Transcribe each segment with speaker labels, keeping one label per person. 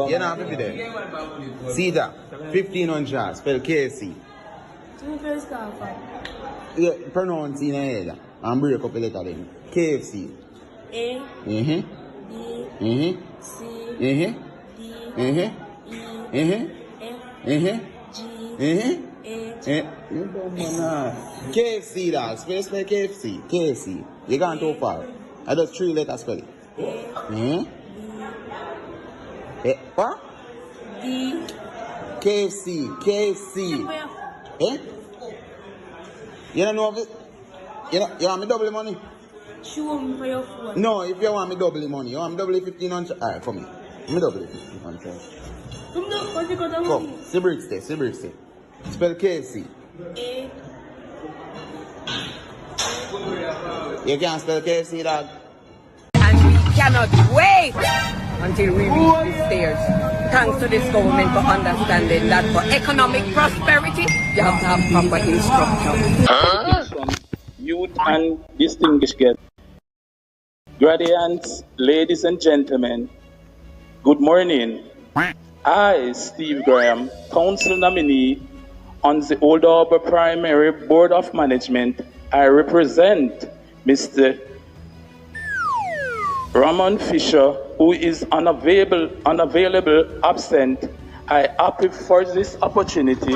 Speaker 1: You know, baby there. Cedar, 1500, spell KC. Yeah, pronounce in your head and break up a letter then. KFC.
Speaker 2: A.
Speaker 1: B. C. D. E. F. G. H. You don't know. KFC, that. Spell KFC. KFC. You gone too far. I just 3 letters spell it. What?
Speaker 2: D.
Speaker 1: KFC. KFC. Eh? You don't know of it? You want me double the money?
Speaker 2: Show me for your phone.
Speaker 1: No, if you want me double the money, you want me double the 1500. Alright, come here. Me double the 1500.
Speaker 2: Come down, what you got the money?
Speaker 1: Come, see bricks there, see bricks there. Spell KFC.
Speaker 2: A.
Speaker 1: You can't spell KFC, dog.
Speaker 3: And we cannot wait until we reach the stairs. Thanks to this government for understanding that for economic prosperity, you have to have proper instruction.
Speaker 4: Youth and distinguished guests, graduates, ladies and gentlemen, good morning. I, Steve Graham, council nominee on the Old Harbour Primary Board of Management, I represent Mr. Ramon Fisher, who is unavailable, absent. I happy for this opportunity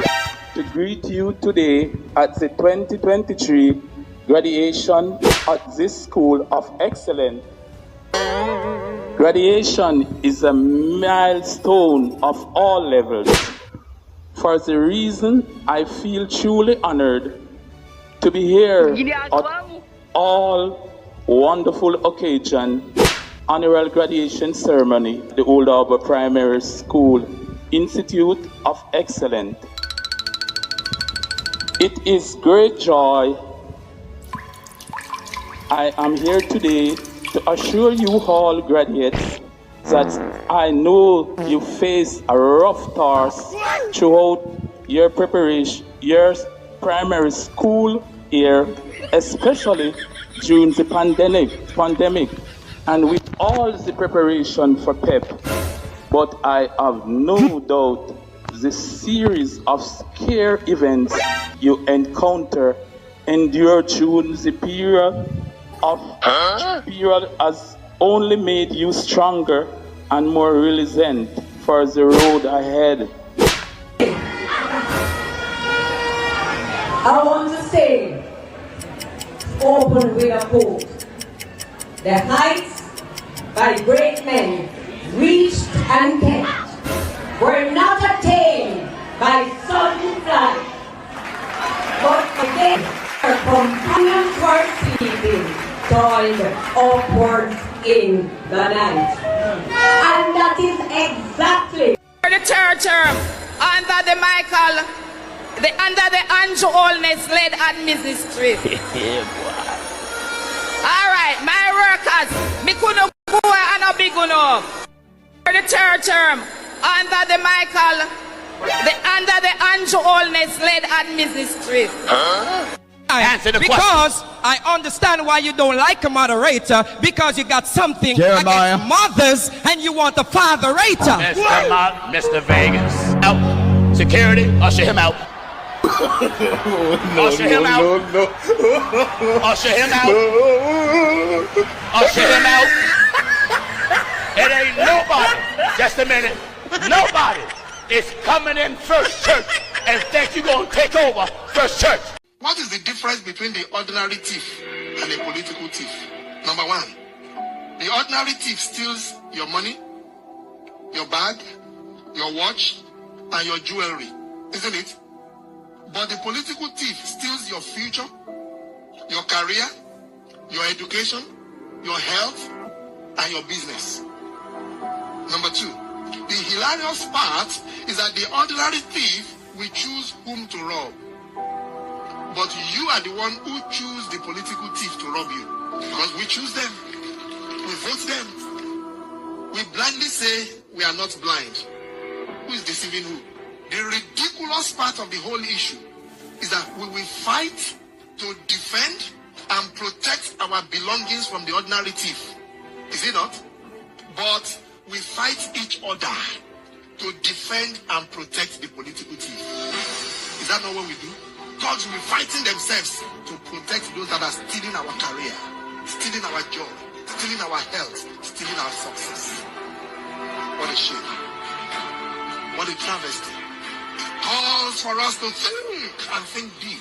Speaker 4: to greet you today at the 2023 graduation at this School of Excellence. Graduation is a milestone of all levels. For the reason I feel truly honored to be here at all wonderful occasion, annual graduation ceremony, the Old Harbour Primary School Institute of Excellence. It is great joy. I am here today to assure you all graduates that I know you face a rough task throughout your preparation, your primary school year, especially during the pandemic, and with all the preparation for PEP. But I have no doubt the series of scare events you endure during the period has only made you stronger and more resilient for the road ahead.
Speaker 3: I want to say, open with a quote. The heights by great men reached and kept were not attained by sudden flight, but again our companions were sleeping, toiled upwards in the night. And that is exactly
Speaker 5: the third term under the under the Andrew Holness led administration. Alright, my workers, me couldn't go and a big enough. For the third term under the under the Andrew Holness led administration.
Speaker 6: Answer the question. I understand why you don't like a moderator, because you got something
Speaker 7: Jeremiah.
Speaker 6: against mothers and you want a fatherator.
Speaker 7: Mr. Vegas. Out. Security, usher him out. Usher him out. Usher him out. Usher him out. It ain't nobody. Just a minute. Nobody is coming in First Church and think you're going to take over First Church.
Speaker 8: What is the difference between the ordinary thief and a political thief? Number one, the ordinary thief steals your money, your bag, your watch, and your jewelry, isn't it? But the political thief steals your future, your career, your education, your health, and your business. Number two, the hilarious part is that the ordinary thief will choose whom to rob. But you are the one who choose the political thief to rob you. Because we choose them. We vote them. We blindly say we are not blind. Who is deceiving who? The ridiculous part of the whole issue is that we will fight to defend and protect our belongings from the ordinary thief. Is it not? But we fight each other to defend and protect the political team. Is that not what we do? Thugs will be fighting themselves to protect those that are stealing our career, stealing our joy, stealing our health, stealing our success. What a shame. What a travesty. It calls for us to think and think deep.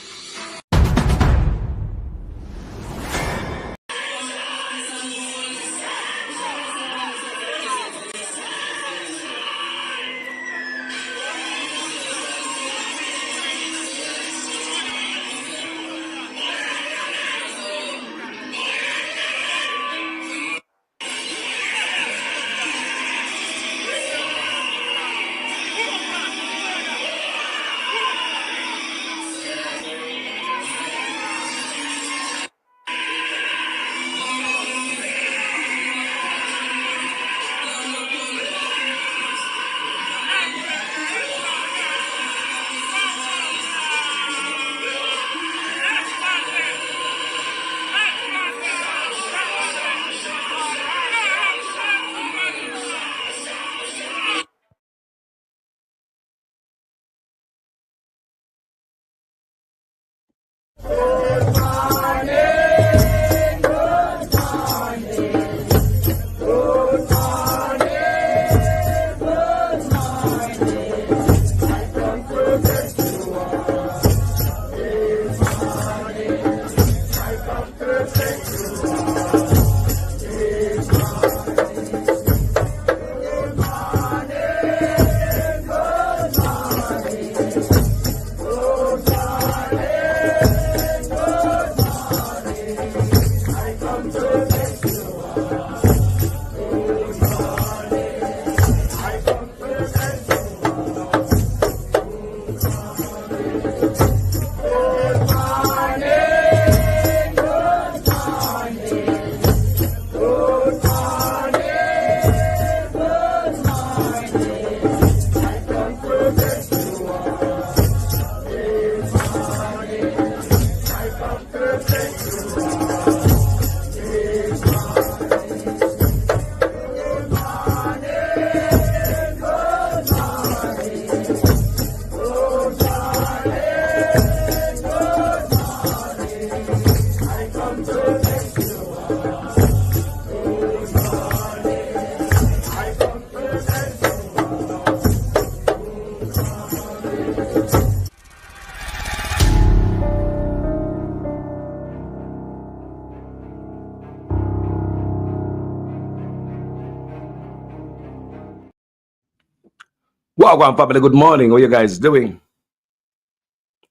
Speaker 9: Wagwan family, good morning. How you guys doing?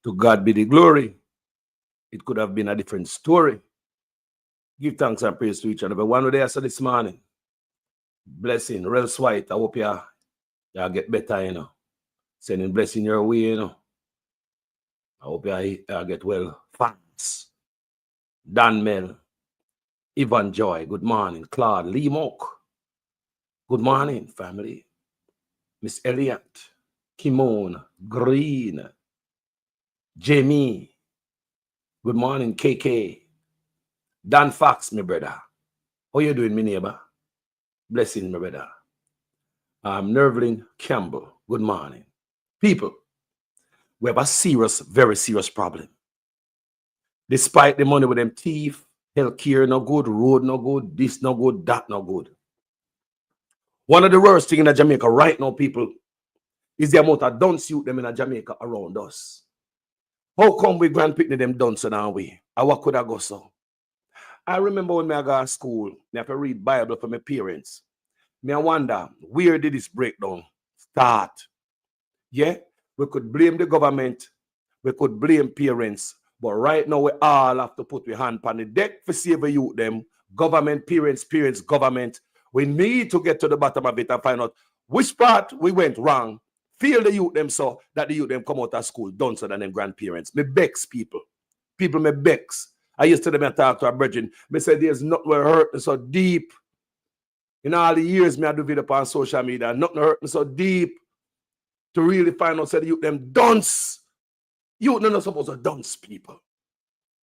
Speaker 9: To God be the glory. It could have been a different story. Give thanks and praise to each other. But one day I said this morning, blessing, Rels White, I hope you get better, you know. Sending blessing your way, you know. I hope you get well fast. Dan Mel, Ivan Joy, good morning. Claude Lee Mock, good morning, family. Miss Elliott, Kimon, Green, Jamie, good morning, KK, Dan Fox, my brother. How you doing, my neighbor? Blessing, my brother. Nervlin Campbell, good morning. People, we have a serious, very serious problem. Despite the money with them thief, healthcare no good, road no good, this no good, that no good. One of the worst things in Jamaica right now, people, is the amount of dunce youth them in Jamaica around us. How come we grandpicking them dunce now we? What could I go so? I remember when I go to school, I have to read Bible for my parents. I wonder, where did this breakdown start? Yeah, we could blame the government, we could blame parents, but right now we all have to put our hand on the deck for save the youth them. Government, parents, government. We need to get to the bottom of it and find out which part we went wrong. Feel the youth them so that the youth them come out of school done so than them grandparents. Me begs people. People me begs. I used to them and talk to a brethren. Me say there's nothing where hurt me so deep. In all the years me I do video on social media, nothing hurt me so deep to really find out say the youth them dunce. Youth not supposed to dunce people.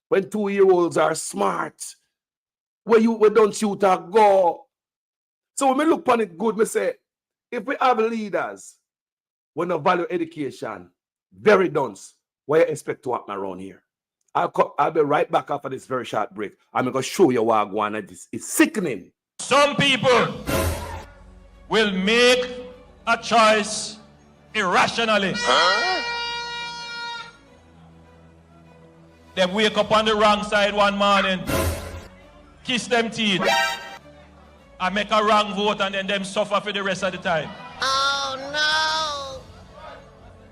Speaker 9: When 2-year-olds are smart, where dunce youth are go. So when we look upon it good, we say, if we have leaders when no value education, very dunce, what you expect to happen around here? I'll be right back after this very short break. I'm going to show you what I want. It's sickening.
Speaker 10: Some people will make a choice irrationally. They wake up on the wrong side one morning, kiss them teeth, and make a wrong vote, and then them suffer for the rest of the time.
Speaker 8: Oh no!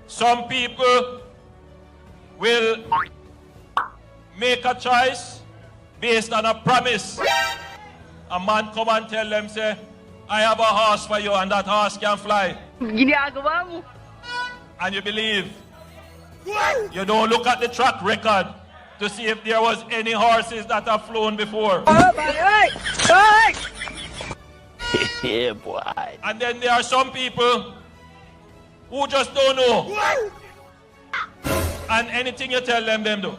Speaker 10: Some people will make a choice based on a promise. A man come and tell them, say, I have a horse for you, and that horse can fly. And you believe. You don't look at the track record to see if there was any horses that have flown before.
Speaker 7: Yeah, boy.
Speaker 10: And then there are some people who just don't know. And anything you tell them, them do.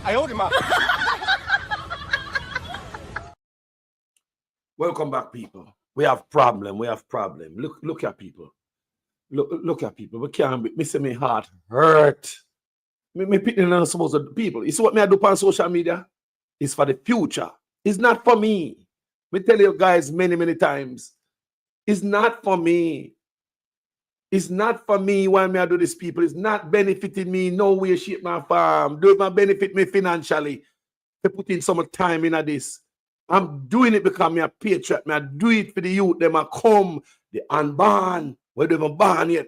Speaker 7: I hold him up.
Speaker 9: Welcome back, people. We have problem. Look at people. Look at people. We can't be. Me say my heart hurt. Me picking on supposed to people. You see what me I do on social media? It's for the future. It's not for me. Me tell you guys many times. It's not for me. It's not for me why me I do this, people. It's not benefiting me no way, shape, my farm. Do it not benefit me financially. To put in some time into this. I'm doing it because I'm a patriot. I do it for the youth. Them are come, the unborn, where they haven't born yet.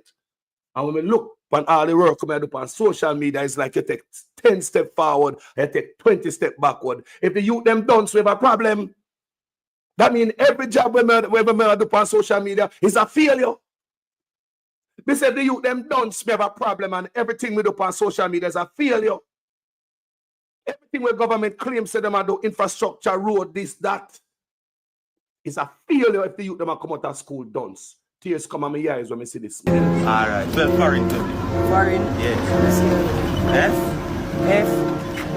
Speaker 9: And when we look on all the work I do on social media, it's like you take 10 steps forward, you take 20 steps backward. If the youth them don't, so we have a problem. That means every job we do on social media is a failure. They say the youth them don't, we have a problem, and everything we do on social media is a failure. Everything where government claims say them are do infrastructure, road, this, that, is a failure if the youth them are come out of school dunce. Tears come on my eyes when I see this.
Speaker 1: Alright, spell foreign to me.
Speaker 3: Foreign.
Speaker 1: Yes.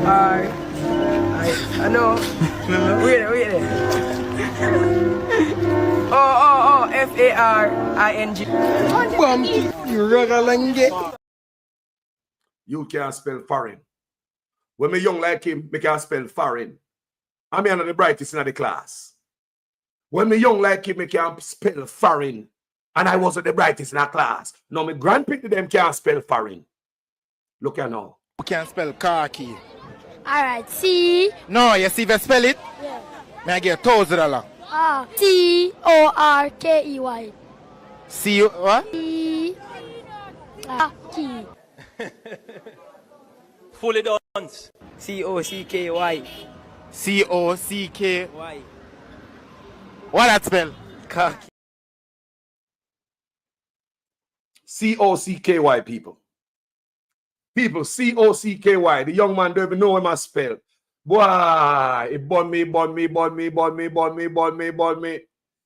Speaker 3: F-R-I. I know. Wait. F-A-R-I-N-G.
Speaker 9: You can't spell foreign. When me young like him, me can't spell foreign. I'm one of the brightest in the class. When me young like him, me can't spell foreign. And I wasn't the brightest in the class. Now my grandparents them can't spell foreign. Look here now.
Speaker 7: You can't spell car key.
Speaker 2: Alright, C.
Speaker 7: No, you see if you spell it?
Speaker 2: Yeah.
Speaker 7: May I get $1,000?
Speaker 2: C-O-R-K-E-Y.
Speaker 7: See what?
Speaker 2: C. Key.
Speaker 10: Fully done.
Speaker 3: C-O-C-K-Y.
Speaker 7: C-O-C-K. What that spell?
Speaker 3: Cocky.
Speaker 9: C-O-C-K-Y, people. People, C-O-C-K-Y. The young man don't even know him I spell. Boy, it burn me.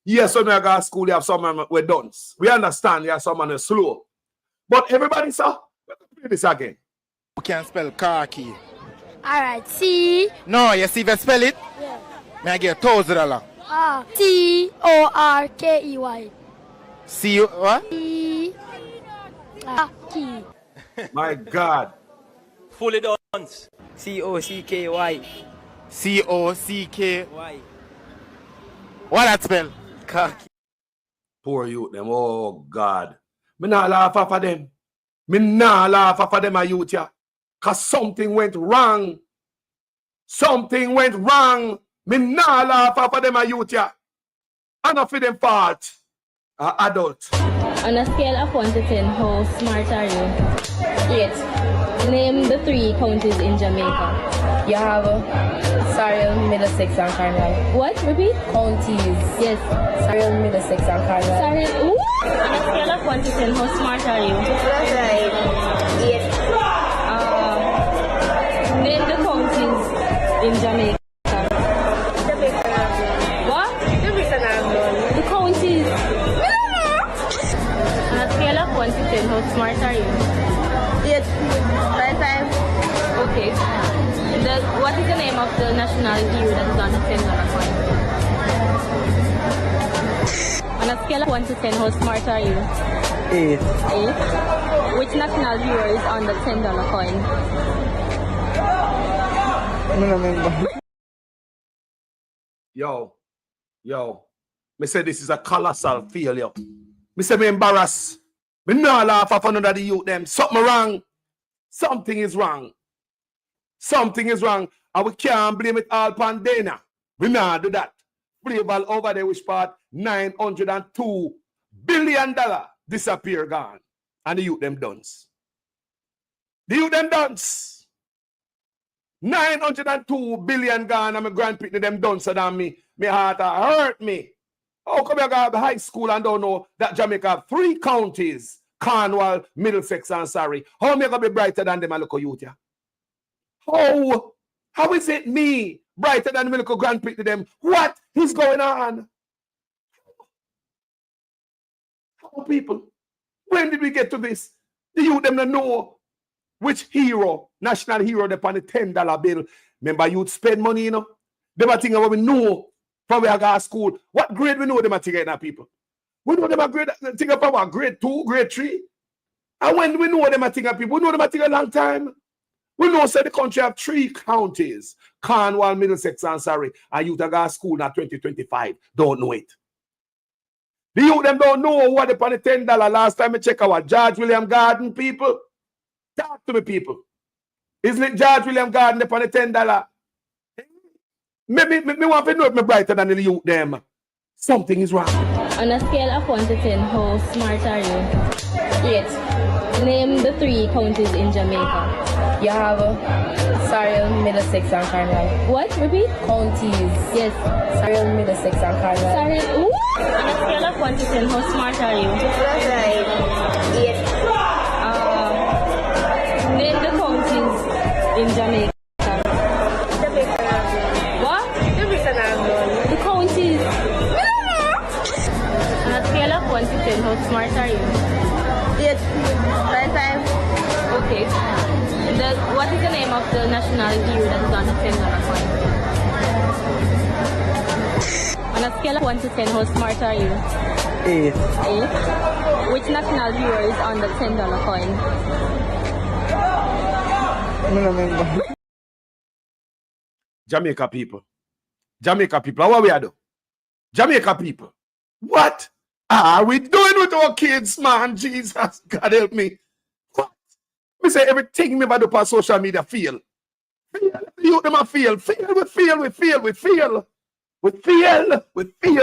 Speaker 9: Yes, when I go to school, you have someone we're done. We understand you have someone who's slow. But everybody saw, let's play this again.
Speaker 7: You can't spell car key.
Speaker 2: Alright, C.
Speaker 7: No, you see if you spell it?
Speaker 2: Yeah.
Speaker 7: May I get $1,000?
Speaker 2: C-O-R-K-E-Y.
Speaker 7: See what?
Speaker 2: C. Key.
Speaker 9: My God.
Speaker 10: Fully done.
Speaker 3: C-O-C-K-Y.
Speaker 7: C-O-C-K. What that spell?
Speaker 3: Cocky.
Speaker 9: Poor youth them. Oh God. Me not laugh off of them. Me not laugh off of them, my youth ya. Cause something went wrong. Something went wrong. Me not laugh off of them, my youth ya. Enough of them fault. Adult.
Speaker 11: On a scale of 1 to 10, how smart are you? 8. Name the 3 counties in Jamaica.
Speaker 3: You have Surrey, Middlesex, and Cornwall.
Speaker 11: What? Repeat?
Speaker 3: Counties.
Speaker 11: Yes.
Speaker 3: Surrey, Middlesex, and Cornwall.
Speaker 11: Sorry. What? On a scale of 1 to 10, how smart are you?
Speaker 3: That's right. 8.
Speaker 11: Name the counties in Jamaica. What? The counties. On a scale of 1 to 10, how smart are you? name of the national hero that is on the $10 coin? On a scale of 1 to 10, how smart are you?
Speaker 3: 8.
Speaker 11: 8. Which national hero is on the $10 coin?
Speaker 3: I don't remember.
Speaker 9: Yo, me say this is a colossal failure. Me say me embarrassed. Me no laugh off another the youth them. Something wrong. Something is wrong. Something is wrong. And we can't blame it all upon Dana. We not do that. Playable over there which part $902 billion disappear gone. And the youth them duns. The youth them duns. 902 billion gone and my grandpicking them done so that me heart hurt me. How come you go to high school and don't know that Jamaica have 3 counties? Cornwall, Middlesex, and Surrey. How am I going to be brighter than them local youth? How is it me brighter than the local grandpick to them? What is going on? How people? When did we get to this? The youth them don't know which hero, national hero, they on the $10 bill. Remember, youth spend money, you know? They might think what we know from where I go to school. What grade we know them are taking now, people? We know them are grade, think about what, grade 2, grade 3. And when we know them are taking people, we know them are taking a long time. We know say the country have 3 counties, Cornwall, Middlesex, and Surrey, and youth are going to school now 2025. Don't know it. The youth them don't know what they on the $10. Last time I check our George William Garden, people. Talk to me, people. Isn't it George William Garden upon the $10? Me want to know if me brighter than the youth them. Something is wrong.
Speaker 11: On a scale of 1 to 10, how smart are you? 8. Name the 3 counties in Jamaica.
Speaker 12: You have Surrey, Middlesex, and Cornwall.
Speaker 11: What? Repeat?
Speaker 12: Counties.
Speaker 11: Yes.
Speaker 12: Surrey, Middlesex, and Cornwall.
Speaker 11: Surrey. On a scale of 1 to 10, how smart are you?
Speaker 12: 8.
Speaker 11: Name the counties in Jamaica. What? The counties. On a scale of 1 to 10, how smart are you?
Speaker 12: 8. 5.
Speaker 11: Okay. What is the name of the national hero that is on the $10 coin? On a scale of 1 to 10, how smart are you?
Speaker 3: 8.
Speaker 11: 8. Which national hero is on the $10 coin?
Speaker 3: I don't remember.
Speaker 9: Jamaica people. Jamaica people. What we are doing? Jamaica people. What are we doing with our kids, man? Jesus, God help me. What? Me say everything me do on social media feel. You them a feel. We feel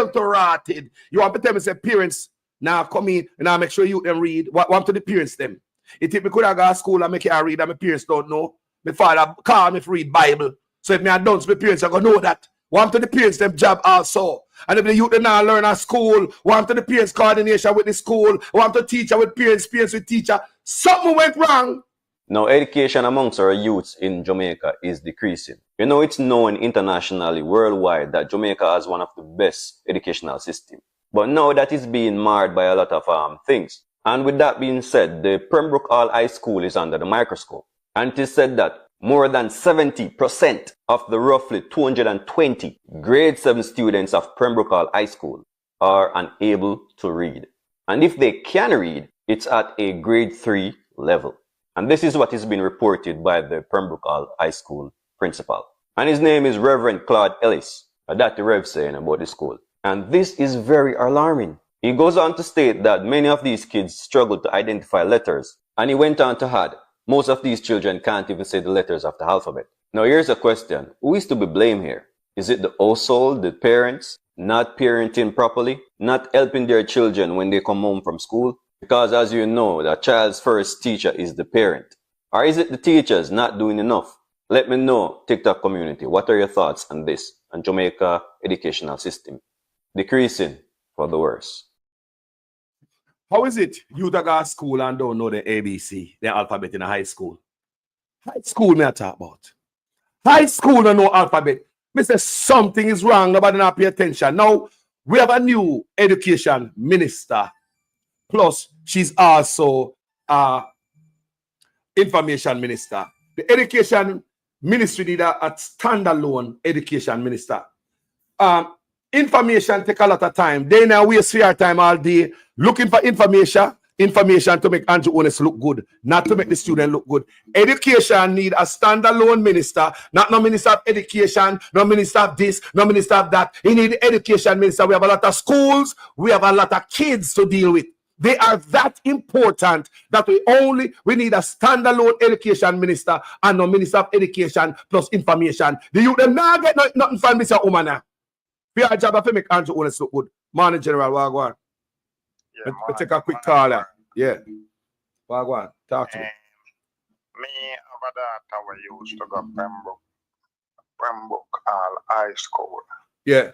Speaker 9: to rotted. You want to tell me say parents now come in and now make sure you them read. What want to the parents them? If me could have go to school and make you read and my parents don't know. My father call me to read Bible. So if me are done, so my parents are going to know that. Want to the parents them job also. And if the youth now learn at school, want to the parents coordination with the school, want to teacher with parents, parents with teacher. Something went wrong.
Speaker 13: Now, education amongst our youths in Jamaica is decreasing. You know, it's known internationally, worldwide, that Jamaica has one of the best educational systems. But now that is being marred by a lot of things. And with that being said, the Pembroke Hall High School is under the microscope. And it is said that more than 70% of the roughly 220 grade 7 students of Pembroke Hall High School are unable to read. And if they can read, it's at a grade 3 level. And this is what is being reported by the Pembroke Hall High School principal. And his name is Reverend Claude Ellis. That's the Rev saying about the school. And this is very alarming. He goes on to state that many of these kids struggle to identify letters. And he went on to add, most of these children can't even say the letters of the alphabet. Now here's a question. Who is to be blamed here? Is it the household, the parents, not parenting properly, not helping their children when they come home from school? Because as you know, the child's first teacher is the parent. Or is it the teachers not doing enough? Let me know, TikTok community, what are your thoughts on this, on Jamaica educational system? Decreasing for the worse.
Speaker 9: How is it you that go to school and don't know the ABC, the alphabet in a high school? High school me I talk about. High school don't know alphabet. Me say something is wrong, nobody not pay attention. Now, we have a new education minister. Plus, she's also information minister. The education ministry need a standalone education minister. Information take a lot of time. They now waste your time all day looking for information to make Andrew Holness look good, not to make the student look good. Education need a standalone minister, not no minister of education, no minister of this, no minister of that. He need education minister. We have a lot of schools, we have a lot of kids to deal with. They are that important that we need a standalone education minister and no minister of education plus information. The youth them not get nothing from Mr. Umana. We are job to make Andrew Holness look good. Morning, General Wagwan. Yeah, let's take a quick call. Yeah. Wagwan, talk to me.
Speaker 14: Me have a daughter we used to go Pembroke High School.
Speaker 9: Yeah.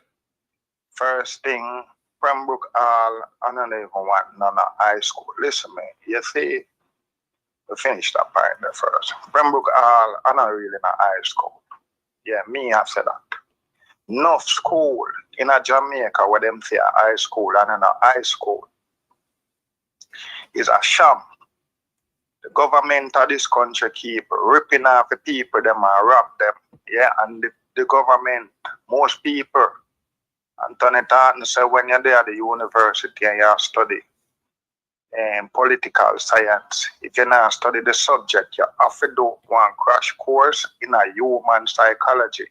Speaker 14: First thing, Pembroke Hall, I don't even want none of high school. Listen, man, you see, we finish that part there first. Pembroke Hall, I'm not really in a high school. Yeah, me have said that. Enough school in a Jamaica where them say a high school and in a high school is a sham. The government of this country keep ripping off the people, them and rob them. Yeah, and the government, most people, Anthony Tartan said when you're there at the university and you study political science, if you not study the subject, you have to do one crash course in a human psychology.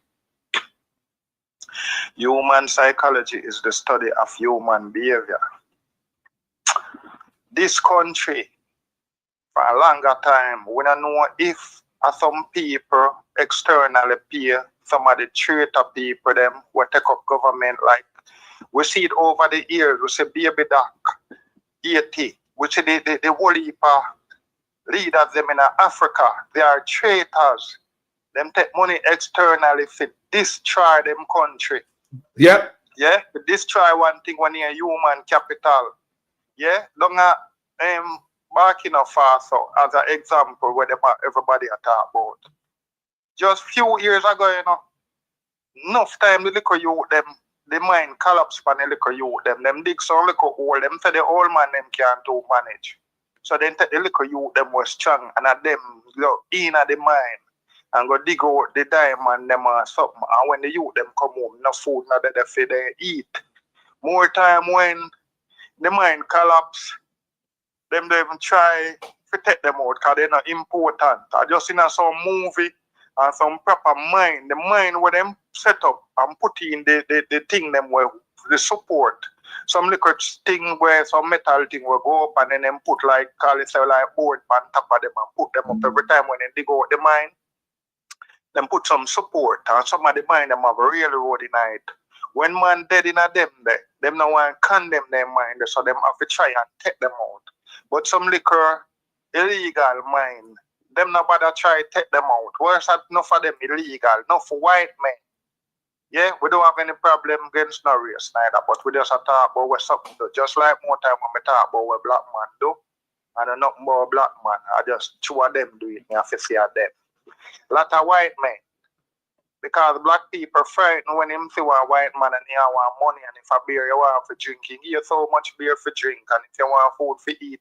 Speaker 14: Human psychology is the study of human behavior. This country, for a longer time, we don't know if some people externally pay some of the traitor people them who take up government. Like we see it over the years. We see Baby Doc, 80. We see the whole heap of leaders them in Africa. They are traitors. Them take money externally for destroy them country.
Speaker 9: Yeah.
Speaker 14: Yeah. To destroy one thing when you're human capital. Yeah. Longer Burkina Faso as an example where everybody talk about. Just few years ago, you know, enough time the little youth them, the mind collapse for the little youth them dig some little hole, them say the old man them can't do manage. So then take the little youth them was strong and at them go in at the mind and go dig out the diamond them or something. And when the youth them come home, no food, no they feed they eat. More time when the mind collapse, them they even try to take them out because they're not important. I just in some movie and some proper mind. The mind where them set up and put in the thing them where the support. Some little thing where some metal thing will go up and then them put like board on top of them and put them up every time when they dig out the mine. Them put some support and some of the mine them have a real road in it. When man dead in a them no one condemn them mind, so them have to try and take them out. But some liquor illegal mine, them nobody try to take them out. Worse that enough of them illegal, enough for white men. Yeah, we don't have any problem against no race neither, but we just talk about what something do. Just like more time when we talk about what black man do, and nothing more black man. I just two of them do it, I have to see them. A lot of white men. Because black people frightened when him see one white man and he want money, and if a beer you want for drinking, he give you so much beer for drink, and if you want food for eat,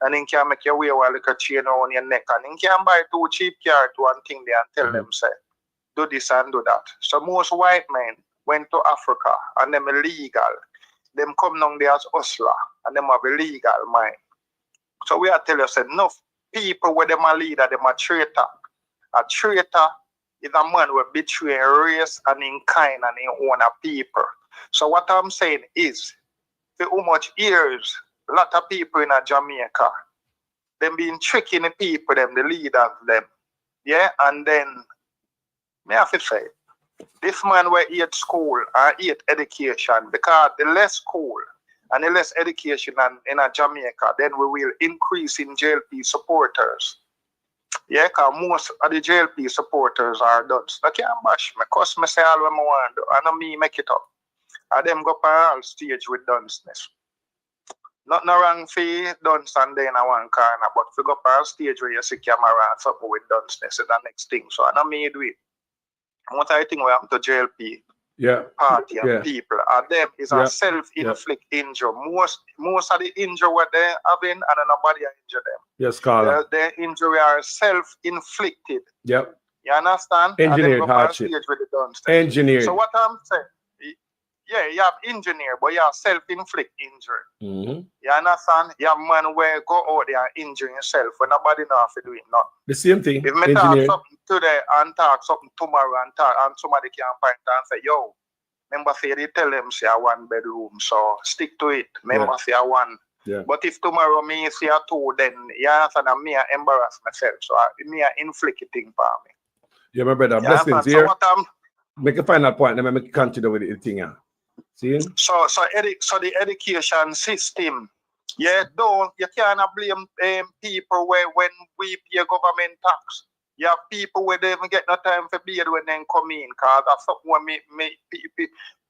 Speaker 14: and he can make you wear a little chain around your neck, and he can buy 2 cheap cars to one thing there and tell them say, do this and do that. So most white men went to Africa and them illegal. Them come down there as hustler and them have a legal mind. So we are telling you, say, enough people where them a leader, them a traitor. A traitor is a man who betray race and in kind and in own people. So what I'm saying is, for how much years, a lot of people in Jamaica, them been tricking the people, them, the leaders, them. Yeah, and then, me have to say, this man will eat school and eat education, because the less school and the less education in Jamaica, then we will increase in JLP supporters. Yeah, because most of the JLP supporters are dunce. They can't bash me, because I say all what I want to do, and me make it up. And them go up on all stage with dunceness. Nothing wrong for dunce and then in one corner, but if you go up on stage where you see camera and something with dunceness is the next thing. So I know me do it. What I think we happen to JLP party and people, and them is a self-inflict injury. Most of the injury what they having, and nobody injure them.
Speaker 9: Yes, Carla.
Speaker 14: Their injury are self-inflicted.
Speaker 9: Yep.
Speaker 14: You understand?
Speaker 9: Engineered
Speaker 14: and then go on
Speaker 9: hardship.
Speaker 14: stage with the done stuff.
Speaker 9: Engineered.
Speaker 14: So what I'm saying, yeah, you have engineer, but you have self-inflict injury.
Speaker 9: Mm-hmm.
Speaker 14: You understand? You have man where go out there and injure yourself when nobody know how to do it. Not.
Speaker 9: The same thing.
Speaker 14: If me talk something today and talk something tomorrow and somebody can point and say, yo, remember say they tell them say I 1 bedroom, so stick to it. Remember say I 1.
Speaker 9: Yeah.
Speaker 14: But if tomorrow me say a 2, then you understand me I embarrass myself. So me I inflict it thing for me.
Speaker 9: Yeah, my brother.
Speaker 14: You
Speaker 9: Blessings
Speaker 14: understand?
Speaker 9: here.
Speaker 14: So what
Speaker 9: make a final point, then make continue with the thing. See?
Speaker 14: So the education system, yeah, though you cannot blame people where when we pay government tax. You have people where they even get no time for beard when they come in, because that's something when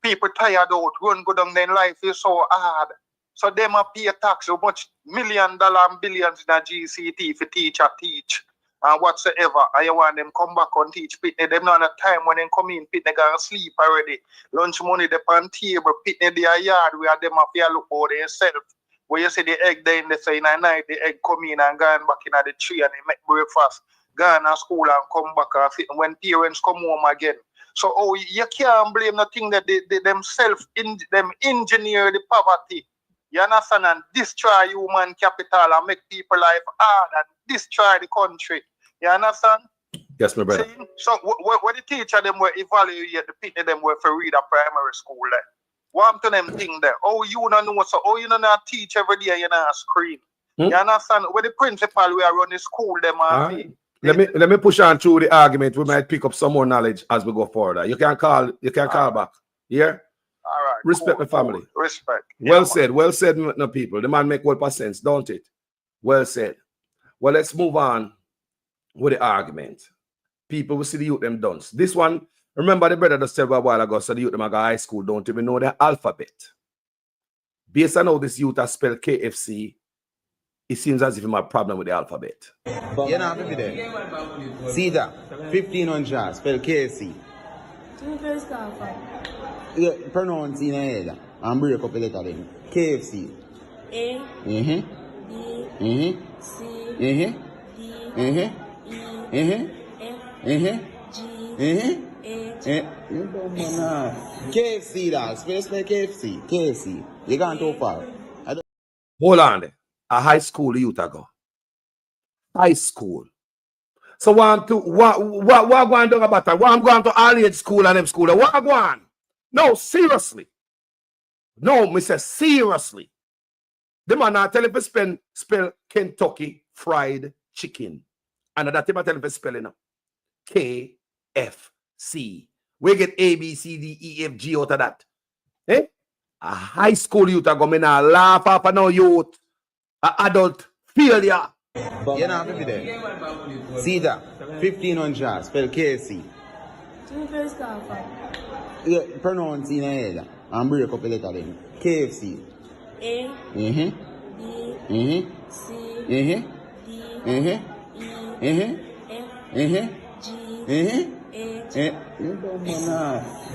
Speaker 14: people tired out, run good on their life is so hard. So they must pay tax so much $1 million and billions in a GCT for teacher teach and whatsoever. And you want them come back and teach pitney. Them not a time when they come in, pitney gonna sleep already. Lunch money they on table, pitney their yard where them have to look for themselves. Where you see the egg then they say in the night the egg come in and gone back in the tree and they make breakfast. Gone to school and come back and sit when parents come home again. So you can't blame nothing that they themselves them engineer the poverty. You understand? And destroy human capital and make people life hard and destroy the country. You understand?
Speaker 9: Yes, my brother.
Speaker 14: See? So what the teacher them were evaluate the people them were for read a primary school there. What to them thing there? You don't know so you don't know teach every day you know screen. You understand? Where the principal we are running school them
Speaker 9: let me push on through the argument. We might pick up some more knowledge as we go forward. You can call back. Yeah?
Speaker 14: All right.
Speaker 9: Respect my family.
Speaker 14: Cool. Respect.
Speaker 9: Well said, no people. The man make well sense, don't it? Well said. Well, let's move on with the argument. People will see the youth them dunce. This one, remember the brother just said a while ago, so the youth them go high school don't even know the alphabet. Based on how this youth has spelled KFC, it seems as if he have a problem with the alphabet.
Speaker 1: But you're not happy there. See that? 1500 spell KFC. Yeah, pronounce in your head and break up a letter then. KFC.
Speaker 12: A.
Speaker 1: B. C. D. E. F. G. H. KFC that. Spell KFC. KFC. You gone too far.
Speaker 9: Hold on there. A high school youth ago. High school. So what going to about that? What I'm going to all age school and them school. What I'm going? No, seriously. No, Mr. Seriously. The man not tell him to spell Kentucky Fried Chicken. And that him tell him to spell it KFC. We get A, B, C, D, E, F, G out of that. Eh? A high school youth ago, me not laugh after no youth. Adult failure.
Speaker 1: But you're not happy there. See that? 1500 spell KFC. Yeah, pronounce in your head and break up a letter then. KFC.
Speaker 12: A.
Speaker 1: B. C. D. E. F. G. H.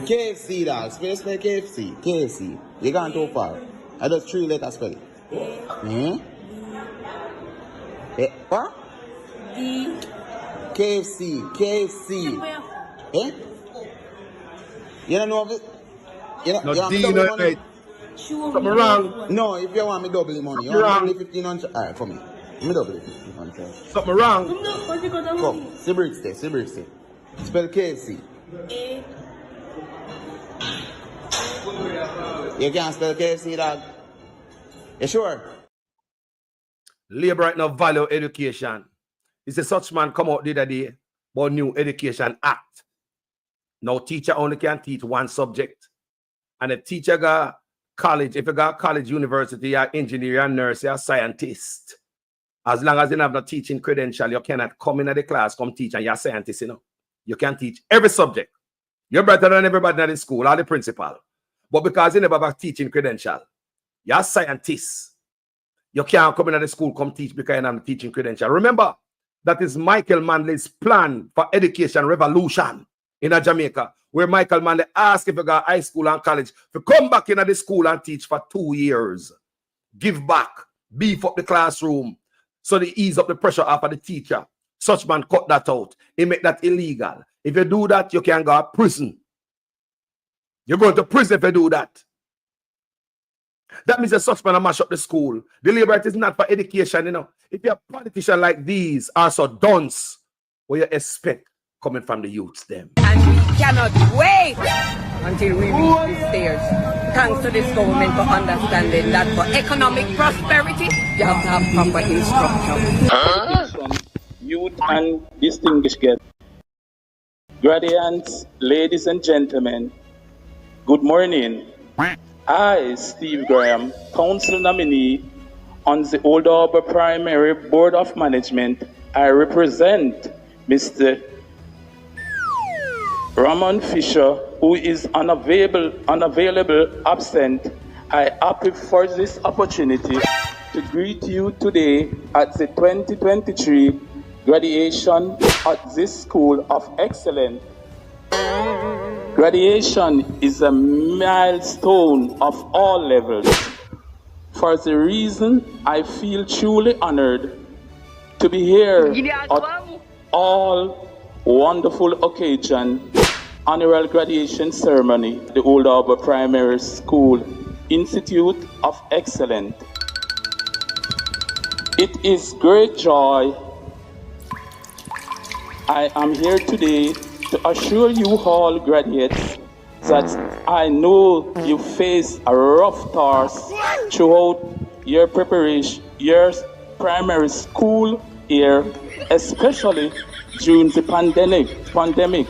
Speaker 1: KFC that. Spell KFC. KFC. You gone too far. I just 3 letters spell it. What?
Speaker 12: D.
Speaker 1: KFC. Eh? You don't know of it? You know,
Speaker 9: no, D, no, wait. Something wrong.
Speaker 1: No, if you want me double the money, you want me 1500. Alright, come here. Let me double it 1500.
Speaker 9: Something wrong.
Speaker 1: Come, see bricks there. Spell KFC.
Speaker 12: A.
Speaker 1: You can't spell KFC, dog. You sure?
Speaker 9: Labor right now value education. It's a such man come out the other day about new education act. Now teacher only can teach one subject. And if teacher got college, if you got college, university, you're engineer, you're nurse, you're scientist. As long as you have no teaching credential, you cannot come into the class, come teach, and you're a scientist, you know. You can teach every subject. You're better than everybody in the school or the principal. But because you never have a teaching credential, you're a scientist. You can't come into the school, come teach because you have a teaching credential. Remember, that is Michael Manley's plan for education revolution in Jamaica, where Michael Manley asked if you got high school and college to come back into the school and teach for 2 years. Give back, beef up the classroom, so they ease up the pressure off of the teacher. Such man cut that out. He make that illegal. If you do that, you can go to prison. You're going to prison if you do that. That means a such man mash up the school. The liberty is not for education, you know. If you're a politician like these are so dunce, what you expect coming from the youths them.
Speaker 3: And we cannot wait until we reach these stairs. Thanks to this government for understanding that for economic prosperity, you have to have proper instruction.
Speaker 4: Youth and distinguished guests, graduates, ladies and gentlemen, good morning. I, Steve Graham, council nominee on the Old Harbour Primary Board of Management, I represent Mr. Ramon Fisher, who is unavailable, absent. I happy for this opportunity to greet you today at the 2023 graduation at this School of Excellence. Graduation is a milestone of all levels. For the reason I feel truly honored to be here at all wonderful occasion, annual graduation ceremony, the Old Harbour Primary School Institute of Excellence. It is great joy I am here today to assure you all graduates that I know you face a rough task throughout your preparation, your primary school year, especially during the pandemic,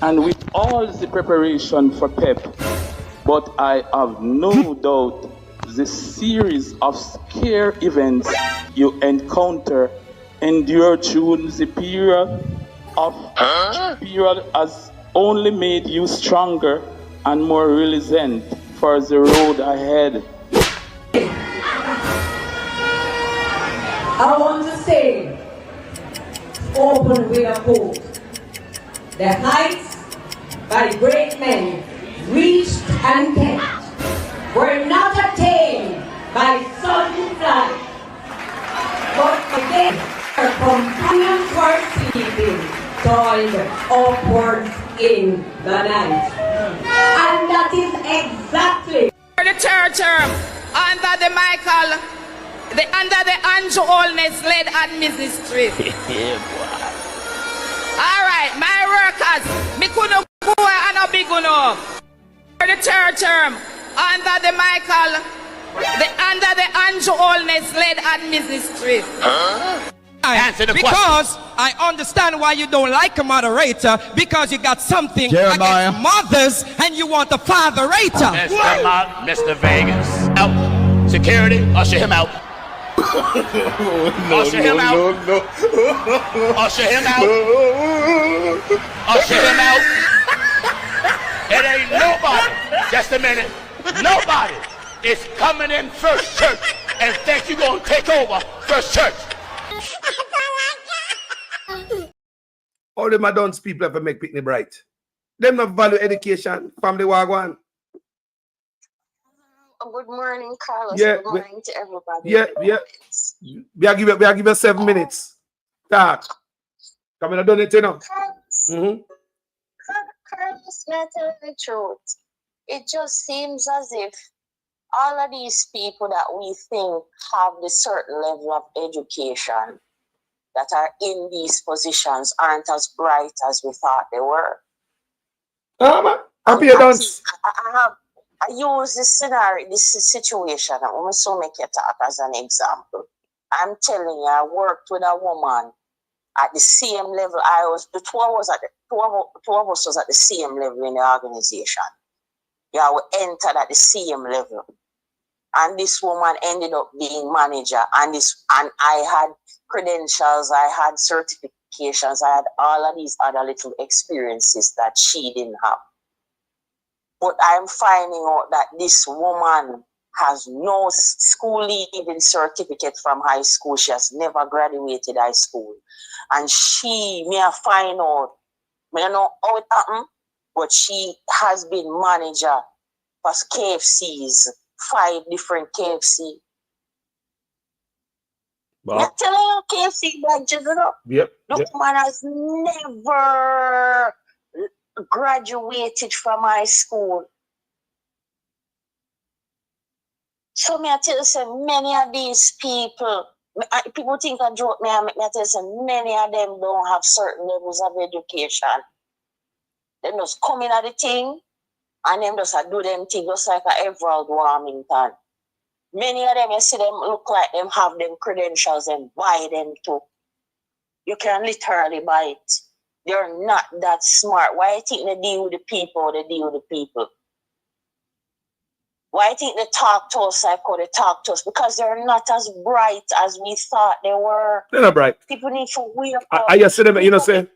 Speaker 4: and with all the preparation for PEP. But I have no doubt the series of scare events you endure during the period has only made you stronger and more resilient for the road ahead.
Speaker 3: I want to say, open with a quote. The heights by great men reached and kept were not attained by sudden flight, but again our companions were sleeping, toiled upward in the night. And that is exactly
Speaker 5: the third term under the Andrew Holness led administration. All right, my workers, me couldn't go and a big enough. For the third term under the Andrew Holness led administration.
Speaker 7: Answer the
Speaker 6: because I understand why you don't like a moderator, because you got something
Speaker 1: Jeremiah.
Speaker 6: against mothers and you want a fatherator.
Speaker 7: Mr. Vegas. Out. Security, usher him out. Usher him out. Usher him out. Usher him out. It ain't nobody. Just a minute. Nobody is coming in First Church and think you're going to take over First Church.
Speaker 9: All them adults people ever make Pitney bright. Them not value education, family wagwan.
Speaker 15: Good morning, Carlos.
Speaker 9: Yeah,
Speaker 15: good morning to everybody.
Speaker 9: Yeah. We are give you 7 minutes. Talk. Come in, I done it, you know.
Speaker 15: Carlos, may I tell you the truth? It just seems as if all of these people that we think have the certain level of education that are in these positions aren't as bright as we thought they were.
Speaker 9: Happy dance.
Speaker 15: I use this scenario, this situation, I'm also make it talk as an example. I'm telling you, I worked with a woman at the same level. The two of us was at the same level in the organization. Yeah, we entered at the same level. And this woman ended up being manager, and I had credentials, I had certifications, I had all of these other little experiences that she didn't have. But I'm finding out that this woman has no school leaving certificate from high school. She has never graduated high school. And may I find out, I don't know how it happened, but she has been manager for KFCs, 5 different KFC. I'm telling you, KFC badges, you know.
Speaker 9: Yep.
Speaker 15: The woman has never graduated from high school. So me I tell you, say, many of these people think I joke me, I tell you, say, many of them don't have certain levels of education. They just come in at the thing and them just do them thing just like a Everald Warmington. Many of them, you see them look like them have them credentials and buy them too. You can literally buy it. They're not that smart. Why you think they deal with the people or they deal with the people? Why you think they talk to us like how they talk to us? Because they're not as bright as we thought they were.
Speaker 9: They're not bright.
Speaker 15: People need to wake up.
Speaker 9: I just see them, you know, say,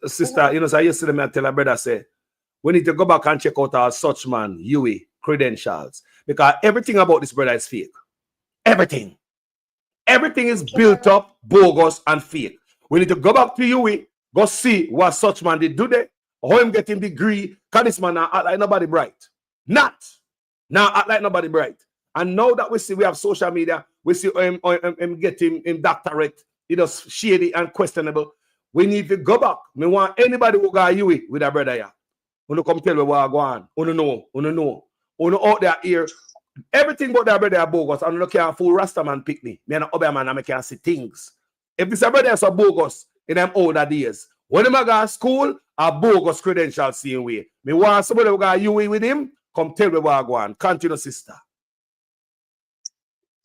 Speaker 9: sister, you know, so I used to them, I tell a brother, say, we need to go back and check out our Suchman, Huey, credentials. Because everything about this brother is fake. Everything. Everything is built up, bogus, and fake. We need to go back to Huey, go see what Suchman did do there, how him get him degree, because this man now act like nobody bright. Not. Now act like nobody bright. And now that we see we have social media, we see him get him doctorate, it is shady and questionable. We need to go back. We want anybody who got Huey with a brother here. Who come tell me what I go on. Who know. Who out there here. Everything about that brother are bogus. And look here, full Rastaman pick me. Me and other man, I can see things. If this brother is a bogus in them older days, when them go to school, a bogus credentials same way. Me want somebody who got Huey with him, come tell me what I go on. Continue, sister.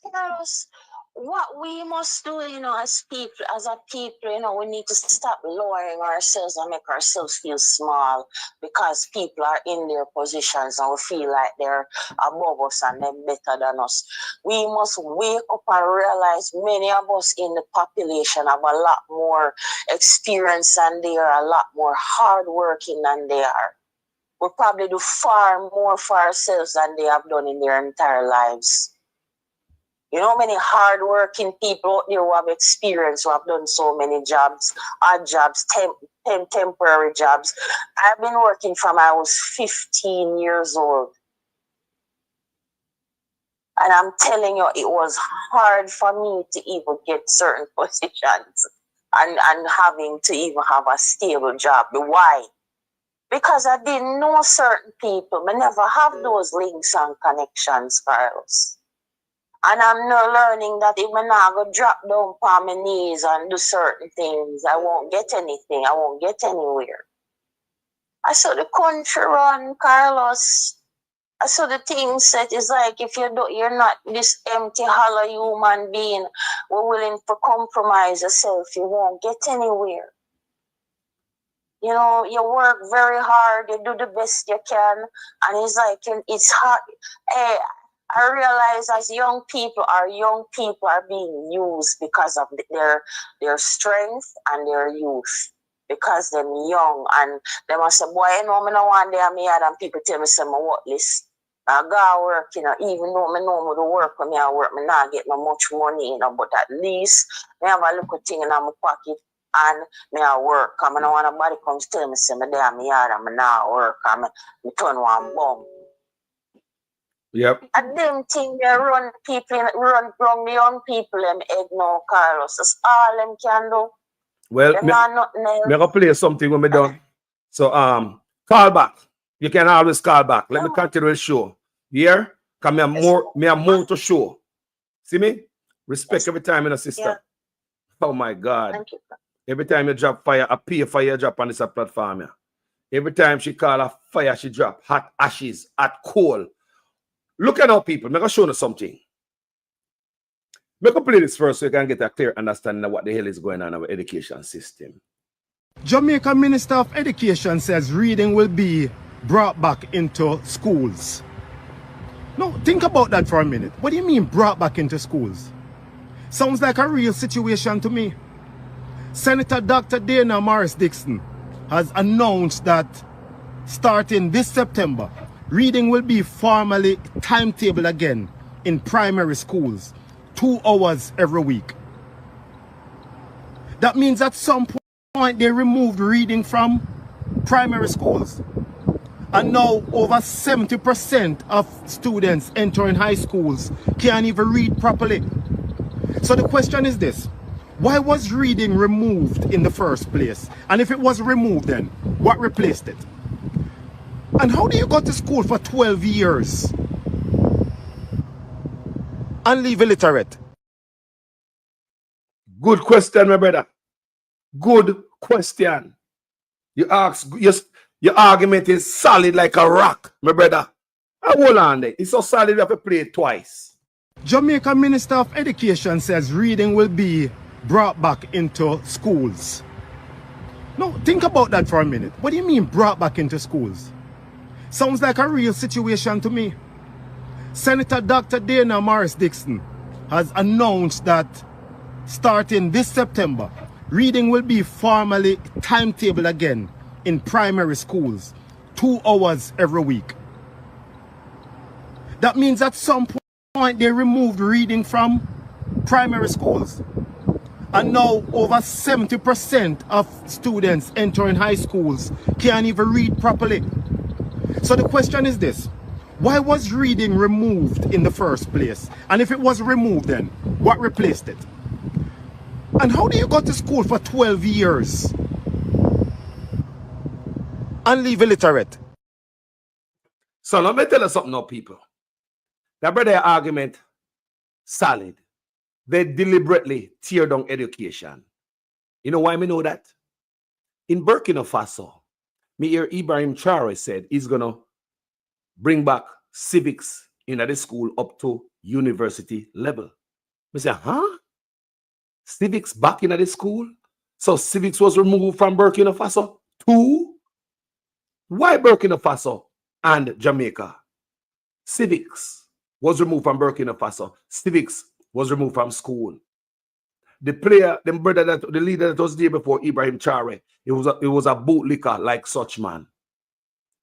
Speaker 15: Carlos, what we must do, you know, as people, you know, we need to stop lowering ourselves and make ourselves feel small because people are in their positions and we feel like they're above us and they're better than us. We must wake up and realize many of us in the population have a lot more experience than they are, a lot more hardworking than they are. We probably do far more for ourselves than they have done in their entire lives. You know, many hardworking people out there who have experience, who have done so many jobs, odd jobs, temporary jobs. I've been working from I was 15 years old. And I'm telling you, it was hard for me to even get certain positions and having to even have a stable job. Why? Because I didn't know certain people. I never have those links and connections, Carlos. And I'm now learning that if I not go drop down on my knees and do certain things, I won't get anything. I won't get anywhere. I saw the country run, Carlos. I saw the things that is like if you're not this empty, hollow human being, we're willing to compromise yourself, you won't get anywhere. You know, you work very hard, you do the best you can, and it's like it's hard. Hey, I realize as young people are being used because of their strength and their youth. Because they're young and they must say, boy, you know, I don't want them here and people tell me say my worthless. I go work, you know, even though I know the work when I work, I not get no much money, you know, but at least I have a little thing in my pocket and I work. I don't want nobody comes tell me say my damn yard and I not work and I turn one bum.
Speaker 9: Yep.
Speaker 15: And them thing they run the young people them egg no, Carlos. That's all them can do.
Speaker 9: Well, I'm gonna play something when we're done. So call back. You can always call back. Let me continue the show. Yeah? Because me have more to show. See me? Respect every time, sister. Yeah. Oh my God.
Speaker 15: Thank you.
Speaker 9: Every time you drop fire, a pay fire drop on this platform. Yeah. Every time she call a fire, she drop hot ashes, hot coal. Look at how people. I'm going to show you something. Let me play this first so you can get a clear understanding of what the hell is going on in our education system.
Speaker 16: Jamaica Minister of Education says reading will be brought back into schools. Now, think about that for a minute. What do you mean brought back into schools? Sounds like a real situation to me. Senator Dr. Dana Morris Dixon has announced that starting this September, reading will be formally timetabled again in primary schools, 2 hours every week. That means at some point they removed reading from primary schools. And now over 70% of students entering high schools can't even read properly. So the question is this. Why was reading removed in the first place? And if it was removed then, what replaced it? And how do you go to school for 12 years and leave illiterate?
Speaker 9: Good question, my brother. Good question. You ask, your argument is solid like a rock, my brother. Hold on there. It's so solid we have to play it twice.
Speaker 16: Jamaica Minister of Education says reading will be brought back into schools. No, think about that for a minute. What do you mean brought back into schools? Sounds like a real situation to me. Senator Dr. Dana Morris Dixon has announced that starting this September, reading will be formally timetabled again in primary schools, 2 hours every week. That means at some point they removed reading from primary schools. And now over 70% of students entering high schools can't even read properly. So the question is this. Why was reading removed in the first place? And if it was removed then, what replaced it? And how do you go to school for 12 years and leave illiterate?
Speaker 9: So let me tell you something now, people. That brother argument, solid. They deliberately tear down education. You know why me know that? In Burkina Faso, me hear Ibrahim Traore said he's gonna bring back civics in the school up to university level. Me say, huh? Civics back in the school? So civics was removed from Burkina Faso too? Why Burkina Faso and Jamaica? Civics was removed from Burkina Faso. Civics was removed from school. The player, the leader that was there before Ibrahim Traore, it was a bootlicker like such man.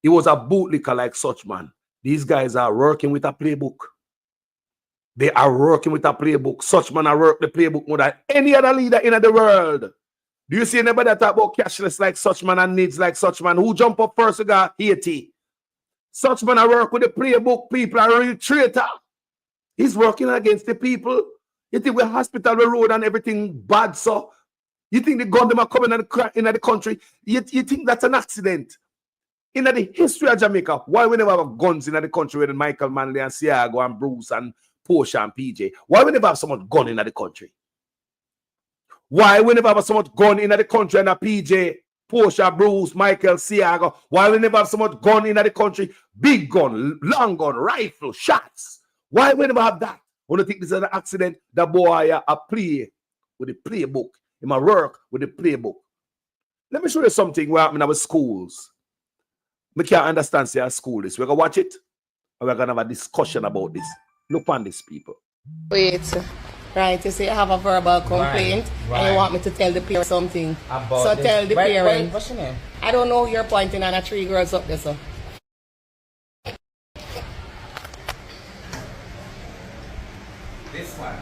Speaker 9: It was a bootlicker like such man. These guys are working with a playbook. They are working with a playbook. Such man are work the playbook more than any other leader in the world. Do you see anybody that talk about cashless like such man and needs like such man? Who jump up first? We got Haiti. Such man are work with the playbook. People are a real traitor. He's working against the people. You think we're hospital, we road and everything bad, so? You think the gun them are coming in the country? You think that's an accident? In the history of Jamaica, why we never have guns in the country with Michael Manley and Siago and Bruce and Portia and PJ? Why we never have so much gun in the country? Why we never have so much gun in the country and a PJ, Portia, Bruce, Michael, Siago? Why we never have so much gun in the country? Big gun, long gun, rifle, shots. Why we never have that? When you think this is an accident, the boy a play with the playbook. He might work with the playbook. Let me show you something where happened in our schools. We can't understand say our school this. We're gonna watch it and we're gonna have a discussion about this. Look on this, people.
Speaker 17: Wait. Right, you say I have a verbal complaint and you want me to tell the parent something. So tell the parent.
Speaker 18: What's your name?
Speaker 17: I don't know, you're pointing on 3 girls up there, so.
Speaker 18: This one.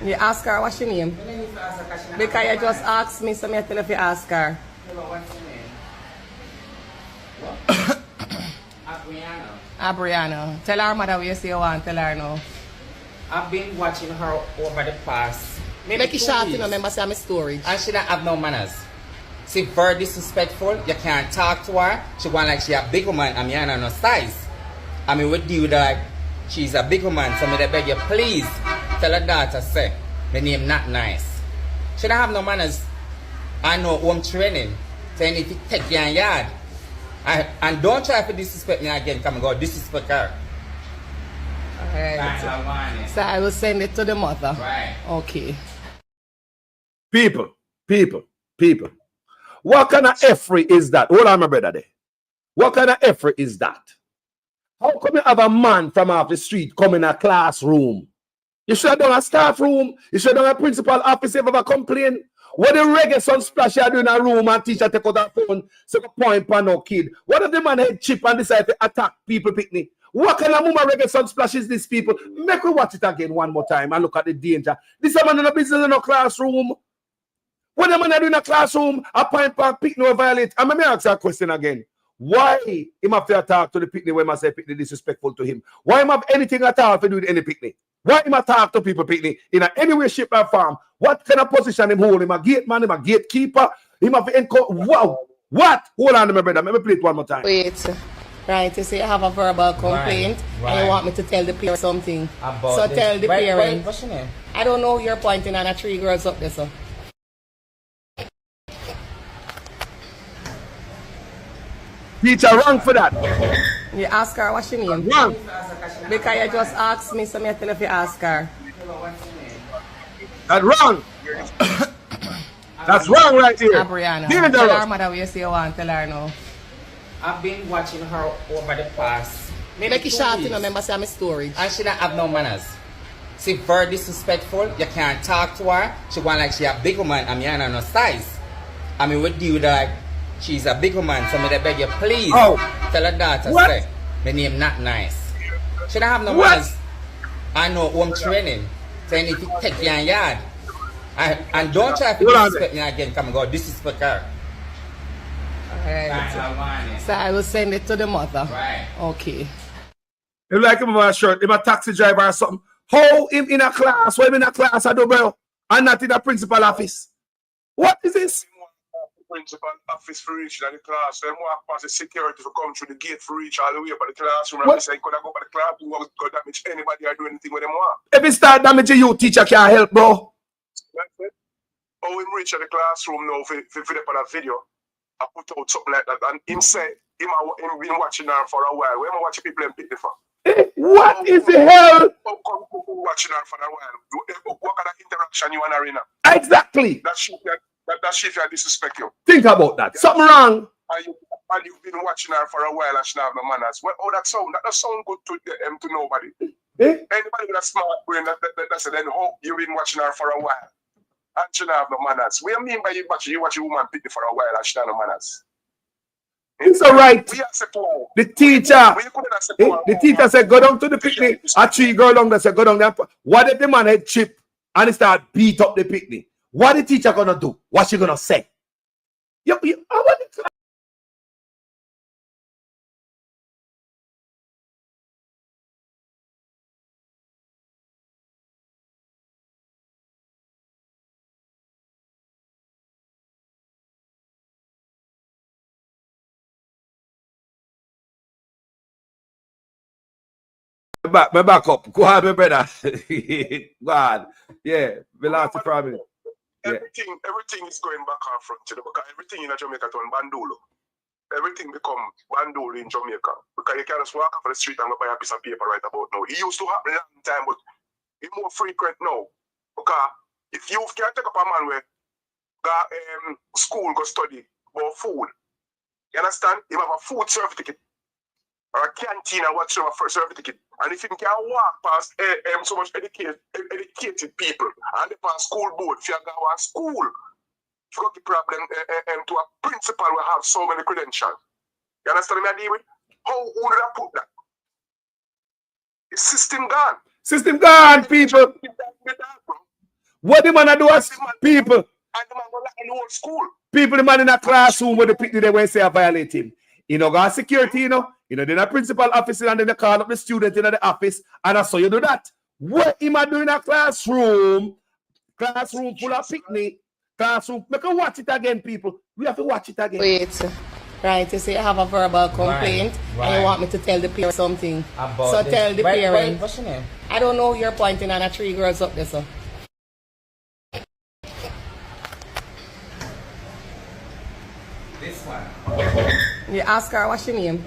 Speaker 17: You ask her what's your name? Because you just asked me, so I tell if you ask her.
Speaker 18: What's your name? Abriano.
Speaker 17: Abriano. Tell her mother what you say you want, tell her now.
Speaker 18: I've been watching her over the past maybe
Speaker 17: Make it
Speaker 18: 2
Speaker 17: short,
Speaker 18: weeks.
Speaker 17: you know, remember say I'm a story.
Speaker 18: And she don't have no manners. She very disrespectful. You can't talk to her. She want like she a big woman. I mean, I no size. I mean, with you like she's a big woman. So I beg you, please tell her daughter say my name not nice. She don't have no manners. I know home training. So you need to take your yard. And don't try to disrespect me again. Come and go disrespect her.
Speaker 17: Alright. So I will send it to the mother.
Speaker 18: Right.
Speaker 17: Okay.
Speaker 9: People. What kind of effort is that? Hold on, my brother there. What kind of effort is that? How come you have a man from off the street come in a classroom? You should have done a staff room. You should have done a principal office if you ever complain. What the reggae Sunsplash you do in a room and teacher take out that phone so you point for no kid? What if the man head chip and decide to attack people picnic? What kind of mama reggae Sunsplash is this, people? Make we watch it again one more time and look at the danger. This man in a business in a classroom. When the man are doing a classroom, a point for pick no violate. I'm going to ask you a question again. Why him have to talk to the picnic when I say picnic disrespectful to him? Why him have anything at all to do with any picnic? Why him talk to people picnic in any way, shape, or form? What kind of position him hold? Him a gate man, him a gatekeeper? Him have wow. What? Hold on, my brother. Let me play it one more time.
Speaker 17: Wait. Right, you say I have a verbal complaint and you want me to tell the parent something. So tell the parent.
Speaker 18: What's your name?
Speaker 17: I don't know, you're pointing at 3 girls up there, so.
Speaker 9: Teacher, wrong for that.
Speaker 17: You ask her what's your name?
Speaker 9: Wrong.
Speaker 17: Because you just asked me, so I tell if you ask her.
Speaker 9: That's wrong. That's wrong right here.
Speaker 17: Brianna, tell her mother what you say you want, tell her now.
Speaker 18: I've been watching her over the past maybe
Speaker 17: Make it
Speaker 18: 2
Speaker 17: short,
Speaker 18: weeks.
Speaker 17: you know, remember say I'm a story.
Speaker 18: And she don't have no manners. She very disrespectful. You can't talk to her. She want like she a big woman and me and her no size. I mean, with you like she's a big woman, so me beg you please tell her daughter say my name not nice. She don't have no manners. I know home training. So you need to take your yard. And don't try to disrespect me again. Come and go disrespect her.
Speaker 17: So I will send it to the mother.
Speaker 18: Right.
Speaker 17: Okay.
Speaker 9: Him like him have a shirt, him a taxi driver or something. How him in a class? Why him in a class I do, bro? And not in the principal office? What is this?
Speaker 14: Principal office for reach in the class. Then walk past the security for come through the gate for reach all the way up the classroom. And say, could I go by the classroom? What could damage anybody or do anything with them want?
Speaker 9: If it start damaging you, teacher can't help, bro.
Speaker 14: That's it. Oh, him reach at the classroom now for the on a video. I put out something like that, and him say him been watching her for a while. Where am I watching people and pick the fuck?
Speaker 9: What is the hell?
Speaker 14: Watching her for a while. What kind of interaction you want arena?
Speaker 9: Exactly.
Speaker 14: That shit that disrespect you.
Speaker 9: Think about that. Something wrong.
Speaker 14: And you've been watching her for a while and she don't have no manners. Well, that sound good to nobody. Anybody with a smart brain that said then you've been watching her for a while. And she don't have no manners. What do you mean by you watch a woman pick for a while and she don't have no manners?
Speaker 9: It's alright.
Speaker 14: The
Speaker 9: teacher said go down to the picnic. A 3 girl down there said go down there. What if the man head chip and he start beat up the picnic? What the teacher gonna do? What she gonna say? Back up. Go ahead, my brother. Go on. Yeah, we lost the problem. Yeah.
Speaker 14: Everything is going back and front, you know, because everything in Jamaica turn bandolo. Everything become bandolo in Jamaica. Because you can't just walk off the street and go buy a piece of paper right about now. It used to happen a long time, but it's more frequent now. Because if you can take up a man where go school go study about food, you understand? You have a food certificate or a canteen or whatsoever for certificate. And if you can walk past so much educated people and they pass school board, if you go to school, if you got the problem to a principal will have so many credentials. You understand what I mean? How would I put that? The system gone.
Speaker 9: System gone, people. What the man do as people?
Speaker 14: And the man go like in the whole school.
Speaker 9: People, the man in a classroom where the picnic they went say I violate him. You know, got security, you know. You know, then a principal officer and then they call up the student in the office and I saw you do that. What am I doing in a classroom? Classroom full of picnic. Classroom. We can watch it again, people. We have to watch it again.
Speaker 17: Wait. Right, you say I have a verbal complaint and you want me to tell the parent something. So tell the parent.
Speaker 18: What's your name?
Speaker 17: I don't know, you're pointing at 3 girls up there, so.
Speaker 18: This one.
Speaker 17: You ask her what's your name?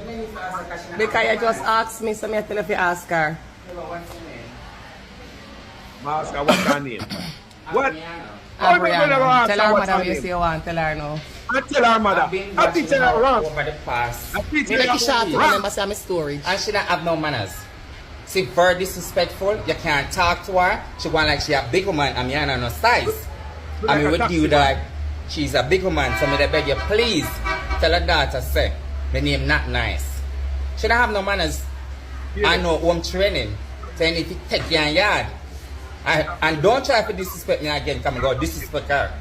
Speaker 17: Because you just asked me, so I tell if you ask her.
Speaker 18: What's your name?
Speaker 9: Ask her what's her name. What?
Speaker 17: Brianna, tell her mother what you say you want, tell her now.
Speaker 9: I tell her mother. I teach her wrong.
Speaker 18: Over the past.
Speaker 9: I teach
Speaker 17: Make
Speaker 9: her
Speaker 17: it short, remember say I'm a story.
Speaker 18: And she don't have no manners. She very disrespectful. You can't talk to her. She want like she a big woman and me and her no size. I mean with you like she's a big woman, so me beg you please tell her daughter say my name not nice. She don't have no manners. I know home training. So you need to take your yard. And don't try to disrespect me again. Come and go disrespect her.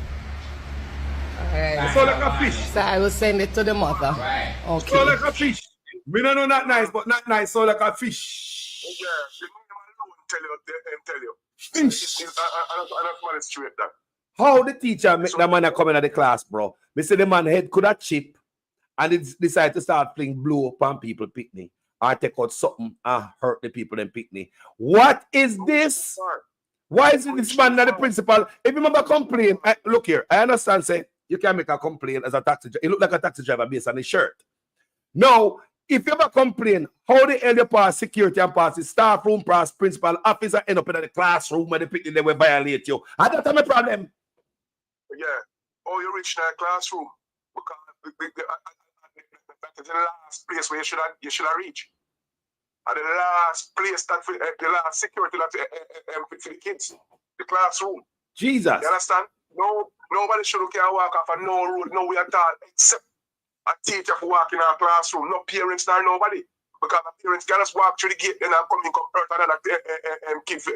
Speaker 17: Right.
Speaker 16: So like a fish.
Speaker 17: So I will send it to the mother.
Speaker 18: Right.
Speaker 17: Okay.
Speaker 16: So like a fish. We don't know not nice, but not nice. So like a fish.
Speaker 14: Yeah, the man tell you.
Speaker 16: Fish.
Speaker 14: And that's man is straight that.
Speaker 16: How the teacher make the man come in the class, bro? Me say the man head could have chip and it decide to start playing blow up on people picnic or take out something and hurt the people in picnic. What is this? Why is it this man not the principal? If you remember complain, look here, I understand say you can make a complaint as a taxi driver. It look like a taxi driver based on his shirt. Now, if you ever complain, how the hell you pass security and pass the staff room, pass principal, officer, end up in the classroom when the picnic they will violate you? And that's my problem.
Speaker 14: Yeah. Oh, you reach that classroom because that is the last place where you should have reached. And the last place that for, the last security that for the kids, the classroom.
Speaker 16: Jesus.
Speaker 14: You understand? No, nobody should walk off of no road, no way at all, except a teacher for walking in our classroom. No parents, nor nobody. Because the parents can just walk through the gate and come in, come hurt another kid for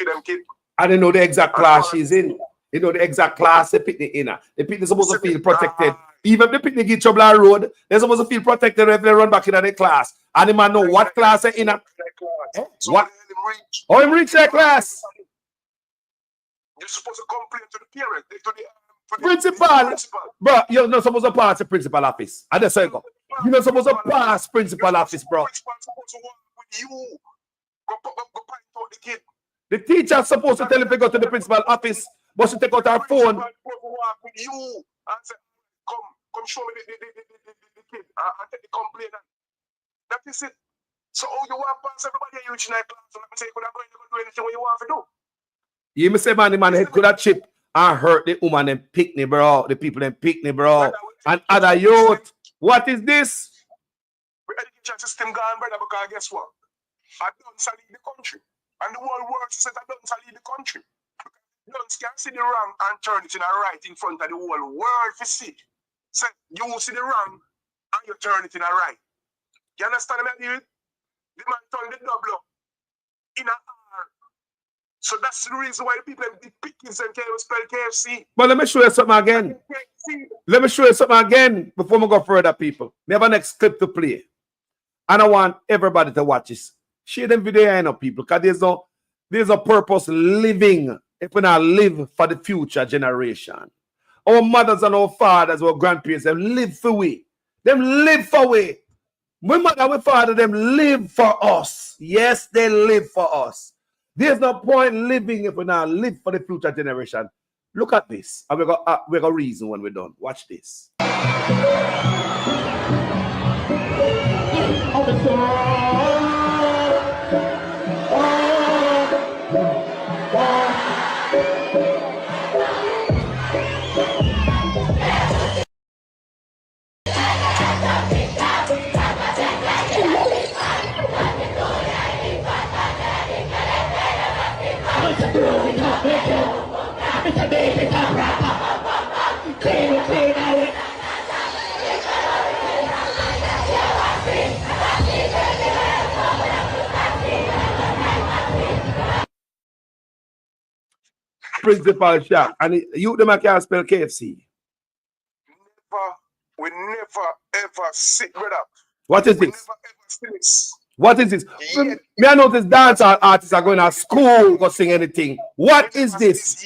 Speaker 14: them kid.
Speaker 16: I don't know the exact class she's in. You know the exact class the picnic in. The picnic supposed to feel protected. Even if the picnic in trouble on road, they're supposed to feel protected if they run back into the class. And the man know what class they're in. What? Oh, him reach that class.
Speaker 14: You're supposed to complain to the parent, to the
Speaker 16: principal. Bro, you're not supposed to pass the principal office. And that's how you go. You're not supposed to pass principal office, bro. The teacher's supposed to tell him to go to the principal office, but she take out her phone.
Speaker 14: Come show me the kid and take the complaint. That is it. So you want to pass everybody you in that class and let me say you could have going to do anything what you want to do.
Speaker 16: You me say man, the man head could have chip and hurt the woman and picnic, bro. The people in picnic, bro. And other youth. What is this?
Speaker 14: The education system gone, brother, because guess what? I don't lead the country. And the whole world says I don't lead the country. Don't can see the wrong and turn it in a right in front of the whole world to see. So you see the wrong and you turn it in a right. You understand me? The man turned the double in a R. So that's the reason why the people in the pickings and can't spell KFC.
Speaker 16: But let me show you something again. Let me show you something again before we go further, people. We have a next clip to play. And I want everybody to watch this. Share them video, people, because there's a purpose living if we not live for the future generation. Our mothers and our fathers, our grandparents, them live for we. Them live for we. My mother and my father, them live for us. Yes, they live for us. There's no point living if we not live for the future generation. Look at this. And we're going to reason when we're done. Watch this. Principal shop. And you them can't spell KFC.
Speaker 14: We never ever sit, brother.
Speaker 16: What is this?
Speaker 14: Never ever see this.
Speaker 16: What is this? Me, I notice dance artists are going to school to sing anything. What is this?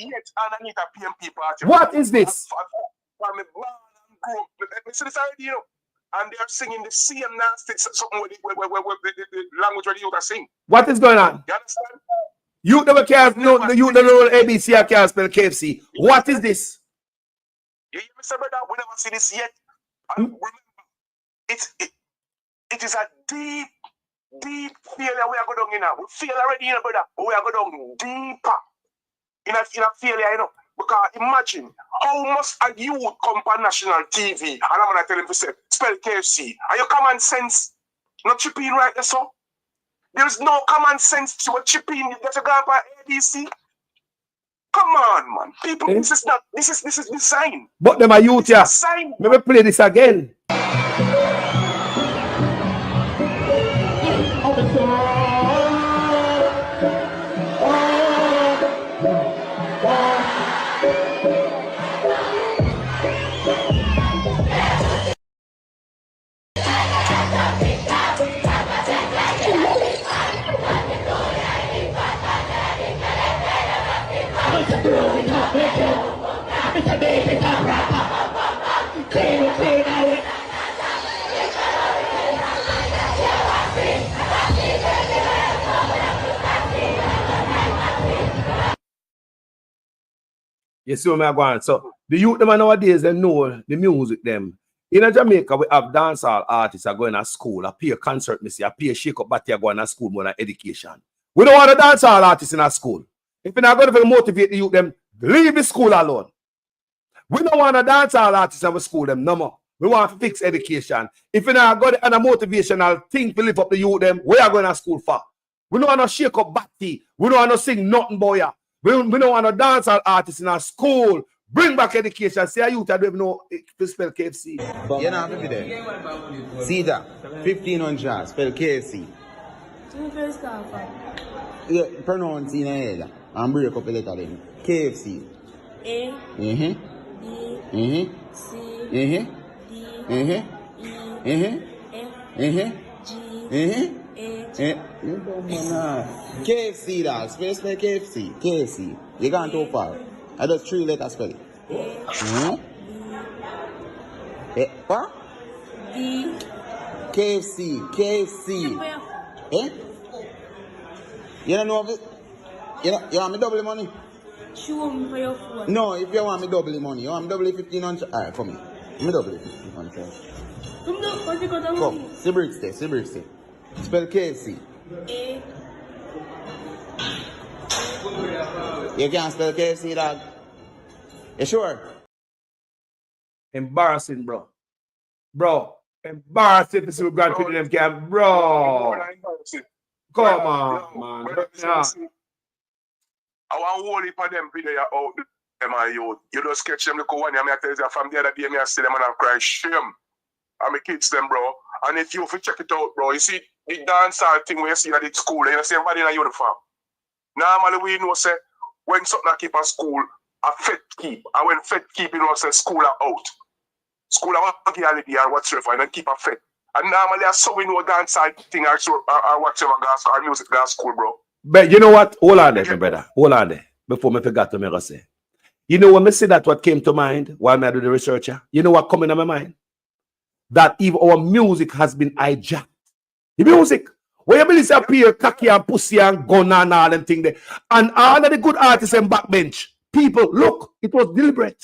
Speaker 16: What is this?
Speaker 14: And they're singing the same nasty something with the language where you can sing.
Speaker 16: What is going on?
Speaker 14: You understand?
Speaker 16: You never can't know the you don't know ABC I can't spell KFC. What is this?
Speaker 14: You hear me say, brother, we never see this yet. And remember, it is a deep failure we are going in now. We feel already, you know, brother, but we are going deeper in a failure, you know. Because imagine how much a youth come on national TV and I'm going to tell him to say, spell KFC. Are you common sense not chipping right there, so? There's no common sense to a chipping that you got by ABC. Come on, man. People, this is design.
Speaker 16: But them are youth, yeah. Let me play this again.
Speaker 9: You see what I'm going? So the youth them nowadays, they know the music them. In Jamaica, we have dancehall artists are going to school, I pay a concert, I pay a shake up batty are going to school more than education. We don't want a dancehall artist in our school. If you're not going to motivate the youth, them leave the school alone. We don't want a dancehall artist in our school, them no more. We want to fix education. If you're not going to a motivational thing to lift up the youth, them, where are going to school for? We don't want to shake up batty. We don't want to sing nothing, boy. We don't want a dancehall artist in our school. Bring back education. See, a youth, I don't even know to spell KFC.
Speaker 1: You're not happy there. See that? 1500, spell KFC. Yeah, pronounce in a head and break up a letter then. KFC.
Speaker 12: A.
Speaker 1: D. C. D. E. F. G. H. KFC that. Spell KFC. KFC. You're going too far. I just 3 letters spell it. What?
Speaker 12: D.
Speaker 1: KFC. KFC. Eh? You don't know of it? You want me double the money?
Speaker 12: Show me for your phone.
Speaker 1: No, if you want me double the money, you want me double the 1500. Alright, come here. Me double the 1500.
Speaker 12: Come down, what you got the money?
Speaker 1: Come, see bricks there, see bricks there. Spell KFC.
Speaker 12: A.
Speaker 1: You can't spell KFC, dog. You sure?
Speaker 9: Embarrassing, bro. Bro, embarrassing to see what God put in them camp, bro. Come on, man. Yeah.
Speaker 14: I want to hold it for them video out them and you just sketch them look one. I tell you from the other day, I see them and I cry shame. And my kids them, bro. And if you check it out, bro, you see the dancehall thing where you see at the school, you see everybody in a uniform. Normally we know say when something keep a school, a fet keep. And when fet keep, you know say school are out. School are out holiday or whatsoever, and then keep a fet. And normally I saw we know dancehall thing or whatever gas or music gas school, bro.
Speaker 9: But you know what? Hold on there, my brother. Hold on there. Before me forgot to make say. You know when me say that what came to mind while I do the research, you know what coming to my mind? That even our music has been hijacked. The music. Where you believe appear cocky and pussy and gun and all them thing there. And all of the good artists and backbench. People, look, it was deliberate.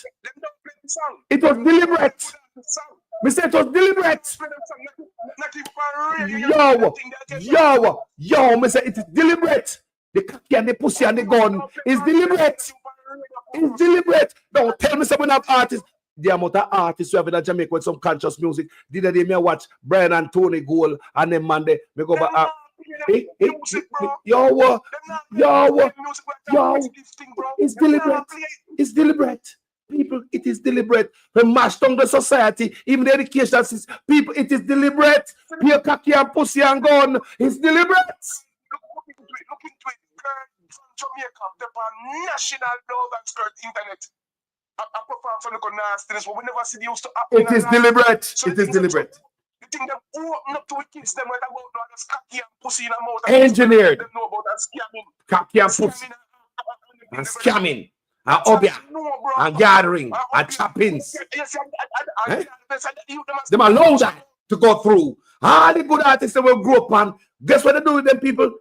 Speaker 9: It was deliberate. Me say it was deliberate. Yo, me say it is deliberate. The cocky and the pussy and the gun is deliberate. It's deliberate. Don't tell me someone have artists. The amount of artists who have in Jamaica with some conscious music. Did they me watch Brian and Tony Gold and them man they me go back. Yo, it's deliberate. It's deliberate. People, it is deliberate. We mash down the society, even the education system. People, it is deliberate. Pure cocky and pussy and gun. It's deliberate.
Speaker 14: Look into it. Girl from Jamaica, the national love and skirt internet. I perform some little nastiness, but we never see the used to happen.
Speaker 9: It is deliberate. So it is deliberate.
Speaker 14: The thing them open up to the kids, them right about this cocky and pussy in the mouth.
Speaker 9: Engineered.
Speaker 14: They know about that scamming.
Speaker 9: Cocky and pussy. And scamming. And obia. And gathering. And trappings. Them allow that to go through. All the good artists that will grow up on. Guess what they do with them people?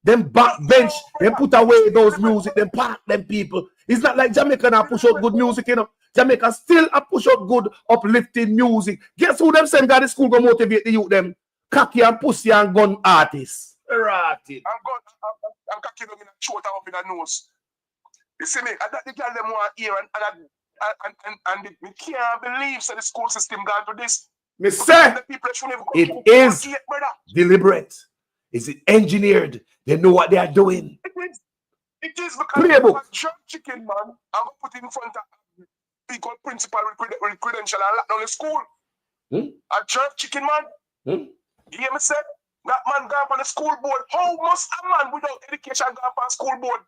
Speaker 9: Them backbench, them put away those music, them park them people. It's not like Jamaica now push out good music, you know. Jamaica still a push out good uplifting music. Guess who them send God to school go motivate the youth them? Cocky and pussy and gun artists. Rotted.
Speaker 14: And cocky them in a throat up in a nose. You see me? And that the girl them want here and we can't believe so the school system gone to this.
Speaker 9: Me say it is deliberate. Is it engineered? They know what they are doing.
Speaker 14: It is because a jerk chicken man I'm going to put in front of big old principal with credential and lock down the school. A jerk chicken man. You hear me say? That man gone on the school board. How must a man without education go on school board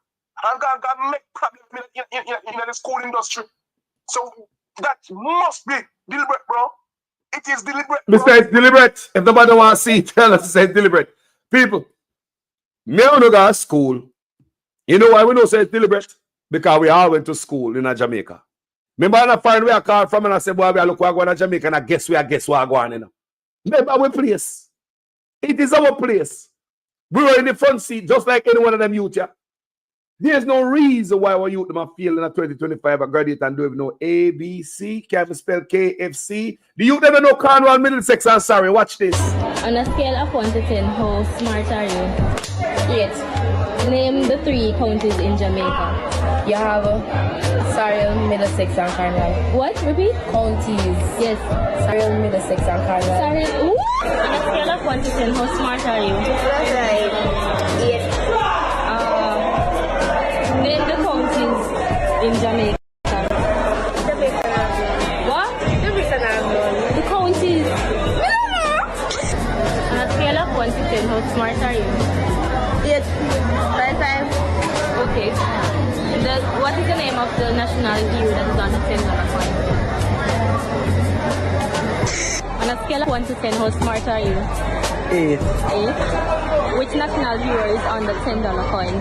Speaker 14: and go make problems in the school industry? So that must be deliberate, bro. It is deliberate.
Speaker 9: Mr. It's deliberate. If nobody want to see it, tell us to say it's deliberate. People, me and go to school. You know why we don't say it's deliberate? Because we all went to school in Jamaica. Remember when I find where I call from and I say, boy, we are look going to Jamaica and I guess where I going, you know. Remember our place. It is our place. We were in the front seat just like any one of them youth, yeah. There's no reason why our youth them are failing at 2025 a graduate and don't even know ABC, can't even spell KFC. The youth never know Cornwall, Middlesex, and sorry, watch this.
Speaker 11: On a scale of 1 to 10, how smart are you? 8. Name the 3 counties in Jamaica.
Speaker 12: You have Surrey, Middlesex, and Cornwall.
Speaker 11: What? Repeat?
Speaker 12: Counties.
Speaker 11: Yes.
Speaker 12: Surrey, Middlesex, and Cornwall.
Speaker 11: Surrey. On a scale of 1 to 10, how smart are you? 8. Name the counties in Jamaica. What? The counties. On a scale of 1 to 10, how smart are you? 8. 5. Okay. What is the name of the national hero that is on the $10 coin? On a scale of 1 to 10, how smart are you?
Speaker 19: 8.
Speaker 11: 8. Which national hero is on the $10 coin?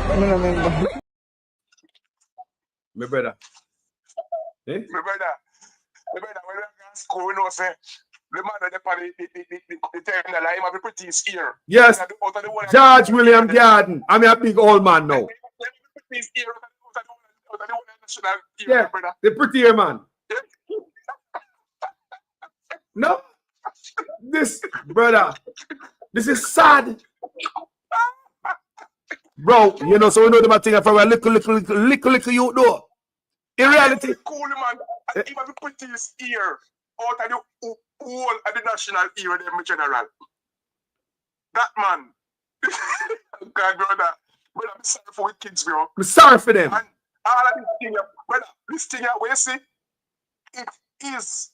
Speaker 19: I don't remember.
Speaker 9: My brother. Eh?
Speaker 14: My brother, when we go to school, we know, say, the man that the terminal, him have a pretty ear.
Speaker 9: Yes. George William Garden. I'm a big old man now. Yeah, the prettier man. No. This, brother, this is sad. Bro, you know, so we know the thing from a little you know. In reality,
Speaker 14: cool man, and even the prettiest ear out of the whole of the national ear, them in general. That man, God, brother, I'm sorry for the kids, bro.
Speaker 9: I'm sorry for them.
Speaker 14: And all of this thing, brother, this thing, where you see, it is,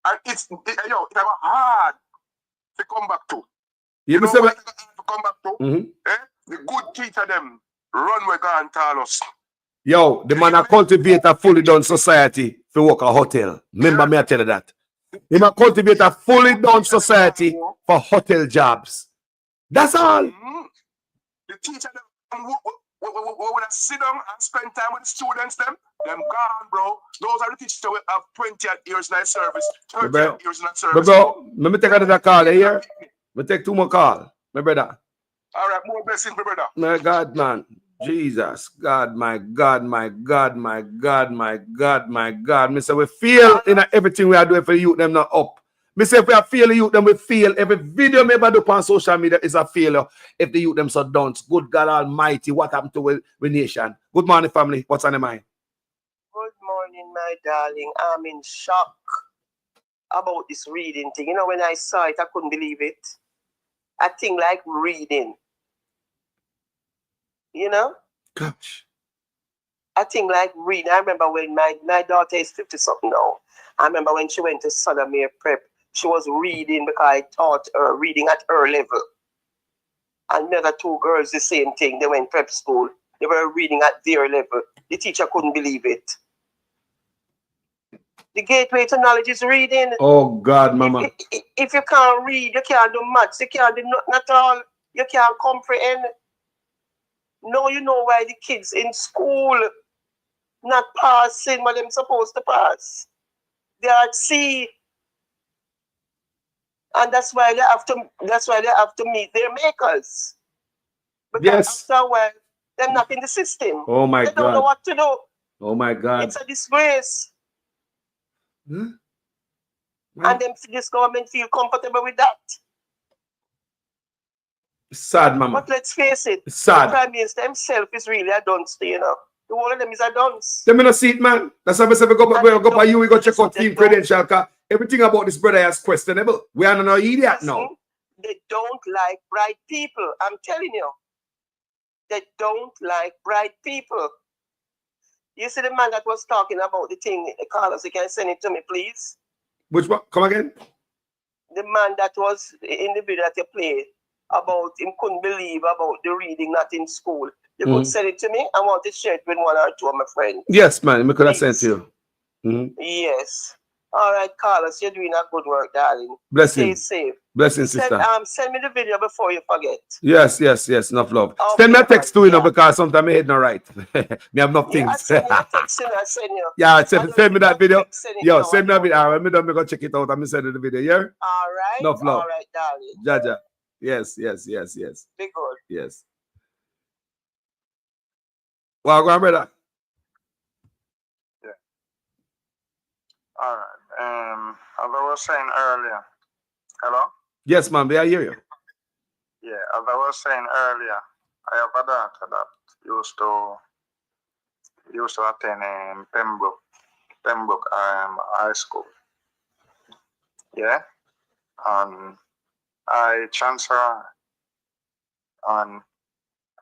Speaker 14: and it's, it hard to come back to.
Speaker 9: You know
Speaker 14: what to come back to?
Speaker 9: Mm-hmm.
Speaker 14: Eh? The good teacher them run where God tell us.
Speaker 9: Yo, the man a cultivate a fully done society to work a hotel. Remember me I tell you that. He might cultivate a fully done society for hotel jobs. That's all.
Speaker 14: Mm-hmm. The teacher them when I sit down and spend time with the students them gone, bro. Those are the teachers that have 20 years in that service, 30 years in that service.
Speaker 9: Bro, let me take another call here. Let me take 2 more calls, my brother.
Speaker 14: All right, more blessings, my brother.
Speaker 9: My God, man. Jesus. God, my God, my God, my God, my God, my God. Me say we feel in everything we are doing for the youth them not up. Me say if we are failing youth, then we fail. Every video me ever do on social media is a failure. If the youth them so done, good God Almighty, what happened to the nation? Good morning, family. What's on the mind?
Speaker 20: Good morning, my darling. I'm in shock about this reading thing. You know, when I saw it, I couldn't believe it. A thing like reading. You know?
Speaker 9: Gosh.
Speaker 20: A thing like reading. I remember when my daughter is 50-something now. I remember when she went to Sodomere Prep, she was reading because I taught her reading at her level. And the other 2 girls, the same thing. They went prep school. They were reading at their level. The teacher couldn't believe it. The gateway to knowledge is reading.
Speaker 9: Oh, God, mama.
Speaker 20: If you can't read, you can't do maths. You can't do nothing at all. You can't comprehend. Now you know why the kids in school not passing what they're supposed to pass. They are at C. And that's why they have to meet their makers. Because
Speaker 9: yes.
Speaker 20: after a while, they're not in the system.
Speaker 9: Oh my God.
Speaker 20: They don't know what to do.
Speaker 9: Oh my God.
Speaker 20: It's a disgrace.
Speaker 9: Hmm?
Speaker 20: And this government feel comfortable with that.
Speaker 9: Sad, mama.
Speaker 20: But let's face it,
Speaker 9: it's sad.
Speaker 20: The Prime Minister himself is really a dunce, you know. The whole of them is a dunce.
Speaker 9: Let me not see it, man. That's why I say we go by you, we go check out team credential, because everything about this brother is questionable. We are not an idiot now.
Speaker 20: They don't like bright people. I'm telling you. They don't like bright people. You see the man that was talking about the thing, Carlos, you can send it to me, please.
Speaker 9: Which one? Come again?
Speaker 20: The man that was in the video that you played about him couldn't believe about the reading not in school. You could send it to me. I want to share it with 1 or 2 of my friends.
Speaker 9: Yes, man. We could have sent to you.
Speaker 20: Yes. All right, Carlos, you're doing a good work, darling.
Speaker 9: Blessings.
Speaker 20: Stay safe.
Speaker 9: Blessings, sister.
Speaker 20: Send me the video before you forget.
Speaker 9: Yes. Enough love.
Speaker 20: Okay,
Speaker 9: send me a text too, you know, because sometimes my head not right. Me have enough things.
Speaker 20: Send you.
Speaker 9: Yeah, send me that video. Yo, send me a video. All right, me go check it out and me send you the video, yeah?
Speaker 20: All right.
Speaker 9: Enough love.
Speaker 20: All right, darling.
Speaker 9: Jaja. Yes.
Speaker 20: Be good.
Speaker 9: Yes. Well, go on, brother.
Speaker 14: Yeah. All right. As I was saying earlier. Hello?
Speaker 9: Yes, man, I hear you.
Speaker 14: Yeah, as I was saying earlier, I have a daughter that used to attend Pembroke High School. Yeah? And I transfer her. And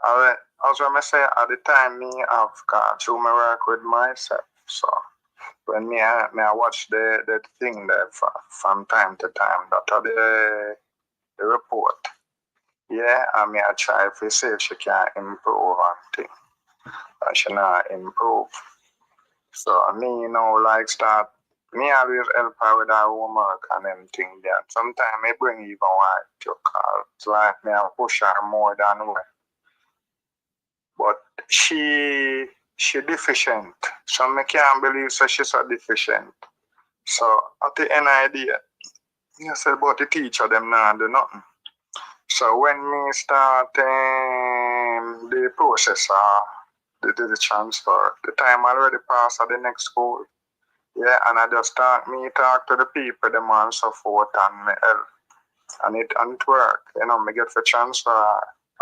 Speaker 14: I was going to say at the time me have gone through my work with myself. So when me I watch the thing there from time to time, that are the report. Yeah, I mean I try to see if she can improve and thing. And she not improve. So me, like start me always help her with her homework and them thing there. Sometimes I bring even white to call. It's like me I push her more than well. But she deficient. So I can't believe so she's so deficient. So at the end of the day, you say about the teacher, them not do nothing. So when me start the process, the transfer, the time already passed at the next school. Yeah, and I just talk to the people, them and so forth, and me help. And it work. Me get the transfer,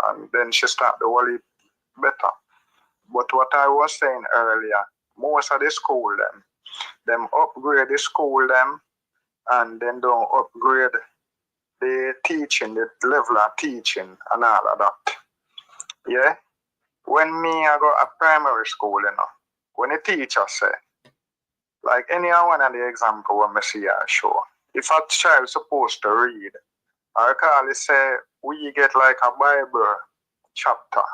Speaker 14: and then she start the whole better. But what I was saying earlier, most of the school them upgrade the school and then don't upgrade the teaching, the level of teaching and all of that. Yeah? When I go to primary school, when the teacher say, like any one of the example when I see I show, if a child supposed to read, I call it say, we get like a Bible chapter.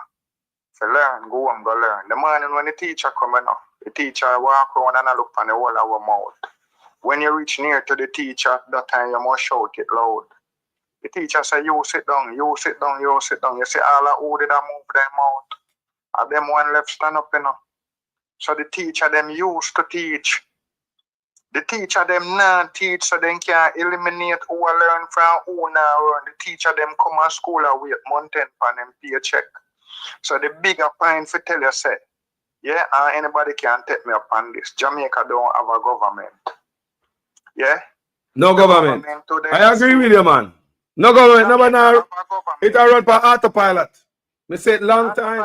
Speaker 14: To learn, go learn. The morning when the teacher come in, the teacher walk around and look on the whole of our mouth. When you reach near to the teacher, that time you must shout it loud. The teacher say, you sit down, you sit down, you sit down. You see all of who did move their mouth. And them one left stand up, So the teacher them used to teach. The teacher them not teach so they can eliminate who learn from who now learn. The teacher them come to school and wait month end for them paycheck. So the bigger point for tell you say, yeah, anybody can take me up on this. Jamaica don't have a government. Yeah?
Speaker 9: No government. I agree with you, man. No government. No, it a run for autopilot. Me say it long time.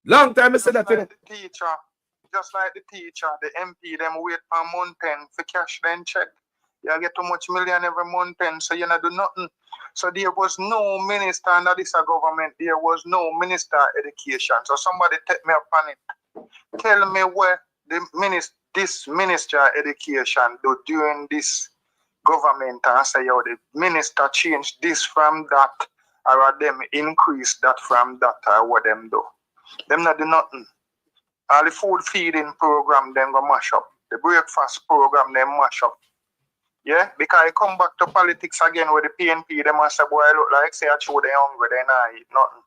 Speaker 9: Long time I said that to them.
Speaker 14: Just like the teacher, the MP, them wait for month end for cash then check. You get too much million every month end, so you not do nothing. So there was no minister under this government. There was no minister of education. So somebody take me up on it. Tell me where this minister of education do during this government and say, yo, the minister changed this from that, or them increase that from that, or what them do. Them not do nothing. All the food feeding program, them go mash up. The breakfast program, them mash up. Yeah, because I come back to politics again with the PNP, them say, boy, I look like say I show they hungry, they not eat nothing.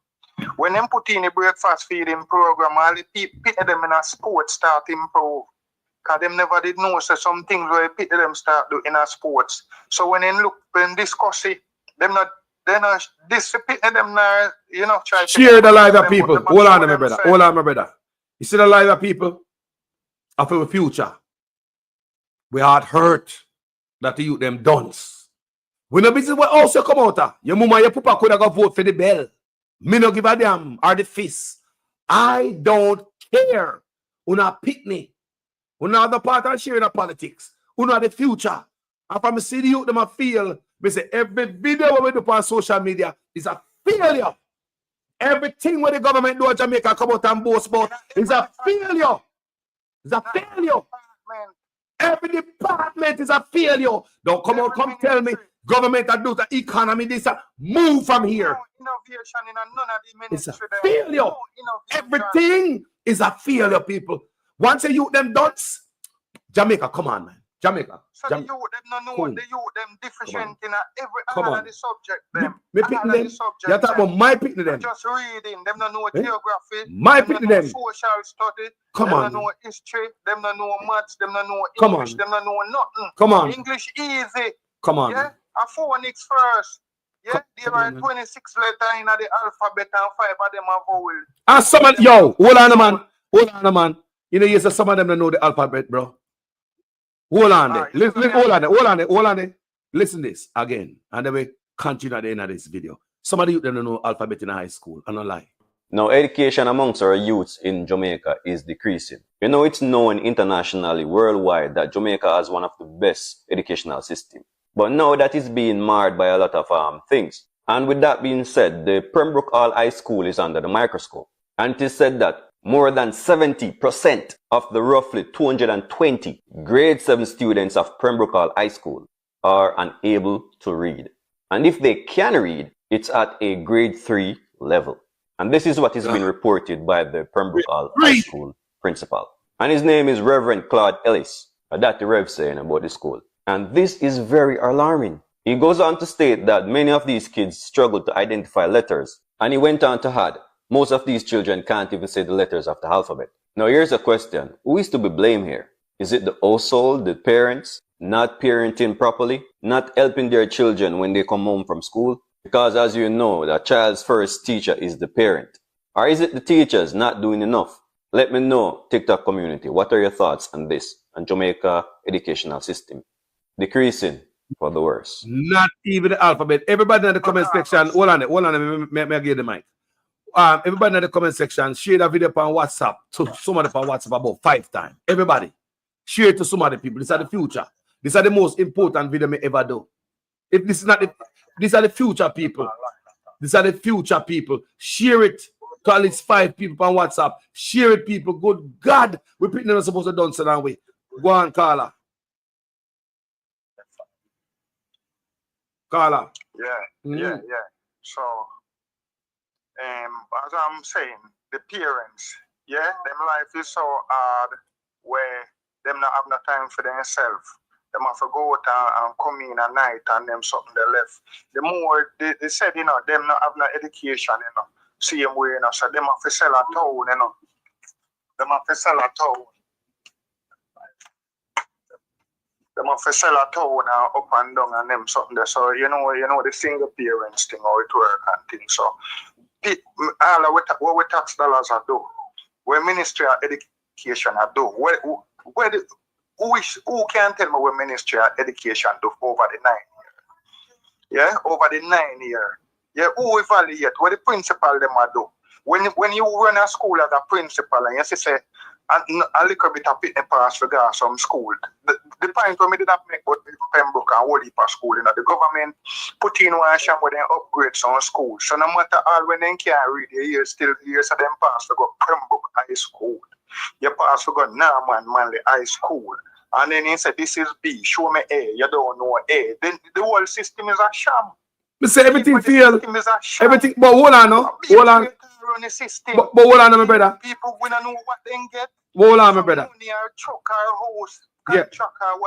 Speaker 14: When them put in the breakfast feeding program, all the people them in a sport start improve. Because them never did know so some things where people them start do in a sports. So when they discuss it, them not this people them not, try to
Speaker 9: share the life of people. Hold on, my brother. Hold on, my brother. You see the life of people of our future. We are hurt that the youth them dunce. We no business what also come out. Your mama, your papa could have go vote for the bell. Me no give a damn or the fist. I don't care. Una picnic. Una the part of sharing the politics. Una the future. And from the city youth them a feel, we say every video we do on social media is a failure. Everything what the government do in Jamaica come out and boast about is a failure. It's a failure. Every department is a failure. Don't come out, come tell me government that do the economy, this move from here. It's a failure. Everything is a failure, people. Once you youth them dots, Jamaica, come on, man. Jamaica.
Speaker 14: So the youth them no know, the youth them deficient in every
Speaker 9: all
Speaker 14: of the subject them.
Speaker 9: Me picking them. You talk about my picking them.
Speaker 14: Just reading, them no know geography.
Speaker 9: My picking them.
Speaker 14: Social study.
Speaker 9: Come
Speaker 14: them
Speaker 9: on.
Speaker 14: no know history. Them no know maths. Them no know
Speaker 9: Come
Speaker 14: English.
Speaker 9: on.
Speaker 14: Them no know nothing.
Speaker 9: Come on.
Speaker 14: English easy.
Speaker 9: Come on.
Speaker 14: Yeah. A phonics first. Yeah, there are 26 letters in the alphabet and 5 of them are vowel.
Speaker 9: And some of, yo, hold on, man. Hold on, man. You know, you say some of them don't know the alphabet, bro. Hold on there. Hold on there. Listen this again. And then we continue at the end of this video. Some of you don't know alphabet in high school. I don't lie.
Speaker 13: Now, education amongst our youths in Jamaica is decreasing. You know, it's known internationally, worldwide, that Jamaica has one of the best educational systems. But now that is being marred by a lot of things. And with that being said, the Pembroke Hall High School is under the microscope. And it is said that more than 70% of the roughly 220 grade 7 students of Pembroke Hall High School are unable to read. And if they can read, it's at a grade 3 level. And this is what is being reported by the Pembroke Hall High School principal. And his name is Reverend Claude Ellis. That's the Rev saying about the school. And this is very alarming. He goes on to state that many of these kids struggle to identify letters. And he went on to add, most of these children can't even say the letters of the alphabet. Now here's a question. Who is to be blamed here? Is it the household, the parents, not parenting properly, not helping their children when they come home from school? Because as you know, the child's first teacher is the parent. Or is it the teachers not doing enough? Let me know, TikTok community, what are your thoughts on this, on Jamaica educational system? Decreasing for the worse.
Speaker 9: Not even the alphabet. Everybody in the comment section, hold on, may I give the mic. Everybody in the comment section, share the video on WhatsApp to somebody on WhatsApp about 5 times. Everybody, share it to some other people. These are the future. These are the most important video me ever do. If this is not the, these are the future people. These are the future people. Share it to at least 5 people on WhatsApp. Share it, people. Good God, we're not supposed to done so that way. Go on, Carla. Carla.
Speaker 14: Yeah. So, as I'm saying, the parents, them life is so hard where them not have no time for themselves. Them have to go out and come in at night and them something they left. The more they said, them not have no education, same way, so them have to sell a town, Them have to sell a town. Them have to sell a town up and down and them something there. So, the single parents thing, how it work and things. So, all of what we tax dollars are do, what Ministry of Education are do, who can tell me what Ministry of Education do over the 9 years? Yeah, over the 9 years. Yeah, who evaluate what the principal them are do? When you run a school as a principal and you say a little bit of pitney pass for some school. The point where me did not make but Pembroke and Wally per school, the government put in one sham where they upgrade some schools. So no matter all when they can't read, you still years of them pass to go Pembroke High School. You pass to go Norman Manley High School. And then he said, this is B, show me A, you don't know A. Then the whole system is a sham.
Speaker 9: Me say everything fail. Everything, but hold on, no? Hold on. But hold on, my brother.
Speaker 14: People we don't know what they get.
Speaker 9: Hold on, my brother.
Speaker 14: Yeah.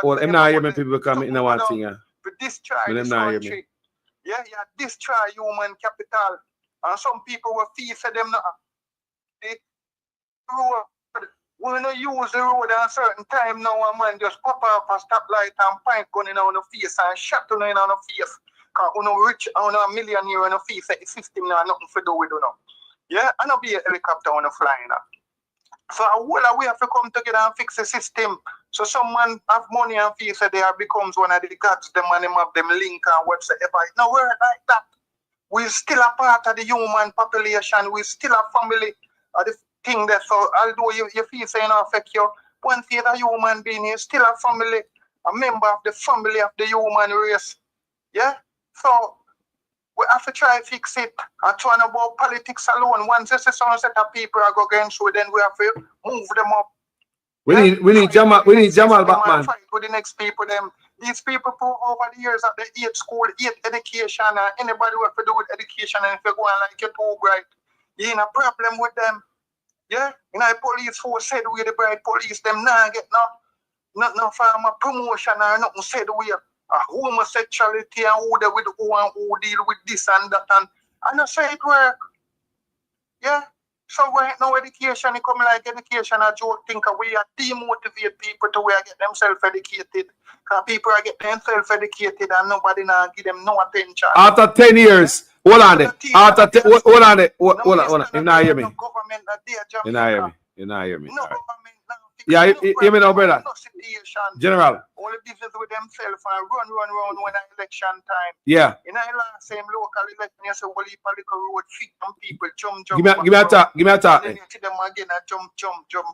Speaker 9: Well, I'm not hearing people come in one thing. Yeah.
Speaker 14: Destroy this country. Yeah, destroy human capital. And some people will feel for them not. We don't use the road at a certain time now, a man just pop up a stoplight and pint gun in on the face and shot on the face. Because we are rich, we are a millionaire on the face, the system has nothing to do with it. Yeah, I don't be a helicopter on the flying. So we have to come together and fix the system. So someone have money and feel that they becomes one of the gods, them and them have them link and whatsoever. No, we're like that. We're still a part of the human population. We're still a family of the thing there. So although you feel saying affect you, one thing a human being is still a family, a member of the family of the human race. Yeah? So we have to try to fix it. And talking about politics alone, once you see some set of people are going through, then we have to move them up.
Speaker 9: We need Jamal back, man.
Speaker 14: Fight with the next people. These people put over the years at the 8th school, 8th education, and anybody who have to do with education, and if you go on like you're too bright, you ain't a problem with them. Yeah? Police force said we the bright police, them not get no farm promotion or nothing said we homosexuality and who they with who and who deal with this and that, and I know say it work. Yeah? So right now, education, it come like education, a joke thinker. We are demotivate people to where get themselves educated. Because people are getting themselves educated and nobody now give them no attention.
Speaker 9: After 10 years, hold on there. After hold on there. Hold on. You not hear me. You not hear me. You not hear me. Yeah, hear me now, brother. General.
Speaker 14: All the business with themselves and run when election time.
Speaker 9: Yeah.
Speaker 14: In the last same local election, you say, well, if a little road fit and people jump.
Speaker 9: Give me a talk. Give me a talk.
Speaker 14: And then you see them again jump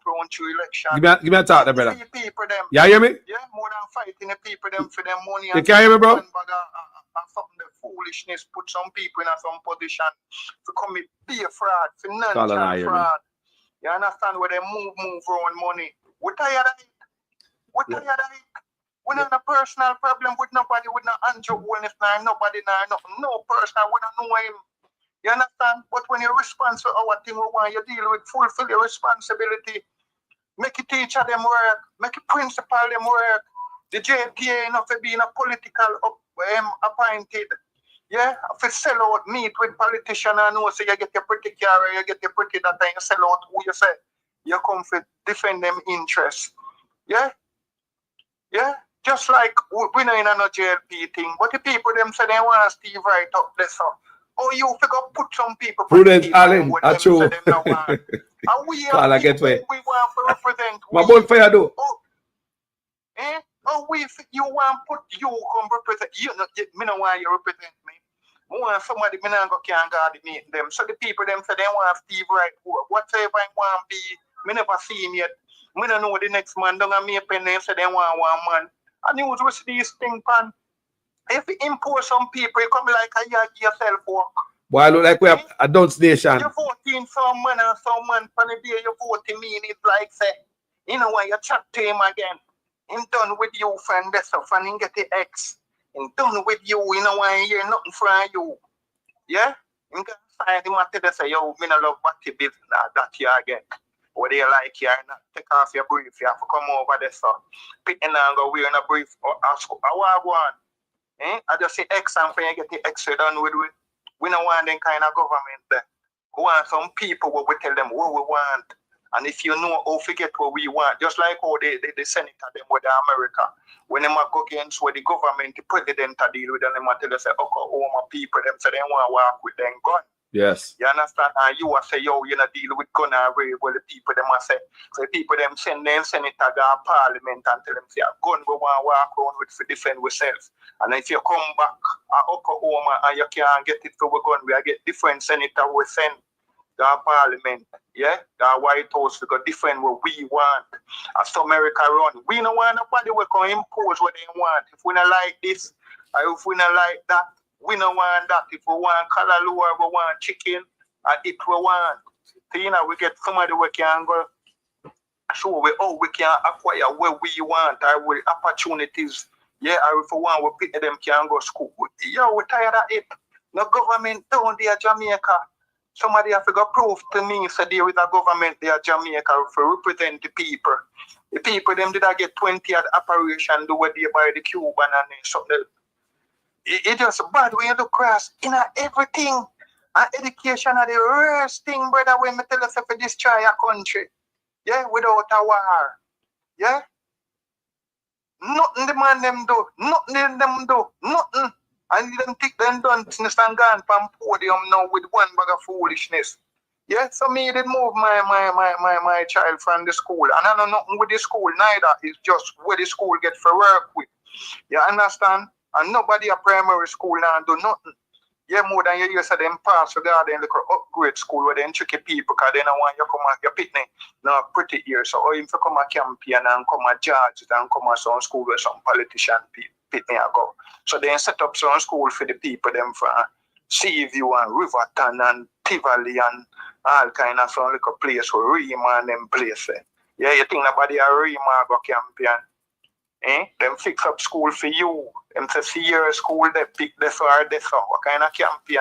Speaker 14: around through election.
Speaker 9: Give me a talk there, brother.
Speaker 14: People them.
Speaker 9: Yeah, hear me?
Speaker 14: Yeah, more than fighting the people them for their money.
Speaker 9: You can hear me, bro?
Speaker 14: Something the foolishness put some people in some position to commit be a fraud, financial fraud. You understand where they move around money. We're tired of it. We're tired of it. We're not a personal problem with nobody, with no Andrew Wellness, nobody, no personal, we don't know him. You understand? But when you're responsible for our thing, we want you deal with, fulfill your responsibility. Make a teacher them work, make a principal them work. The JPA enough for being a political appointed. Yeah, if you sell out, meet with politicians and know, so you get your pretty car, you get your pretty that and you sell out who you say. You come for defend them interests. Yeah? Yeah? Just like we know in a JLP thing, but the people them say they want to Steve right up there, so. Oh, you figure put some people.
Speaker 9: Prudence Allen, I true.
Speaker 14: And we
Speaker 9: Call I get way.
Speaker 14: We want to represent.
Speaker 9: My boy fire do.
Speaker 14: Oh, you want put you come represent. You know, me no want you represent me. I want somebody me not go can coordinate them. So the people them say they want Steve right. Whatever I want be, me never see him yet. Me don't know the next man. Don't have me a pen name say they want one man. And you was these things, pan. If you impose some people, you come like a yard yourself work.
Speaker 9: Boy, I look like we have a dunce nation.
Speaker 14: You're voting some man and some man for the day you voting me, it's like say, you know when you chat to him again. I'm done with you, friend, that's up, and he get the X. I'm done with you, you know when you hear nothing from you. Yeah? I'm gonna find him at the say, yo, me no love what you business that you again. Whether you like you or not, take off your brief, you have to come over there, so. Pick and go wearing a brief or ask, I want. I just say X and when you get the X done with it. We don't want them kind of government there. We want some people where we tell them what we want. And if you know how to get what we want, just like how the senator them with America, when they go against what the government, the president deal with them, they tell us, oh, my people, them say they want to work with them gun.
Speaker 9: Yes.
Speaker 14: You understand? And you will say, yo, you not deal with gun and rape. Well, the people them will say, so the people them send them senator to parliament and tell them, say, a gun we want to walk around with to defend ourselves. And if you come back to Oklahoma and you can't get it for a gun, we get different senator we send to parliament. Yeah? The White House we got defend what we want. As America run. We don't want nobody we can impose what they want. If we don't like this, or if we don't like that, we don't want that. If we want callaloo or we want chicken, and it we want. So, you know, we get somebody we can go show we can acquire where we want, or where opportunities. Yeah, or if we want, we pick them can go school. Yo, we're tired of it. No government down there, Jamaica. Somebody have to go prove to me, so there is a government there, Jamaica, for represent the people. The people, them did I get 20 at operation, do what they by the Cuban and something. It just bad when you look across in everything. And education are the worst thing, brother, when me tell us if we destroy a country. Yeah, without a war. Yeah? Nothing the man them do. Nothing them do. Nothing. And them take them done and gone from podium now with one bag of foolishness. Yeah, so me did move my child from the school. And I know nothing with the school neither. It's just where the school get for work with. You understand? And nobody at primary school now do nothing. Yeah, more than you say them pass the garden look upgrade school where they tricky people because they don't want you come at your picnic. No pretty here. So or if you come at campaign and come at judge and come at some school where some politician picnic go. So they set up some school for the people them for Seaview and Riverton and Tivoli and all kind of some little place where Rima and them place. Yeah, you think nobody a Rima go campaign? Them fix up school for you. Them say see your school they pick this or this or what kind of campaign?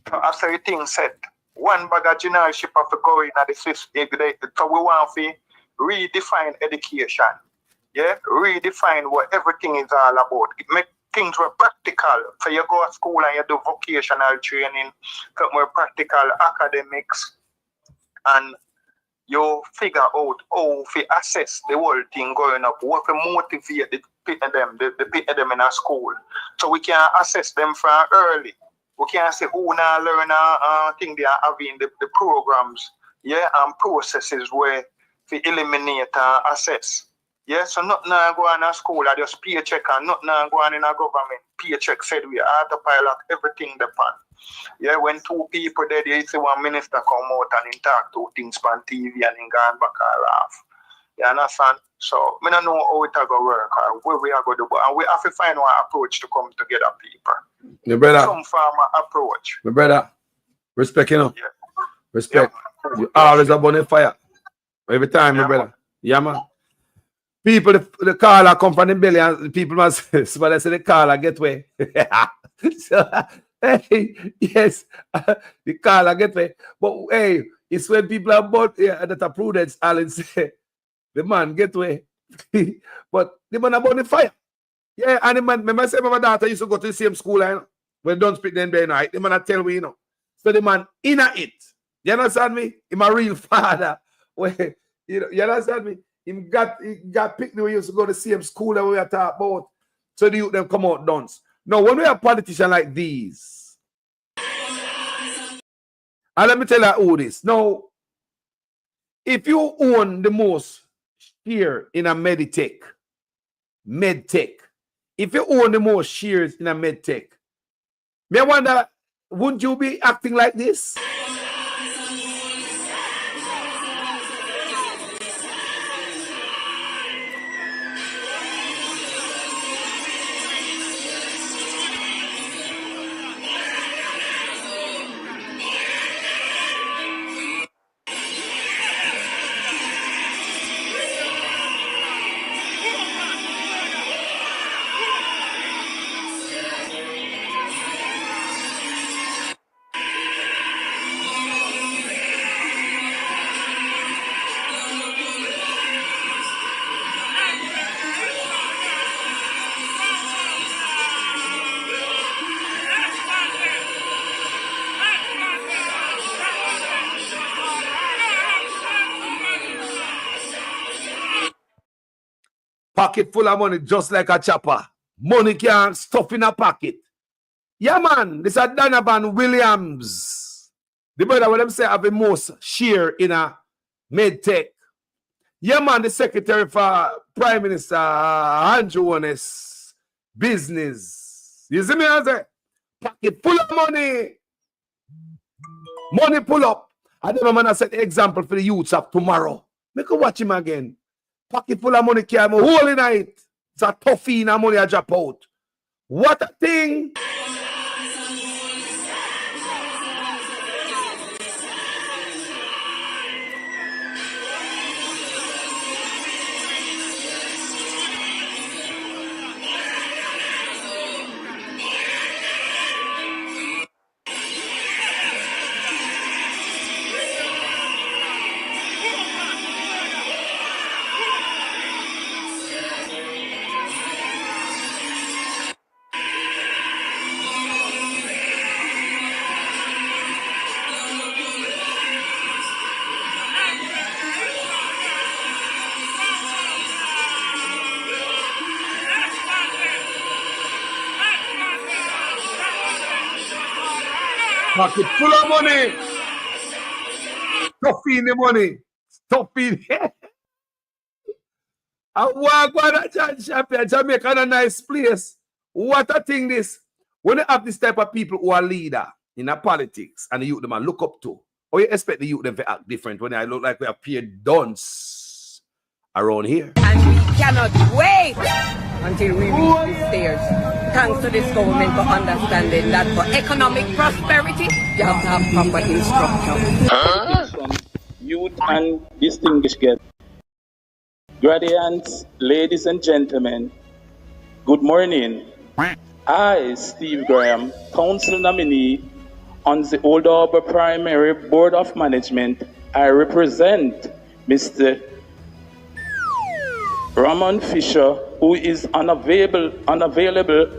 Speaker 14: So after the thing said, one bag of generalship have to go in at the system. So we want to redefine education. Yeah, redefine what everything is all about. Make things were practical. So you go to school and you do vocational training, more practical academics, and you figure out how to assess the whole thing going up, what to motivate the people them in a school. So we can assess them from early. We can say who now learn thing they are having the programs, and processes where to eliminate and assess. Yeah, so nothing go on in school, I just paycheck, and nothing go on in a government. Paycheck said we autopilot everything depend. Yeah, when two people there, you see one minister come out and he talk two things on TV and he gone back and laugh. You understand? So, I don't know how it go work or where we are going to do. And we have to find one approach to come together, people.
Speaker 9: My brother.
Speaker 14: Some farmer approach.
Speaker 9: My brother. Respect, you know. Yeah. Respect. Yeah. You always up on the fire. Every time, my brother. Yeah, man. People, the caller come from the belly and the people must but they say the caller get way. So, hey, yes, the caller get way. But hey, it's when people are about that are prudence, Alan say, the man get way. But the man about the fire. Yeah, and the man, remember I said my daughter used to go to the same school, you know, when don't speak then night. The man I tell me, you know. So the man in it. You understand me? He's my real father. Where, you understand me? He got picked when we used to go to the same school that we are talking about. So the youth them come out dance. Now, when we have politicians like these, and let me tell you who this. Now, if you own the most share in a medtech, if you own the most shares in a medtech, me wonder, wouldn't you be acting like this? Pocket full of money, just like a chopper. Money can't stuff in a pocket. Yeah, man, this is Donovan Williams. The brother, what them say, have the most share in a medtech. Yeah, man, the secretary for Prime Minister Andrew Holness business. You see me, I say, pocket full of money. Money pull up. I don't know, man, I set the example for the youths of tomorrow. Make a watch him again. Pocket full of money, carry a whole night. It's a toughie and money I drop out. What a thing! Pocket full of money. Stuffing the money. Stuffing. I walk on a shop here, Jamaica, a nice place. What a thing this. When you have this type of people who are leader in a politics and the youth them I look up to, or you expect the youth them to act different when I look like we are peer dunce around here.
Speaker 3: And we cannot wait until we reach these stairs. Thanks to this government for understanding that for economic prosperity, you have to have proper instruction.
Speaker 4: Youth and distinguished guests, graduates, ladies and gentlemen, good morning. I, Steve Graham, council nominee on the Old Harbour Primary Board of Management, I represent Mr. Ramon Fisher, who is unavailable,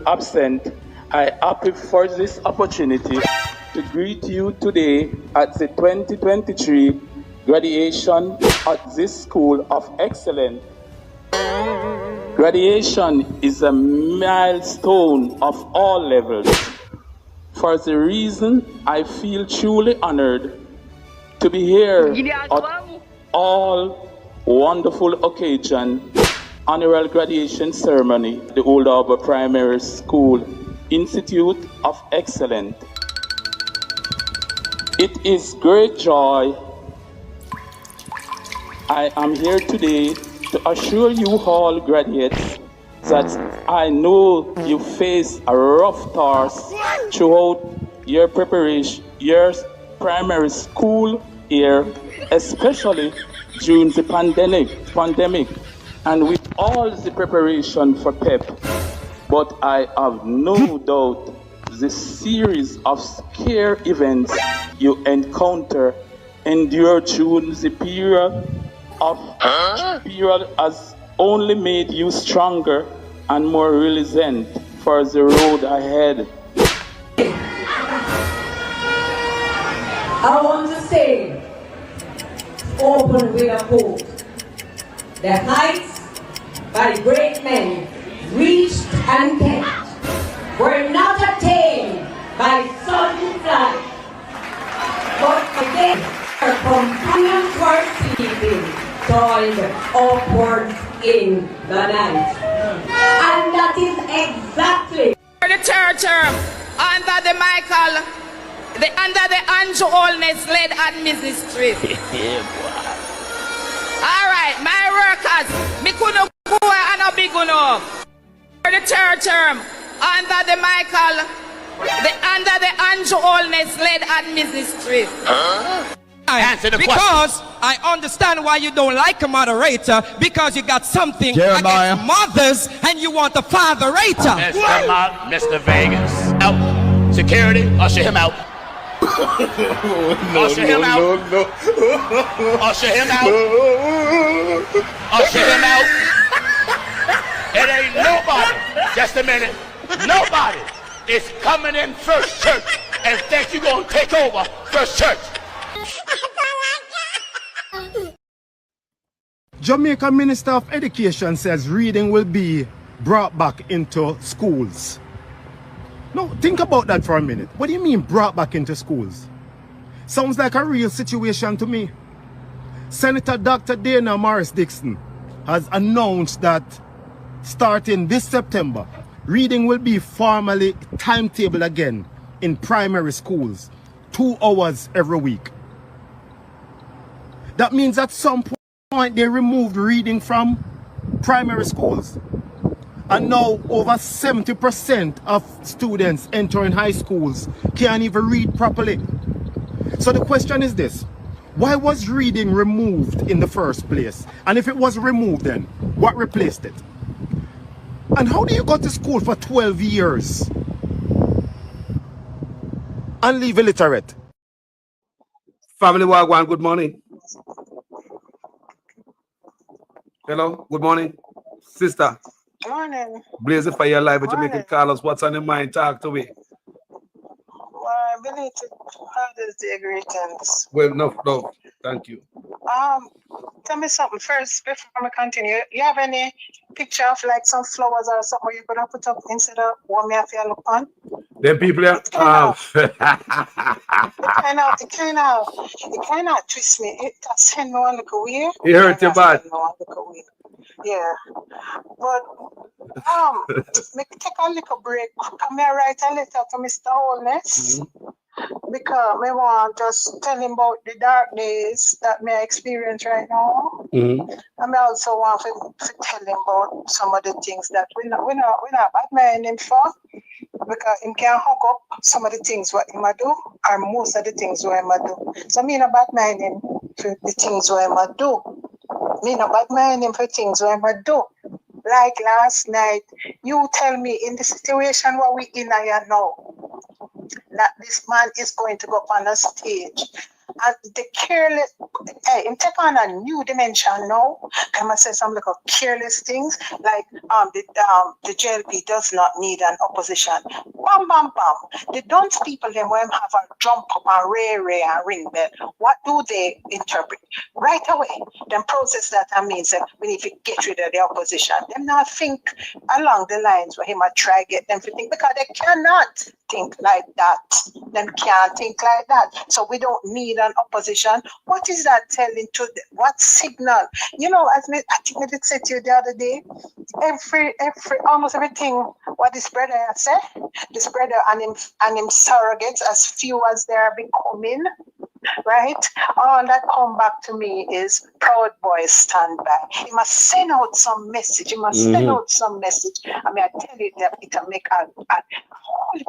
Speaker 4: absent, I happy for this opportunity to greet you today at the 2023 graduation at this School of Excellence. Graduation is a milestone of all levels. For the reason, I feel truly honored to be here at all wonderful occasion, annual graduation ceremony, the Old Harbour Primary School Institute of Excellence. It is great joy. I am here today to assure you all graduates that I know you face a rough task throughout your preparation, your primary school year, especially during the pandemic, and with all the preparation for PEP. But I have no doubt the series of scare events you endure during the period has only made you stronger and more resilient for the road ahead.
Speaker 3: I want to say, open with a quote. The heights by great men reached and kept were not attained by sudden flight, but again our companions were sleeping, toiled upward in the night. And that is exactly
Speaker 5: the third term under the Andrew Holness led administration. All right, my workers, me couldn't go and a big enough. For the third term under the Andrew Holness led administration.
Speaker 6: Answer the because question. I understand why you don't like a moderator, because you got something
Speaker 1: Jeremiah.
Speaker 6: against mothers and you want a fatherator.
Speaker 7: Mr. Vegas. Out. Security, usher him out. Usher him out. Usher him out. Usher him out. It ain't nobody. Just a minute. Nobody is coming in First Church and think you're going to take over First Church.
Speaker 16: Jamaica Minister of Education says reading will be brought back into schools. No, think about that for a minute. What do you mean brought back into schools? Sounds like a real situation to me. Senator Dr. Dana Morris Dixon has announced that starting this September, reading will be formally timetabled again in primary schools, 2 hours every week. That means at some point they removed reading from primary schools. And now over 70% of students entering high schools can't even read properly. So the question is this: why was reading removed in the first place? And if it was removed, then what replaced it? And how do you go to school for 12 years and leave illiterate?
Speaker 9: Family Wagwan, good morning. Hello, good morning. Sister.
Speaker 20: Morning.
Speaker 9: Blaze Fire Live at Jamaican Carlos. What's on your mind? Talk to me.
Speaker 20: Well, I believe to Father's Day greetings.
Speaker 9: Well, no, thank you.
Speaker 20: Tell me something first before I continue. You have any picture of like some flowers or something you could have put up instead of what me have to look on?
Speaker 9: Them people here.
Speaker 20: It kind of twist me. It send me one look away.
Speaker 9: It hurt your bad.
Speaker 20: Yeah, but me take a little break. Come here, write a letter to Mr. Holness because me want just tell him about the dark days that me experience right now. And me also want to tell him about some of the things that we not bad mind him for, because him can hook up some of the things what he might do, or most of the things what he might do. So me not bad mind him for the things what he might do. Me not bad mind him for things what he might do. Like last night, you tell me in the situation what we in here now, that this man is going to go up on a stage
Speaker 19: And the careless, hey, him take on a new dimension now. I must say some little careless things like the JLP does not need an opposition. Bam, bam, bam. The dunce people them when have a jump up and ray and ring bell. What do they interpret? Right away, then process that and means we need to get rid of the opposition. Them not think along the lines where he might try get them to think because they cannot think like that. Them can't think like that. So we don't need an opposition. What is that telling to what signal? You know, as I think I did say to you the other day, almost everything what this brother has said, this brother and him surrogates, as few as they are becoming, right? All that come back to me is Proud Boys stand by. He must send out some message. He must send out some message. I mean, I tell you that it'll make a holy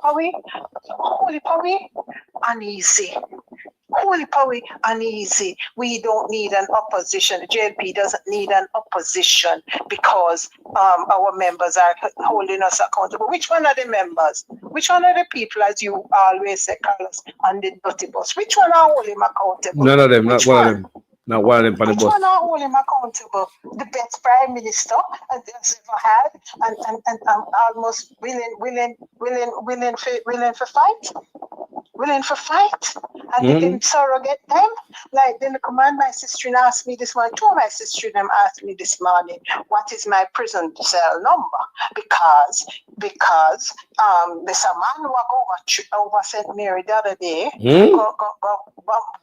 Speaker 19: power, uneasy. Holy power, uneasy. We don't need an opposition. The JLP doesn't need an opposition because our members are holding us accountable. Which one are the members? Which one are the people, as you always say, Carlos, on the dirty bus? Which one are holding him accountable?
Speaker 9: None of them, not one of them. Not one of them for the
Speaker 19: Which
Speaker 9: bus.
Speaker 19: one are holding him accountable? The best prime minister that's ever had, and almost willing for fight. Willing for fight, and they can surrogate them. Like then my sister asked me this morning. Two of my sisters asked me this morning, "What is my prison cell number?" Because there's a man who over St. Mary the other day, go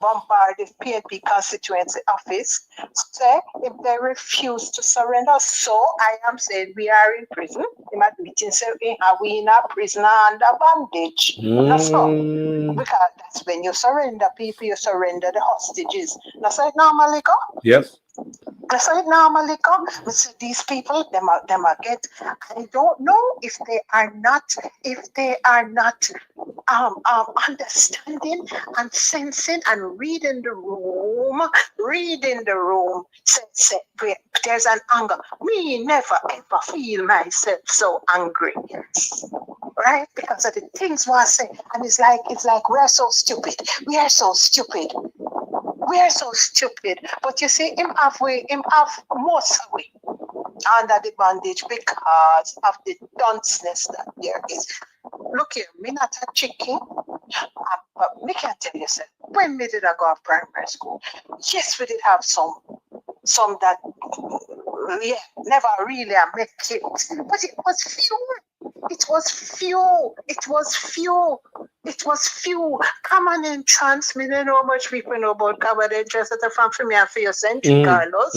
Speaker 19: bombard the PNP constituency office. Say if they refuse to surrender, so I am saying we are in prison. I'm admitting say we in a prison under bondage. That's all. Because that's when you surrender people, you surrender the hostages. That's how it normally go.
Speaker 9: Yes.
Speaker 19: That's how it normally go. So these people, them are get. I don't know if they are not understanding and sensing and reading the room. Say, there's an anger. Me never ever feel myself so angry. Right? Because of the things we say. And it's like we're so stupid. We are so stupid. We are so stupid. But you see, him have most of we under the bondage because of the dunceness that there is. Look here, me not a chicken, but me can tell you, sir, when we did I go to primary school, yes, we did have some that, never really make it, but it was few. It was few. Common entrance, me don't know how much people know about common entrance that are from me and for your century, Carlos.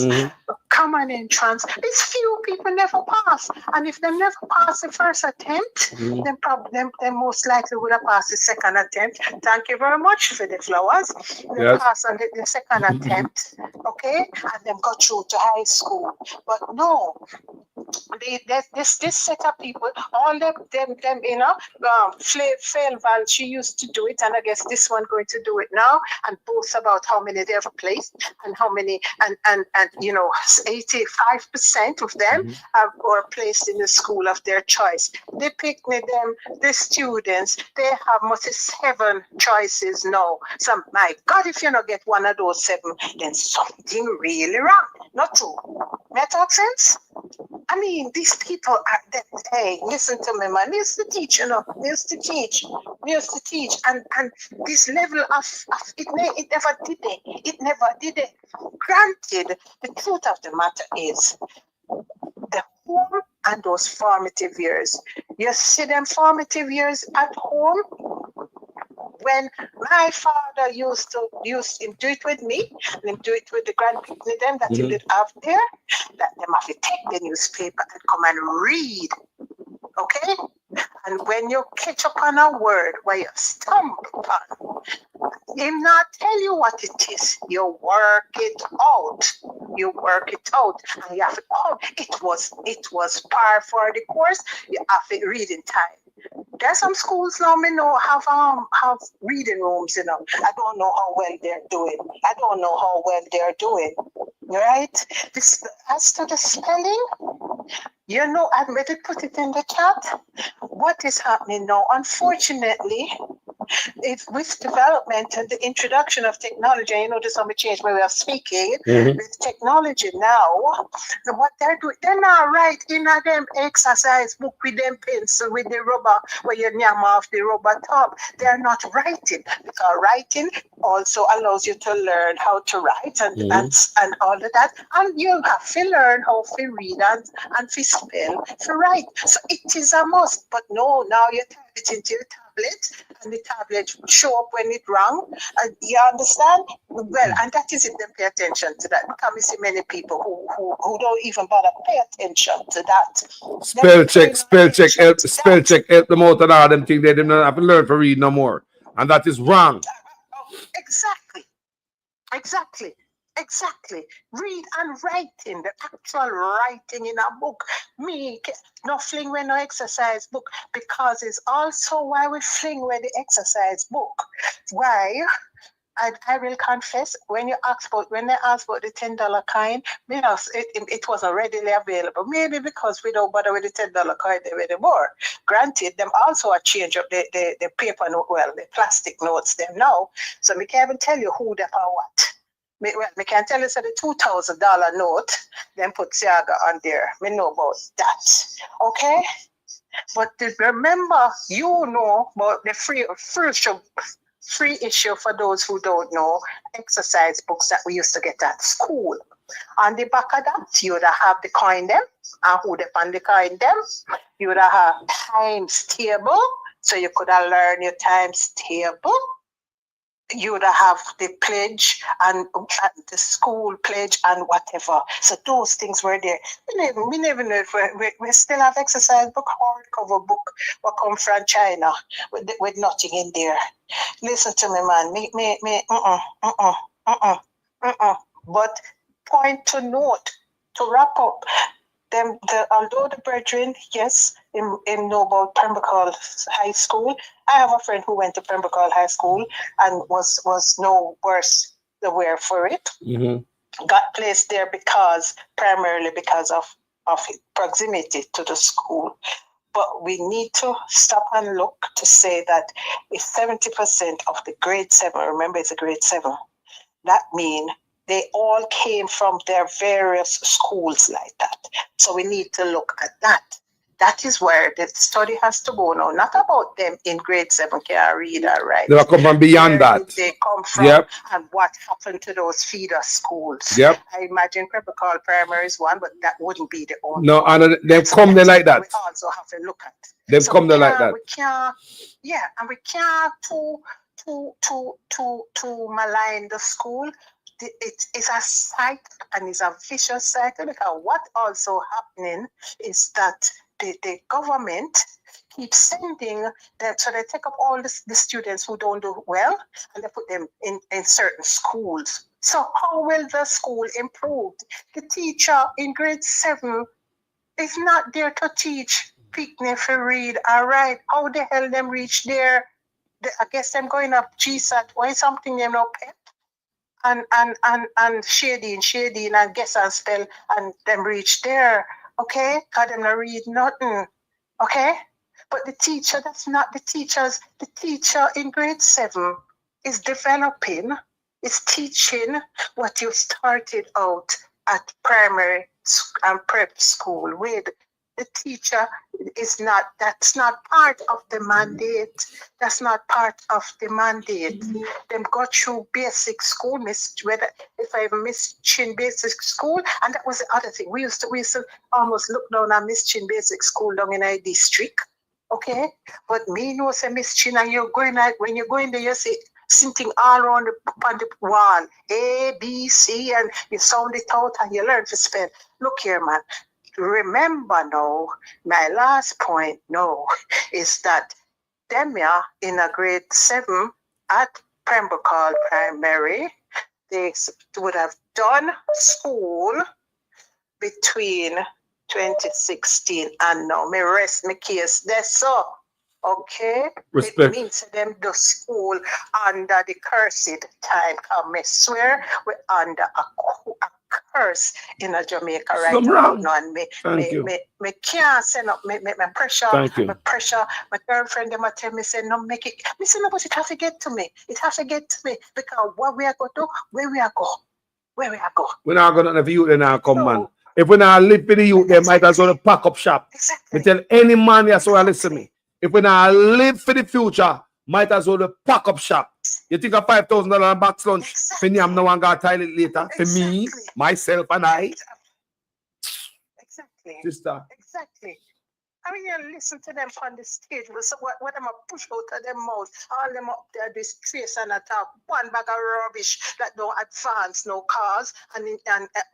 Speaker 19: Common entrance, it's few people never pass. And if they never pass the first attempt, then probably them most likely would have passed the second attempt. Thank you very much for the flowers. They pass on the second attempt, okay? And then go through to high school. But no, this set of people, all them Failval, she used to do it, and I guess this one going to do it now, and boast about how many they have placed and how many, and 85% of them were placed in the school of their choice. They picked the students, they have mostly 7 choices now. So my God, if you don't get one of those 7, then something really wrong. Not true. That talk sense? I mean, these people are, hey, listen to me, man. We used to teach, We used to teach. And this level of it never did it. It never did it. Granted, the truth of the matter is, the home and those formative years. You see them formative years at home? When my father used to do it with me, and him do it with the grandkids them that he did have there, that them have to take the newspaper and come and read. Okay? And when you catch up on a word where you stumble upon, him not tell you what it is. You work it out. And you have to come. It was par for the course. You have to reading time. There's some schools now me know have reading rooms, I don't know how well they're doing. Right? As to the spelling, I better put it in the chat. What is happening now? Unfortunately, If with development and the introduction of technology, you notice how we change my way of speaking, with technology now, what they're doing, they're not writing at them exercise book with them pencil, with the rubber, where you yam off the rubber top. They're not writing, because writing also allows you to learn how to write and all of that. And you have to learn how to read and to spell, to write. So it is a must. But no, now you type it into your tablet, and the tablet show up when it's wrong. You understand? Well, and that is it. Then pay attention to that, because we see many people who don't even bother pay attention to that.
Speaker 9: Spell check help them out and all them things. They don't have to learn to read no more, and that is wrong.
Speaker 19: Exactly. Read and writing, the actual writing in a book. No fling with no exercise book, because it's also why we fling with the exercise book. Why? I will confess, when they asked about the $10 coin, it wasn't readily available. Maybe because we don't bother with the $10 coin anymore. Granted, them also are change up the paper note, the plastic notes them now. So we can't even tell you who they are what. Me can tell you the $2,000 note, then put Siaga on there. Me know about that. Okay? But remember, you know about the free issue for those who don't know, exercise books that we used to get at school. On the back of that, you would have the coin them, and who depend the coin them. You would have times table, so you could have learned your times table. You would have the pledge and the school pledge and whatever. So those things were there. We never know if we still have exercise book, hardcover book, what come from China with nothing in there. Listen to me, man. But point to note, to wrap up, although the brethren, yes, in know about Pembroke High School. I have a friend who went to Pembroke High School and was no worse the wear for it. Got placed there primarily because of proximity to the school. But we need to stop and look to say that if 70% of the grade 7, remember it's a grade 7, that means they all came from their various schools like that. So we need to look at that. That is where the study has to go now. Not about them in grade 7 can read or write.
Speaker 9: They come from beyond that.
Speaker 19: They come from and what happened to those feeder schools. I imagine Pembroke Primary is one, but that wouldn't be the only
Speaker 9: No,
Speaker 19: one.
Speaker 9: and they've come there like that.
Speaker 19: We also have to look at.
Speaker 9: They've come there like that.
Speaker 19: We can't to malign the school. It's a site and it's a vicious cycle, because what also happening is that the government keeps sending them, so they take up all the students who don't do well and they put them in certain schools. So how will the school improve? The teacher in grade 7 is not there to teach picnic for read or write. How the hell them reach there? I guess them going up GSAT or something them no pep. And shading and guess and spell and them reach there, okay? Cause them not read nothing, okay? But the teacher, that's not the teachers. The teacher in grade 7 is developing, is teaching what you started out at primary and prep school with. The teacher that's not part of the mandate. That's not part of the mandate. Them got through basic school, if I Miss Chin Basic School, and that was the other thing. We used to almost look down at Miss Chin Basic School down in our district. Okay? But me know say Miss Chin, and when you go in there, you see something all around on the wall. A, B, C, and you sound it out and you learn to spell. Look here, man. Remember now, my last point now is that them in a grade 7 at Pembroke Primary, they would have done school between 2016 and now. Me rest my case there, so Okay?
Speaker 9: Respect.
Speaker 19: It means them the school under the cursed time. Come, me swear we're under a curse in a Jamaica right
Speaker 9: Some
Speaker 19: about
Speaker 9: wrong.
Speaker 19: now. And me can't send up me pressure.
Speaker 9: Thank you.
Speaker 19: My pressure. My girlfriend them a tell me say no make it. Me say no, but it has to get to me. It has to get to me because what we are going to do, where we are go.
Speaker 9: We're not going to have youth now come, man. If we not live for the youth, they might as well pack up shop.
Speaker 19: Exactly.
Speaker 9: Me tell any man that's so listen to me. If we not live for the future, might as well pack up shop. You think a $5,000 box lunch for me, I'm no one got toilet later. For me, myself and I.
Speaker 19: Exactly.
Speaker 9: Sister.
Speaker 19: Exactly. I mean, you listen to them on the stage. So what them a push out of their mouth, all them up there, this trace and attack, one bag of rubbish that don't advance no cause, and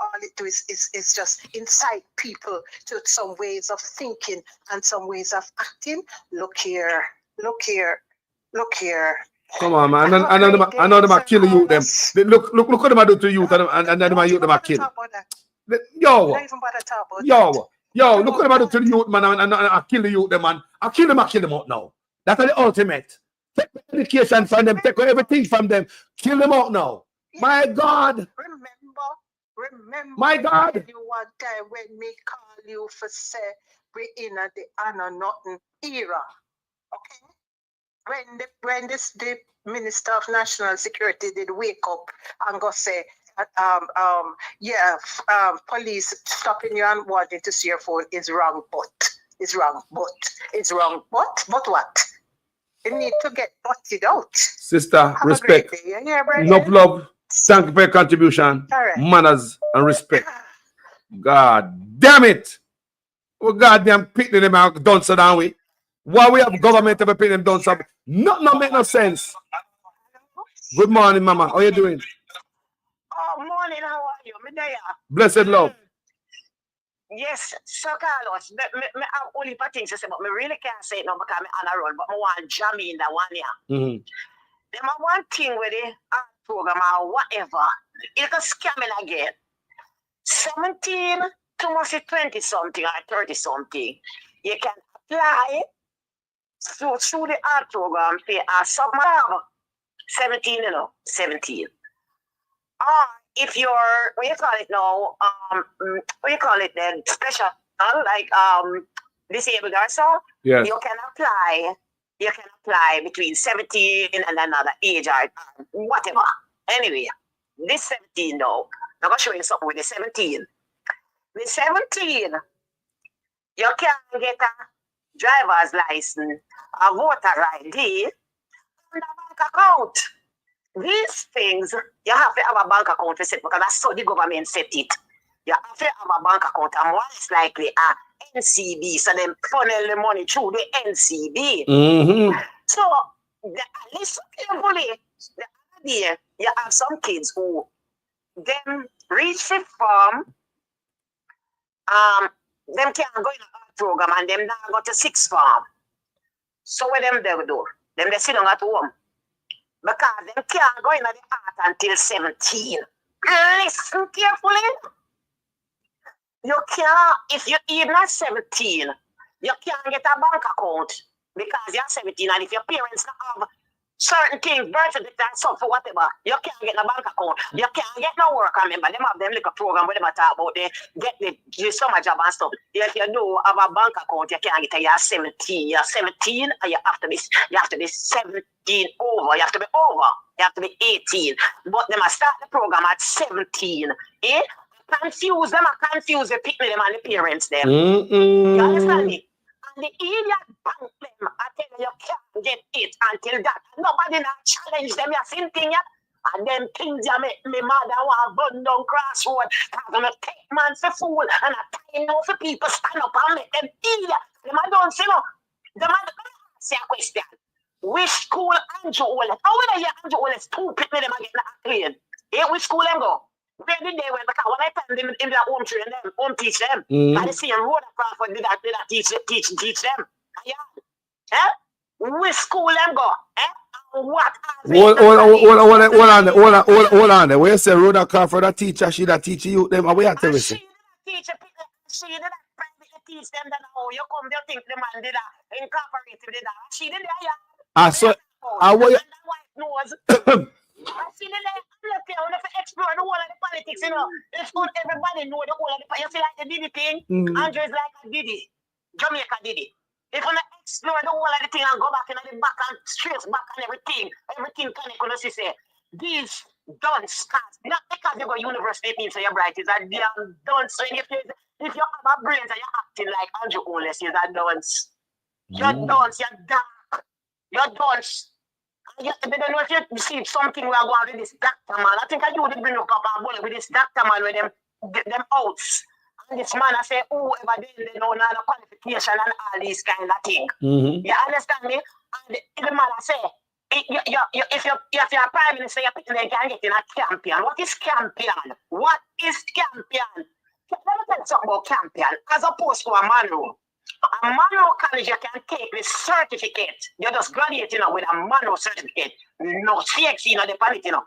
Speaker 19: all it do is just incite people to some ways of thinking and some ways of acting. Look here.
Speaker 9: Come on, man. I know them are killing you. Them. Look what them are doing to youth, and them are youth them are killing. Yo, look what them are doing to the youth, man, and I kill the youth, them, man. I kill them out now. That's the ultimate. Take education from them, take everything from them, kill them out now. My God.
Speaker 19: Remember.
Speaker 9: My God.
Speaker 19: You one time when me call you for say we in at the honor nothing era. Okay? When the Minister of National Security did wake up and go say, police stopping you and wanting to see your phone is wrong, but what? You need to get butted out.
Speaker 9: Sister,
Speaker 19: Have
Speaker 9: respect.
Speaker 19: A great day. Yeah, brother?
Speaker 9: Enough love. Thank you for your contribution.
Speaker 19: Right.
Speaker 9: Manners and respect. God damn it. Oh, goddamn picking them out done so down we. Why we have government ever picking them done so? Not make no sense. Good morning, Mama. How you doing?
Speaker 21: Oh, morning. How are you? Me there.
Speaker 9: Blessed love.
Speaker 21: Yes, Sir Carlos. Me have only for things to say, but me really can't say it now because I'm on a roll. But I want jam in that one year. Them have one thing with the art program or whatever. It's a scamming again. 17 to must 20 something or 30 something. You can apply through the art program for a summer 17, 17. Or if you're, what you call it now, what you call it then, special, like disabled or so,
Speaker 9: yes.
Speaker 21: You can apply between 17 and another age or whatever. Anyway, this 17 though, I'm going to show you something with the 17. The 17, you can get a driver's license, a voter ID, and a bank account. These things, you have to have a bank account to set because that's how the government set it. You have to have a bank account, and more is likely a NCB, so them funnel the money through the NCB. So, listen carefully. The idea, you have some kids who them reach fifth form, them can't go in a program, and them now go to sixth form. So what them they do? Them they sit down at home. Because them can't go in the art until 17. Listen carefully. You can't, if you're even at 17, you can't get a bank account because you're 17, and if your parents don't have certain things, birth certificate and stuff for whatever, you can't get a bank account. You can't get no work. I remember them have them like a program where they talk about they get the summer job and stuff. If you do have a bank account, you can't get it. You're 17. You're 17 and you have to be 17 over. You have to be over. You have to be 18. But them start the program at 17. Eh? Confuse them, confuse the picnic them and the parents them. You understand me? And the idiot bank them, I tell you, you can't get it until that. Nobody not challenge them, you seen thing yet? And them things you make me mother want burn down crossroad. Cause I'm a take man for fool and I time now for people stand up and make them idiot. Them I don't say no. Them I don't say a question. Which school Andrew Ole? How will I hear Andrew Ole stupid me them again clean? Yeah, which school them go? Where did they went? Because when I tell them in their home train them, home teach them. And the same road Crawford did that teach them. Yeah. Eh? Which school them go? Eh? What?
Speaker 9: Hold on there. Where you say Rhoda Crawford a teacher, she that teach you them? Where you tell me?
Speaker 21: She did that private teach them that how you come there think the man did that, incorporate with that. She did that, yeah.
Speaker 9: So,
Speaker 21: And the wife knows. I see the like, look here, when you explore the whole of the politics, you know, it's not everybody know the whole of the politics. You see like the Diddy thing, Andrew is like a Diddy. Jamaica Diddy. If you explore the whole of the thing and go back into the back and trace back and everything connect, you see, say, these dunce cats, not because you go university, it means you're bright, it's a damn dunce. So if you have a brains and you're acting like Andrew Oles, you're a dunce. You're dunce, you're dark. You're dunce. I don't know if you see something we are going with this doctor man. I think I do bring up a bullet with this doctor man with them outs. And this man I say, whoever they know now the qualification and all these kind of things. You understand me? And the man I say, if you're a prime minister, you're picking them can get in a champion. What is champion? What is champion? Let me tell you something about champion. As opposed to a Monroe. A Monroe college, you can take the certificate. You're just graduating with a Monroe certificate. No CXE, no dependent, you know.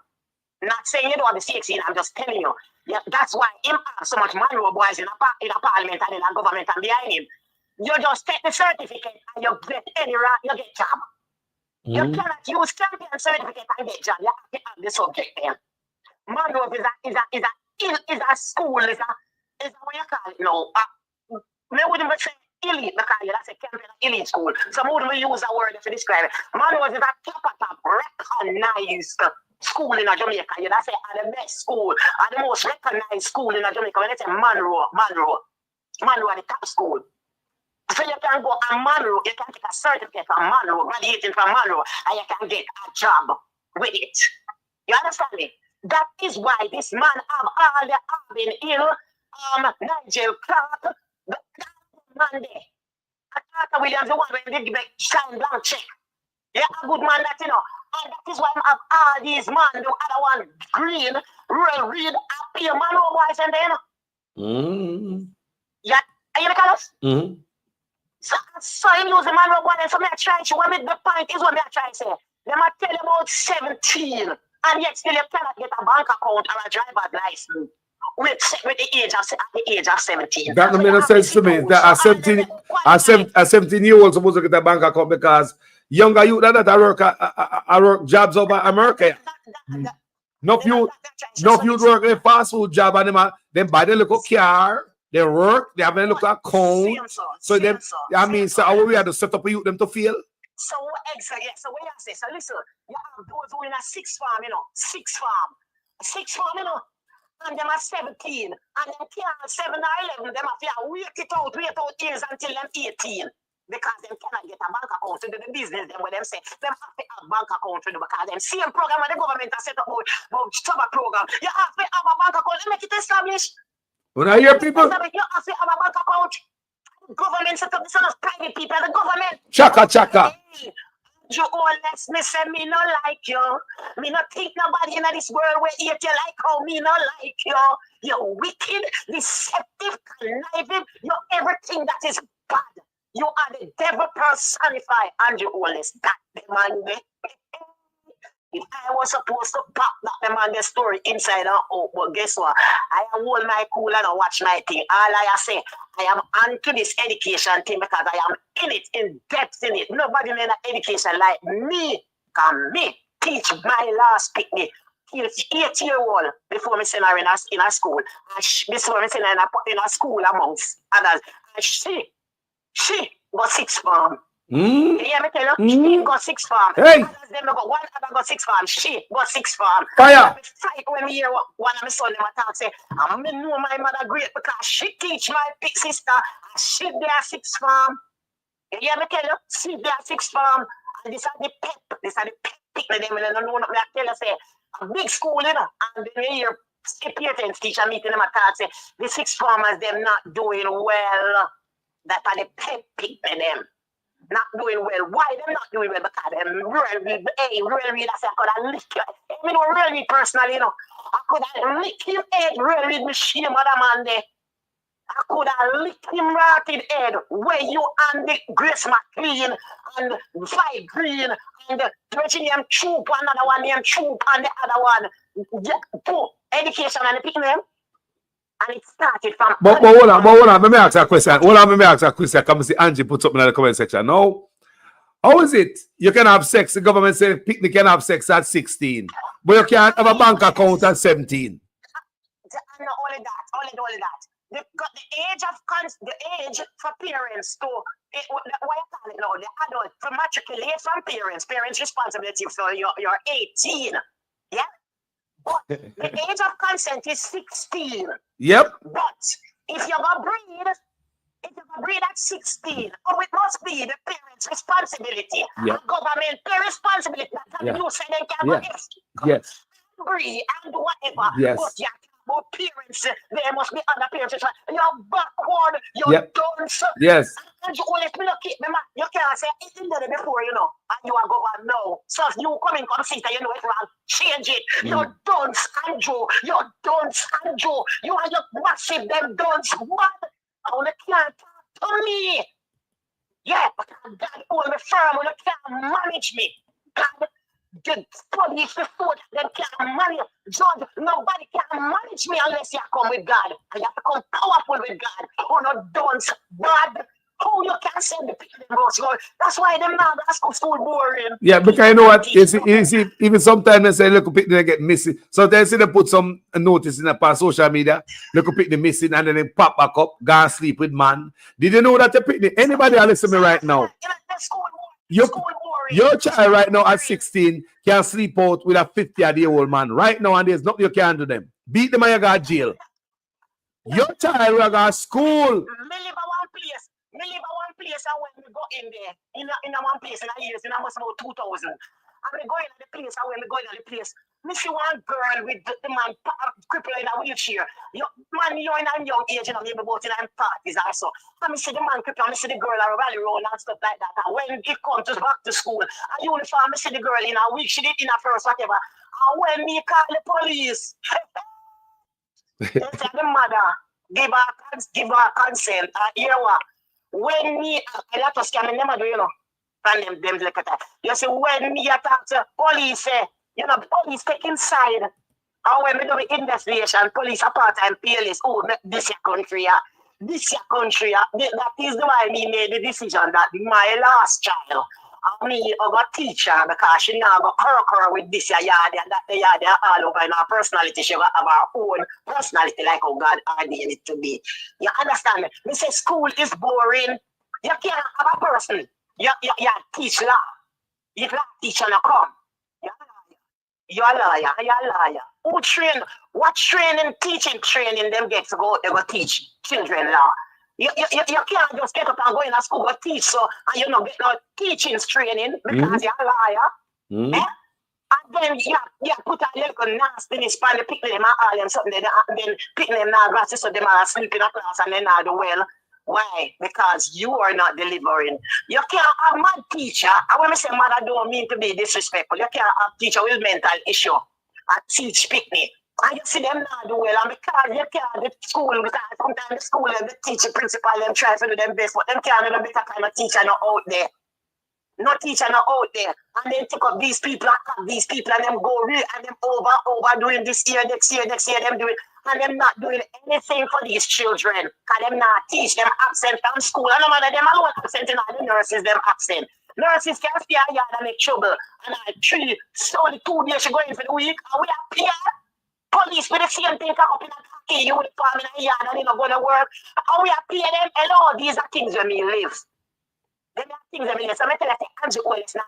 Speaker 21: Not saying you don't have the CXE, I'm just telling you. Yeah, that's why him have so much Monroe boys in a parliament and in a government and behind him. You just take the certificate and you get any you get job. You cannot use champion certificate and get job. You have to have the subject there. Monroe is a school, is a what you call it now. I wouldn't say elite because that's a champion elite school. So I wouldn't use a word to describe it. Monroe is a top recognized school in Jamaica. You that's the best school, the most recognized school in Jamaica. When they say Monroe are the top school. So you can go to Monroe, you can take a certificate from Monroe, graduating from Monroe, and you can get a job with it. You understand me? That is why this man have all the Alvin Hill, Nigel Clark, the man there. Carter Williams, the one when they give a shine blank check. Yeah, a good man that, you know. And that is why I have all these men, the other one, Green, Royal Reed, Happy, Monroe boys, and then. Yeah, are you the colors? So him use the Monroe boy, and so me I try to, the point is what me I try to say. They might tell you about 17, and yet still you cannot get a bank account or a driver's license with the age of 17.
Speaker 9: That doesn't make sense to me. That a 17-year-old supposed to get a bank account because younger youth that I work jobs over America. Enough youth work a fast food job and them buy the little car, they work, they have a little account. So them, I mean, so how we have to set up a youth them to feel?
Speaker 21: So exactly, yeah. So what you say? So listen, you have those who in a six farm, you know, you know, and them are 17, and them can't 7 or 11, them have to wait out years until them 18. Because them cannot get a bank account to do the business, them where them say them have to have bank account to do because them same program that the government has set up about summer program. You have to have a bank account to make it established.
Speaker 9: When I hear people,
Speaker 21: you have to have a bank account. Government set up this on private people, the government.
Speaker 9: Chaka.
Speaker 21: You honest, me say me no like you. Me not think nobody in this world will hate you like how me no like you. You're wicked, deceptive, conniving. You're everything that is bad. You are the devil personified, Andrew Oles. That the man there. If I was supposed to pop that the man the story inside and out, but guess what? I hold my cool and I watch my thing. All I say, I am onto this education thing because I am in it, in depth in it. Nobody in education like me can me teach my last picnic. Teach 8-year-old before me send her in a school. And before me send her in a school amongst others. And she got 6 farm. You hear me tell you? She got 6 farm.
Speaker 9: Hey.
Speaker 21: Others them got 1 other got 6 farm. She got 6 farm.
Speaker 9: Fire.
Speaker 21: Fight when me hear one of my son them attack say, I know my mother great because she teach my big sister and she there 6 farm. You hear me tell you? She there 6 farm. And this are the pep. This are the pep picnic them. And I know what I tell you say, a big school, you know, and then you hear parents teacher meeting them attack say, the 6 farmers them not doing well. That are the pep picnic them. Not doing well. Why them not doing well? Because them real read. Hey, real read. I say I could have licked you. I mean, real read personally, you know. I could have licked him head. Real read me shame of the man there. I could have licked him rotted head. Where you and the Grace McLean and Five Green and Virginia Troop, another one named Troop and the other one. Education and the picking them. And it started from...
Speaker 9: But hold on. Let me ask you a question. Come and see Angie put something in the comment section. No. How is it? You can have sex. The government says picnic can have sex at 16. But you can't have a bank account at 17.
Speaker 21: No, only that. The age for parents to... what you call it now? The adult to matriculate from parents. Parents' responsibility for you're 18. Yeah? But the age of consent is 16.
Speaker 9: Yep.
Speaker 21: But if you're going to breed at 16, it must be the parents' responsibility.
Speaker 9: Yep.
Speaker 21: Government responsibility. That you say they can
Speaker 9: Yes.
Speaker 21: breed and whatever.
Speaker 9: Yes.
Speaker 21: But you about parents, there must be other parents. You're backward, you're dunce.
Speaker 9: Yes.
Speaker 21: And you always you can't say it in there before, you know, and you are going no. So if you come see that you know it's wrong, change it. You're dunce, Andrew. You're dunce, Andrew. You are just massive, them dunce. What? I want to can't talk to me. Yeah, but God hold me firm when you can't manage me. God, the police, the food, them can't manage. Judge, nobody can manage me unless you come with God. And you have to come powerful with God. Oh, no, don't bad. Oh, you can't send the people in Lord. That's why them now that's school boring.
Speaker 9: Yeah, because you know what? You see, even sometimes they say, look, they get missing. Sometimes they put some notice in the social media, look, the missing, and then they pop back up, go and sleep with man. Did you know that the picnic? Anybody listen to me right now? Your child right now at 16 can sleep out with a 50-year-old man right now, and there's nothing you can do them. Beat them and you go to jail. Your child will go to school.
Speaker 21: Me live at one place and when we go in there, in one place in a years, in almost about 2000. And we go in the place and when we go in the place, me see one girl with the man crippled in a wheelchair. Man, you're in a young age, you know, maybe about in parties also. And me see the man crippled, and me see the girl a rally round and stuff like that. And when it comes back to school, a uniform, me see the girl in a week, she did in a first, whatever. And when me call the police, they say the mother, give her consent, hear what? When me, a lot of scamming, never do, you know, and them like that. You see, when me attack the police, you know, police take inside. And when we do the investigation, police are part-time PLS, oh, this your country, that is the why me made the decision that my last child, me of a teacher, because she now go correct with this yard and that yard all over in her personality. She got have her own personality like how God ordained it to be. You understand me? Me say school is boring. You can't have a person. You teach law. If law teacher not come, you're a liar. Who train? What training, teaching training them get to go? They go teach children law. You can't just get up and go in a school and teach, so and you not get no teachings training because you're a liar. And then you put a little nastiness on the picnic them and all them something, and then picnic them now glasses so them are sleep in a class and then not do well. Why? Because you are not delivering. You can't have a mad teacher. And when I say mad, I don't mean to be disrespectful. You can't have a teacher with mental issue and teach picnic. And you see them not do well, and because you can't the school, because sometimes the school and the teacher principal them try to do them best, but them can't do a better kind of teacher not out there. No teacher not out there. And then take up these people and these people and them go real and them over doing this year, next year, them do it. And them not doing anything for these children. Because them not teach them absent from school. And no matter them alone absent and all the nurses them absent. Nurses can stay a yard and make trouble. And only 2 days she go in for the week and we are PR. Police with the same thing come up in a khaki uniform in a yard and they not going to work. And we are pay them. Hello, these are things when me live. Them are things when me live. So I tell you, Andrew Oil is not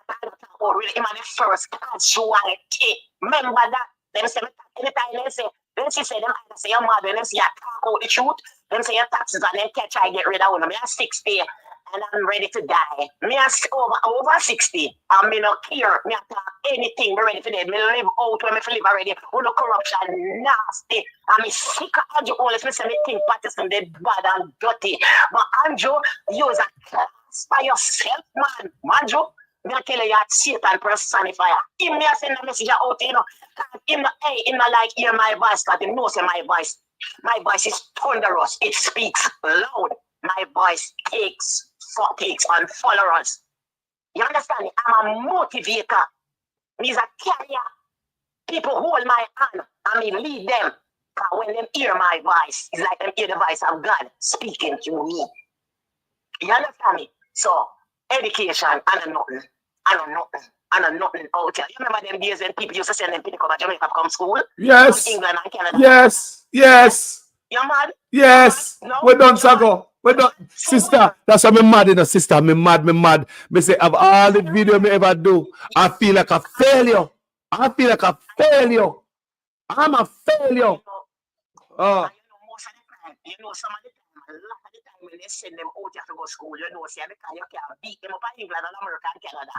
Speaker 21: really him on the first casualty. Remember that. Them say anytime they say, then she say them either say your mother, and them say you talk out the truth, them say your taxes and then catch I get rid of one. Me are 60 and I'm ready to die. Me are over 60 and me not care. Me talk anything, me ready for dead. Me live out when me live already. No corruption, nasty. And me sick of Andrew Holness. Me say me think Patterson dead bad and dirty. But Andrew, you is a class by yourself, man. Andrew, me tell you, you're Satan personifier. Him me send a message out, you know. Him not like hear my voice, because he knows my voice is thunderous. It speaks loud. My voice takes on followers. You understand? I'm a motivator. Me's a carrier. People hold my hand and me lead them. Because when them hear my voice, it's like them hear the voice of God speaking to me. You understand me? So, education, and a nothing. And a nothing out here. You remember them days when people used to send them people come to Jamaica to come school?
Speaker 9: Yes.
Speaker 21: From England and Canada.
Speaker 9: Yes. Yes.
Speaker 21: You mad?
Speaker 9: Yes.
Speaker 21: No,
Speaker 9: We're done, Sago. We're done. Sister, that's why I'm mad, you know, sister. I'm mad. Me say, of all the video me ever do, I feel like a failure. I'm a failure. Oh.
Speaker 21: You know, some of the time, a lot of the time when they send them out here to go to school, you know, see, because you can't beat them up in England and America and Canada.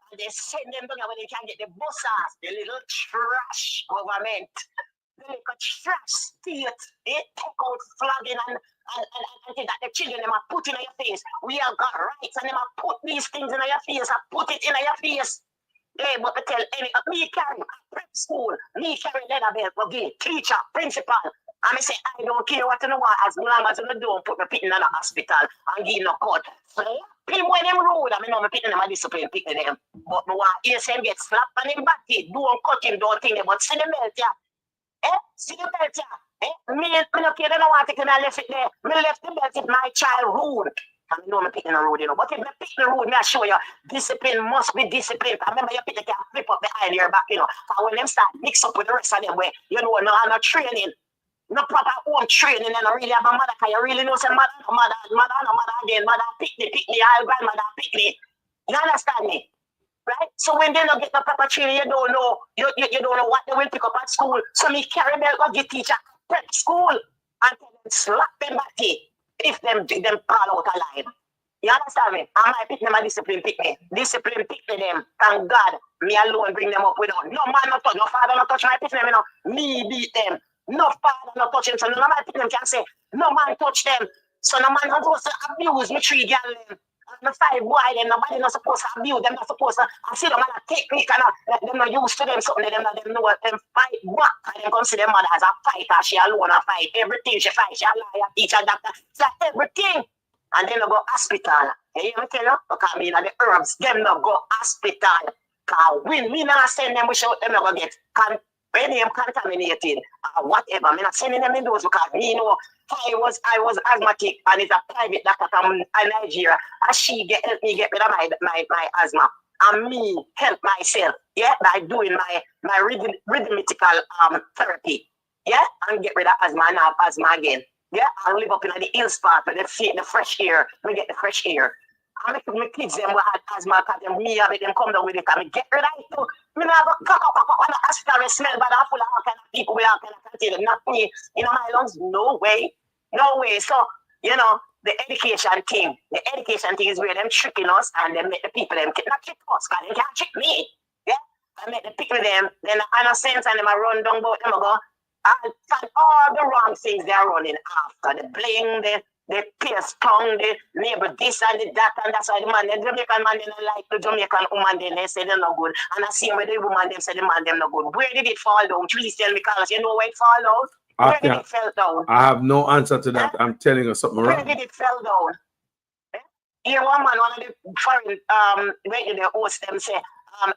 Speaker 21: And they send them down when they can get the buses, the little trash government, the little trash state, they take out flagging and think that the children them are put in your face. We have got rights and them are put these things in your face, I put it in your face. Hey, but to tell any me carry prep school, me carry leather belt, again, teacher, principal. And I say, I don't care what you know, as long as you don't put me pit in the hospital and give no cut. So, people when them rude, I know me picking them a discipline, picking them. But me want hear him get slapped on him body, don't cut him, don't think about see the belt here. See the belt here. Me no care, they don't want to take it and I left it there. Me left the belt in my childhood. I know me picking the road, you know. But if me pick the road, me I show you, discipline must be discipline. I remember you pick the can flip up behind your back, you know. And when them start mix up with the rest of them, where you know, no training. No proper home training and I really have a mother, because you really know some mother again, mother pick me, our grandmother pick me. You understand me? Right? So when they don't get the proper training, you don't know, you don't know what they will pick up at school. So me carry them go get teacher prep school and tell them slap them body if them call out a line. You understand me? I might pick them a discipline pick me. Discipline pick me them. Thank God, me alone bring them up without. No man not touch, no father not touch my pick them, you know. Me beat them. No father not touch them, so no man pick them can say, no man touch them. So no man not supposed to abuse me 3 girl them. And the 5 boy them, nobody not supposed to abuse them, not supposed to, I see them and I technique and them not used to them, something them know what them fight back. And them come see them mother as a fighter, she alone a fight. Everything she fight, she a liar, teacher, doctor, so everything. And then they go hospital. You hear me tell you? Because me the herbs, them not go hospital. Because we not send them without them not go get any contaminated or whatever. I'm not sending them in those because me know I was asthmatic and it's a private doctor from Nigeria. And she helped me get rid of my asthma. And me help myself, yeah, by doing my rhythmical therapy. Yeah, and get rid of asthma and have asthma again. Yeah, I live up in the hills part where the fresh air. We get the fresh air. I make my kids them who had asthma, because me have them come down with it and get rid of it too. Me now go cock when the hospital smell bad and full of all kind of people with all kind of container. Not me in my lungs. No way. No way. So, you know, the education thing is where them tricking us and they make the people them not trick us, because they can't trick me. Yeah? I make the people them, then I know sense and them I run down about them I go. And find all the wrong things they're running after. The bling, the pierce tongue, the neighbor this and the that, and that's why the Jamaican man didn't like the Jamaican woman, they say they're not good. And I see where the woman them say the man them not good. Where did it fall down? Please tell me, Carlos, you know where it fall down? Where did it fall down?
Speaker 9: I have no answer to that. I'm telling you something wrong.
Speaker 21: Where did it fall down? Here one man, one of the foreign where the host them say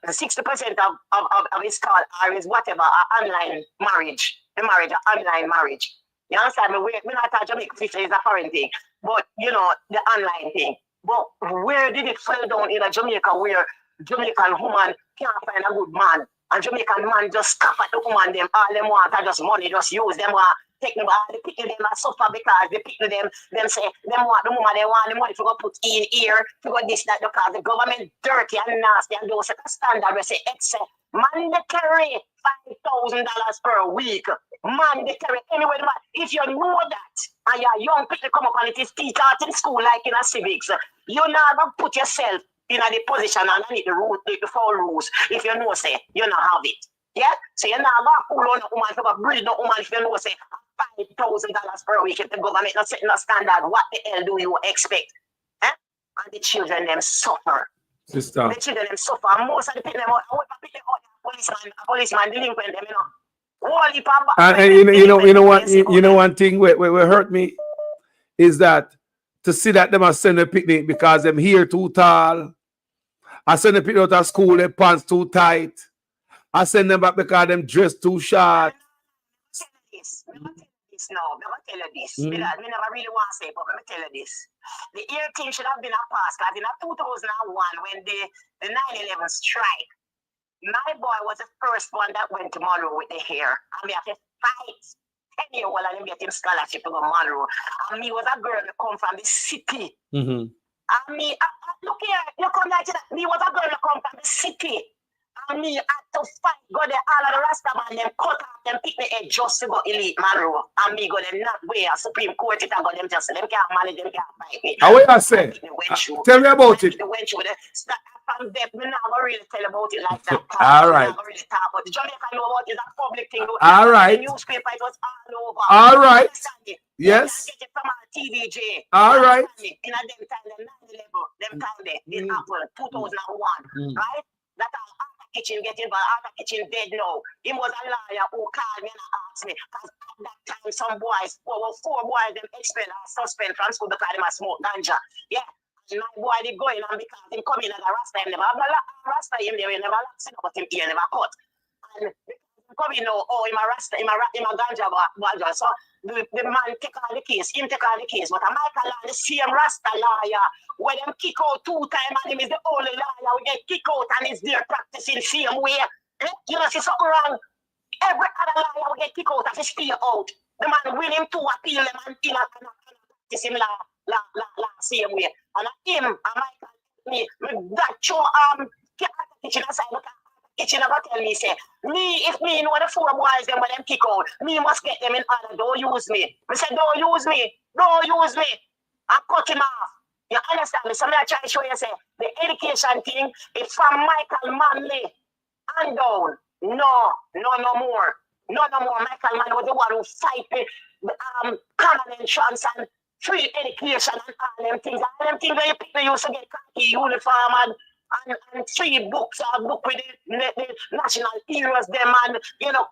Speaker 21: 60% of his call or his whatever are online marriage. The marriage, online marriage. You understand me? We're not talking Jamaica sister is a foreign thing, but you know, the online thing. But where did it fall down in a Jamaica where Jamaican woman can't find a good man and Jamaican man just scoff at the woman them, all them want are just money, just use them, take them, they pick them and suffer because they pick them say, them want the woman, they want the money to go put in here, to go this, that, because the government dirty and nasty and don't set a standard, we say, mandatory $5,000 per week. Mandatory. Anyway, if you know that and you're young people come up and it is teach art in school like in a civics, you never put yourself in a position and need the foul rules. If you know, say, you not have it. Yeah? So you're not going to pull on a woman, you breed no woman if you know, say, $5,000 per week. If the government not setting a standard, what the hell do you expect? Eh? And the children them suffer.
Speaker 9: Sister.
Speaker 21: The children them suffer. Most of the people them out, policeman delinquent them, you know.
Speaker 9: And you know one thing where hurt me is that to see that them are send a picnic because them hair too tall. I send them picnic out of school, their pants too tight. I send them back because them dress too short.
Speaker 21: this. I'm going to tell you this now. I'm going to tell you this. I never really want to say, but let me tell you this. The ear thing should have been a past, because in 2001, when the 9/11 strike, my boy was the first one that went to Monroe with the hair. And we have to fight 10 years while I get him scholarship to go to Monroe. And me was a girl that come from the city.
Speaker 9: Mm-hmm.
Speaker 21: And me, look here, you come like that. Me was a girl that come from the city. And me had to fight, go there, all of the Rasta man, them cut off them pick the head just to go elite Monroe. And me go them not where Supreme Court it and go them just, them can't manage, them can't fight me.
Speaker 9: How will I say? Tell me about it.
Speaker 21: From them, me not gonna really tell about it like that.
Speaker 9: All right.
Speaker 21: I'm not really talk about it. Jamaica know about it, it's a public thing.
Speaker 9: All right.
Speaker 21: The newspaper, it was all over.
Speaker 9: All right.
Speaker 21: Yes.
Speaker 9: Yes.
Speaker 21: You can get it from our TVJ.
Speaker 9: All right.
Speaker 21: In a them time, them 9/11, them time there, this happened, 2001, right? That Arthur Kitchen get involved. Arthur Kitchen dead now. He was a lawyer who called me and asked me, because at that time, some boys, well, 4 boys, them expelled or suspended from school because they must smoke ganja. Yeah. My boy did go in, and because him come in as a Rasta, him never have a Rasta, him there, he never lost it, but him ear never cut. And because him come in now, oh, him a Rasta, him a ganja boy. So the man take all the case, him take all the case. But a Michael Land, the same Rasta lawyer, where them kick out 2 times, and him is the only lawyer who get kick out and is there practicing same way. You know, see something wrong. Every other lawyer will get kick out and stay out. The man willing to appeal them and practice him same way. And him and Michael me that show kitchen aside, but kitchen never tell me say if me know the 4 boys them when them kick out, me must get them in order. Don't use me. I said don't use me. I cut him off. You understand me? So I try to show you say the education thing is from Michael Manley and down. No more. Michael Manley was the one who fight the common insurance and free education and all them things. All them things where you people used to get khaki uniform and 3 books, a book with the national heroes, them and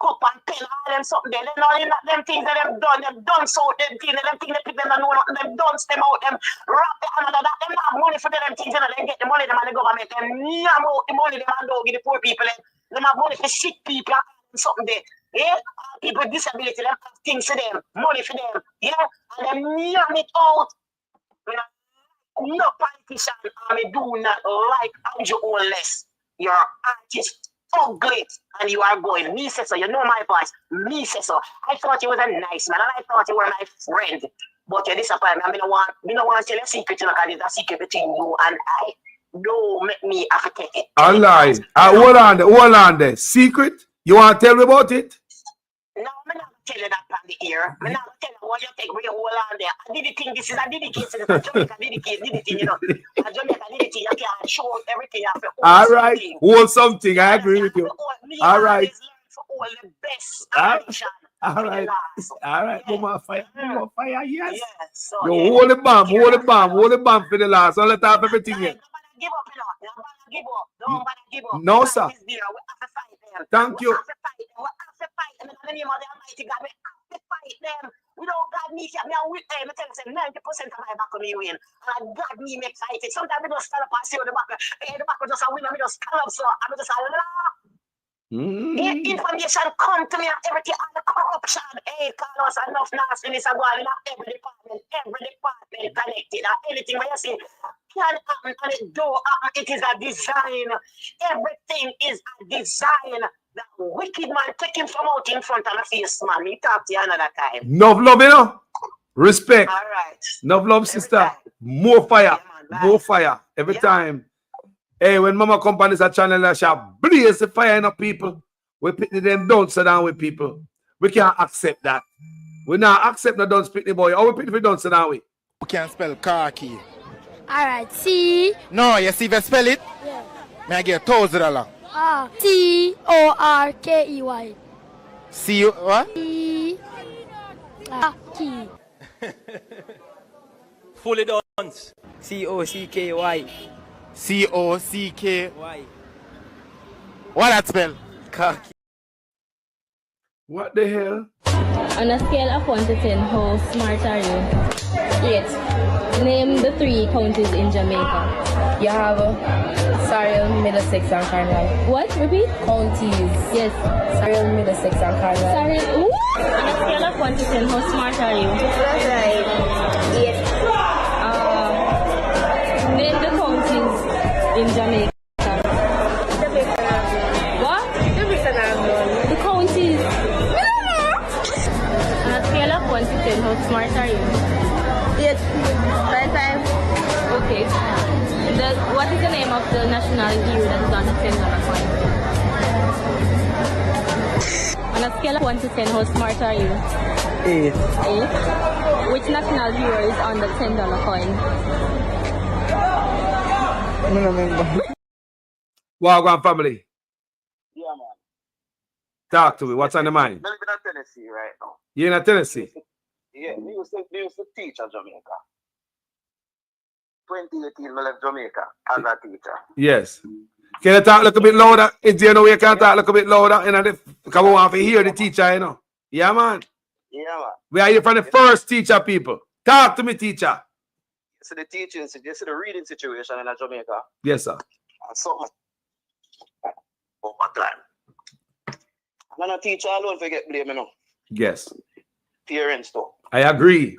Speaker 21: cup and pen, all them something there. Then all them things that they've done so them things they pick them and know nothing, them done them out, them wrap the hand of that, them have money for them things, they get the money them and the government, them yam out the money them and don't give the poor people, them have money for sick people and something there. Yeah, people with disability, them have things for them, money for them, yeah, and them yam it out. No politician, I do not like Andrew Holness. You're artist, ugly, and you are going. Me say so, you know my voice. Me say so. I thought you was a nice man, and I thought you were my friend. But you disappoint me. I don't want to tell you a secret, because it's a secret between you and I. Don't make me have to take it.
Speaker 9: I lie. Hold on there. Secret? You want to tell me about it?
Speaker 21: No, I'm not tell you that on the ear. I'm not tell you what you take where you hold on there. I did the thing, this is a dedication. Jamaica did the thing, you know. Jamaica did the thing, you can't show everything you have to hold.
Speaker 9: All right, hold something. I agree with you. All right.
Speaker 21: All the best.
Speaker 9: All right. More fire. Yes.
Speaker 21: So,
Speaker 9: you hold the bomb for the last. Don't let have everything here.
Speaker 21: Give up, give up. Don't give up.
Speaker 9: No, sir. Thank you.
Speaker 21: We have to fight them. In the name of the Almighty God, we have to fight them. Without God, me tell you, 90% of my back on me win. And God, me make excited. Sometimes we just stand up and see the back. The back just a win, and we just stand up so, and we just laugh. The information come to me and everything on the corruption. Hey, Carlos, enough nastiness are going in every department connected. Anything where you see can happen and it do happen. It is a design. Everything is a design. That wicked man taking from out in front of my face, man. We talk to you another time.
Speaker 9: Enough love, you know. Respect.
Speaker 21: All right.
Speaker 9: Enough love, sister. More fire. More fire. Every time. Hey, when Mama Company's a channel, I shall blaze the fire in the people. We pick them don't sit down with people. We can't accept that. We not accept the don't speak the boy. How we pick if we don't sit down with?
Speaker 8: We can't spell khaki.
Speaker 2: Alright, C.
Speaker 8: No, you see if I spell it?
Speaker 2: Yeah.
Speaker 8: May I get $1,000?
Speaker 2: C-O-R-K-E-Y.
Speaker 8: See what?
Speaker 2: C-O-R-K-E-Y.
Speaker 22: Fully done. C-O-C-K-Y.
Speaker 8: C-O-C-K-Y. What that spell?
Speaker 22: Khaki.
Speaker 9: What the hell?
Speaker 11: On a scale of 1 to 10, how smart are you? 8. Name the 3 counties in Jamaica.
Speaker 12: You have Surrey, Middlesex, and Cornwall. What? Repeat? Counties. Yes. Surrey, Middlesex, and Cornwall.
Speaker 11: Sorry. On a scale of 1 to 10, how smart are you?
Speaker 12: That's right. 8.
Speaker 11: Name the counties in Jamaica. What? The counties. On a scale of 1 to 10, how smart are you?
Speaker 12: 8. 5.
Speaker 11: Okay. What is the name of the national hero that is on the $10 coin? On a scale of 1 to 10, how smart are you?
Speaker 22: 8.
Speaker 11: 8. Which national hero is on the $10 coin?
Speaker 22: I don't remember.
Speaker 9: Wagwan family.
Speaker 14: Yeah, man.
Speaker 9: Talk to me. What's on the mind?
Speaker 14: I live in Tennessee right now.
Speaker 9: You're in Tennessee?
Speaker 14: Yeah, we used to teach at Jamaica. 2018, I left Jamaica as a teacher.
Speaker 9: Yes. Can you talk a little bit louder? Is there no way you can talk a little bit louder? And come on, to hear the teacher, you know. Yeah, man.
Speaker 14: Yeah, man.
Speaker 9: We are here from the first teacher, people. Talk to me, teacher.
Speaker 14: So the teaching, you see the reading situation in Jamaica.
Speaker 9: Yes, sir.
Speaker 14: And something over time. I'm not a teacher alone for get blame, you know.
Speaker 9: Yes.
Speaker 14: Parents too.
Speaker 9: I agree.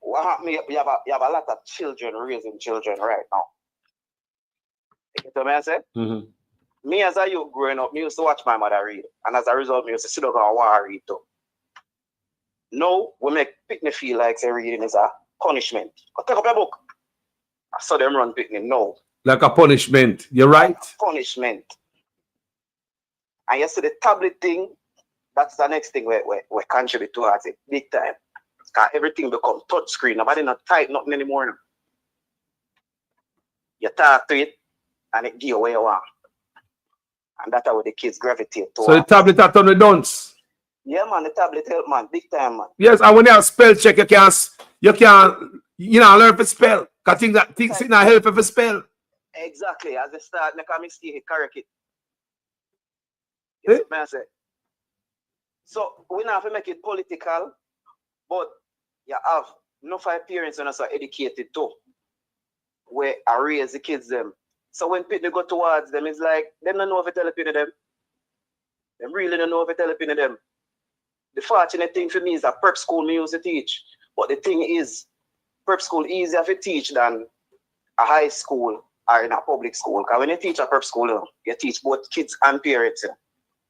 Speaker 14: What happened? You have a lot of children raising children right now. You know what I said?
Speaker 9: Mm-hmm.
Speaker 14: Me as a youth growing up, me used to watch my mother read. And as a result, me used to sit down and want to read too. Now, we make picnic feel like say reading is a punishment. Go take up your book. I saw them run picnic. No.
Speaker 9: Like a punishment. You're right.
Speaker 14: Punishment. And you see the tablet thing, that's the next thing we contribute towards it big time. Because everything become touch screen. Nobody not type nothing anymore. Now. You talk to it and it give you what you want. And that's how the kids gravitate towards.
Speaker 9: So the tablet are on the dunce.
Speaker 14: Yeah, man, the tablet help, man. Big time, man.
Speaker 9: Yes, and when you have spell check, you can learn to spell. Because things not help if you spell.
Speaker 14: Exactly. As they start, make a mistake, you correct it. You see what I say? So we don't have to make it political, but you have enough parents and also educated too, where I raise the kids them. So when people go towards them, it's like they don't know if it's helping them. They really don't know if it's helping them. The fortunate thing for me is that prep school me used to teach. But the thing is, prep school easier to teach than a high school or in a public school. Because when you teach a prep school, you teach both kids and parents.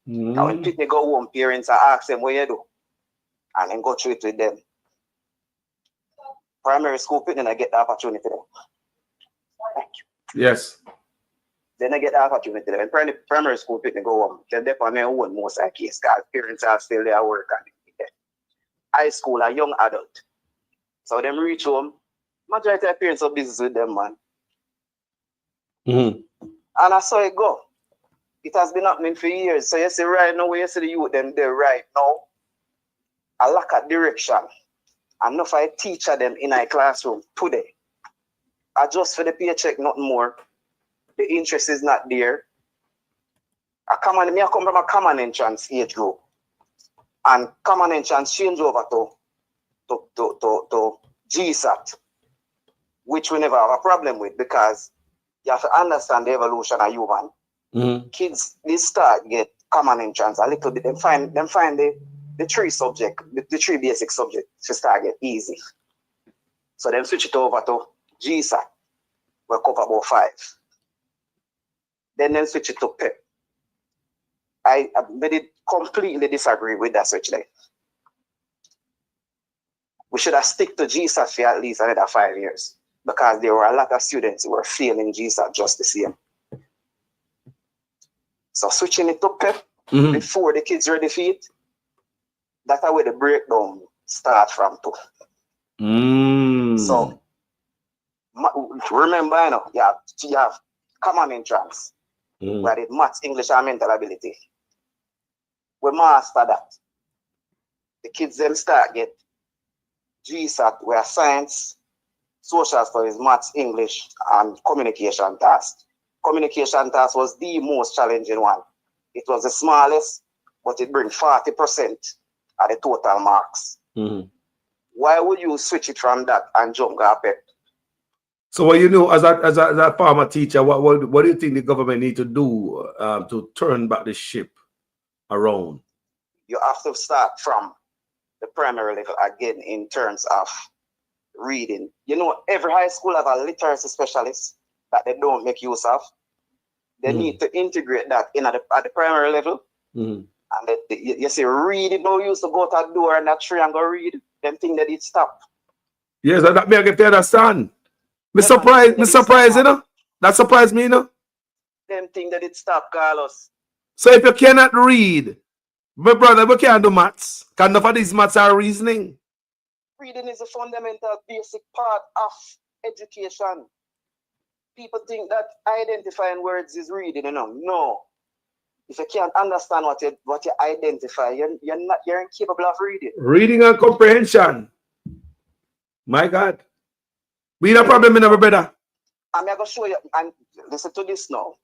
Speaker 14: And when people go home, parents ask them what you do. And then go through it with them. Primary school, then I get the opportunity there. Thank you.
Speaker 9: Yes.
Speaker 14: Then I get the opportunity there. And primary school, they go home. They're on their own most of the case. Because parents are still there working. High school, a young adult. So them reach home. Majority of parents have business with them, man.
Speaker 9: Mm-hmm.
Speaker 14: And I saw it go. It has been happening for years. So you see right now, where you see the youth, them there right now, a lack of direction. And enough I teacher them in a classroom today. I just for the paycheck, nothing more. The interest is not there. I come from a common entrance age group. And common entrance change over to GSAT, which we never have a problem with because you have to understand the evolution of human.
Speaker 9: Mm-hmm.
Speaker 14: Kids, they start get common entrance a little bit. Them find the three subject, the three basic subjects to start get easy. So then switch it over to GSAT. We'll cover about 5. Then switch it to PEP. I completely disagree with that switch there. We should have stick to GSAT for at least another 5 years because there were a lot of students who were failing GSAT just the same. So switching it to PEP before the kids ready for it, that's where the breakdown start from too. So remember, you have common entrance. Where the maths, English, and mental ability. We master that. The kids then start get GSAT, where science, social studies, maths, English, and communication task. Communication task was the most challenging one. It was the smallest, but it brings 40% of the total marks.
Speaker 9: Mm-hmm.
Speaker 14: Why would you switch it from that and jump to PEP?
Speaker 9: So what you know as a farmer teacher, what do you think the government need to do to turn back the ship around?
Speaker 10: You have to start from the primary level again in terms of reading. You know, every high school have a literacy specialist that they don't make use of. They need to integrate that in at the primary level. And you see, reading don't used to go to a door and a tree and go read. Them thing that it stop.
Speaker 9: Yes, that me I get to understand. Me surprised, you know. That surprised me, you know.
Speaker 10: Them thing that it stop, Carlos.
Speaker 9: So if you cannot read, my brother, we can't do maths. Because enough of these maths are reasoning.
Speaker 10: Reading is a fundamental, basic part of education. People think that identifying words is reading, you know. No. If you can't understand what you identify, you're incapable of reading.
Speaker 9: Reading and comprehension. My God. We have a problem in our brother.
Speaker 10: I'm going to show you, and listen to this now.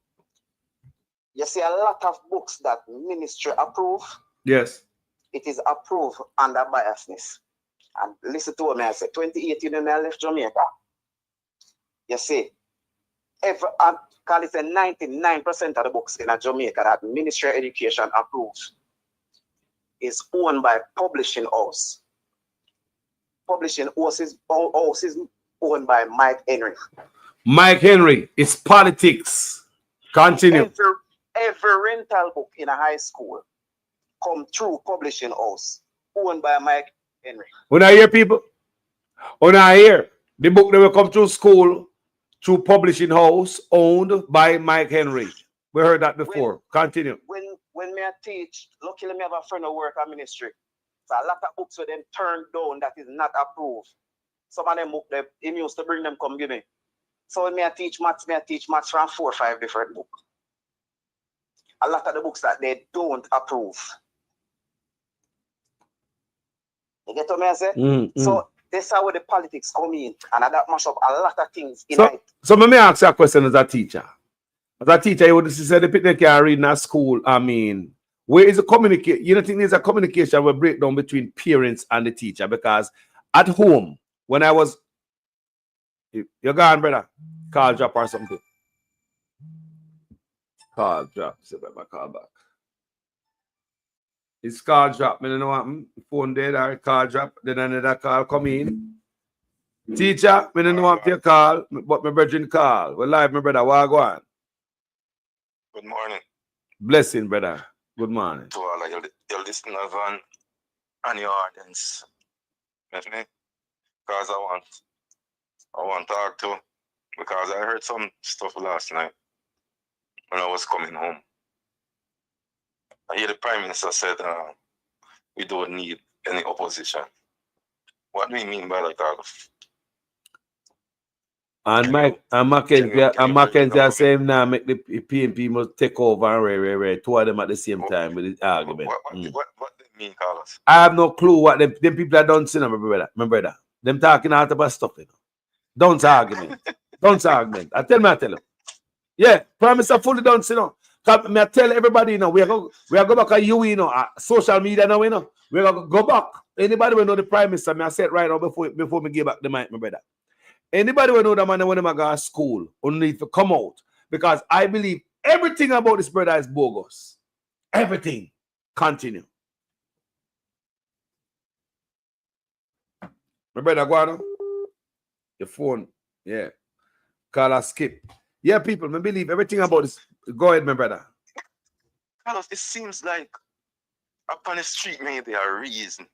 Speaker 10: You see a lot of books that ministry approve.
Speaker 9: Yes.
Speaker 10: It is approved under biasness. And listen to what I say. 2018 when I left Jamaica. You see, call it 99% of the books in Jamaica that Ministry of Education approves is owned by publishing house. Publishing house is owned by Mike Henry.
Speaker 9: Mike Henry, it's politics. Continue.
Speaker 10: Every rental book in a high school come through publishing house owned by Mike Henry.
Speaker 9: When I hear people, when I hear the book that will come through school, through publishing house owned by Mike Henry. We heard that before. Continue.
Speaker 10: When me I teach, luckily me have a friend who work at ministry. So a lot of books with them turned down that is not approved. Some of them book he used to bring them come give me. So when me I teach maths from 4 or 5 different books. A lot of the books that they don't approve. You get what I say? So this is how the politics come in, and that mash up a lot of things in it.
Speaker 9: So let me ask you a question as a teacher. As a teacher, you would say the people can read in a school. I mean, where is the communication? You don't think there's a communication will break down between parents and the teacher? Because at home, when I was, you're gone, brother. Call drop or something. Call drop. Say my call back. It's call drop. I don't know what happened. Phone dead or call drop. Then another call come in. Teacher, I don't know what your call, but my brethren call. We're live, my brother. What go on?
Speaker 15: Good morning.
Speaker 9: Blessing, brother. Good morning.
Speaker 15: To all of your listeners and your audience. Because I want to talk to, because I heard some stuff last night when I was coming home. I hear the Prime Minister said we don't need any opposition. What do you mean by that, Carlos?
Speaker 9: And Mackenzie are saying now make the PNP must take over and two of them at the same time with the argument.
Speaker 15: What do you mean, Carlos?
Speaker 9: I have no clue what them people are done saying, my brother. Them talking out about stuff, you know. Don't argument. Don't argument. I tell you. Yeah, Prime Minister fully done, you know. Cause I tell everybody, you know, we are go back at you, you know, social media now, you know. We are going to go back. Anybody will know the Prime Minister, I said right now before me give back the mic, my brother. Anybody will know the man when I go to school only need to come out. Because I believe everything about this brother is bogus. Everything. Continue. My brother, go on. Your phone. Yeah. Call or skip. Yeah, people, I believe everything about this. Go ahead, my brother.
Speaker 15: Carlos, it seems like up on the street maybe a reason.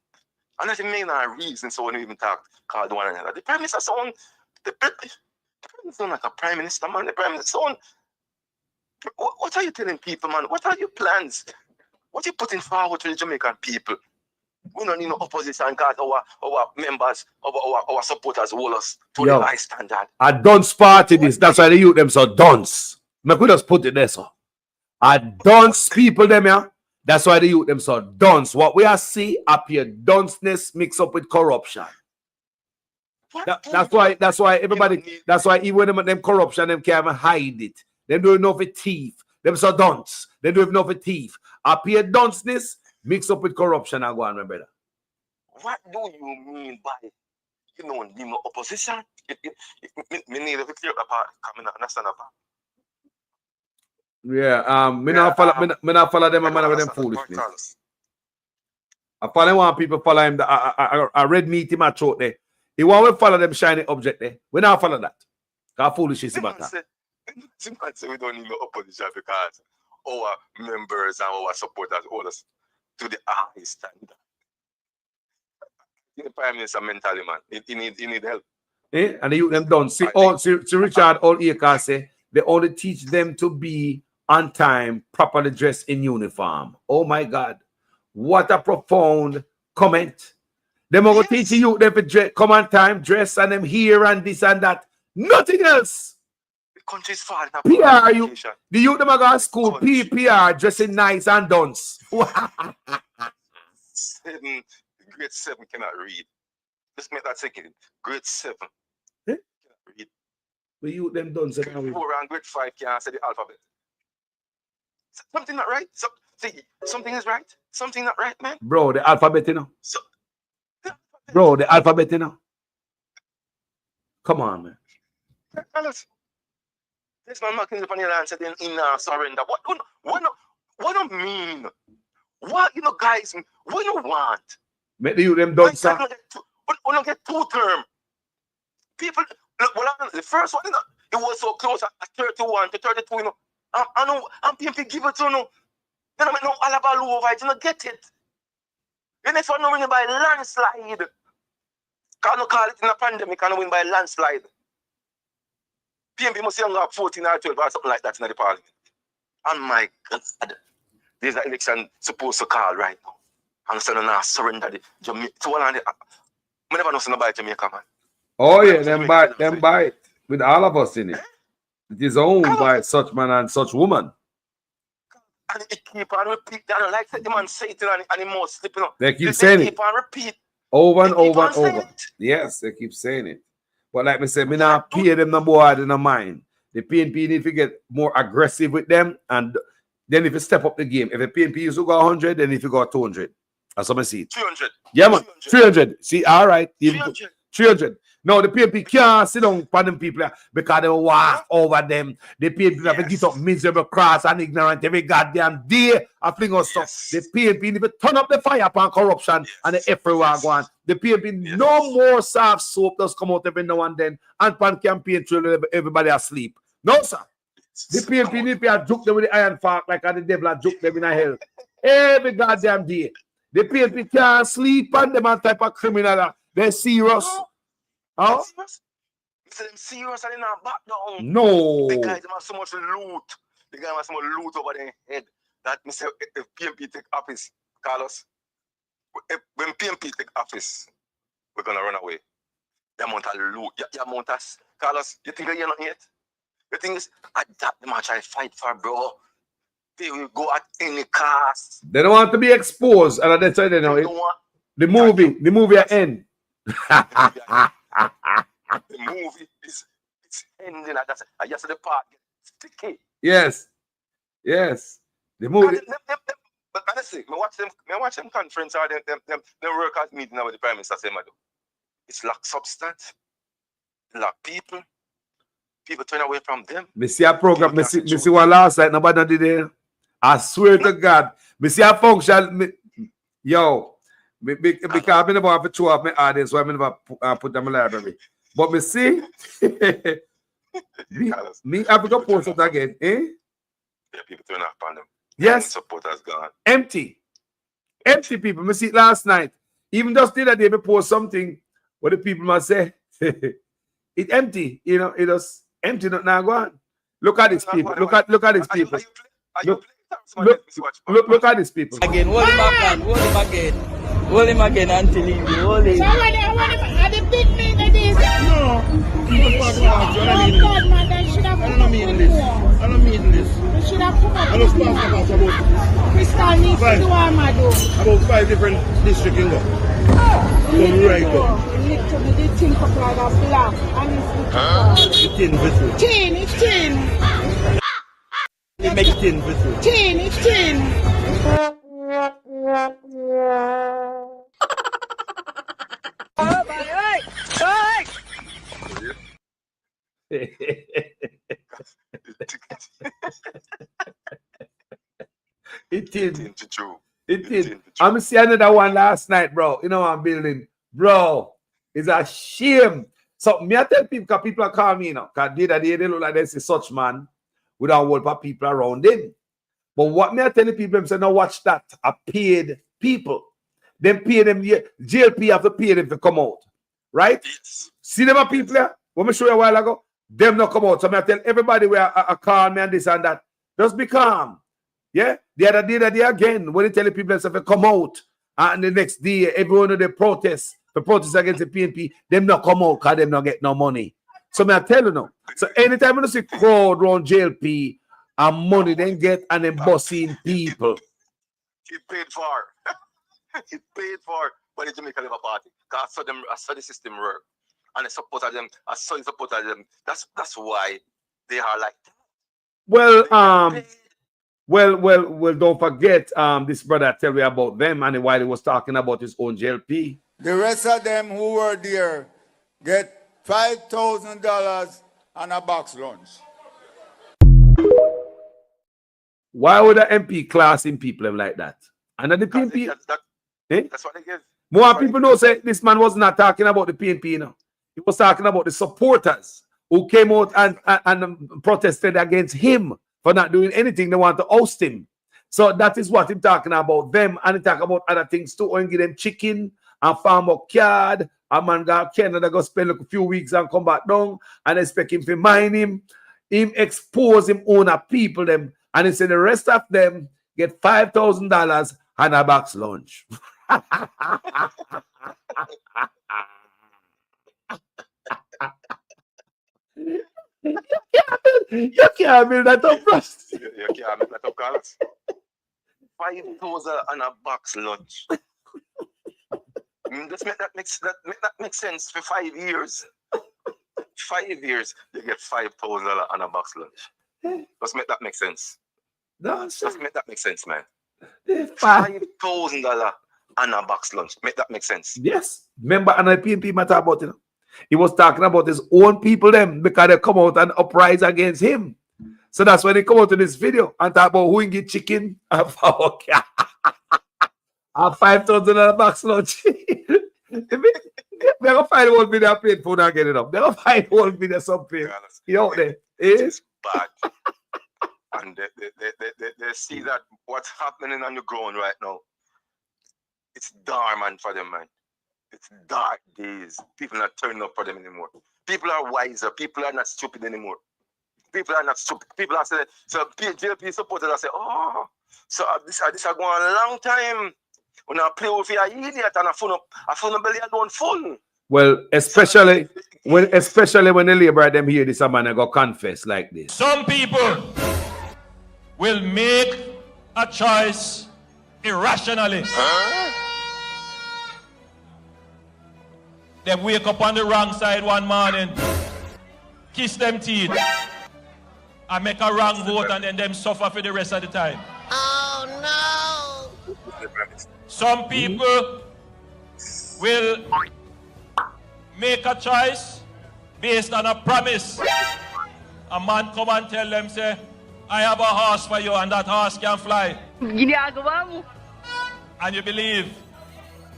Speaker 15: And that may not a reason, so when we even talk, call one another. The Prime Minister sound, the Prime Minister like a Prime Minister, man. The Prime Minister sound. What are you telling people, man? What are your plans? What are you putting forward to the Jamaican people? We don't need no opposition because our members, our supporters hold us to the high standard.
Speaker 9: I dunce party this. That's why they use them so dunce. I could just put it there, so. I dunce people them here. That's why they use them so dunce. What we are see up here, dunceness mixed up with corruption. That's why everybody, that's why even them corruption, them can't even hide it. Them don't know for thief. Them so dunce. They don't even know for thief. Up here, dunceness mixed up with corruption. I go on, my brother.
Speaker 15: What do you mean by You don't need no opposition. Me need to clear up part. Come in, understand that part.
Speaker 9: Yeah, me not follow them and man with them foolishness. I follow one people follow him. I read meet him at throat there. He want to follow them shiny object there. We not follow that. Cause foolishness about that.
Speaker 15: Man say we don't need no opposition because our members and our supporters hold us to the high standard. The Prime Minister mentally, man. He need help.
Speaker 9: And the youth them done. See Richard all Acre say they only teach them to be on time, properly dressed in uniform. Oh my God. What a profound comment. Them are going to teach you them to come on time, dress and them here and this and that. Nothing else.
Speaker 15: The country's falling apart.
Speaker 9: PR, the youth them are going to school, PR, dressing nice and dunce.
Speaker 15: Grade 7 cannot read. Just make that second. Grade 7.
Speaker 9: Eh?
Speaker 15: Cannot read.
Speaker 9: The youth them dunce.
Speaker 15: Grade 4 and grade 5 can't say the alphabet. Something not right. Something is right. Something not right, man.
Speaker 9: Bro, the alphabet, you know. Bro, the alphabet, you know. Come on, man.
Speaker 15: This man knocking upon your answer then in surrender. What do you mean? What you know, guys? What you want?
Speaker 9: Make the youth them done, sir.
Speaker 15: We don't get 2 term. People, the first one, you know, it was so close at 31 to 32, you know. I know, I'm PNP give it to you. You know, no Alabalu over it, you don't get it. The next one, no win by landslide. Can't no call it in a pandemic, can't win by landslide. PNP must have 14 or 12 or something like that in the parliament. And my God, there's an election supposed to call right now. And so now surrender the Jamaica. So I never know something about Jamaica, man.
Speaker 9: Oh yeah, them buy it with all of us in it. It is owned by such man and such woman.
Speaker 15: And it keep on repeat. And like the man say it and he must slip, you know.
Speaker 9: They keep saying it.
Speaker 15: Keep on repeat.
Speaker 9: Over and over and over. Yes, they keep saying it. But like me say, me not pay them no more than a mind. The PNP need to get more aggressive with them. And then if you step up the game, if the PNP used to go 100, then if you go 200. That's what I see.
Speaker 15: 300.
Speaker 9: Yeah, man. 300. See, all right. 300. No, the PNP can't sit down for them people because they walk over them. The PNP have to get up miserable, cross, and ignorant every goddamn day. I think also the PNP need to turn up the fire upon corruption and the everywhere going. The PNP no more soft soap does come out every now and then and pan campaign till everybody asleep. No, sir. The PNP need to joke them with the iron fork like the devil and joke them in a hell every goddamn day. The PNP can't sleep on them and type of criminal. They're serious. Huh?
Speaker 15: Them serious and they're not back down.
Speaker 9: No.
Speaker 15: The guys have so much loot. The guys have so much loot over their head that Mr. If PNP take office, Carlos, when PNP take office, we're gonna run away. The amount of loot, the amount of Carlos, you think you're not yet? The thing is, that the match I fight for, bro. They will go at any cost.
Speaker 9: They don't want to be exposed, and that's why they know it. The movie at end.
Speaker 15: The movie is ending at that. I just the part sticky.
Speaker 9: Yes. The movie.
Speaker 15: But honestly, me watch them conference or them workers meeting with the Prime Minister say, it's lack substance, lack people. People turn away from them.
Speaker 9: Me see a program, me see one last night, nobody did it. I swear to God, me see a function. Because I never have to show off my audience, so I never put them in the library. But me see, me have to go post it again, eh?
Speaker 15: Yeah, people turn off on them.
Speaker 9: Yes.
Speaker 15: Supporters gone.
Speaker 9: Empty people. Me see it last night. Even just the other day, me post something what the people must say. It's empty, you know. It just empty. Not now go on. Look at these people. Look at these people. Look at these people.
Speaker 22: Again, hold him again until he hold him.
Speaker 5: Are the big men of this?
Speaker 22: No.
Speaker 5: God, man, they should have come up with more.
Speaker 22: I don't mean this.
Speaker 5: They should have come up with more. Crystal needs to do
Speaker 22: about 5 different districts in there. Right there.
Speaker 5: You need to be the tin cup like a black. And
Speaker 22: it's tin vessel.
Speaker 5: It's tin.
Speaker 22: It makes tin vessel.
Speaker 5: It's tin.
Speaker 3: Oh,
Speaker 9: It did.
Speaker 15: Into true.
Speaker 9: It did. I'm seeing another one last night, bro. You know I'm building. Bro, it's a shame. So me I tell people, because people are calling me, you know, because the other day they look like they say such man with a whole lot of people around him. But what me I tell the people, I'm saying, now watch that. I paid people. Them pay them, JLP have to pay them to come out. Right? Yes. See them people there? What me show you a while ago? Them not come out. So I tell everybody where I call me and this and that. Just be calm. Yeah? The other day again, when they tell the people to come out, and the next day, everyone of the protest against the PNP, them not come out because them not get no money. So I tell you now. So anytime you see crowd around JLP and money then get and then bossing people.
Speaker 15: He paid for. He paid for when the Jamaica Labour Party. Because I saw the system work. And I supported them. I saw the supported them. That's why they are like that.
Speaker 9: Well, don't forget this brother tell me about them and while he was talking about his own JLP.
Speaker 17: The rest of them who were there get $5,000 and a box lunch.
Speaker 9: Why would an MP classing people like that? And then the PNP...
Speaker 15: That's what they give.
Speaker 9: More people know say this man was not talking about the PNP, you know. He was talking about the supporters who came out and protested against him for not doing anything. They want to oust him. So that is what he's talking about them. And he talk about other things too. And give them chicken and farm up card. A man got Canada go spend like a few weeks and come back down and expect him to mine him. Him expose him own people them. And he said the rest of them get $5,000 and a box lunch. You can't build that up, bro.
Speaker 15: You can't build that up, Carlos. 5,000 and a box lunch. Just make that make sense for 5 years. 5 years, you get $5,000 and a box lunch. Just make that make sense. Just make that make sense, man. $5,000 and a box lunch. Make that make sense.
Speaker 9: Yes. Remember, and the PNP matter about it. He was talking about his own people them because they come out and uprise against him. So that's when they come out to this video and talk about who can get chicken and $5,000 box lunch. They're gonna find one video playing phone and get it up. They're gonna find one video something. You out there.
Speaker 15: It's bad. And they see that what's happening on the ground right now. It's dormant for them, man. It's dark days. People are not turning up for them anymore. People are wiser. People are not stupid anymore. People are not stupid. People are saying, so JLP supporters are saying, oh, so this is going on a long time. When I play with you, an idiot and I phone belly and don't full.
Speaker 9: Well, especially when the labor them hear this, man, I go confess like this.
Speaker 18: Some people will make a choice irrationally. They wake up on the wrong side one morning, kiss them teeth, and make a wrong vote, and then them suffer for the rest of the time.
Speaker 21: Oh no!
Speaker 18: Some people will make a choice based on a promise. A man come and tell them, say, I have a horse for you, and that horse can fly. And you believe.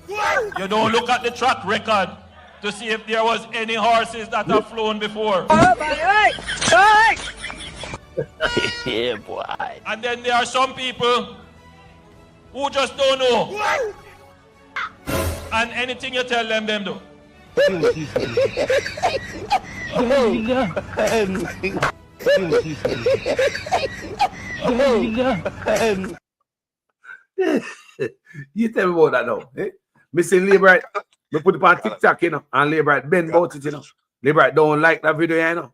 Speaker 18: You don't look at the track record to see if there was any horses that have flown before.
Speaker 21: Yeah, boy.
Speaker 18: And then there are some people who just don't know. And anything you tell them, them do.
Speaker 9: You tell me about that now. Eh? Me say Labor, me put it on TikTok, you know, and Labor bend about it, you know. Labor don't like that video, you know.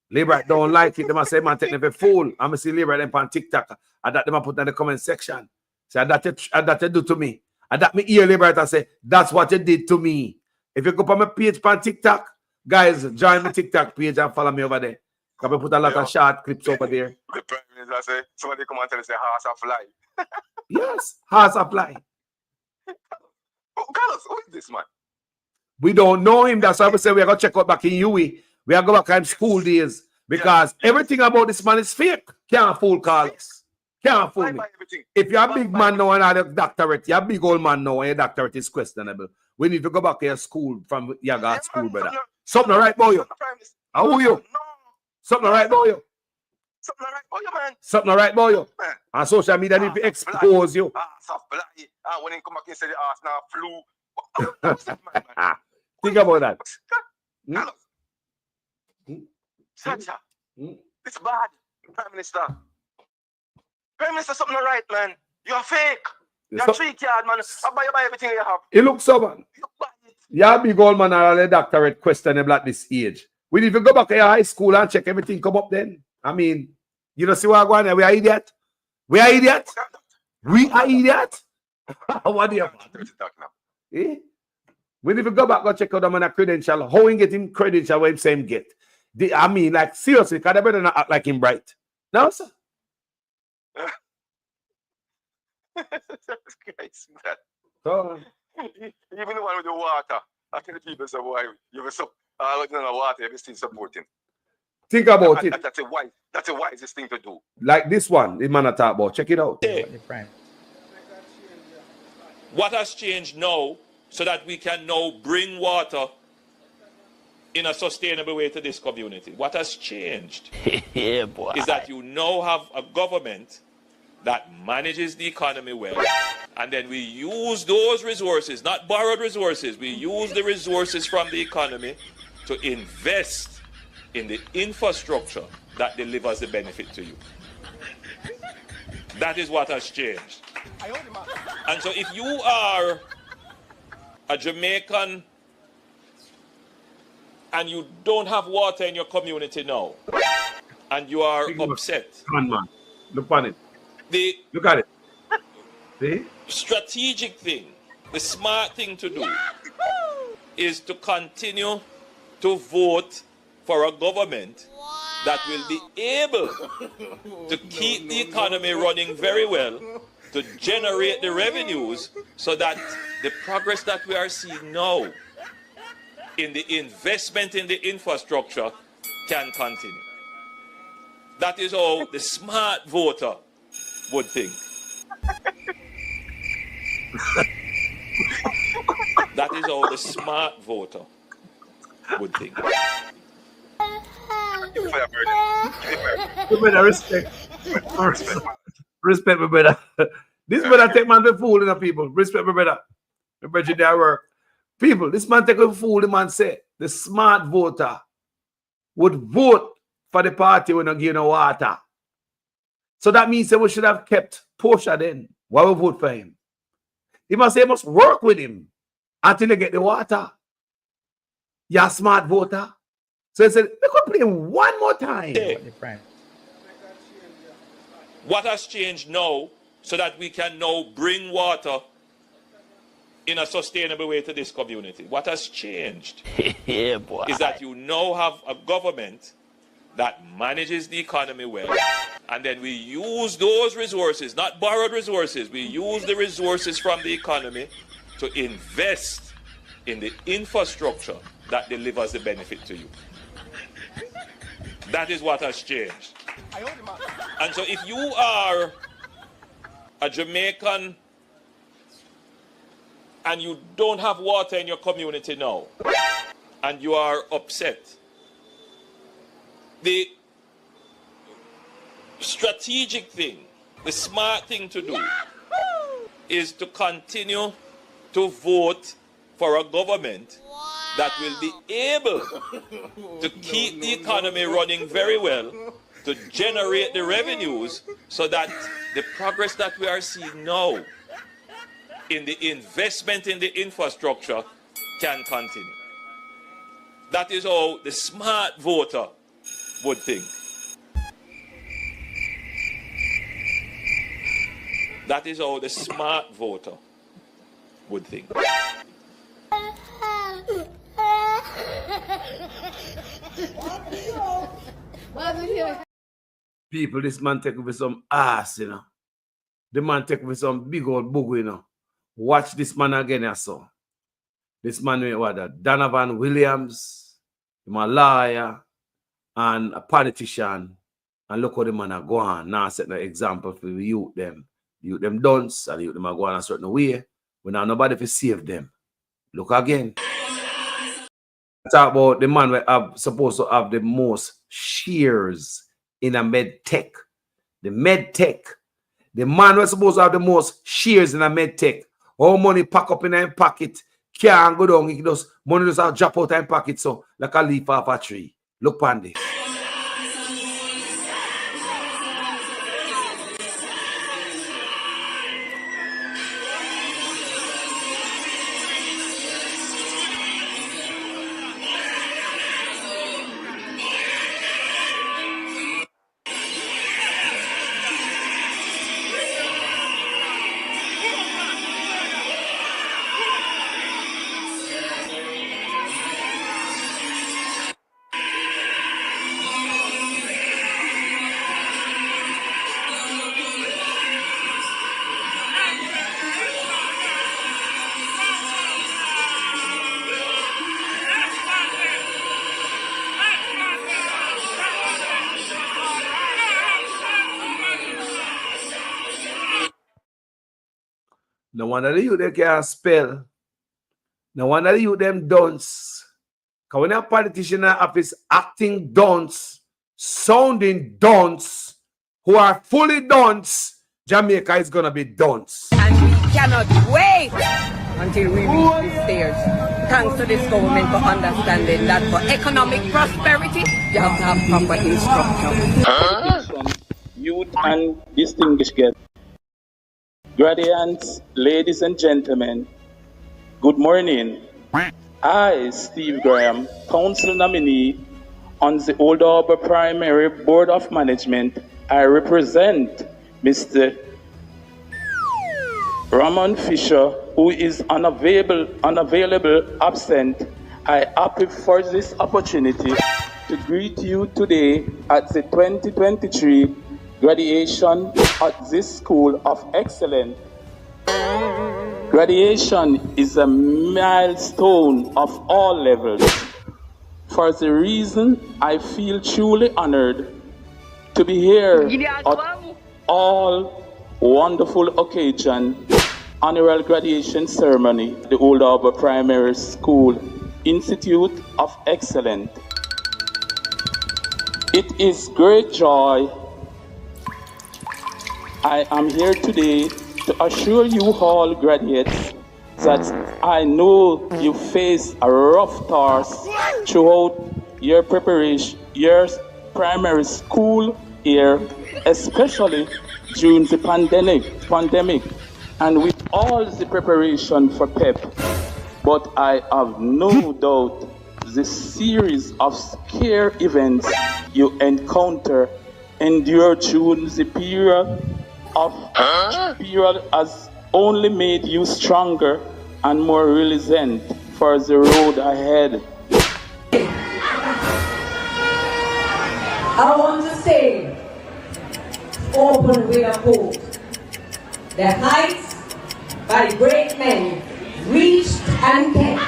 Speaker 9: Labor don't like it. They must say, man, take them for fool. I'm see Labor them on TikTok. And that them put in the comment section. Say, that you do to me. And that me hear Labor and say, that's what you did to me. If you go on my page on TikTok, guys, join my TikTok page and follow me over there. Because I put a lot of short clips over there.
Speaker 15: The Prime Minister say, somebody come and tell us, say, horse a fly.
Speaker 9: Yes, horse a fly.
Speaker 15: Carlos, who is this man?
Speaker 9: We don't know him. That's why we say we're going to check out back in UE. We are going back in school days. Because everything about this man is fake. Can't fool Carlos. Can't fool me. If you're a big man now and have a doctorate, you're a big old man now and your doctorate is questionable. We need to go back to your school from your got school, brother. Something right about you. How are you? Something right about you.
Speaker 15: Something right about you, man.
Speaker 9: Something right about you. On social media, need to expose you.
Speaker 15: When he come back and say the ass now flu.
Speaker 9: Think about that.
Speaker 15: Sacha, it's bad, Prime Minister. Prime Minister, something not right, man. You're fake. You're 3 card, man. I buy everything you have.
Speaker 9: It looks so, man. You're a big old man and a doctorate questionable at this age. We need to go back to your high school and check everything come up then. I mean, you know, see what I'm going on? We are idiot. We are idiot. We are idiot. What do you have? Eh? We need to go back and check out them on a credential. How he get him credential when him get. I mean, like, seriously, because they better not act like him bright. No, sir.
Speaker 15: That's crazy, man.
Speaker 9: Oh.
Speaker 15: Even the one with the water. I tell the people, so why you were so looking at the water, you're still supporting.
Speaker 9: Think about it.
Speaker 15: That's the wisest thing to do.
Speaker 9: Like this one, the man I talk about. Check it out.
Speaker 4: Hey. What has changed now so that we can now bring water in a sustainable way to this community? What has changed
Speaker 7: Yeah, boy.
Speaker 4: is that you now have a government that manages the economy well, and then we use those resources, not borrowed resources, we use the resources from the economy to invest in the infrastructure that delivers the benefit to you. That is what has changed. And so if you are a Jamaican and you don't have water in your community now, and you are upset.
Speaker 9: Come on, man. Look on it. Look at it. See?
Speaker 4: Strategic thing, the smart thing to do is to continue to vote for a government that will be able to keep the economy running very well, to generate the revenues so that the progress that we are seeing now in the investment in the infrastructure can continue. That is how the smart voter would think. That is how the smart voter would think.
Speaker 9: Respect. Respect, my brother. This brother take man to fool in the people. Respect, my brother. My brother, their work. People, this man take a fool. The man say the smart voter would vote for the party when not give no water. So that means that we should have kept Portia then. Why we vote for him? He must say, must work with him until they get the water. You're a smart voter. So he said, we could play him one more time.
Speaker 4: What has changed now so that we can now bring water in a sustainable way to this community? What has changed
Speaker 7: Yeah, boy.
Speaker 4: is that you now have a government that manages the economy well, and then we use those resources, not borrowed resources, we use the resources from the economy to invest in the infrastructure that delivers the benefit to you. That is what has changed. And so if you are a Jamaican and you don't have water in your community now, and you are upset, the strategic thing, the smart thing to do is to continue to vote for a government that will be able to keep the economy running very well, to generate the revenues so that the progress that we are seeing now in the investment in the infrastructure can continue. That is how the smart voter would think. That is how the smart voter would think.
Speaker 9: People, this man take with some ass, you know. The man take with some big old boogie, you know. Watch this man again, I saw. This man, what, Donovan Williams, my lawyer, and a politician, And look how the man are go on. Now set an example for the youth them. The youth them dunce and the youth them are going a certain way. When now nobody to save them. Look again. Talk about the man we have supposed to have the most shares in a med tech. The med tech. The man was supposed to have the most shares in a med tech. All money pack up in his pocket. Can't go down. He just money just drop out in his pocket. So like a leaf off a tree. Look on this. No one of you they can spell. No one of you them dunce. Because when a politician in the office acting dunce, sounding dunce, who are fully dunce, Jamaica is gonna be dunce.
Speaker 3: And we cannot wait until we reach these stairs. Thanks to this government for understanding that for economic prosperity, you have to have proper instruction.
Speaker 1: Youth and distinguished guests, graduates, ladies and gentlemen, good morning. I, Steve Graham, council nominee on the Old Harbour Primary Board of Management, I represent Mr. Ramon Fisher, who is unavailable, absent. I happy for this opportunity to greet you today at the 2023 graduation at this School of Excellence. Graduation is a milestone of all levels. For the reason I feel truly honored to be here at all wonderful occasion, annual graduation ceremony, the Old Harbour Primary School Institute of Excellence. It is great joy I am here today to assure you all graduates that I know you face a rough task throughout your preparation, your primary school year, especially during the pandemic, and with all the preparation for PEP. But I have no doubt the series of scare events you endure during the period has only made you stronger and more resilient for the road ahead.
Speaker 13: I want to say, open with a quote. The heights by great men reached and kept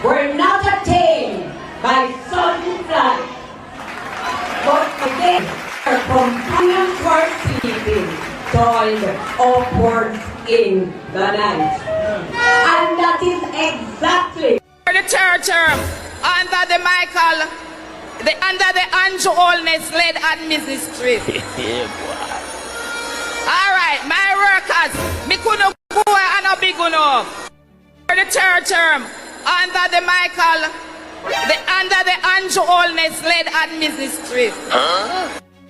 Speaker 13: were not attained by sudden flight, but again their companions were sleeping, toiled upwards in the night. And that is exactly
Speaker 5: the third term under the Andrew Holness led administration. All right, my workers, me couldn't go and a big enough. For the third term under the Andrew Holness led administration.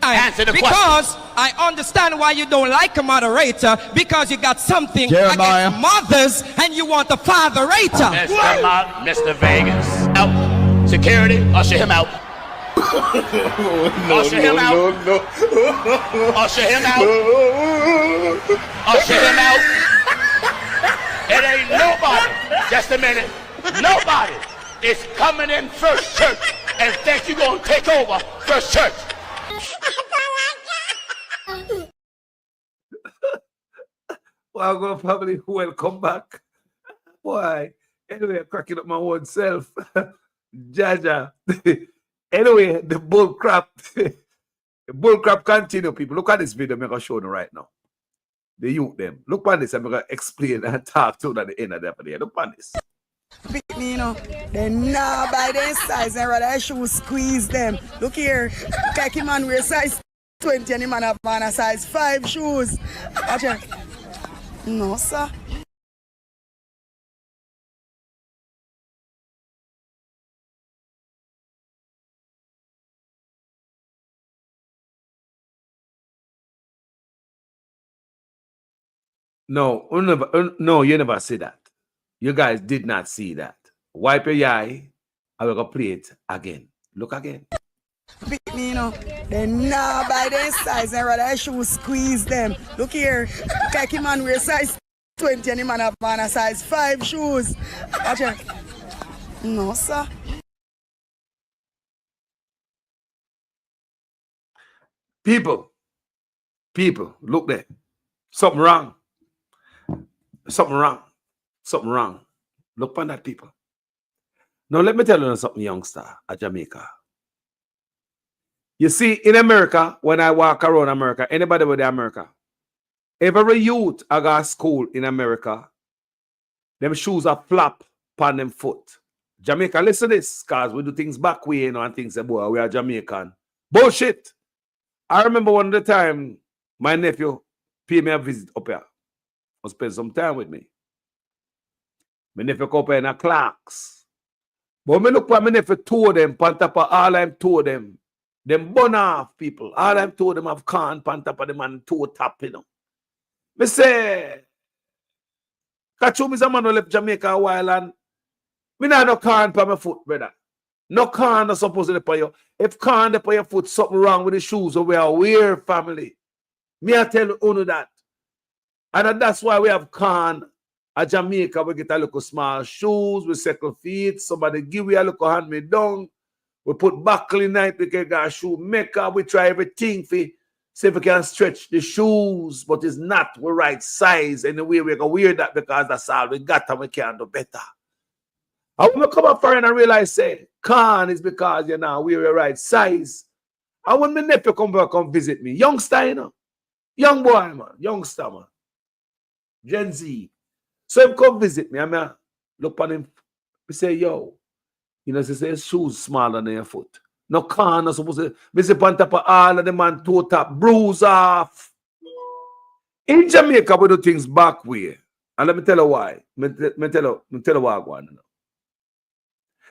Speaker 6: Answer the question. I understand why you don't like a moderator, because you got something
Speaker 7: Jeremiah.
Speaker 6: against mothers and you want a fatherator.
Speaker 7: Mr. Vegas. Out. Security, usher him out. Usher him out. Usher him out. Usher him out. It ain't nobody. Just a minute. Nobody is coming in First Church and think you're going to take over First Church.
Speaker 9: Well, I'm going to probably welcome back. Boy, anyway, cracking up my own self. Jaja. Anyway, the bull crap. The bullcrap continue, people. Look at this video I'm going to show you right now. The youth them. Look at this. I'm going to explain and talk to them at the end of the day. Look at this.
Speaker 16: You know, they now buy their size and rather shoes squeeze them. Look here, like him man wear size 20 and him man have on a size 5 shoes. Watch out. No, sir.
Speaker 9: No, you never see that. You guys did not see that. Wipe your eye. I will go play it again. Look again.
Speaker 16: You know, they now buy their size and rather shoes squeeze them. Look here, like him man wear size 20 and him man have on a size 5 shoes. Watch out. No, sir.
Speaker 9: People, look there. Something wrong. Something wrong. Look on that, people. Now, let me tell you something, youngster, at Jamaica. You see, in America, when I walk around America, anybody with America, every youth I got school in America, them shoes are flap on them foot. Jamaica, listen to this, because we do things back way, you know, and things say, boy, we are Jamaican. Bullshit. I remember one of the time my nephew paid me a visit up here. Spend some time with me. My nephew come up in a Clarks. But me look for my nephew told them, pan top of all I'm told them burn off people. All I'm told them have can pan top of them and toe tap, you know. Me say, catch me some man who left Jamaica a while and me not no can on my foot, brother. No can not supposed to put you. If can put your foot, something wrong with the shoes or we are weird family. Me I tell you that. And that's why we have can at Jamaica. We get a little small shoes, we circle feet, somebody give you a little hand me down. We put buckle in night, we get a shoe maker, we try everything for see if we can stretch the shoes, but it's not the right size. Anyway, we can wear that because that's all we got and we can do better. I when I come up for and I realize say can is because you know we're the right size. And when my nephew come visit me, youngster, you know, young boy, man, youngster, man. Gen Z. So him come visit me. I mean, look on him. We say, yo, you know, say shoes smaller than your foot. No can not supposed to. We say on top of all of them and toe tap, bruise off. In Jamaica, we do things back way. And let me tell you why. Me tell you why I go on.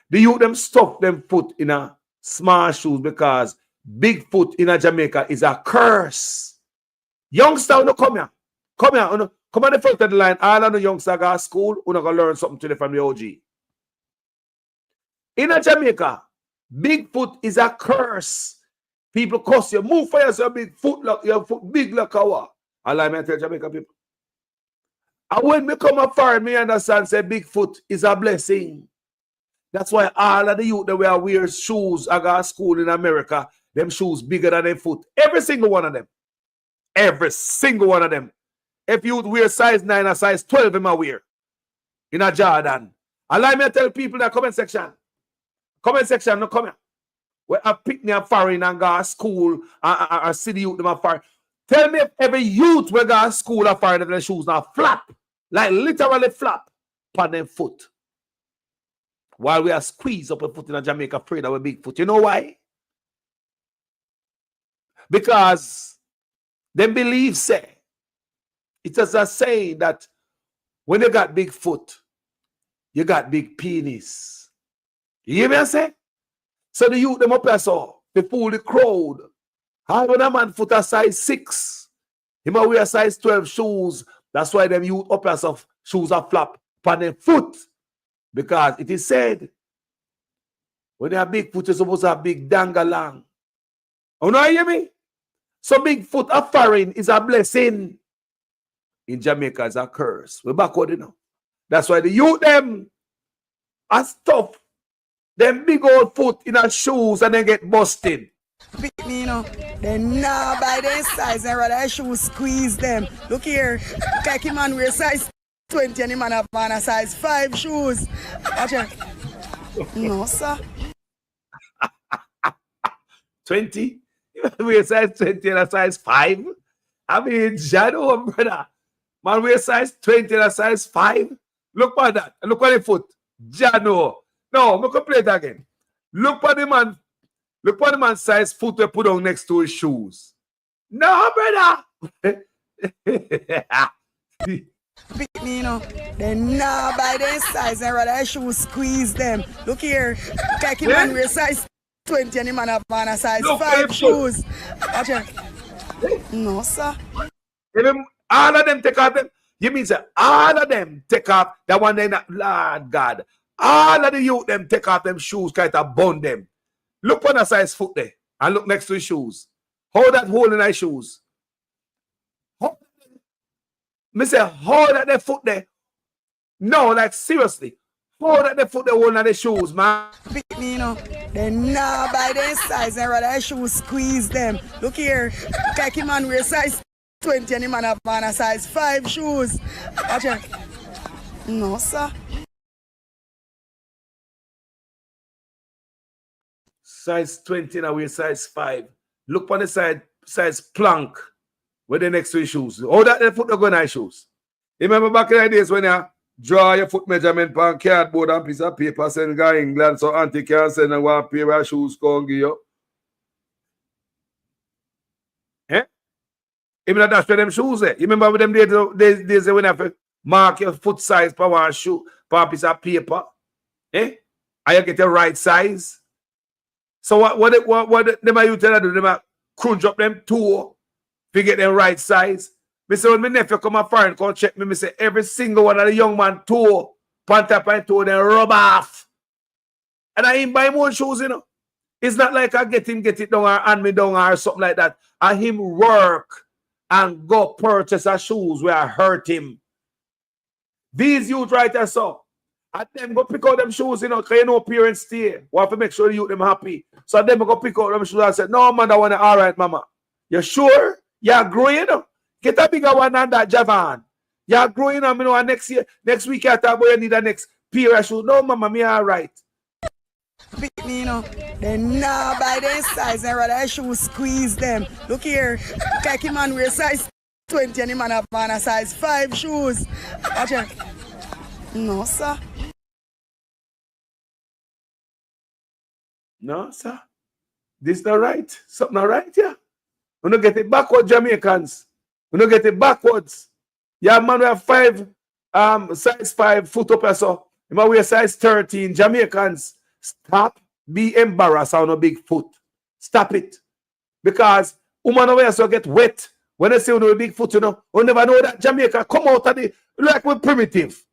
Speaker 9: The youth them stuff them foot in a small shoes because big foot in a Jamaica is a curse. Youngster, no come here. Come here. Come on the front of the line. All of the youngsters go to school, you're going to learn something today from the OG. In a Jamaica, big foot is a curse. People curse you. Move for yourself, big foot, your foot big like our. I like me tell Jamaica people. And when me come up far, me understand say big foot is a blessing. That's why all of the youth that wear shoes I go to school in America, them shoes bigger than their foot. Every single one of them. Every single one of them. If you wear size 9 or size 12, them I wear in a Jordan. Allow me to tell people that comment section. Comment section, no comment. Where I pick me a foreign and go to school and see the youth them a foreign. Tell me if every youth will go to school or foreign if their shoes now flap. Like literally flap on their foot. While we are squeezed up a foot in a Jamaica afraid of a big foot. You know why? Because they believe say it's as a saying that when you got big foot, you got big penis. You hear me I say? So the youth them up here so they fool the crowd. How when a man foot a size 6, he might wear size 12 shoes. That's why them youth up here so shoes are flap on their foot. Because it is said when you have big foot, you're supposed to have big dangalang. Oh no, you hear me? So big foot a foreign is a blessing. In Jamaica is a curse. We're backward, you know. That's why the youth them are tough. Them big old foot in our shoes and then get busted.
Speaker 16: You know, they now buy their size and rather shoes squeeze them. Look here, like him man wear size 20 and him man have on a size 5 shoes. Watch out. No, sir.
Speaker 9: 20? We size 20 and a size 5. I mean, Jano, brother. Man, we size 20 and a size 5. Look at that. Look at the foot. Jano. No, we can play it again. Look at the man. Look at the man's size foot we put on next to his shoes. No, brother.
Speaker 16: You know, they nah buy their size and rather shoes squeeze them. Look here, like man wear size 20 and the man have on a size 5 shoes. No, sir.
Speaker 9: All of them take off them. You mean say all of them take off that one they not, Lord God. All of the youth them take off them shoes, kind of bond them. Look on a size foot there and look next to his shoes. Hold that hole in his shoes. Me say, hold at the foot there. No, like seriously. Hold at the foot there, hold at the shoes, man.
Speaker 16: You know, they nah buy their size and rather shoes squeeze them. Look here, like man wear size 20 and the man have on a size 5 shoes. No, sir.
Speaker 9: Size 20 and I wear size 5. Look on the side, size plank. With the next to your shoes. How that the foot not go in your shoes? You remember back in the days when you draw your foot measurement on cardboard and piece of paper, send guy in England so auntie can send and one pair of shoes come give you? Eh? Even that's for them shoes there. You remember with them days when you have to mark your foot size for one shoe, for a piece of paper? Eh? And you get the right size? So what them are you tell them? Them are crunch up them toe. To get the right size. Me say when my nephew come a foreign, come check me, me say every single one of the young man toe, pant and toe, then rub off. And I ain't buy more shoes, you know. It's not like I get it down or hand me down or something like that. I him work and go purchase a shoes where I hurt him. These youth right there, so. And them go pick out them shoes, you know, because you know parents stay. Want to make sure the youth them happy. So them go pick out them shoes and say, no, man, I want it all right, mama. You sure? You're growing up. Get a bigger one than that, Javan. You're growing up, you know, and next week you talk about you need a next pair of shoes. No, mama, me all right.
Speaker 16: You know, they nah buy their size and rather shoes squeeze them. Look here, like man wear size 20 and the man have on a size 5 shoes. No, sir.
Speaker 9: No, sir. This not right. Something not right, yeah. We don't get it backwards, Jamaicans. We don't get it backwards. Yeah, man, we have 5, size 5 foot up or so. You might wear size 13. Jamaicans, stop be embarrassed on a big foot. Stop it. Because woman over here so get wet. When they say we know a big foot, you know, we never know that Jamaica come out of the like we're primitive.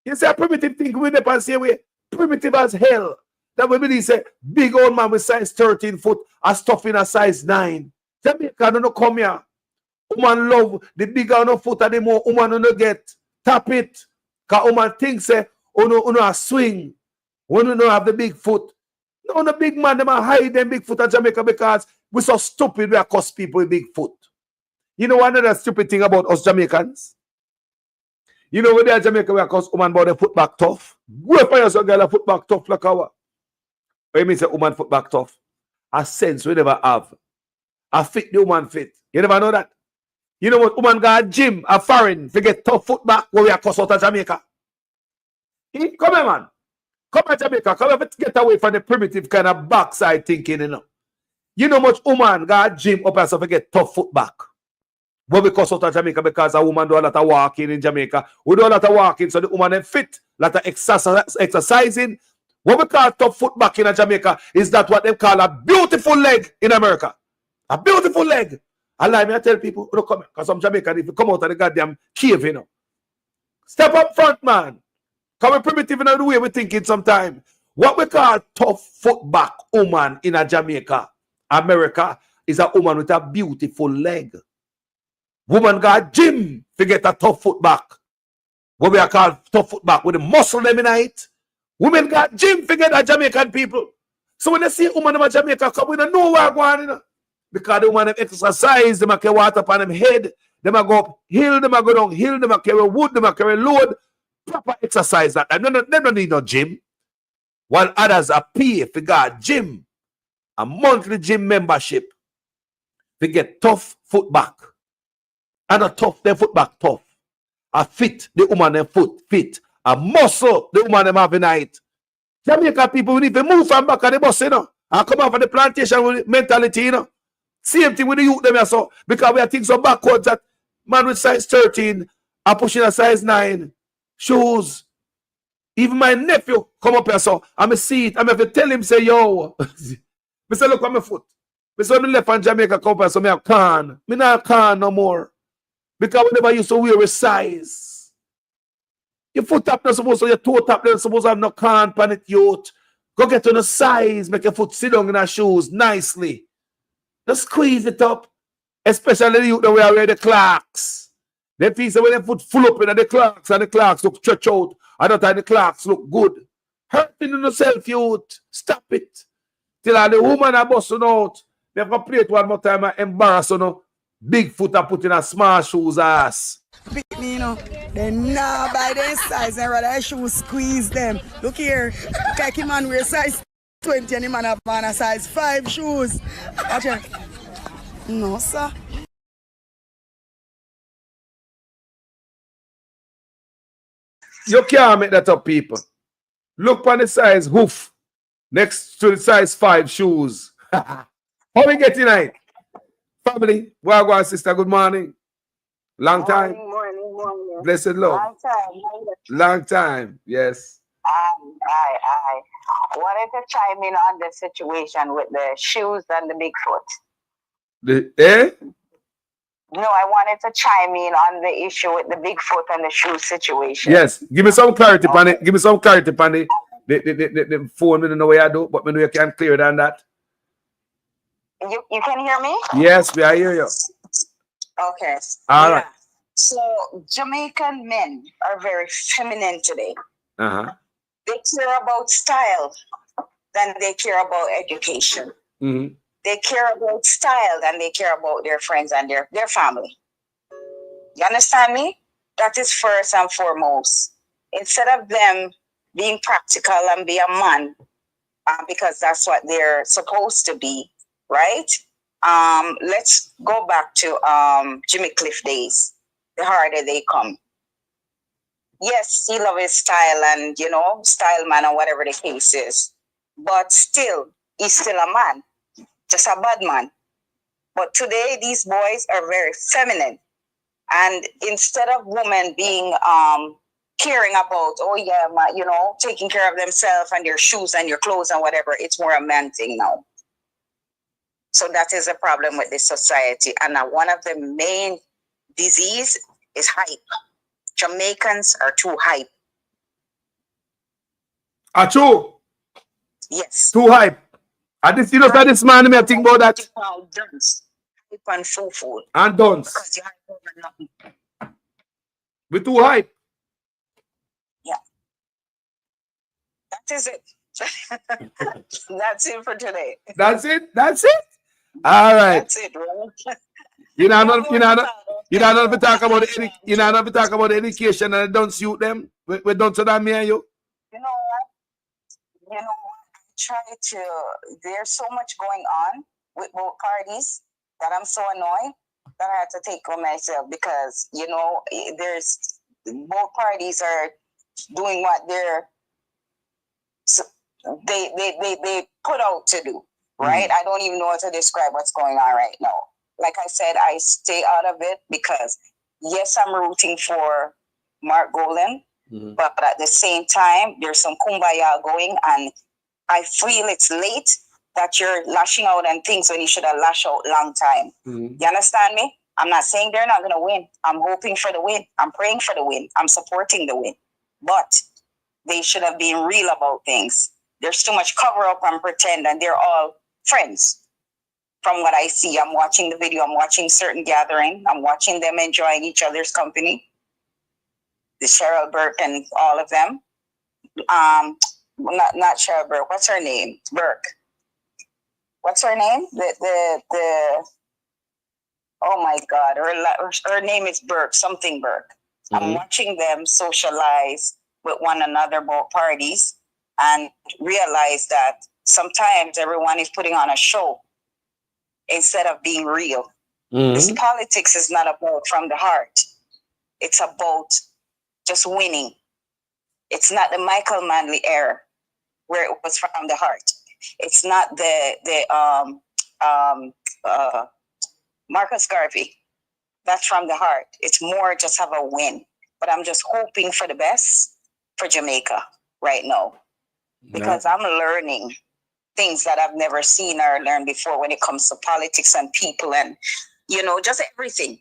Speaker 9: You say a primitive thing we never say we primitive as hell. That we believe say big old man with size 13 foot are stuff in a size 9. Jamaica don't come here. Woman love the bigger no foot and the more woman no get. Tap it. Because woman thinks say uno a swing. When no have the big foot. No, the big man, them hide them big foot in Jamaica because we're so stupid we are cost people with big foot. You know another stupid thing about us Jamaicans? You know when they are Jamaica we are cost woman about the foot back tough. Go for yourself girl a foot back tough like our. What you mean say woman foot back tough? A sense we never have. A fit the woman fit. You never know that? You know what woman got a gym, a foreign, to get tough foot back where we are cost out of Jamaica. Come here, man. Come to Jamaica. Come here, get away from the primitive kind of backside thinking, you know. You know much woman got a gym up and so get tough foot back. But because out of Jamaica, because a woman do a lot of walking in Jamaica. We do a lot of walking, so the woman is fit, a lot of exercising. What we call tough foot back in Jamaica is that what they call a beautiful leg in America. A beautiful leg. I lie me, I tell people, don't come because some Jamaican, if you come out of the goddamn cave, you know. Step up front, man. Come primitive in the way we thinking sometimes. What we call tough foot back woman in a Jamaica, America, is a woman with a beautiful leg. Woman got gym to get a tough foot back. What we are called tough foot back with the muscle them in it. Women got gym to get a Jamaican people. So when they see a woman in Jamaica come, we don't know where they're going, you know. Because the woman exercise, they carry water upon them head, they go up hill, they go down hill, they carry wood, they carry load. Proper exercise that. They don't need no gym. While others are pay for God gym. A monthly gym membership. to get tough foot back. And a tough, their foot back tough. A fit, the woman them foot fit. A muscle, the woman them have in it. Jamaica people, we need to move from back of the bus, you know. And come off of the plantation with mentality, you know. Same thing with the youth them here, so. Because we are thinking so backwards that man with size 13 are pushing a size 9. Shoes. Even my nephew come up here, so I'm see it. I'm have to tell him, say, yo. I say, look at my foot. I say, when I left on Jamaica come up here, so I can't. I not can no more. Because we never used to wear a size. Your foot tap not supposed to, your toe tap not supposed to have no can pan it youth. Go get on a size, make your foot sit down in our shoes nicely. Just squeeze it up. Especially the youth that wear the clocks. They feel so when they foot full up in the clocks and the clocks look stretch out. Other time the clocks look good. Hurting yourself, youth. Stop it. Till the woman are busting out. They have to play it one more time and embarrass you. Big foot are put in a small shoes ass.
Speaker 16: You know, they nah buy their size and rather shoes squeeze them. Look here, like him man wear size 20 and him man have on a size 5 shoes. Watch it. No, sir.
Speaker 9: You can't make that up, people. Look on the size hoof next to the size 5 shoes. How we get tonight? Family, Wagwan sister, good morning. Long time.
Speaker 21: Morning.
Speaker 9: Blessed Lord.
Speaker 21: Long time.
Speaker 9: Long time, yes.
Speaker 21: I wanted to chime in on the situation with the shoes and the Bigfoot. No, I wanted to chime in on the issue with the Bigfoot and the shoe situation.
Speaker 9: Yes, give me some clarity on it. Give me some clarity on it. The phone, I don't know what I do, but I know you can clear than that.
Speaker 21: You can hear me?
Speaker 9: Yes, we are hear you.
Speaker 21: Okay.
Speaker 9: All right.
Speaker 21: So Jamaican men are very feminine today. They care about style than they care about education.
Speaker 9: Mm-hmm.
Speaker 21: They care about style than they care about their friends and their family. You understand me? That is first and foremost. Instead of them being practical and be a man, because that's what they're supposed to be, right? Let's go back to Jimmy Cliff days. The harder they come. Yes, he loves his style and, style man or whatever the case is. But still, he's still a man. Just a bad man. But today, these boys are very feminine. And instead of women being caring about, taking care of themselves and their shoes and your clothes and whatever, it's more a man thing now. So that is a problem with this society. And one of the main disease is hype. Jamaicans are too hype.
Speaker 9: Achoo?
Speaker 21: Yes.
Speaker 9: Too hype. And this, this man, I think about that.
Speaker 21: Dunce. Hype and foo-foo.
Speaker 9: And dunce.
Speaker 21: Because you hype over nothing.
Speaker 9: We too hype.
Speaker 21: Yeah. That is it. That's it for today.
Speaker 9: That's it? All right.
Speaker 21: That's it, right?
Speaker 9: You know not to talk about education and don't suit them. We don't to that, me and you.
Speaker 21: You know what? I try to. There's so much going on with both parties that I'm so annoyed that I have to take on myself because there's both parties are doing what they put out to do. Right? I don't even know how to describe what's going on right now. Like I said, I stay out of it because, yes, I'm rooting for Mark Golan, but at the same time, there's some kumbaya going, and I feel it's late that you're lashing out and things when you should have lashed out long time. You understand me? I'm not saying they're not going to win. I'm hoping for the win. I'm praying for the win. I'm supporting the win. But they should have been real about things. There's too much cover up and pretend, and they're all friends. From what I see, I'm watching the video, I'm watching certain gathering, I'm watching them enjoying each other's company. The Cheryl Burke and all of them. Not Cheryl Burke, what's her name? Burke. What's her name? Oh my God, her name is Burke, something Burke. I'm watching them socialize with one another, both parties, and realize that sometimes everyone is putting on a show instead of being real. This politics is not about from the heart. It's about just winning. It's not the Michael Manley era where it was from the heart. It's not the Marcus Garvey. That's from the heart. It's more just have a win. But I'm just hoping for the best for Jamaica right now. Because I'm learning things that I've never seen or learned before when it comes to politics and people and, just everything.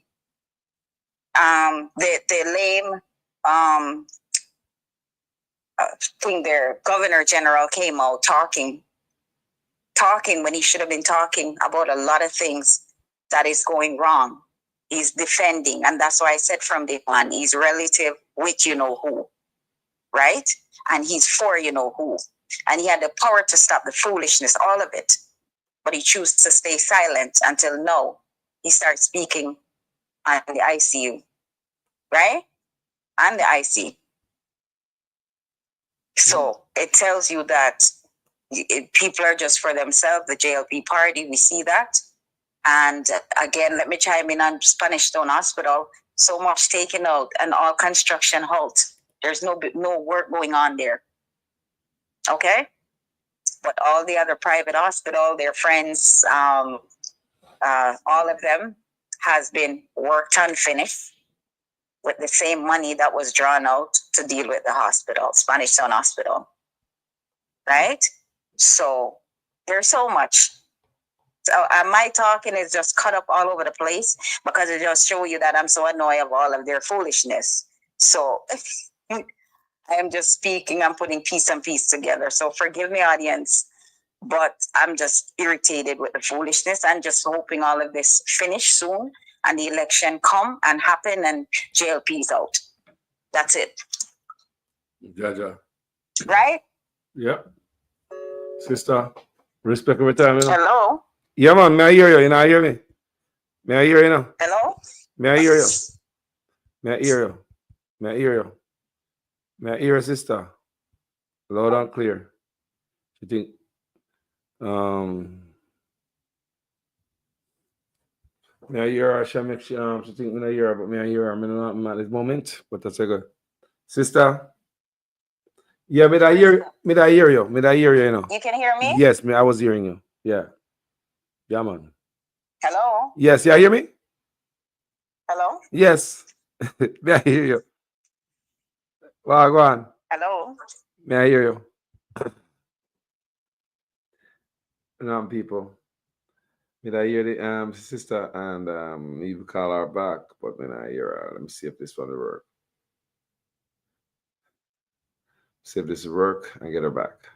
Speaker 21: The lame thing there, Governor General came out talking when he should have been talking about a lot of things that is going wrong. He's defending, and that's why I said from day one, he's relative with who, right? And he's for who. And he had the power to stop the foolishness, all of it. But he chose to stay silent until now he starts speaking on the ICU, right? On the IC. So it tells you that people are just for themselves, the JLP party, we see that. And again, let me chime in on Spanish Town Hospital. So much taken out and all construction halt. There's no work going on there. Okay? But all the other private hospital, their friends, all of them has been worked unfinished with the same money that was drawn out to deal with the hospital, Spanish Town Hospital. Right? So there's so much. So my talking is just cut up all over the place because it just show you that I'm so annoyed of all of their foolishness. So I am just speaking, I'm putting piece and piece together. So forgive me, audience, but I'm just irritated with the foolishness and just hoping all of this finish soon and the election come and happen and JLP's out. That's it.
Speaker 9: Jaja.
Speaker 21: Right?
Speaker 9: Yep. Sister, respect every time.
Speaker 21: Hello?
Speaker 9: Yeah, man, may I hear you? You know, hear me? May I hear you now?
Speaker 21: Hello?
Speaker 9: May I hear you? May I hear you? May I hear you? May I hear you, sister? Loud and clear. You think, may I hear her? She think when I hear her, but may I hear her? I'm not at this moment, but that's a good. Sister? Yeah, may I hear you? May I hear you, you know?
Speaker 21: You can hear me?
Speaker 9: Yes, I was hearing you. Yeah. Yeah, man.
Speaker 21: Hello?
Speaker 9: Yes, you hear me?
Speaker 21: Hello?
Speaker 9: Yes. May I hear you? Well, go on.
Speaker 21: Hello?
Speaker 9: May I hear you? People. May I hear the sister and you call her back, but when I hear her, let me see if this one will work. See if this will work and get her back.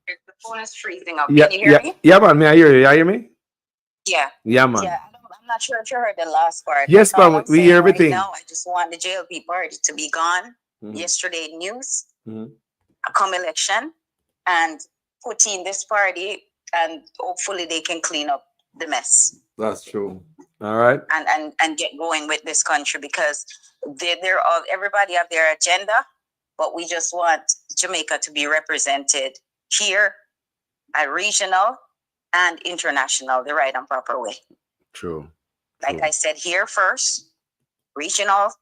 Speaker 21: The phone is freezing up.
Speaker 9: Yeah,
Speaker 21: Can you hear me?
Speaker 9: Yeah, man. May I hear you? You hear me?
Speaker 21: Yeah.
Speaker 9: Yeah, man.
Speaker 21: Yeah, I'm not sure if you heard the last part.
Speaker 9: Yes,
Speaker 21: That's all
Speaker 9: man.
Speaker 21: I'm
Speaker 9: We
Speaker 21: saying
Speaker 9: hear everything.
Speaker 21: Right now, I just want the JLP party to be gone. Yesterday news, come election, and put in this party, and hopefully they can clean up the mess.
Speaker 9: That's true. All right.
Speaker 21: And get going with this country because they're all everybody have their agenda, but we just want Jamaica to be represented here at regional and international the right and proper way.
Speaker 9: True.
Speaker 21: Like I said, here first, regional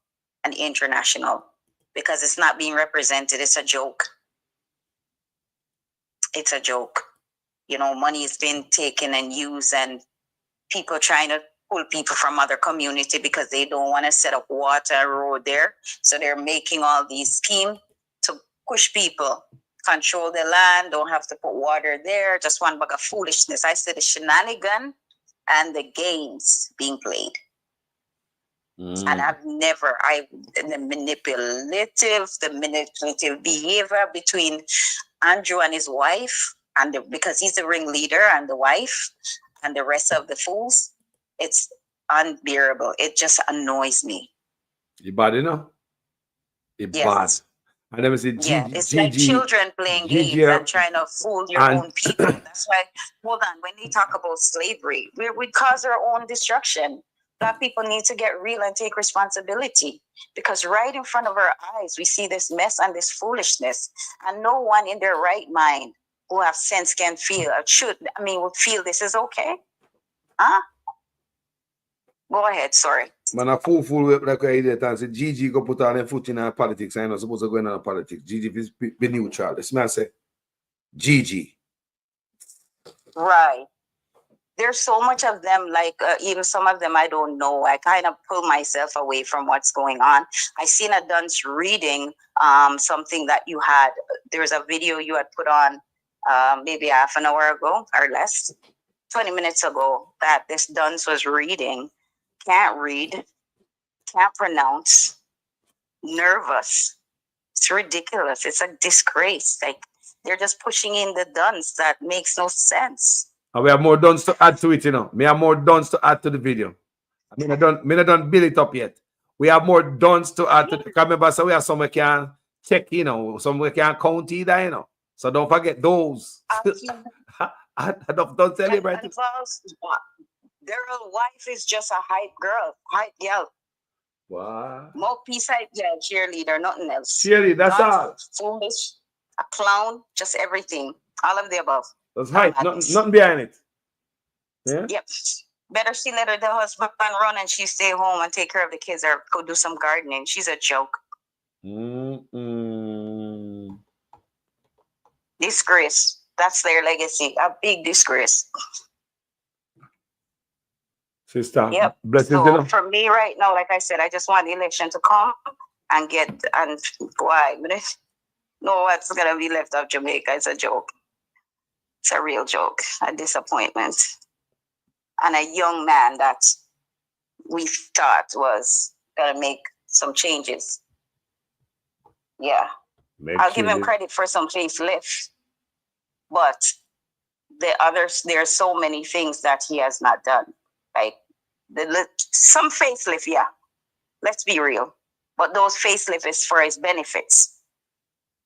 Speaker 21: and international, because it's not being represented. It's a joke. It's a joke. Money has been taken and used, and people trying to pull people from other community because they don't want to set up water road there. So they're making all these schemes to push people, control the land, don't have to put water there. Just one bag of foolishness. I said the shenanigan and the games being played. And the manipulative behavior between Andrew and his wife, because he's the ringleader and the wife and the rest of the fools, it's unbearable. It just annoys me.
Speaker 9: You bad, It's bad. I never see
Speaker 21: it's like children playing games and trying to fool your own people. That's why, hold on, when they talk about slavery, we cause our own destruction. Black people need to get real and take responsibility, because right in front of our eyes, we see this mess and this foolishness, and no one in their right mind who have sense can feel, would feel this is okay. Huh? Go ahead, sorry.
Speaker 9: Man, a fool like I did and say Gigi go put on their foot in politics. I ain't not supposed to go in politics. Gigi be neutral. This man say Gigi.
Speaker 21: Right. There's so much of them, like even some of them I don't know. I kind of pull myself away from what's going on. I seen a dunce reading something that you had. There's a video you had put on maybe half an hour ago or less, 20 minutes ago, that this dunce was reading. Can't read, can't pronounce, nervous. It's ridiculous. It's a disgrace. Like they're just pushing in the dunce that makes no sense.
Speaker 9: And we have more duns to add to it, you know. Me have more duns to add to the video. I mean, I don't build it up yet. We have more duns to add to the. Remember, so we have some we can check, you know, some we can count either, you know. So don't forget those. I don't tell you right.
Speaker 21: Their wife is just a hype girl, hype girl.
Speaker 9: Wow.
Speaker 21: More peace hype girl, cheerleader, nothing else.
Speaker 9: Cheerleader, that's all.
Speaker 21: Foolish, a clown, just everything. All of the above.
Speaker 9: That's hype, nothing behind it. Yeah?
Speaker 21: Yep. Better she let the husband run and she stay home and take care of the kids or go do some gardening. She's a joke. Disgrace. That's their legacy. A big disgrace.
Speaker 9: Sister,
Speaker 21: yep.
Speaker 9: Blessings.
Speaker 21: So for me right now, like I said, I just want the election to come and why? No, what's gonna be left of Jamaica is a joke. It's a real joke, a disappointment. And a young man that we thought was gonna make some changes. Yeah. I'll give him credit for some facelift. But the others, there are so many things that he has not done. Like some facelift, yeah. Let's be real. But those facelift is for his benefits.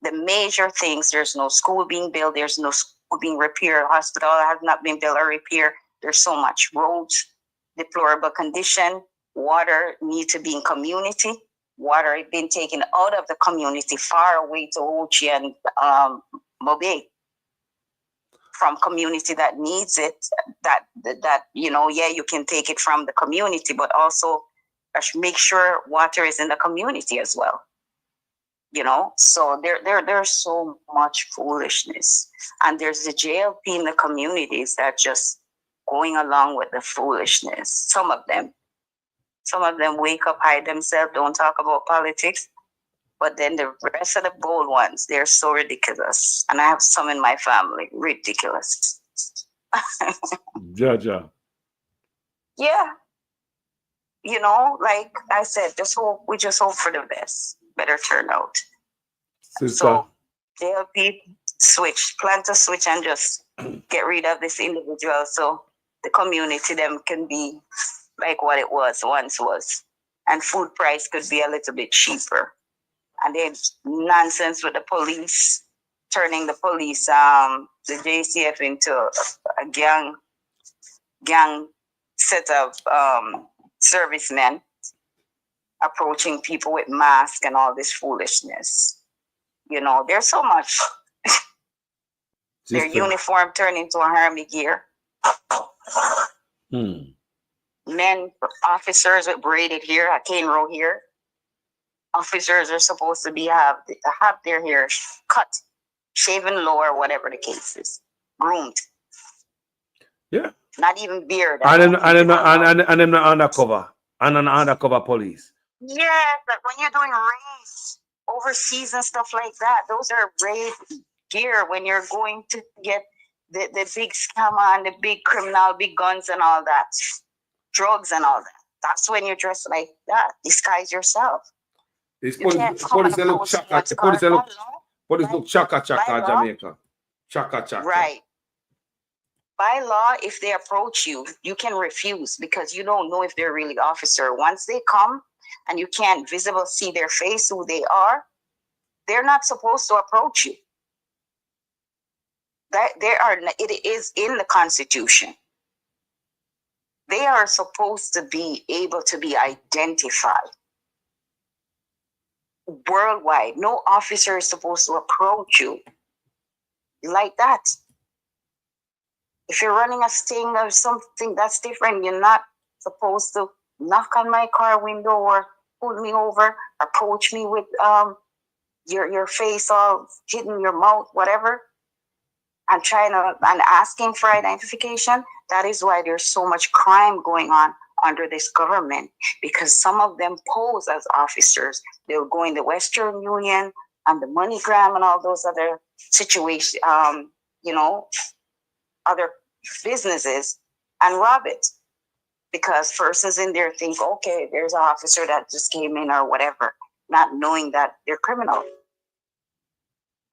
Speaker 21: The major things, there's no school being built, there's no school being repaired, hospital has not been built or repaired. There's so much roads, deplorable condition, water need to be in community. Water has been taken out of the community far away to Ochi and Mobay. From community that needs it, that you know, yeah, you can take it from the community, but also make sure water is in the community as well. You know, so there's so much foolishness, and there's the JLP in the communities that just going along with the foolishness. Some of them wake up, hide themselves, don't talk about politics. But then the rest of the bold ones, they're so ridiculous. And I have some in my family, ridiculous.
Speaker 9: Jaja.
Speaker 21: Yeah. You know, like I said, we just hope for the best. Better turnout.
Speaker 9: Sister.
Speaker 21: So JLP plant a switch and just get rid of this individual so the community them can be like what it once was. And food price could be a little bit cheaper. And then nonsense with the police, turning the police, the JCF into a gang set of servicemen approaching people with masks and all this foolishness. You know, there's so much. Their uniform turned into a army gear. Men, officers with braided hair, a cane row here. Officers are supposed to have their hair cut, shaven low, or whatever the case is, groomed.
Speaker 9: Yeah.
Speaker 21: Not even beard.
Speaker 9: And them not undercover. And an undercover police.
Speaker 21: Yeah, but when you're doing race overseas and stuff like that, those are braid gear when you're going to get the big scammer and the big criminal, big guns and all that, drugs and all that. That's when you dress like that. Disguise yourself.
Speaker 9: Police look chaka. Police look chaka Jamaica. Chaka.
Speaker 21: Right. By law, if they approach you, you can refuse because you don't know if they're really officer. Once they come and you can't visibly see their face, who they are, they're not supposed to approach you. It is in the Constitution. They are supposed to be able to be identified. Worldwide, no officer is supposed to approach you like that. If you're running a sting or something that's different, you're not supposed to knock on my car window or pull me over, approach me with your face all hitting your mouth, whatever, and asking for identification. That is why there's so much crime going on under this government, because some of them pose as officers. They'll go in the Western Union and the MoneyGram and all those other situations, other businesses, and rob it. Because persons in there think, okay, there's an officer that just came in or whatever, not knowing that they're criminal.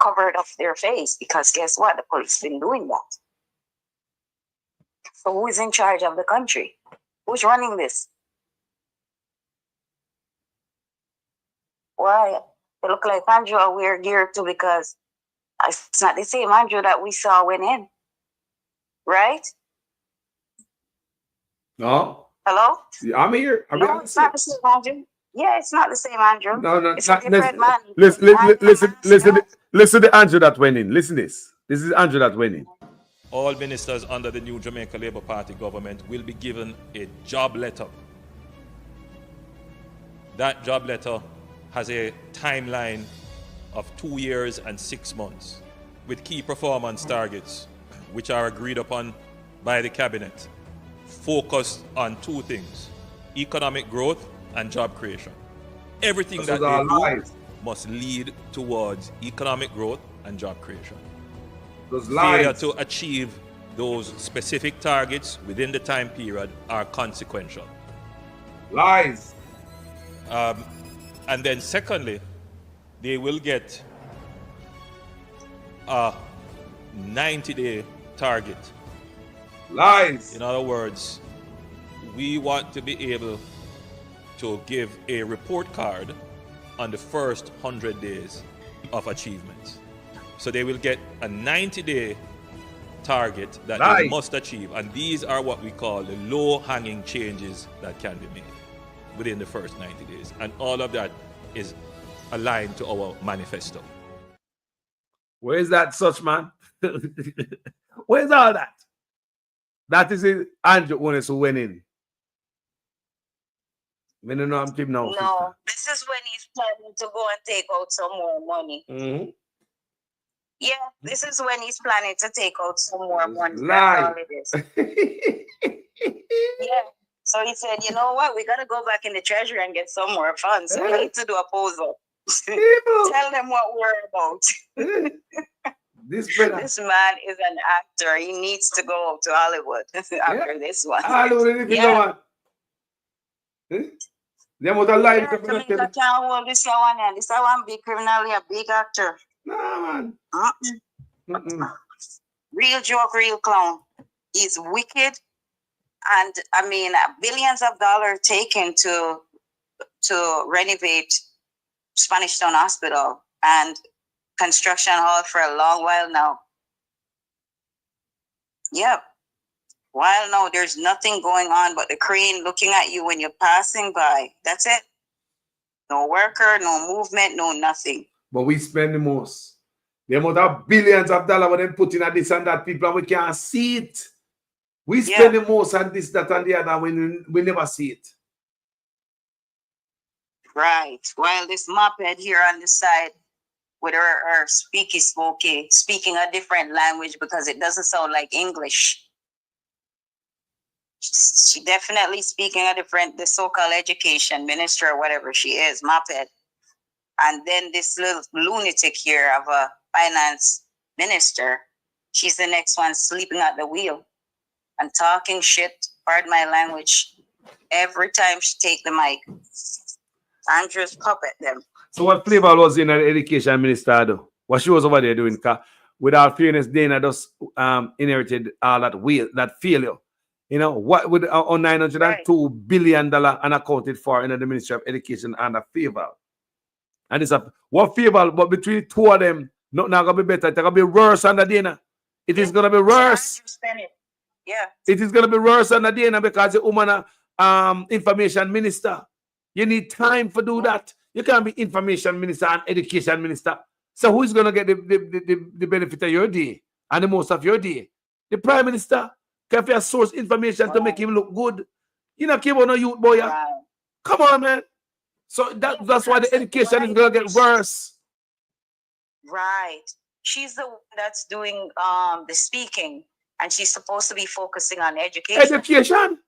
Speaker 21: Covered up their face, because guess what? The police been doing that. So who is in charge of the country? Who's running this? Why? They look like Andrew a weird gear too, because it's not the same Andrew that we saw went in. Right?
Speaker 9: No.
Speaker 21: Hello?
Speaker 9: I'm here.
Speaker 21: No, it's not the same Andrew. Yeah, it's not the same Andrew.
Speaker 9: No,
Speaker 21: it's a different man.
Speaker 9: Listen to the Andrew that went in. Listen this. This is Andrew that went in.
Speaker 4: All ministers under the new Jamaica Labour Party government will be given a job letter. That job letter has a timeline of 2 years and 6 months with key performance targets, which are agreed upon by the cabinet, focused on two things: economic growth and job creation. Everything that they do must lead towards economic growth and job creation. Failure to achieve those specific targets within the time period are consequential.
Speaker 9: Lies.
Speaker 4: And then secondly, they will get a 90-day target.
Speaker 9: Lies.
Speaker 4: In other words, we want to be able to give a report card on the first 100 days of achievements. So they will get a 90-day target that they must achieve. And these are what we call the low-hanging changes that can be made within the first 90 days. And all of that is aligned to our manifesto.
Speaker 9: Where is that such, man? Where's all that? That is it. Andrew Onis who went in. I don't know I'm keeping now.
Speaker 21: No, this is when he's planning to go and take out some more money.
Speaker 9: Mm-hmm.
Speaker 21: Yeah, this is when he's planning to take out some more money. That's all it is. Yeah. So he said, you know what? We got to go back in the treasury and get some more funds. So we need to do a puzzle. Tell them what we're about. This man is an actor. He needs to go to Hollywood after this one.
Speaker 9: Hollywood, yeah. Them was a lie.
Speaker 21: Jamaica can't hold this one, and this one big criminally a big actor.
Speaker 9: Nah, man.
Speaker 21: Real joke, real clown. He's wicked, and I mean billions of dollars taken to renovate Spanish Town Hospital and construction hall for a long while now. Yep. While now there's nothing going on but the crane looking at you when you're passing by. That's it. No worker, no movement, no nothing.
Speaker 9: But we spend the most. The amount of billions of dollars when they put in at this and that people and we can't see it. We spend the most on this, that, and the other when we never see it.
Speaker 21: Right. While this mophead here on the side with her speaking a different language because it doesn't sound like English. She definitely speaking a different, the so-called education minister or whatever she is, mophead. And then this little lunatic here of a finance minister, she's the next one sleeping at the wheel and talking shit, pardon my language, every time she take the mic. Andrew's puppet them.
Speaker 9: So what flavor was in the education minister though? What she was over there doing? With our fairness, Dana just inherited all that failure. You know, what would on $902 billion unaccounted for in the Ministry of Education and a favor? And it's what favor, but between two of them, nothing gonna be better. It's gonna be worse under Dana. It is gonna be worse.
Speaker 21: Yeah.
Speaker 9: It is gonna be worse under Dana because the woman information minister. You need time for do that. You can't be information minister and education minister. So who's gonna get the benefit of your day and the most of your day? The prime minister. If you source information to make him look good, You not care about no youth, boy. Yeah? Come on, man. So that's why the education is going to get worse.
Speaker 21: Right. She's the one that's doing the speaking, and she's supposed to be focusing on education.
Speaker 9: Education?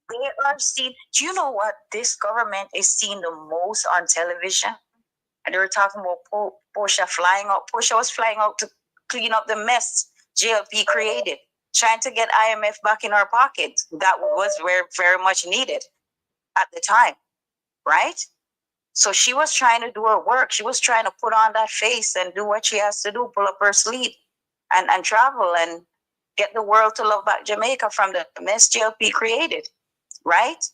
Speaker 21: They are seen. Do you know what this government is seen the most on television? And they were talking about Portia flying out. Portia was flying out to clean up the mess JLP created, trying to get IMF back in our pocket. That was very, very much needed at the time, right? So she was trying to do her work. She was trying to put on that face and do what she has to do, pull up her sleeve and travel and get the world to love back Jamaica from the mess JLP created, right?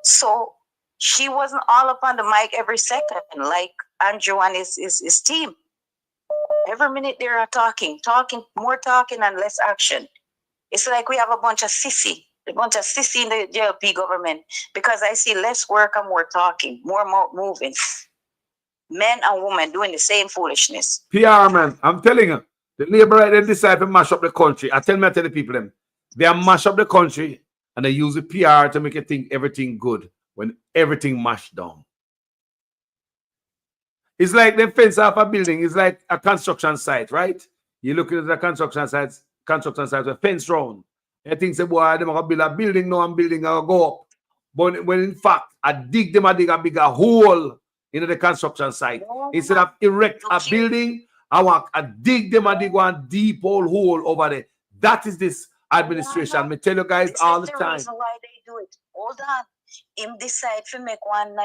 Speaker 21: So she wasn't all up on the mic every second like Andrew and his team. Every minute they are talking, more talking and less action. It's like we have a bunch of sissy in the JLP government, because I see less work and more talking, more moving. Men and women doing the same foolishness.
Speaker 9: PR, man, I'm telling you, the Labour right, they decide to mash up the country. I tell the people them, they mash up the country and they use the PR to make it think everything good when everything mashed down. It's like they fence off a building. It's like a construction site, right? You look at the construction sites with fence round. I think say, boy, they're going to build a building now and building will go up. But when in fact, I dig a bigger hole in the construction site. Instead of erect a building, I dig one deep hole over there. That is this administration. Me tell you guys all the time.
Speaker 21: Reason why they do it. Hold on. Him decide to make one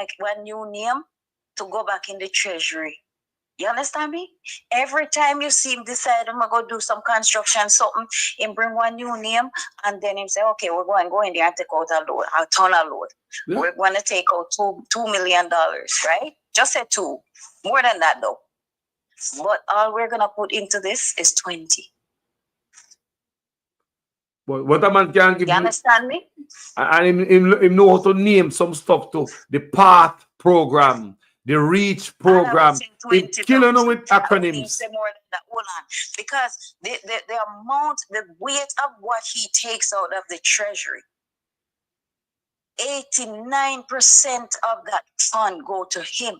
Speaker 21: new name to go back in the treasury. You understand me? Every time you see him decide I'm gonna go do some construction, something, him bring one new name, and then him say, okay, we're going to go in there and take out a ton of load. Yeah. We're going to take out $2 million, right? Just say 2. More than that though. But all we're gonna put into this is 20.
Speaker 9: But what a man can give
Speaker 21: you understand me?
Speaker 9: And him know how to name some stuff too. The PATH program, the REACH program. It's killing them with acronyms.
Speaker 21: More than that. Hold on. Because the amount, the weight of what he takes out of the treasury, 89% of that fund go to him,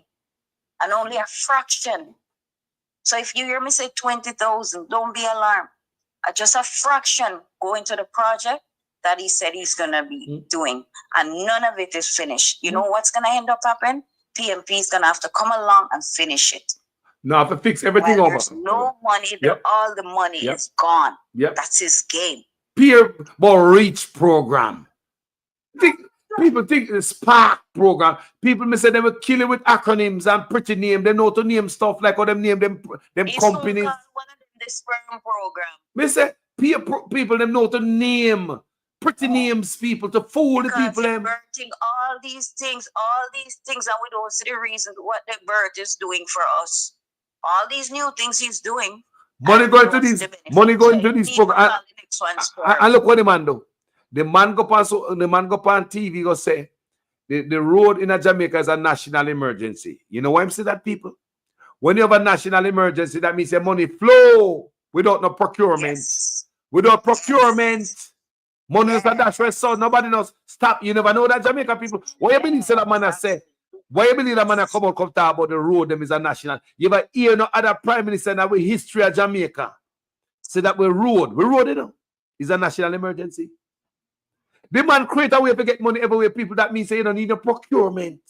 Speaker 21: and only a fraction. So if you hear me say 20,000, don't be alarmed. Just a fraction go into the project that he said he's gonna be doing, and none of it is finished. You know what's gonna end up happening? PMP is gonna have to come along and finish it.
Speaker 9: No, have to fix everything over.
Speaker 21: There's no money. All the money is gone. That's his game.
Speaker 9: Peer REACH program. People think the Spark program. People may say they will kill it with acronyms and pretty name. They know to name stuff like how them name them companies.
Speaker 21: One of them, the sperm program.
Speaker 9: Me say people them know to name pretty names, people to fool the people. Them
Speaker 21: birthing all these things, and we don't see the reason what the birth is doing for us. All these new things he's doing.
Speaker 9: Money going to this program. And look what the man do. The man go on TV go say the road in Jamaica is a national emergency. You know why I'm saying that, people? When you have a national emergency, that means the money flow without no procurement. Without procurement, money is a dash where so nobody knows. Stop. You never know that, Jamaica people. Why you believe that man say? Why you believe that man come talk about the road them is a national? You ever hear no other prime minister that we history of Jamaica say that we road, you know, is a national emergency. The man create a way to get money everywhere, people. That means you don't need a procurement.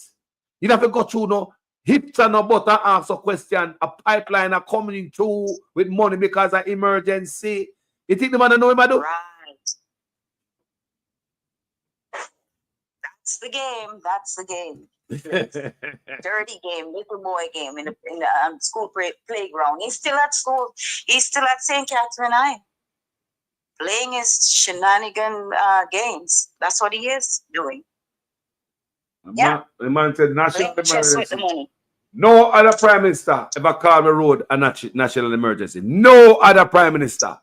Speaker 9: You don't have to go through no hips and no butter ask a question. A pipeline are coming through with money because of emergency. You think the man know him, I do?
Speaker 21: Right. That's the game. That's the game. Dirty game, little boy game in the school playground. He's still at school. He's still at St. Catherine High. Playing his shenanigan games. That's what he is doing.
Speaker 9: The man said national emergency. No other prime minister ever called the road a national emergency. No other prime minister.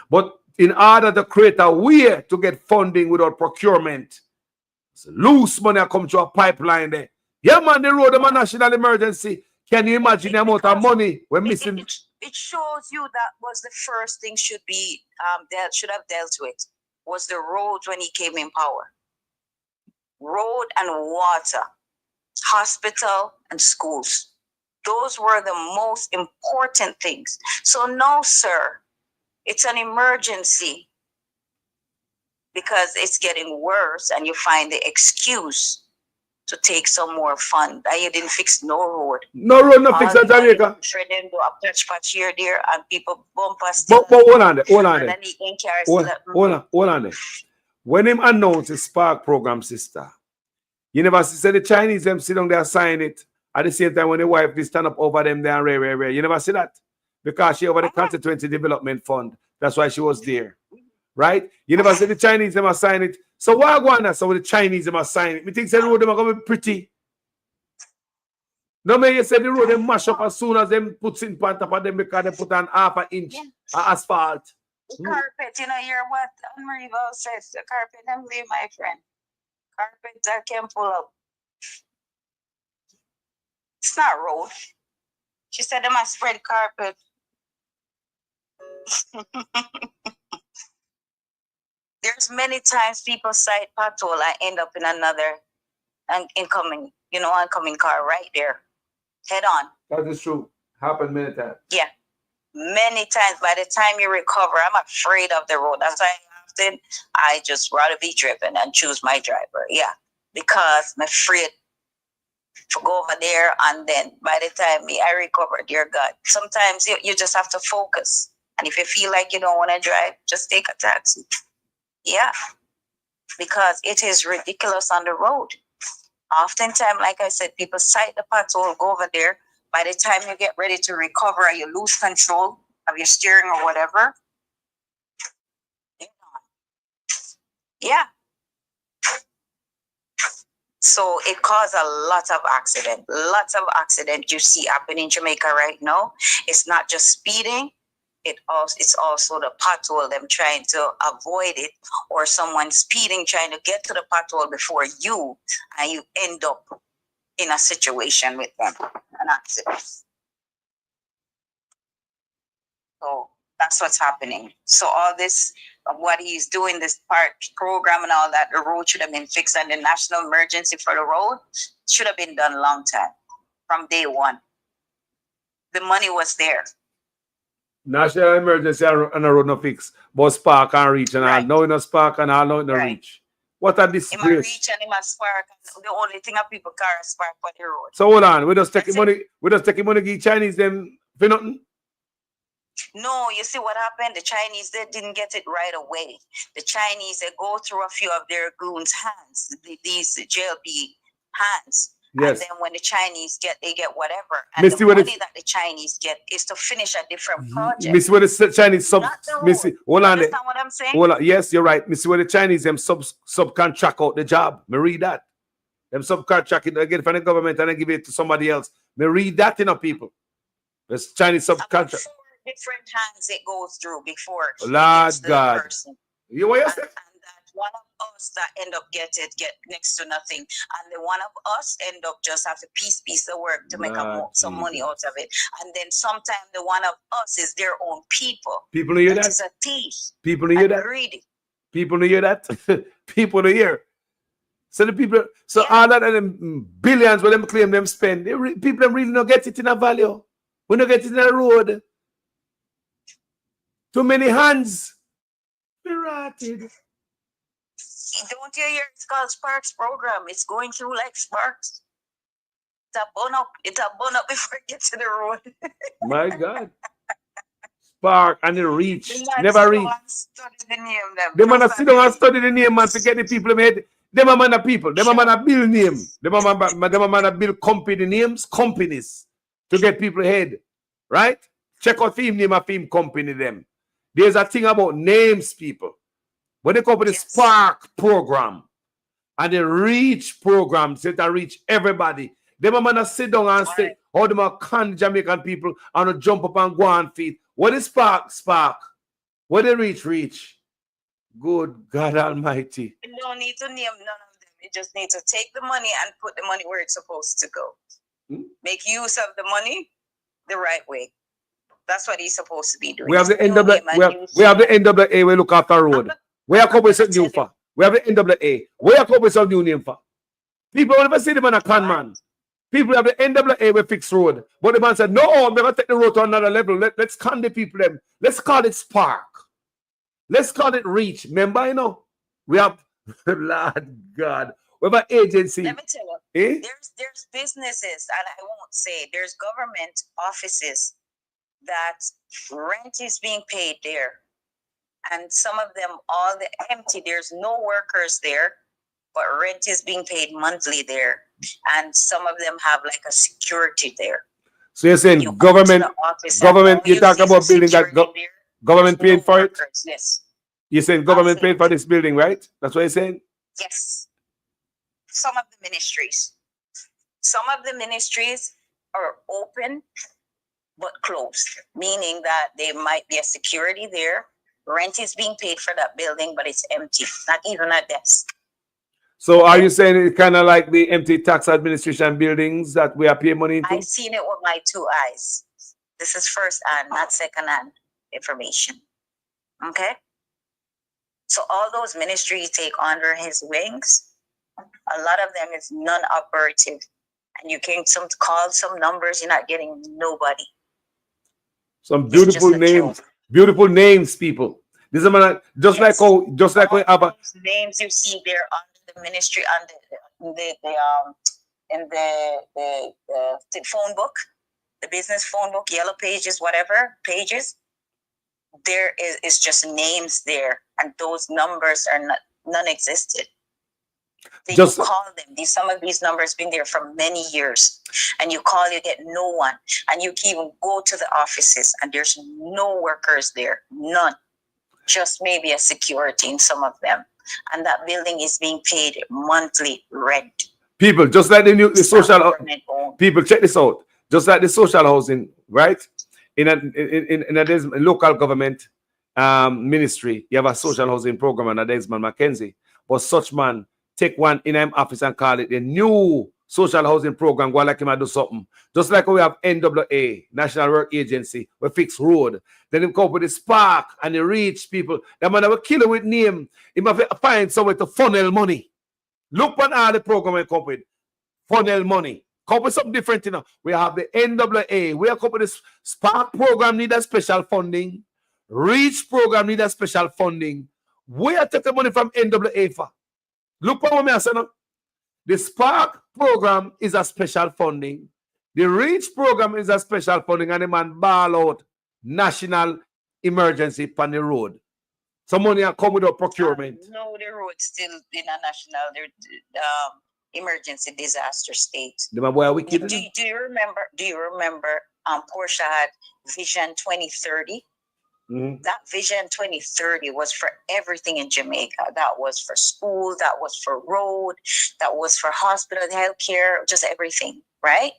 Speaker 9: But in order to create a way to get funding without procurement, loose money come to a pipeline there. Yeah, man, the road is a national emergency. Can you imagine the amount of money we're missing?
Speaker 21: It shows you that was the first thing should have dealt with was the roads when he came in power. road and water, hospital and schools. Those were the most important things. So no, sir, it's an emergency because it's getting worse and you find the excuse to take some more fund. That you didn't fix no road.
Speaker 9: No road, no fix in Jamaica.
Speaker 21: Them do a touch patch here, there, and people bump us.
Speaker 9: But hold on there, hold on
Speaker 21: And
Speaker 9: there.
Speaker 21: then the in-car
Speaker 9: Hold on there. When him announced the Spark program, sister, you never see the Chinese them sit down there sign it at the same time when the wife they stand up over them there and rare. You never see that? Because she over the Constituency Development Fund. That's why she was there. Right? You never see the Chinese them sign it. So why go on that? So the Chinese them sign it. Me think the road them are gonna be pretty. No man, you said the road them mash up as soon as them puts in part of them because they put an half an inch of asphalt.
Speaker 21: The carpet, you know, hear what Anne-Marie Val says. The carpet, them leave, my friend. Carpet that can pull up. It's not road. She said they must spread carpet. There's many times people sight pothole and end up in another oncoming car right there. Head on.
Speaker 9: That is true. Happened many times.
Speaker 21: Yeah. Many times. By the time you recover, I'm afraid of the road. That's why often I just rather be driven and choose my driver. Yeah. Because I'm afraid to go over there and then by the time I recover, dear God. Sometimes you just have to focus. And if you feel like you don't want to drive, just take a taxi. Yeah. Because it is ridiculous on the road. Oftentimes, like I said, people sight the pothole, go over there. By the time you get ready to recover, you lose control of your steering or whatever. Yeah. So it caused a lot of accident. Lots of accident you see happen in Jamaica right now. It's not just speeding. It's also the pothole, them trying to avoid it, or someone speeding, trying to get to the pothole before you, and you end up in a situation with them, an accident. So that's what's happening. So all this, what he's doing, this program and all that, the road should have been fixed, and the national emergency for the road should have been done a long time, from day one. The money was there.
Speaker 9: National emergency and a road no fix, but Spark and reach and all. Now in a Spark and all now in a reach. What a disgrace.
Speaker 21: In a reach and in a Spark, the only thing that people car is Spark on the road.
Speaker 9: So hold on, we just taking money, give Chinese them for nothing.
Speaker 21: No, you see what happened? The Chinese, they didn't get it right away. The Chinese, they go through a few of their goons' hands, these JLB hands.
Speaker 9: Yes.
Speaker 21: And then when the Chinese they get whatever. And
Speaker 9: Missy,
Speaker 21: the money that the Chinese get is to finish a different project.
Speaker 9: Missy, what the Chinese Missy, hold on.
Speaker 21: Understand what I'm saying?
Speaker 9: Hold on. Yes, you're right. Missy, what the Chinese them subcontract out the job. Me read that. Them subcontract it again from the government and then give it to somebody else. Me read that, people. There's Chinese subcontract.
Speaker 21: Different hands it goes through before
Speaker 9: Lord God.
Speaker 21: Person.
Speaker 9: You what you say?
Speaker 21: And that one of us that end up get next to nothing, and the one of us end up just have to piece the work to make some money out of it. And then sometimes the one of us is their own people.
Speaker 9: People hear that?
Speaker 21: Is a thief.
Speaker 9: People hear that?
Speaker 21: Greedy.
Speaker 9: People hear that? People hear. So the people, all that and them billions what them claim them spend, people them really don't get it in a value. We don't get it in a road. Too many hands. Pirated.
Speaker 21: Don't you hear? It's called Sparks program. It's going through like Sparks. It's a burn up before it gets to the road.
Speaker 9: My God. Spark and the reach. Never reach. They man sit down and study the name man to get the people in head. Them a man of people. Them a man of build name. Them a man of build company names, companies to get people head. Right? Check out theme name of theme company them. There's a thing about names, people. When they come with the Spark program and the Reach program, say to reach everybody, they man sit down and say, how them are con Jamaican people and jump up and go on feet. What is Spark? Spark. What is Reach? Good God Almighty.
Speaker 21: You don't need to name none of them. You just need to take the money and put the money where it's supposed to go. Make use of the money the right way. That's what he's supposed to be doing.
Speaker 9: We have the NWA. We have the NWA. We look after road. We are coming with new for. We have the NWA. We are coming with some new name for. People will never see them on a con man. People have the NAA with fixed road. But the man said, no, we're going to take the road to another level. Let's con the people them. Let's call it Spark. Let's call it Reach. Remember, you know, we have, Lord God, we have an agency.
Speaker 19: Let me tell you,
Speaker 9: Eh?
Speaker 19: there's businesses, and I won't say, there's government offices that rent is being paid there. And some of them all empty. There's no workers there, but rent is being paid monthly there. And some of them have like a security there.
Speaker 9: So you're saying government, you talk about building that government paying for it?
Speaker 19: Yes.
Speaker 9: You're saying government paying for this building, right? That's what you're saying?
Speaker 19: Yes. Some of the ministries. Some of the ministries are open but closed, meaning that there might be a security there. Rent is being paid for that building, but it's empty, not even a desk.
Speaker 9: So are you saying it's kind of like the empty tax administration buildings that we are paying money into?
Speaker 19: I've seen it with my two eyes. This is first-hand, not second-hand information. Okay? So all those ministries take under his wings. A lot of them is non-operative. And you can call some numbers, you're not getting nobody.
Speaker 9: Some beautiful names. Beautiful names, people. This is just like we have a
Speaker 19: names you see there under the ministry, under the phone book, the business phone book, yellow pages, whatever pages. There is just names there, and those numbers are non-existent. You call them. Some of these numbers been there for many years, and you call, you get no one, and you can even go to the offices, and there's no workers there, none. Just maybe a security in some of them, and that building is being paid monthly rent.
Speaker 9: People, just like the social people, check this out. Just like the social housing, right? In a local government ministry, you have a social housing program, and there's man Mackenzie, but such man take one in him office and call it the new social housing program. Go like him and do something. Just like we have NAA, National Work Agency, we fix road. Then him come up with the Spark and the Reach people. That man have a killer with name. He must find somewhere to funnel money. Look on all the program we come with. Funnel money. Come with something different, you know. We have the NAA. We are come with this Spark program need a special funding. Reach program need a special funding. We are taking money from NAA for. Look what I'm saying. The Spark program is a special funding. The Reach program is a special funding, and the man ball out national emergency on the road. Some money are come without procurement.
Speaker 19: No, the road still in a national emergency disaster state.
Speaker 9: The boy wicked.
Speaker 19: Do you remember? Porsche had Vision 2030.
Speaker 9: Mm-hmm.
Speaker 19: That Vision 2030 was for everything in Jamaica. That was for school, that was for road, that was for hospital, healthcare, just everything, right?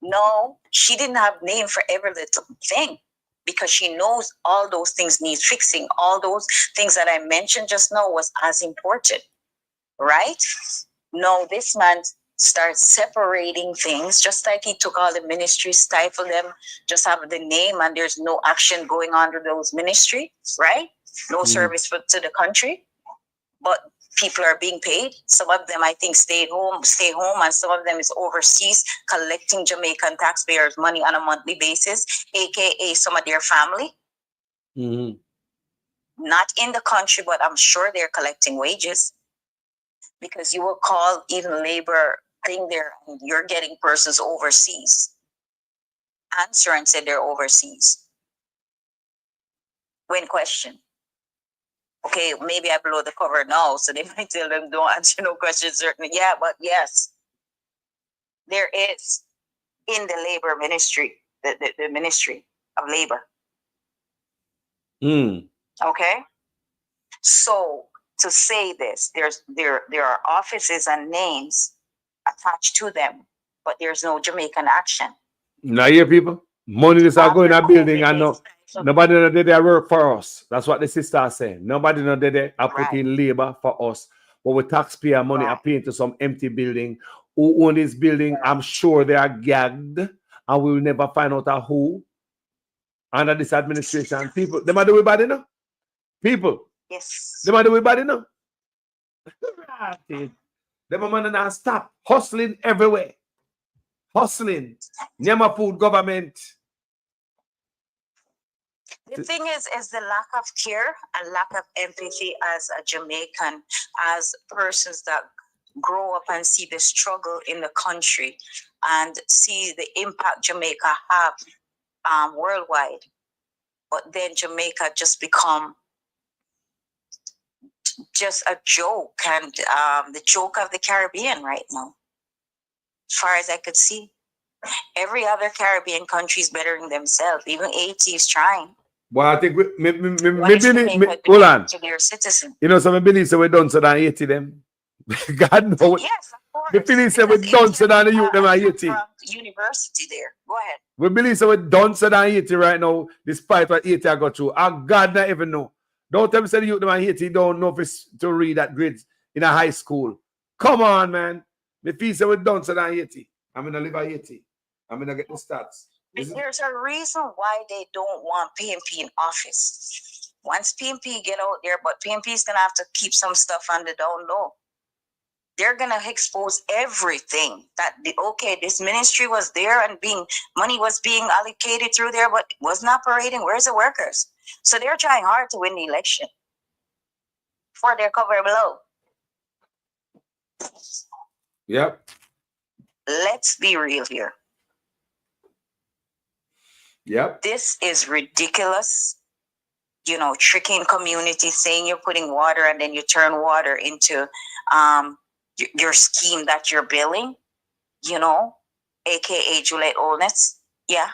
Speaker 19: No, she didn't have name for every little thing because she knows all those things need fixing. All those things that I mentioned just now was as important, right? No, this man starts separating things, just like he took all the ministries, stifled them, just have the name, and there's no action going on to those ministries, right? No service to the country, but people are being paid. Some of them, I think, stay home, and some of them is overseas collecting Jamaican taxpayers' money on a monthly basis, aka some of their family. Not in the country, but I'm sure they're collecting wages, because you will call even labor thing there, and you're getting persons overseas. Answer and say they're overseas. When questioned. Okay, maybe I blow the cover now, so they might tell them don't answer no questions. Certainly, yeah, but yes, there is in the labor ministry, the ministry of labor. Okay, so to say this, there are offices and names attached to them, but there's no Jamaican action.
Speaker 9: Now here, people, money is all going to building, and nobody know that they work for us. That's what the sister is saying. Nobody know that they are putting labor for us, but with taxpayer money are paying to some empty building. Who own this building? I'm sure they are gagged, and we will never find out who under this administration. People, they might do it bad enough. People,
Speaker 19: yes,
Speaker 9: they might do it bad enough. Them man not stop hustling everywhere. Hustling. Nyama food government.
Speaker 19: The thing is the lack of care and lack of empathy as a Jamaican, as persons that grow up and see the struggle in the country and see the impact Jamaica have worldwide. But then Jamaica just become just a joke and the joke of the Caribbean right now. As far as I could see, every other Caribbean country is bettering themselves. Even Haiti is trying.
Speaker 9: Well, I think
Speaker 19: hold on. To their citizens.
Speaker 9: You know, some believe so we done so than Haiti them. God knows.
Speaker 19: Yes, of course.
Speaker 9: We believe so we done so than the youth them at Haiti.
Speaker 19: University there. Go ahead.
Speaker 9: We believe so we done so than Haiti right now, despite what Haiti I got through. And God not even know. Don't tell me say the youth them at Haiti don't know if it's to read that grades in a high school. Come on, man. Me feel so we done so than Haiti. I'm gonna live at Haiti. I'm gonna get the stats.
Speaker 19: There's a reason why they don't want PNP in office. Once PNP get out there, but PNP is gonna have to keep some stuff on the down low. They're gonna expose everything that this ministry was there and money was being allocated through there, but wasn't operating. Where's the workers? So they're trying hard to win the election for their cover below.
Speaker 9: Yep.
Speaker 19: Let's be real here.
Speaker 9: Yep.
Speaker 19: This is ridiculous. You know, tricking community, saying you're putting water and then you turn water into your scheme that you're billing, you know, aka Juliet Oldness. Yeah.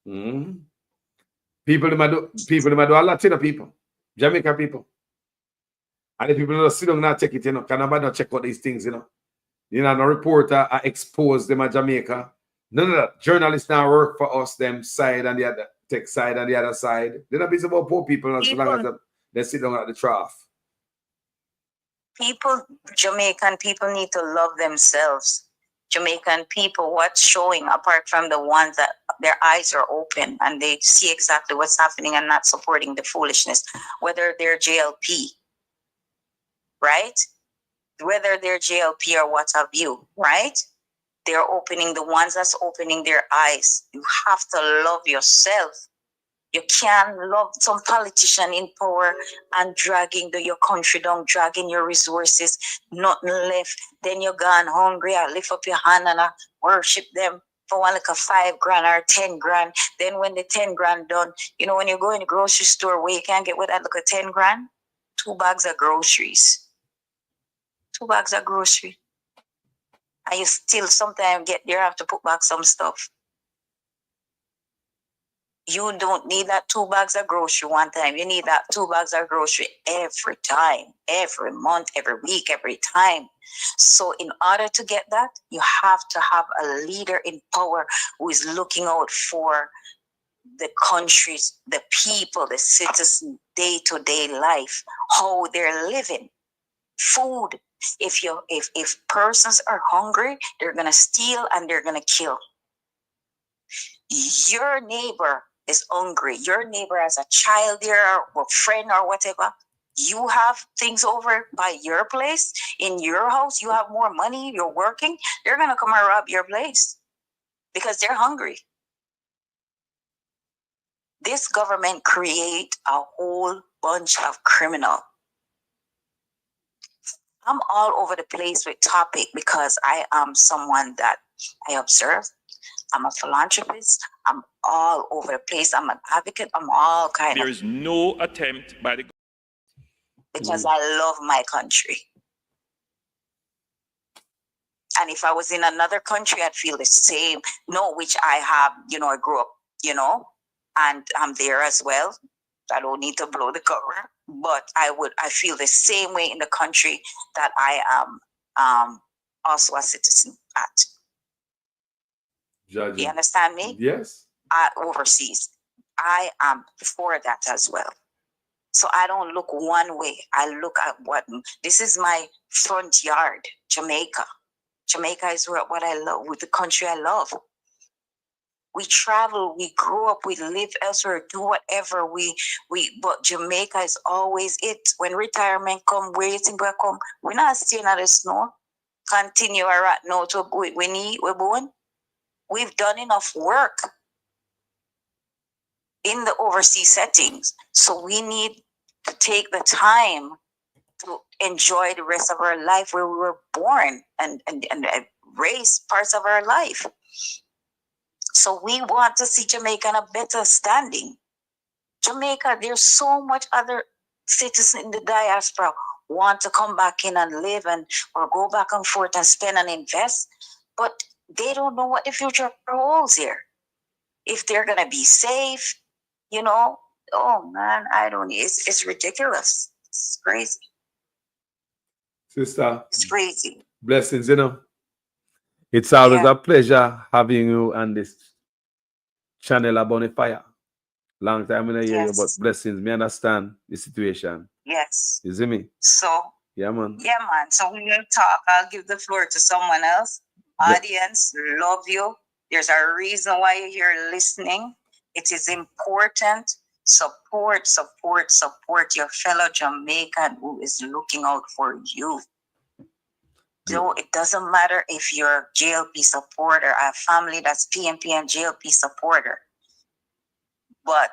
Speaker 9: Mm-hmm. People them do a Latino people, Jamaica people. And the people don't sit down and check it, you know. Can nobody not check out these things, you know? You know, no reporter expose them at Jamaica. None of that. Journalists now work for us, them side and the other, tech side and the other side. They're not busy about poor people as long as they sit down at the trough.
Speaker 19: Jamaican people need to love themselves. Jamaican people, what's showing apart from the ones that their eyes are open and they see exactly what's happening and not supporting the foolishness, whether they're JLP, right? Whether they're JLP or what have you, right? They're opening, the ones that's opening their eyes. You have to love yourself. You can't love some politician in power and dragging your country down, dragging your resources, nothing left. Then you're gone hungry. I lift up your hand and I worship them for one like a $5,000 or 10 grand. Then when the 10 grand done, you know, when you go in the grocery store where you can't get with that like a 10 grand, 2 bags of groceries. 2 bags of groceries. And you still sometimes get there, have to put back some stuff. You don't need that 2 bags of grocery one time. You need that 2 bags of grocery every time, every month, every week, every time. So in order to get that, you have to have a leader in power who is looking out for the countries, the people, the citizens' day-to-day life, how they're living. Food. If persons are hungry, they're gonna steal and they're gonna kill. Your neighbor is hungry. Your neighbor has a child there or a friend or whatever. You have things over by your place, in your house, you have more money, you're working, they're gonna come and rob your place because they're hungry. This government create a whole bunch of criminals. I'm all over the place with topic because I am someone that I observe. I'm a philanthropist. I'm all over the place. I'm an advocate. I'm all kind of.
Speaker 4: There is no attempt by the
Speaker 19: because I love my country. And if I was in another country, I'd feel the same. No, which I have, you know, I grew up, you know, and I'm there as well. I don't need to blow the cover, but I feel the same way in the country that I am also a citizen at.
Speaker 9: Judge.
Speaker 19: You understand me?
Speaker 9: Yes.
Speaker 19: Overseas. I am for that as well. So I don't look one way. I look at this is my front yard, Jamaica. Jamaica is what I love, with the country I love. We travel, we grow up, we live elsewhere, do whatever but Jamaica is always it. When retirement come, where you think we come? We're not staying at the snow. continue our rat note we need, we're born. We've done enough work in the overseas settings. So we need to take the time to enjoy the rest of our life where we were born and raised parts of our life. So we want to see Jamaica in a better standing. Jamaica, there's so much other citizens in the diaspora want to come back in and live or go back and forth and spend and invest, but they don't know what the future holds here. If they're gonna be safe, oh man, I don't know. It's ridiculous. It's crazy.
Speaker 9: Sister,
Speaker 19: it's crazy.
Speaker 9: Blessings, It's always a pleasure having you on this channel about fire. Long time in a year, but blessings. Me understand the situation.
Speaker 19: Yes.
Speaker 9: You see me?
Speaker 19: So.
Speaker 9: Yeah, man.
Speaker 19: Yeah, man. So we will talk. I'll give the floor to someone else. Audience, love you. There's a reason why you're here listening. It is important. Support your fellow Jamaican who is looking out for you. So it doesn't matter if you're a JLP supporter, a family that's PNP and JLP supporter. But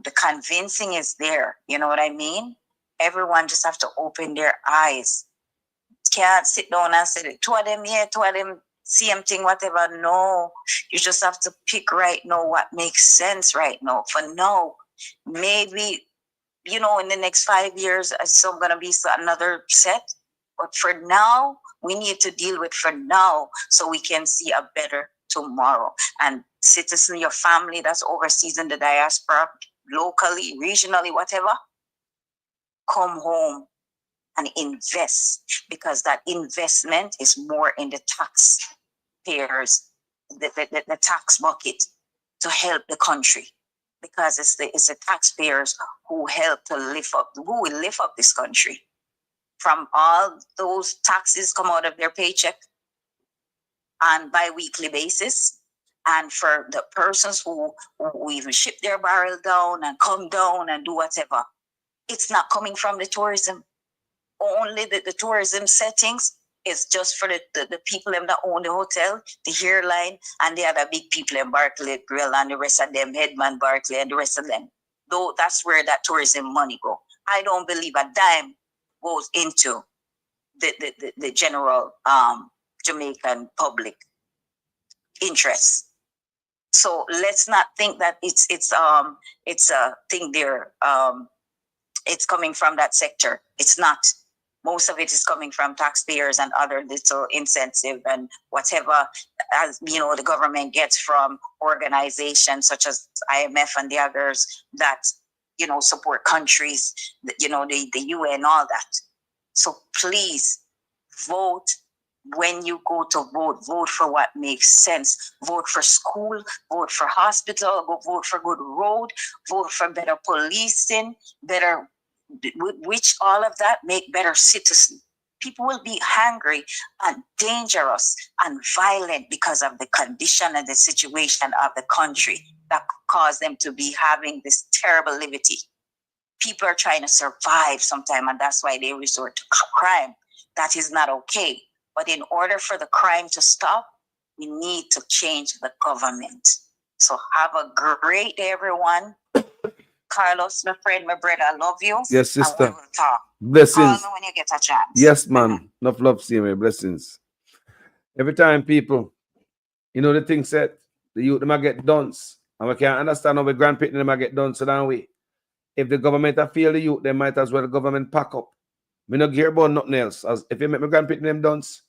Speaker 19: the convincing is there. You know what I mean? Everyone just have to open their eyes. Can't sit down and say, two of them here, two of them same thing, whatever. No, you just have to pick right now what makes sense right now. For now, maybe, in the next 5 years, it's going to be another set. But for now, we need to deal with for now so we can see a better tomorrow. And citizen, your family that's overseas in the diaspora, locally, regionally, whatever, come home and invest, because that investment is more in the taxpayers, the tax bucket to help the country, because it's the taxpayers who help to who will lift up this country. From all those taxes come out of their paycheck on bi-weekly basis. And for the persons who even ship their barrel down and come down and do whatever, it's not coming from the tourism. Only the tourism settings is just for the people that own the hotel, the airline, and the other big people in Barclay Grill and the rest of them, Headman Barclay and the rest of them. Though that's where that tourism money go. I don't believe a dime goes into the general Jamaican public interest. So let's not think that it's a thing there. It's coming from that sector. It's not. Most of it is coming from taxpayers and other little incentive and whatever, as the government gets from organizations such as IMF and the others that support countries, the UN, all that. So please vote. When you go to vote for what makes sense. Vote for school, vote for hospital, vote for good road, vote for better policing, which all of that make better citizens. People will be hungry and dangerous and violent because of the condition and the situation of the country that cause them to be having this terrible liberty. People are trying to survive sometime, and that's why they resort to crime. That is not okay. But in order for the crime to stop, we need to change the government. So have a great day, everyone. Carlos, my friend, my brother, I love you.
Speaker 9: Yes, sister.
Speaker 19: And we will talk.
Speaker 9: Blessings.
Speaker 19: Call me when you get a chance.
Speaker 9: Yes, man. Enough love, see me. Blessings. Every time people, the thing said, the youth, they might get dunce. And we can't understand how the grandparents, they might get done so that way. If the government have failed the youth, they might as well the government pack up. Me not care about nothing else. As if you make my grandparents them dunce,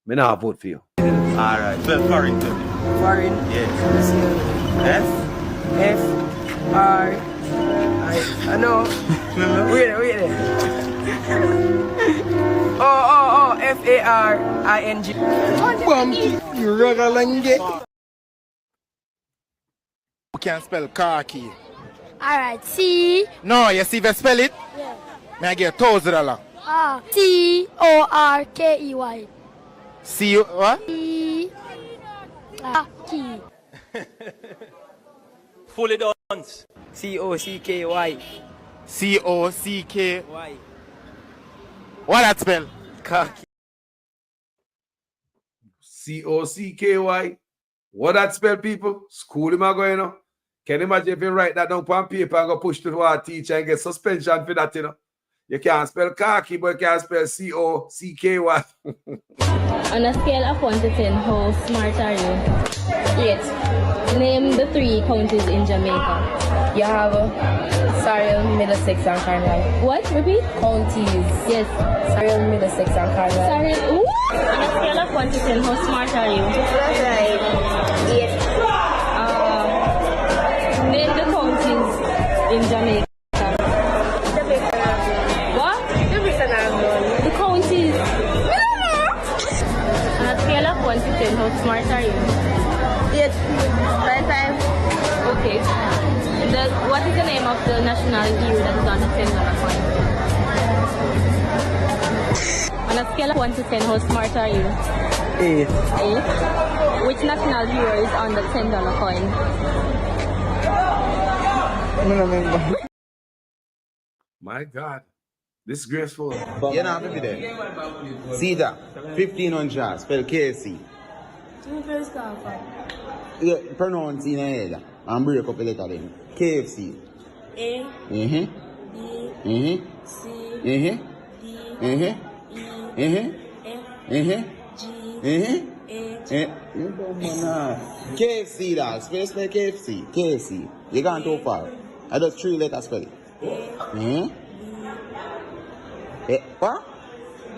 Speaker 9: me not vote for you.
Speaker 2: All right. Foreign.
Speaker 20: Foreign?
Speaker 2: Yes.
Speaker 20: I know. Wait there. Faring.
Speaker 8: Bumpy, you ragalange. You can spell car key.
Speaker 23: Alright, C.
Speaker 8: No, you see if I spell it?
Speaker 23: Yeah.
Speaker 8: May I get $1,000?
Speaker 23: C-O-R-K-E-Y.
Speaker 8: See you, what?
Speaker 23: Key.
Speaker 2: Fully done.
Speaker 20: C-O-C-K-Y.
Speaker 8: C-O-C-K. What that spell?
Speaker 20: Khaki.
Speaker 9: COCKY. What that spell, people? School him going on. Can you imagine if you write that down on paper and go push to our teacher and get suspension for that, you know? You can't spell khaki, but you can't spell COCKY.
Speaker 23: On a scale of 1 to 10, how smart are you? 8. Name the 3 counties in Jamaica.
Speaker 11: You have Surrey, Middlesex, and Carlisle.
Speaker 23: What? Repeat?
Speaker 11: Counties.
Speaker 23: Yes.
Speaker 11: Surrey, Middlesex, and Carlisle.
Speaker 23: Surrey. What? On a scale of 1 to 10, how smart are you?
Speaker 11: 8.
Speaker 23: Name the counties in Jamaica. What? The counties. On a scale of 1 to 10, how smart are you?
Speaker 11: 8. 5.
Speaker 23: Okay. What is the name of the national hero that is on the $10 coin? On a scale of 1 to 10, how smart are you?
Speaker 20: 8.
Speaker 23: 8. Which national hero is on the $10 coin?
Speaker 9: My God. This is graceful.
Speaker 12: You're not happy there. See that? 1500, spell KC. Yeah, pronounce in a head and break up a letter then. KFC.
Speaker 11: A.
Speaker 12: B. C. D. E. F. G. H. KFC that. Spell KFC. KFC. You gone too far. I just 3 letters spell it. What?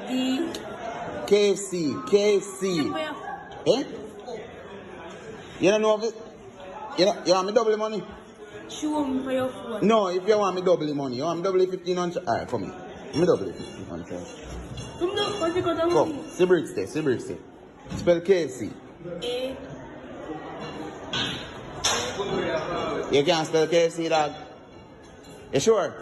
Speaker 11: D.
Speaker 12: KFC. Eh? You don't know of it? You want me double the money?
Speaker 11: Show me for your phone.
Speaker 12: No, if you want me double the money, you want me double the 1500. Alright, come here. Let me double the 1500. Come, see bricks there. Spell KFC.
Speaker 11: A.
Speaker 12: You can't spell KFC, dog. You sure?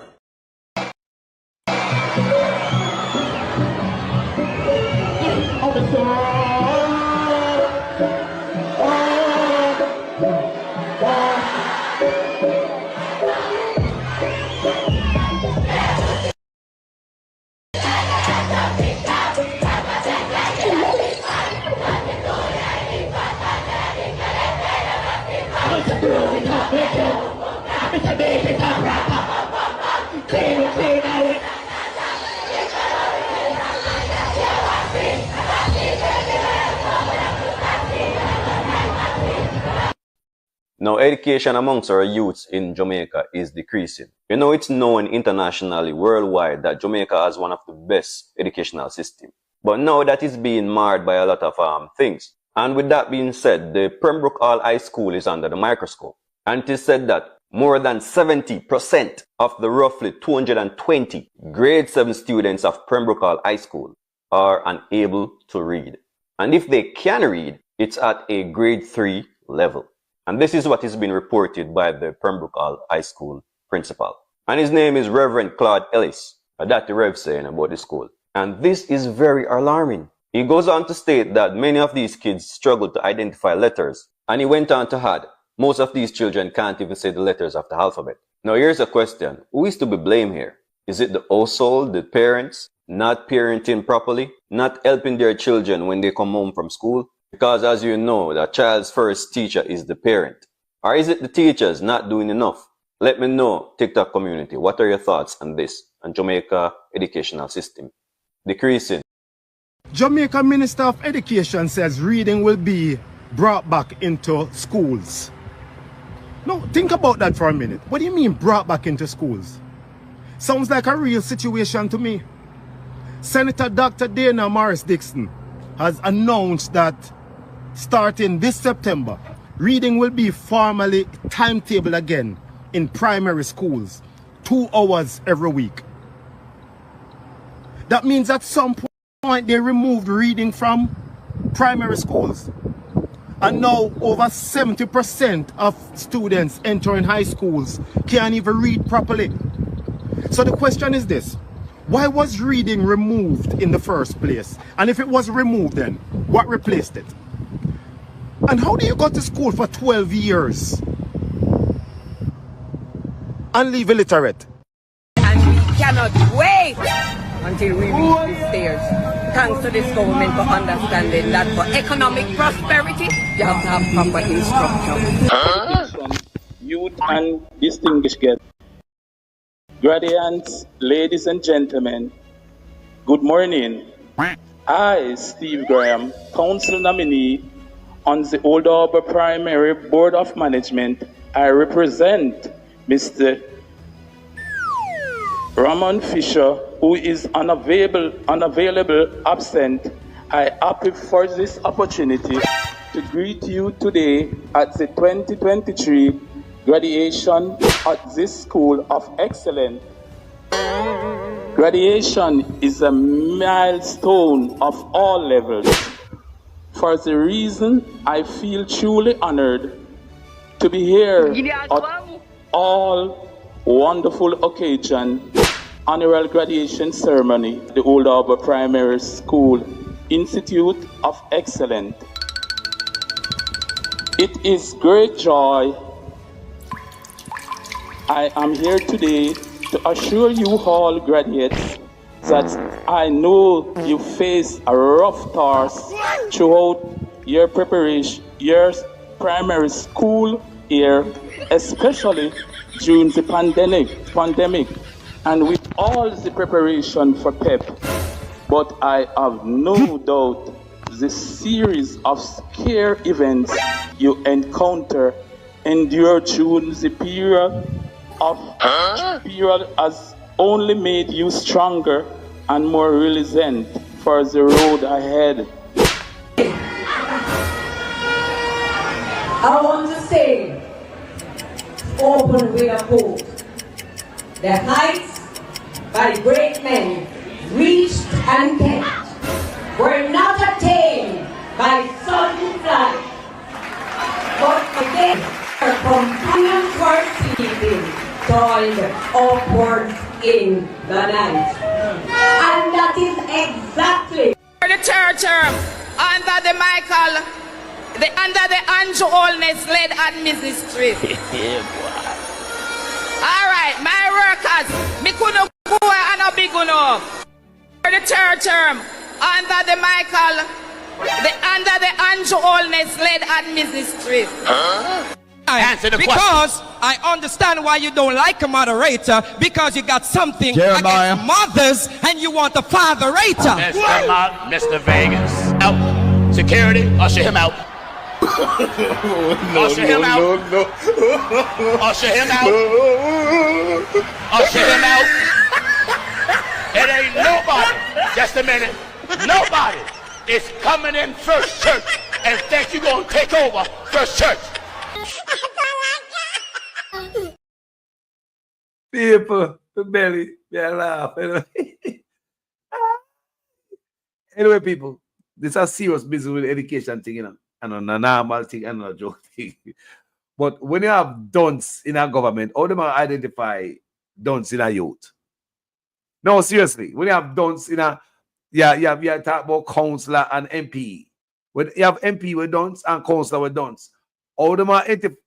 Speaker 2: Now, education amongst our youths in Jamaica is decreasing. You know, it's known internationally, worldwide, that Jamaica has one of the best educational systems. But now that is being marred by a lot of things. And with that being said, the Pembroke Hall High School is under the microscope. And it is said that more than 70% of the roughly 220 grade 7 students of Pembroke Hall High School are unable to read. And if they can read, it's at a grade 3 level. And this is what is being reported by the Pembroke Hall High School principal. And his name is Reverend Claude Ellis. That's the Rev saying about the school. And this is very alarming. He goes on to state that many of these kids struggle to identify letters. And he went on to add, most of these children can't even say the letters of the alphabet. Now here's a question. Who is to be blamed here? Is it the household, the parents, not parenting properly, not helping their children when they come home from school? Because as you know, the child's first teacher is the parent. Or is it the teachers not doing enough? Let me know, TikTok community, what are your thoughts on this and Jamaica educational system decreasing?
Speaker 8: Jamaica Minister of Education says reading will be brought back into schools. Now, think about that for a minute. What do you mean brought back into schools? Sounds like a real situation to me. Senator Dr. Dana Morris Dixon has announced that starting this September, reading will be formally timetabled again in primary schools, 2 hours every week. That means at some point they removed reading from primary schools. And now over 70% of students entering high schools can't even read properly. So the question is this: why was reading removed in the first place? And if it was removed, then what replaced it? And how do you go to school for 12 years and leave illiterate?
Speaker 3: And we cannot wait until we reach the stairs. Thanks to this government for understanding that for economic prosperity, you have to have proper instruction.
Speaker 1: Youth and distinguished guests, graduates, ladies and gentlemen, good morning. I, Steve Graham, council nominee on the Old Harbour Primary Board of Management, I represent Mr. Ramon Fisher, who is unavailable, absent. I happy for this opportunity to greet you today at the 2023 graduation at this School of Excellence. Graduation is a milestone of all levels. For the reason I feel truly honored to be here at all wonderful occasion, annual graduation ceremony, the Old Harbour Primary School Institute of Excellence. It is great joy. I am here today to assure you all graduates that I know you face a rough task throughout your preparation, your primary school year, especially during the pandemic, and with all the preparation for PEP. But I have no doubt the series of scare events you endure during the period has only made you stronger and more resilient for the road ahead.
Speaker 13: I want to say, open with a quote. The heights by great men reached and kept were not attained by sudden flight, but again her companions were sleeping, toiled upward in the night. And that is exactly
Speaker 5: the third term under the Andrew Holness led administration. All right, my workers, me couldn't go and a big enough. For the third term under the Andrew Holness led administration.
Speaker 6: Answer the question. I understand why you don't like a moderator, because you got something
Speaker 7: Jeremiah.
Speaker 6: against mothers and you want a fatherator.
Speaker 7: Mr. Vegas. Out. Security, usher him out. Usher him out. Usher him out. Usher him out. It ain't nobody. Just a minute. Nobody is coming in First Church and think you're going to take over First Church.
Speaker 9: People, belly, yeah, laugh. Anyway, people, this is a serious business with education thing, you know, and a normal thing and a joke thing. But when you have dunce in a government, how do you identify dunce in a youth? No, seriously, when you have dunce in a, you talk about councillor and MP. When you have MP with dunce and councillor with dunce, how do you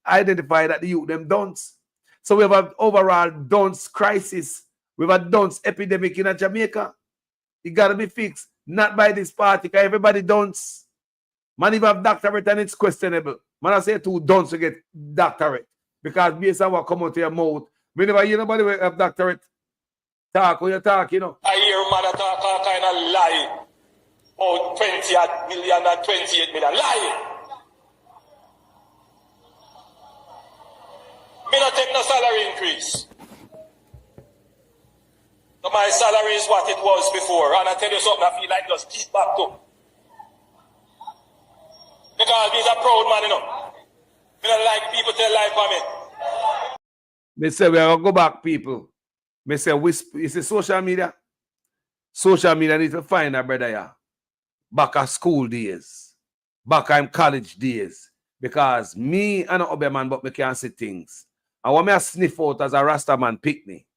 Speaker 9: identify that the youth them dunce? So we have an overall dunce crisis. We have a dunce epidemic in Jamaica. It got to be fixed. Not by this party, because everybody dunce. Man, even have doctorate and it's questionable. Man, I say two dunce to get doctorate. Because based on what come out of your mouth, we never hear nobody will have doctorate. Talk when you talk, you know.
Speaker 18: I hear man talk all kind of lie. Oh, 20 million and 28 million. Lie. Me not take no salary increase. So my salary is what it was before. And I tell you something, I feel like just keep back to. Because he's a proud man, you know. Me don't like people tell lie for me.
Speaker 9: Me say we are going to go back, people. Me say, you see social media? Social media need to find a brother here. Back at school days. Back at college days. Because me and an man, but me can't see things. And when me sniff out as a Rasta man pick me.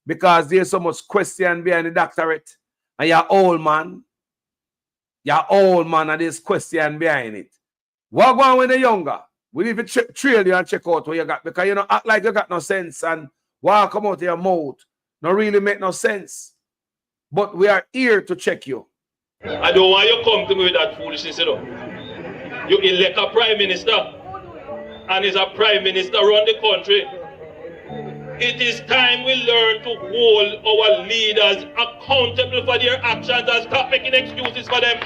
Speaker 9: Because there's so much question behind the doctorate. And you're old man. You're old man and there's question behind it. What going when you're younger? We need to trail you and check out what you got. Because you don't act like you got no sense and what come out of your mouth. No really make no sense. But we are here to check you.
Speaker 18: I don't want you to come to me with that foolishness, you know. You elect a prime minister, and is a prime minister run the country. It is time we learn to hold our leaders accountable for their actions and stop making excuses for them.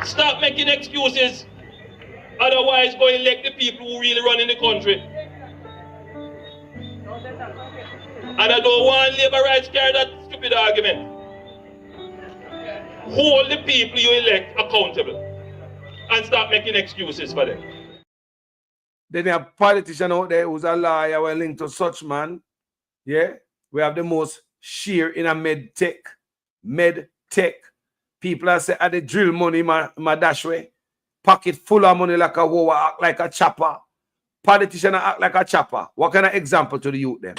Speaker 18: Stop making excuses. Otherwise, go elect the people who really run in the country. And I don't want labor rights carry that stupid argument. Hold the people you elect accountable and stop making excuses for them.
Speaker 9: Then you have politician out there who's a lawyer we're linked to such man. Yeah. We have the most sheer in a med tech. People are say the drill money my dash way. Pocket full of money like a wowa, act like a chopper. Politician act like a chopper. What kind of example to the youth then?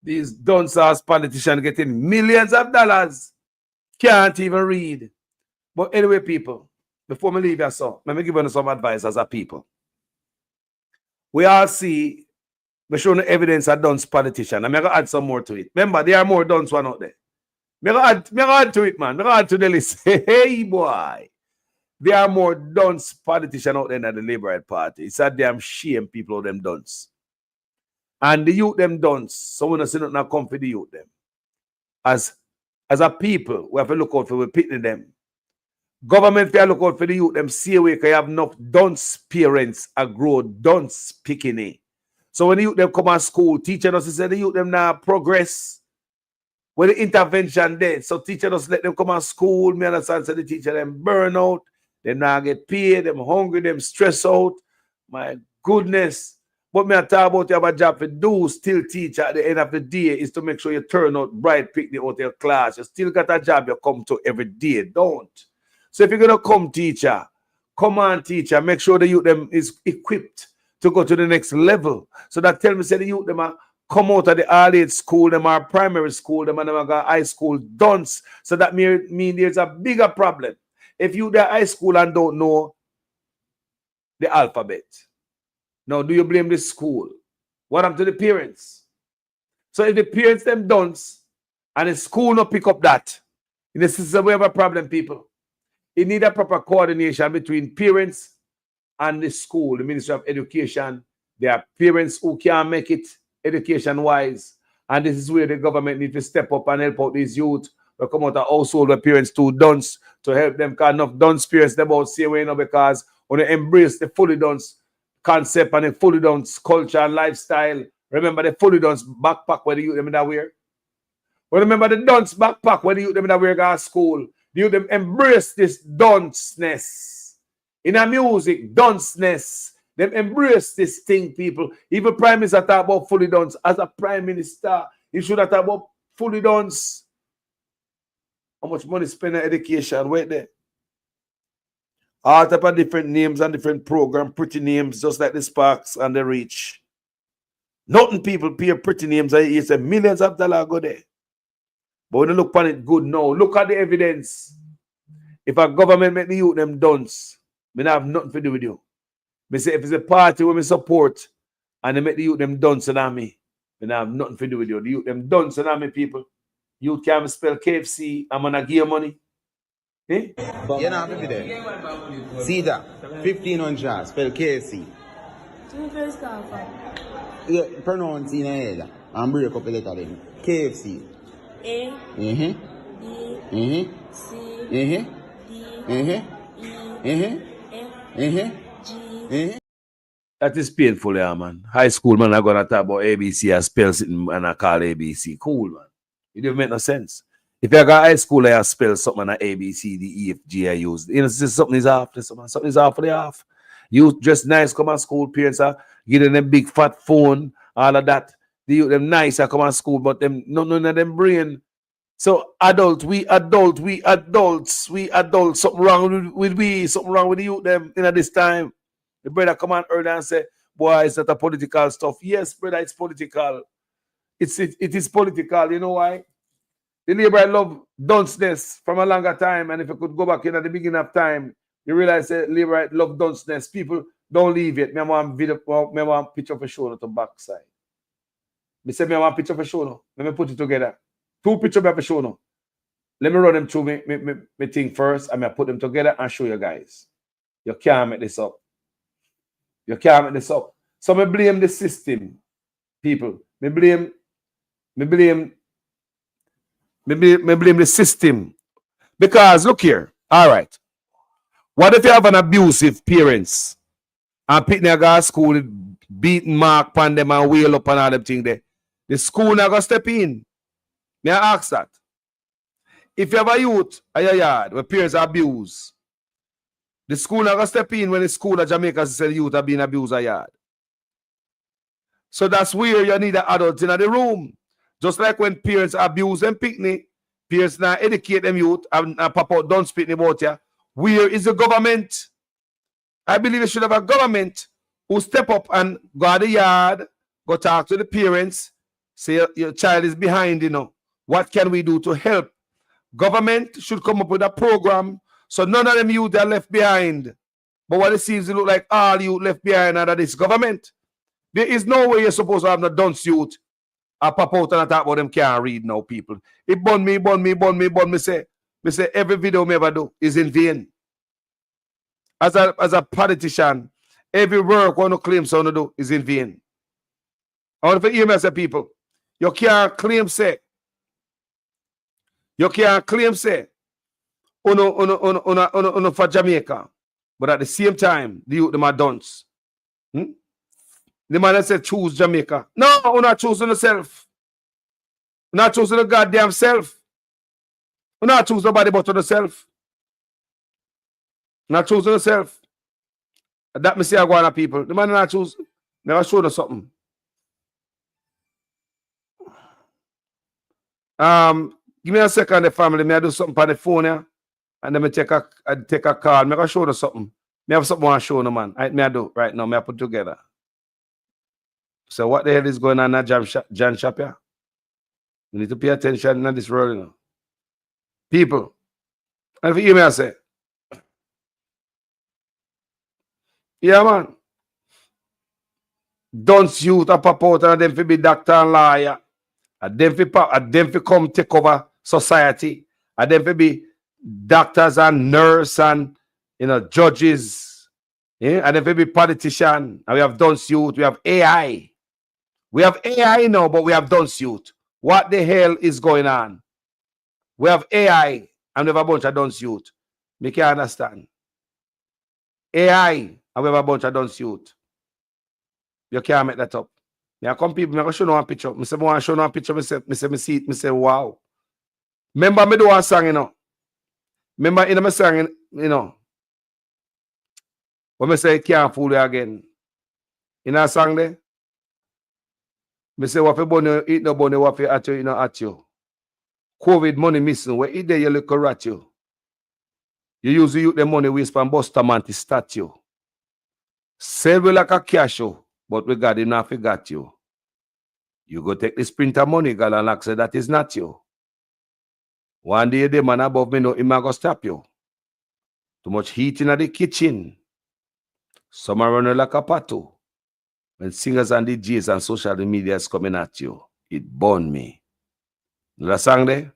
Speaker 9: These dunce-ass politicians getting millions of dollars. Can't even read. But anyway, people, before me leave you, so let me give you some advice as a people. We all see, we're showing the evidence of dunce politician. I'm going to add some more to it. Remember, there are more dunce one out there. I'm going to add to it, man. I'm going to add to the list. Hey, boy. There are more dunce politicians out there than the Labour Party. It's a damn shame people of them dunce. And the youth them dunce. Someone has not now come for the youth them. As a people, we have to look out for we picking them. Government we have to look out for the youth them. See we can have enough dunce parents and grow dunce picking. So when the youth them come to school, teaching us say the youth them now progress. When the intervention there, so teaching us let them come to school. Me understand say the teacher them burn out. Them now get paid, them hungry, them stress out. My goodness. But me I talk about you have a job to do, still teach at the end of the day is to make sure you turn out bright, picnic out your class. You still got a job you come to every day. Don't. So if you're going to come teacher, come on teacher, make sure the youth them is equipped to go to the next level. So that tell me say the youth them are come out of the all-age school, them are primary school, them and them are high school dunce. So that mean there's a bigger problem. If you there high school and don't know the alphabet. Now, do you blame the school? What happened to the parents? So if the parents them dunce and the school not pick up that, in the system we have a problem, people. It need a proper coordination between parents and the school, the Ministry of Education. There are parents who can't make it education-wise. And this is where the government needs to step up and help out these youth who come out of household where parents too dunce to help them. Because enough dunce parents them out say way now because when they embrace the fully dunce concept and the fully dunce culture and lifestyle. Remember the fully dunce backpack where the youth them that wear? Well, remember the dunce backpack where the youth them that wear go to school. The youth them embrace this dunceness. In our music, dunceness. Them embrace this thing, people. Even Prime Minister talk about fully dunce. As a Prime Minister, he should have talked about fully dunce. How much money spent on education? Wait there. All type of different names and different program, pretty names, just like the Sparks and the Reach. Nothing people pay pretty names. It's a millions of dollars go there. But when you look on it good now, look at the evidence. If a government make the youth them dunce, I have nothing to do with you. I say if it's a party where we support and they make the youth them dunce on me, I have nothing to do with you. The youth them dunce on me, people. You can't spell KFC, I'm gonna give you money. Eh?
Speaker 12: You're not happy there. See that? 1500 spell KFC. Yeah, pronounce in a head and break up a letter then. KFC.
Speaker 11: A.
Speaker 12: B.
Speaker 11: C.
Speaker 12: D.
Speaker 11: E.
Speaker 12: F.
Speaker 11: G.
Speaker 9: That is painful, yeah, man. High school, man, I'm going to talk about ABC and spell something and I call ABC. Cool, man. It don't make no sense. If you got high school, I spell something on A, B, C, D, E, F, G, I use. You know, something is off. Something is off for the half. You dress nice, come to school, parents are giving them big fat phone, all of that. Them nice, I come to school, but them none of them brain. So we adults, something wrong with we, something wrong with the youth them in this time. The brother come on early and say, boy, it's not a political stuff. Yes, brother, it's political. It is political. You know why? The Labour love dunceness from a longer time. And if you could go back in at the beginning of time, you realize that Labour love dunceness. People don't leave it. Me want picture for show on the backside. Me say me want picture for show now. Let me put it together. 2 pictures for show now. Let me run them through me thing first. And I put them together and show you guys. You can't make this up. You can't make this up. So me blame the system, people. Me blame the system. Because look here. All right. What if you have an abusive parents and picking a guy school beating mark on them and wheel up and all them things there? The school not gonna step in. May I ask that? If you have a youth at your yard where parents abuse, the school not gonna step in when the school at Jamaica said the youth are being abused at yard. So that's where you need an adult in the room. Just like when parents abuse them picnic, parents now educate them youth and pop out don't speak about you. Where is the government? I believe we should have a government who step up and go to the yard, go talk to the parents, say your child is behind, you know. What can we do to help? Government should come up with a program so none of them youth are left behind. But what it seems to look like all youth left behind under this government. There is no way you're supposed to have no dunce youth. I pop out and I talk about them can't read now, people. It bun me, say every video me ever do is in vain. As a politician, every work one claim someone to do is in vain. I want to hear me say, people, you can't claim say, uno for Jamaica, but at the same time, the youth them are dunce. The man that said choose Jamaica. No, you're not choosing yourself. You're not choosing the goddamn self. You're not choosing nobody but yourself. Not choosing yourself. That me say I go on people. The man not choose. Never show them something. Give me a second, the family. May I do something on the phone here? And then me take a call. May I show them something. May I have something I want to show them, man. May I do right now. May I put together. So what the hell is going on now, John Shapia? You need to pay attention in this world, you know. People, and if you hear me, I say, yeah, man. Don't youth a pop out and them fi be doctor and lawyer. And them fi come take over society. And them fi be doctors and nurse and, you know, judges. Yeah? And them fi be politician. And we have dunce youth. We have AI. We have AI now, but we have dunce youth. What the hell is going on? We have AI and we have a bunch of dunce youth. Me can't understand. AI and we have a bunch of dunce youth. You can't make that up. Me come people, me go show no one picture. Me say, I want to show no one picture. Me see it. Me say, wow. Remember me do one song, you know. Remember in my song, you know. When me say, can't fool you again. In a song there. Me say, what for bunny, eat no bunny, what for at you, you know, at you. COVID money missing. Where eat there, you look at you. You use the money waste from Bustamante statue. Sell we like a cash show, but we got enough, we got you. You go take the Sprinter money, girl, and like say that is not you. One day the man above me know him go stop you. Too much heat in the kitchen. Some are running like a pato. When singers and DJs and social media is coming at you, it burn me. You know the song there?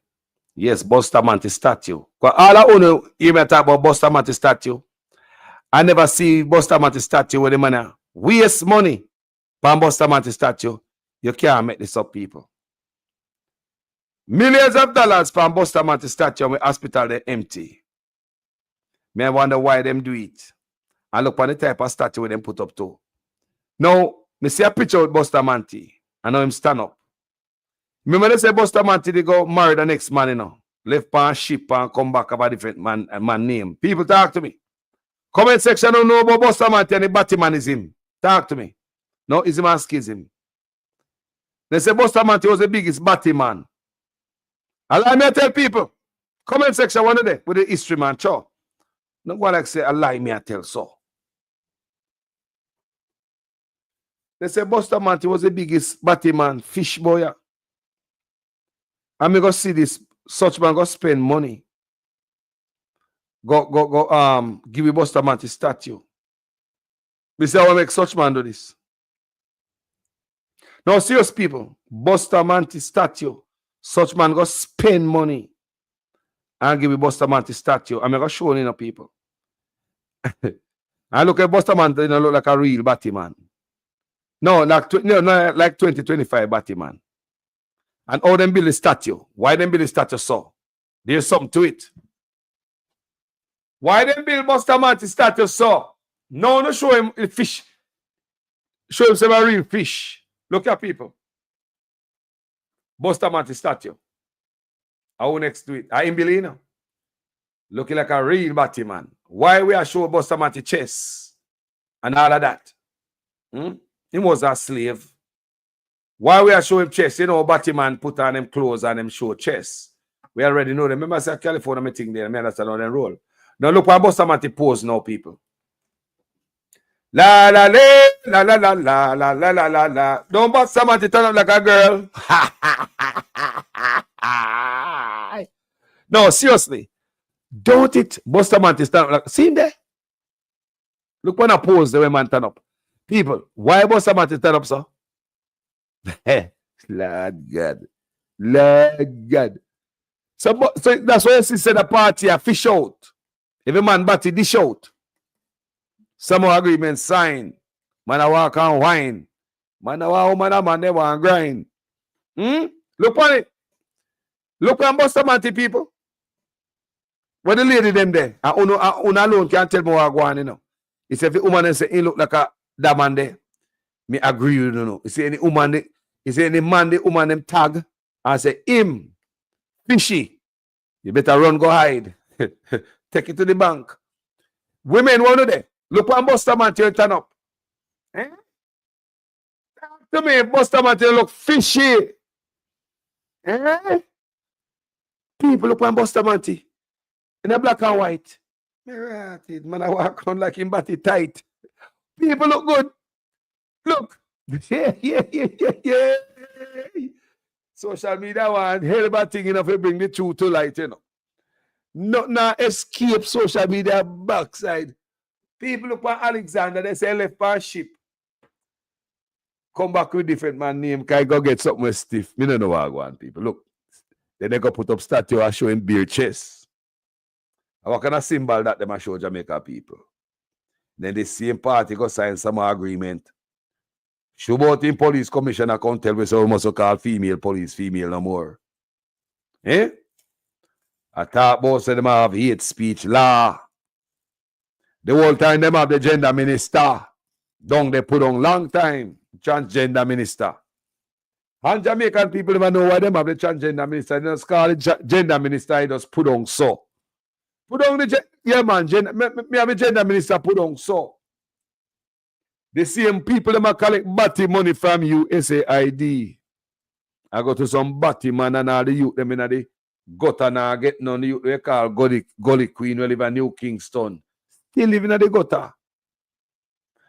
Speaker 9: Yes, Bustamante statue. Because all I want to hear me talk about Bustamante statue. I never see Bustamante statue where the man waste money on Bustamante statue. You can't make this up, people. Millions of dollars for Bustamante statue when hospital they empty. Me I wonder why them do it. And look on the type of statue with them put up too. Now, me see a picture with Bustamante. I know him stand up. Remember they say Bustamante they go marry the next man, you know. Left pan ship and come back about different man name. People talk to me. Comment section don't know about Bustamante and the Batman is him. Talk to me. No, is him and schism. They say Bustamante was the biggest Batman. Allow me to tell people. Comment section one of them with the history man. Sure. No go like say allow me to tell so. They say Bustamante was the biggest Batman fish boy. And me go see this such man go spend money. Go give me Bustamante statue. We say I make such man do this. No, serious people. Bustamante statue. Such man go spend money and give me Bustamante statue. I'm gonna show you people. I look at Bustamante, you know, look like a real Batman. No, like 2025 Batman. And all them build a statue. Why them build a statue so? There's something to it. Why them build Bustamante statue so? No, show him a fish. Show him some real fish. Look at people. Bustamante statue. How next to it? I ain't believe now. Looking like a real Batman. Why we are show Bustamante chest and all of that? He was a slave. Why we are showing chest? You know, Batman put on them clothes and them show chest. We already know them. Remember, I said California meeting there. I understand how they roll. Now look what Bustamante pose now, people. La la la la la la la la la la la. Don't Bustamante turn up like a girl. No, seriously. Don't it Bustamante stand up like, see him there? Look when I pose the way man turn up. People, why Bustamante stand up, sir? Lord God. Lord God. So that's why you see the party a fish out. If a man batty dish out. Some agreement sign. Man a walk and wine. Man a walk woman a man they want grind. Look on it. Look on Bustamante people. What the lady them there? And uno alone can't tell me what go on, you know. He said if the woman say he look like a that man there. Me agree with you know. He say any woman he say any man the woman them tag and say him fishy. You better run go hide. Take it to the bank. Women one of them. Look on Bustamante turn up. Eh? To me, Bustamante look fishy. Eh? People look on Bustamante. In a black and white. Man, I walk around like him body tight. People look good. Look. Yeah. Social media one hell of a thing enough to bring the truth to light, you know. Not now escape social media backside. People look at Alexander, they say left by ship. Come back with different man name, can I go get something stiff? Me don't know what I want, people. Look. Then they go put up statue and show him beer chest. And what kind of symbol that them show Jamaica people? Then the same party go sign some agreement. Show about in police commissioner can't tell me so we must call female police female no more. Eh? I talk about say them have hate speech law. The whole time them have the gender minister. Don't they put on long time transgender minister. And Jamaican people never know why them have the transgender minister. They just call it gender minister, he just put on so. Put on the yeah man, me have a gender minister put on so. The same people them collect batty money from USAID. I go to some batty man and all the youth them in the gutter now get none the youth they call Gully Queen who live in New Kingston. Still living in the gutter.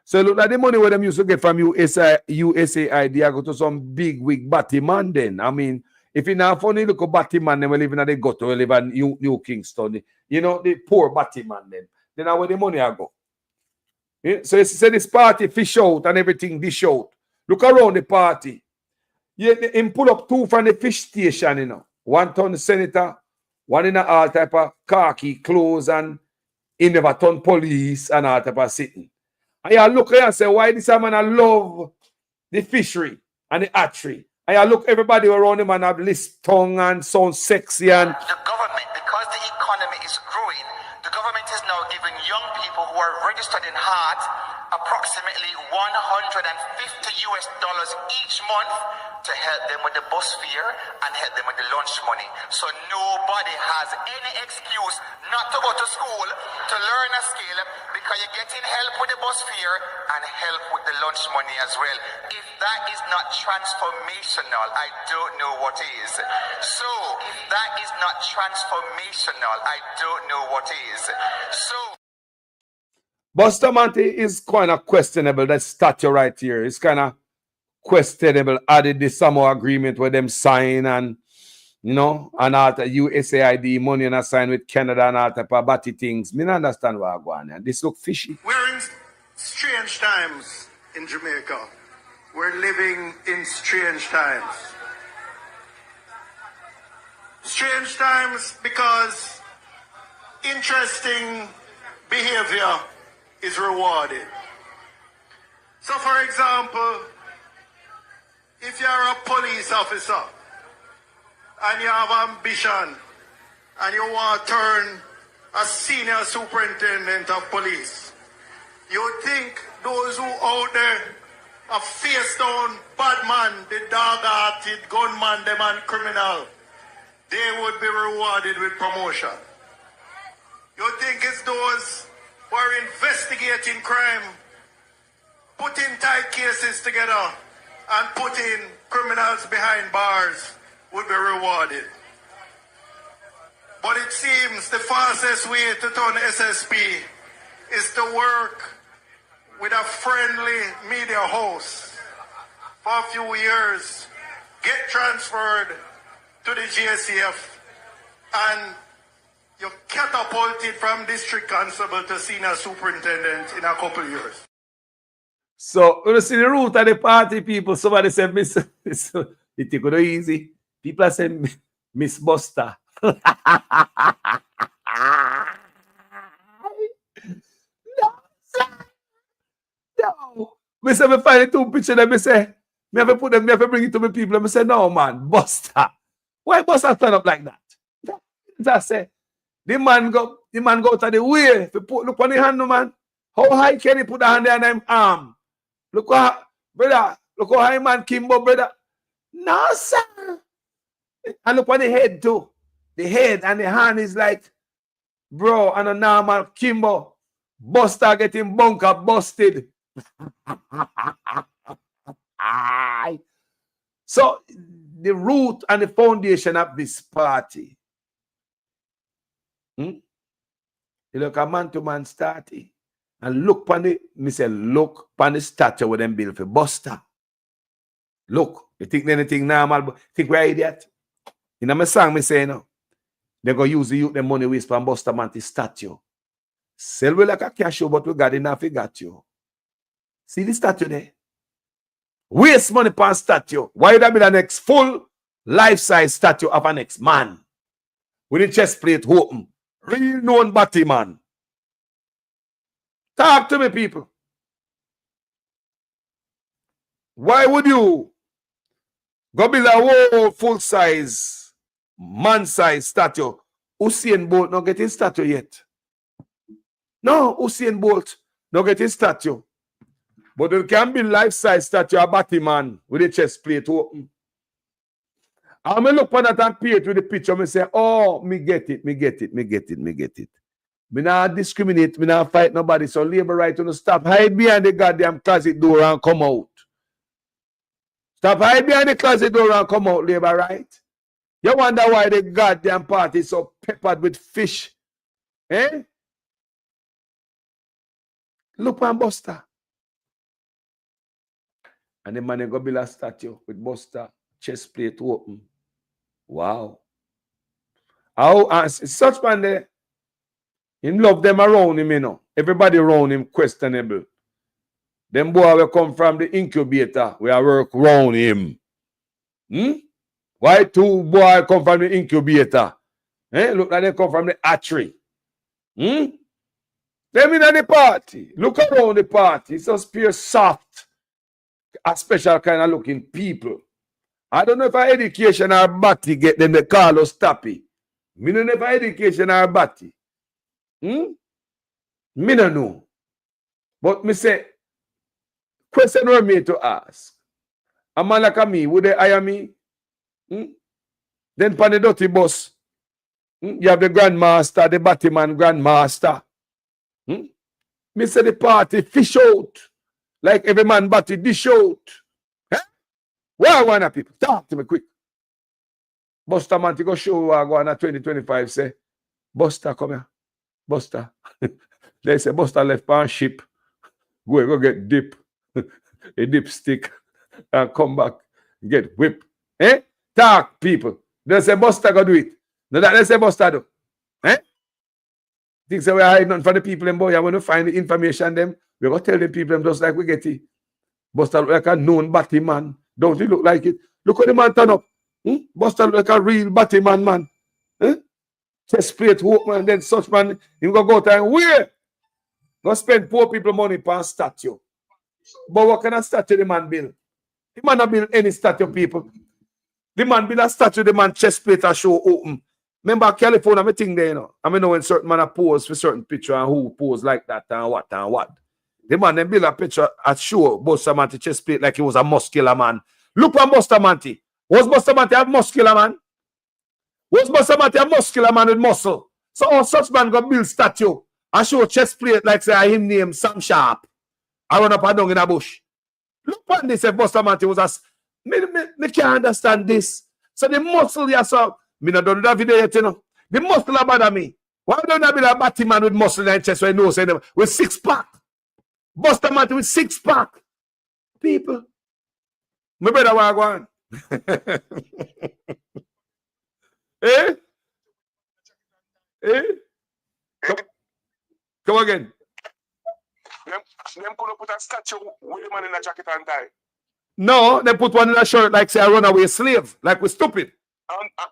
Speaker 9: So look like the money where them used to get from USAID, I go to some big wig batty man then. I mean, if you not funny, look at batty man, then we live in the gutter, we live in New Kingston. You know, the poor batty man then. Then where the money I go. Yeah? So you see this party fish out and everything dish out. Look around the party. Him pull up two from the fish station, you know. One ton senator, one in all type of khaki clothes, and he never turn police and all type of sitting. And you look here and say, why this man I love the fishery and the hatchery? And you look everybody around him and have lisp tongue and sound sexy and
Speaker 10: the government, because the economy is growing, the government is now giving young people who are registered in heart approximately $150 each month to help them with the bus fare and help them with the lunch money. So nobody has any excuse not to go to school to learn a skill, because you're getting help with the bus fare and help with the lunch money as well. If that is not transformational, I don't know what is. So if that is not transformational, I don't know what is. So
Speaker 9: Bustamante is kind of questionable. That statue right here is kind of questionable. Added the Samoa agreement where them sign, and you know, and all the USAID money and sign with Canada and all type of batty things. Me not understand what I'm going on. This look fishy.
Speaker 14: We're in strange times in Jamaica. We're living in strange times. Strange times because interesting behavior is rewarded. So for example, if you're a police officer and you have ambition and you want to turn a senior superintendent of police, you think those who out there are face down bad man, the dog-hearted gunman, the man criminal, they would be rewarded with promotion. You think it's those who are investigating crime, putting tight cases together and putting criminals behind bars would be rewarded. But it seems the fastest way to turn SSP is to work with a friendly media host for a few years, get transferred to the GSCF, and you're catapulted from district constable to senior superintendent in a couple of years.
Speaker 9: So, you see the root of the party, people. Somebody said, Miss, it could be easy. People are saying, Miss Buster. No. Me say, me find the two pictures, and me say, me have to put them, me have to bring it to me people. And me say, no, man, Buster. Why Buster stand up like that? I say, the man go out of the way. If you put, look on the hand, no, man. How high can he put the hand on him arm? Look how, brother, look how high man Kimbo, brother. No, sir. And look on the head too. The head and the hand is like, bro, and a normal Kimbo. Buster getting bunker busted. So the root and the foundation of this party. You look a man-to-man starty. And look upon the, me say, look upon the statue with them build for Buster. Look, you think anything normal, think we're idiot? In my song, me say, no. They're going to use the youth, the money waste for Buster Mantis statue. Sell we like a cashew, but we got enough, we got you. See the statue there? Waste money per statue. Why would that be the next full life-size statue of an next man? With the chest plate open. Real known batty man. Talk to me, people. Why would you go build a whole full-size, man-size statue? Usain Bolt not getting statue yet. No, Usain Bolt not getting statue. But there can be life-size statue of Batman with the chest plate open. I may look on that and paint with the picture and say, oh, me get it. Me not discriminate, me not fight nobody. So labor right to stop. Hide behind the goddamn closet door and come out. Stop hide behind the closet door and come out, labor right. You wonder why the goddamn party is so peppered with fish. Eh? Look on Buster. And the man go build a statue with Buster, chest plate open. Wow. How such man there? Him love them around him, you know. Everybody around him questionable. Them boy will come from the incubator. We are work around him. Why two boy come from the incubator? Look like they come from the hatchery. Them in the party. Look around the party. It's just pure soft. A special kind of looking people. I don't know if our education or batty get them the call us tappy. Me don't know if our education or batty. Me don't know. But me say, question we made to ask. A man like me, would they hire me? Then pan the dirty bus. You have the grandmaster, the Batman grandmaster. Me say the party fish out. Like every man batty dish out. Huh? Where I want people? Talk to me quick. Buster man to go show who I go on at 2025 say, Buster, come here. Buster. They say Buster left on ship. Go get dip. A dipstick. And come back. Get whip. Eh? Talk, people. They say Buster go do it. No, that they say Buster do. Eh? Think so we are hiding nothing for the people and boy. I want to find the information them. We're going to tell the people them just like we get it. Buster look like a known batty man. Don't he look like it? Look how the man turn up. Buster look like a real batty man. Chest plate hope man. Then such man, he go time where? Go spend poor people money per statue. But what kind of statue the man build? The man not build any statue, people. The man build a statue, the man chest plate a show open. Remember California, I think there, you know. I know when certain man pose for certain picture and who pose like that and what and what. The man then build a picture at show Bustamante chest plate like he was a muscular man. Look at Bustamante. Was Bustamante a muscular man? Was Bustamante a muscular man with muscle? So all such man go build statue and show chest plate like say him name Sam Sharp. I run up and down in a bush. Look at this if Bustamante was a... Me can't understand this. So the muscle here, so... Me not done that video yet, you know. The muscle about me. Why don't I be a batty man with muscle in his chest when I know say them with 6-pack? Bustamante with 6-pack. People. Me better want go on. Eh? Eh? Come again.
Speaker 15: Them could put a statue with the man in a jacket and tie.
Speaker 9: No, they put one in a shirt like say a runaway slave. Like we're stupid.
Speaker 15: And that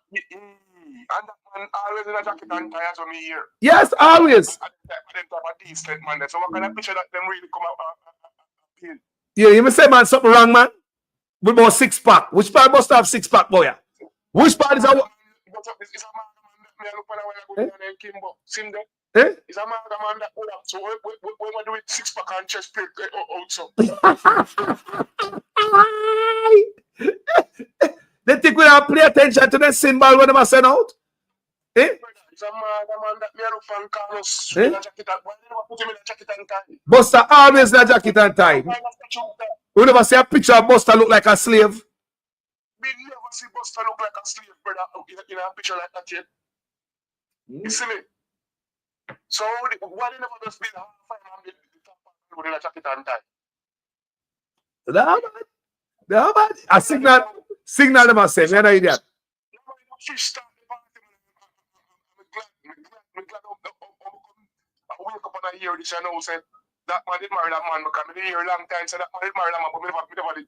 Speaker 15: man always in a jacket and tie as me here.
Speaker 9: Yes, always.
Speaker 15: And them type of decent man. So what kind of picture that them really come out and
Speaker 9: Yeah, you may say man something wrong, man. With more 6-pack. Which part must have 6-pack, boy? Which part is a...
Speaker 15: It's a man that look when I go down Kimbo. See there?
Speaker 9: Eh?
Speaker 15: It's a man that hold up. So we do it 6-pack and chest plate also.
Speaker 9: They think we don't pay attention to the symbol when they send out? Eh?
Speaker 15: It's a man that me look from Carlos.
Speaker 9: Eh?
Speaker 15: Why they never put him in a jacket and tie?
Speaker 9: Buster always in a jacket and tie. We never see a picture of Buster look like a slave.
Speaker 15: We never see Buster look like a slave, brother, in a picture like that yet. You see me? So why they never just build half and build the top part with a jacket and tie?
Speaker 9: No, man. A signal them and say, man, idiot.
Speaker 15: I'm glad I wake up and I hear this and I say that man did marry that man because I didn't hear a long time say that man did marry that man but me never did.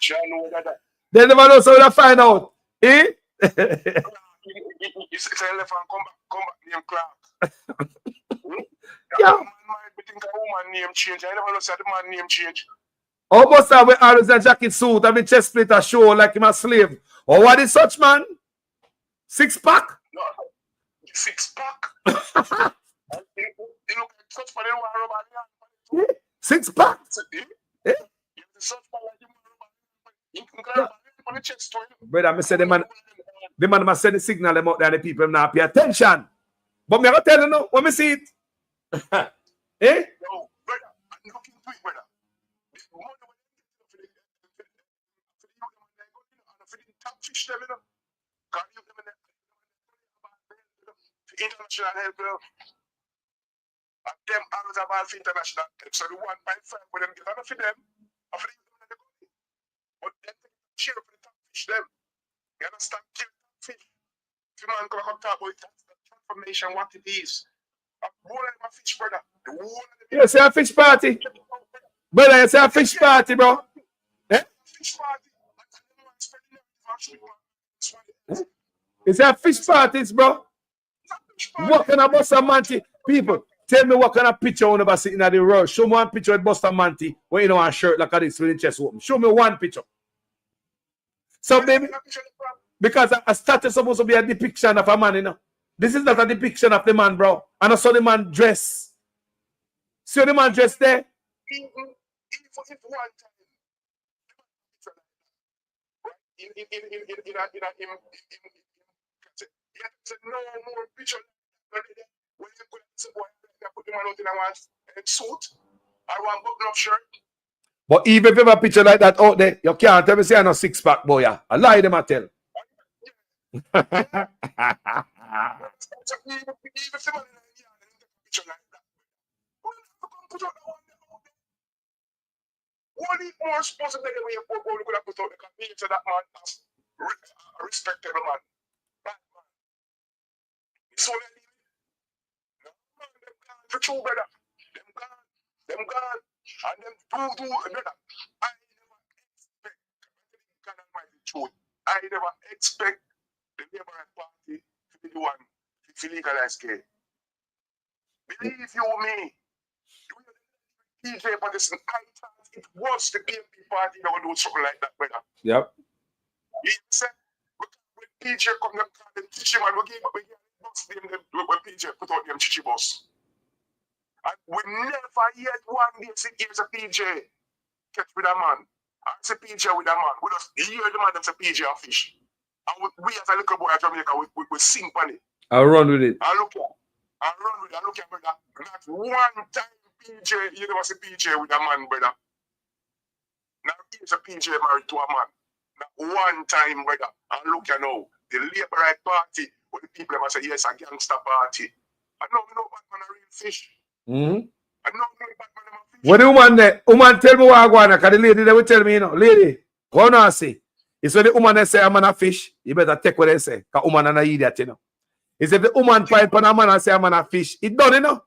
Speaker 15: John know that.
Speaker 9: They never know, so we'll find out. Eh?
Speaker 15: He say left and come back name Clark.
Speaker 9: Yeah.
Speaker 15: Man might think a woman name change. I never know say the man name change.
Speaker 9: How Buster wear always a jacket suit, having chest plate a show like him a slave? Or what is such man? 6-pack?
Speaker 15: No, 6-pack. You look like such man in one rubber.
Speaker 9: 6-pack?
Speaker 15: Eh? Such man like him you can grab on the chest to him.
Speaker 9: Brother, I say the man must send the signal them out there, the people now pay attention. But me I tell you now, when me see it. Eh?
Speaker 15: No, brother, I'm looking to it, brother. Fish them, you know. Can't use them in the international help, you know. And them always have for international help. So the 1.5 with them get enough for them. I for them in the country. But then they share for the top fish them. You understand? Kill top fish. If you man come talk about it, that's the transformation, what it is. A whole of them a fish, brother. The whole of them.
Speaker 9: You say a fish party? Brother, you say a fish party, bro? Eh?
Speaker 15: Fish party.
Speaker 9: Is that fish parties, bro? What kind of Bustamante? People, tell me what kind of picture you never sitting at the road. Show me one picture with Bustamante when you know a shirt like this with the chest open. Show me one picture. So, baby, because a statue is supposed to be a depiction of a man, you know. This is not a depiction of the man, bro. And I saw the man dress. See the man dress there?
Speaker 15: Even if one time, no more picture. When you put the man out in a suit, I want button up shirt.
Speaker 9: But even if you have a picture like that out there, you can't tell me say I no six pack, boy. Yeah. I lie them I tell.
Speaker 15: What is more responsible than when you put out the campaign to that man as a respectable man? Bad man. So them gone for true, brother. Them gone. And them do, brother. I never expect the Labour Party to be the one to legalize gay. Believe you me, PJ Patterson, I thought it was the PMP party that would do something like that, brother.
Speaker 9: Yep.
Speaker 15: He said, when PJ come to the teaching man, we gave bus them when PJ put out them chichi bus. And we never yet one day see here's a PJ catch with a man. I say PJ with a man. We just hear the man them say PJ a fish. And we as a little boy at Jamaica, we sing on it.
Speaker 9: I'll run with it.
Speaker 15: I look at brother. Not one time PJ, you never see PJ with a man, brother. Now here's a PJ married to a man. Not one time, brother. And look at now, the Labour Right Party, where the people must say, yes, a gangster party. I know Batman a real fish.
Speaker 9: Mm-hmm.
Speaker 15: I know Batman a fish.
Speaker 9: What the woman there? Woman tell me what I want, because the lady they will tell me, you know, lady, go on and see. It's when the woman they say I'm a fish, you better take what they say, because woman and a idiot, you know. It's if the woman fight on a man and say I'm a fish, it done, you know.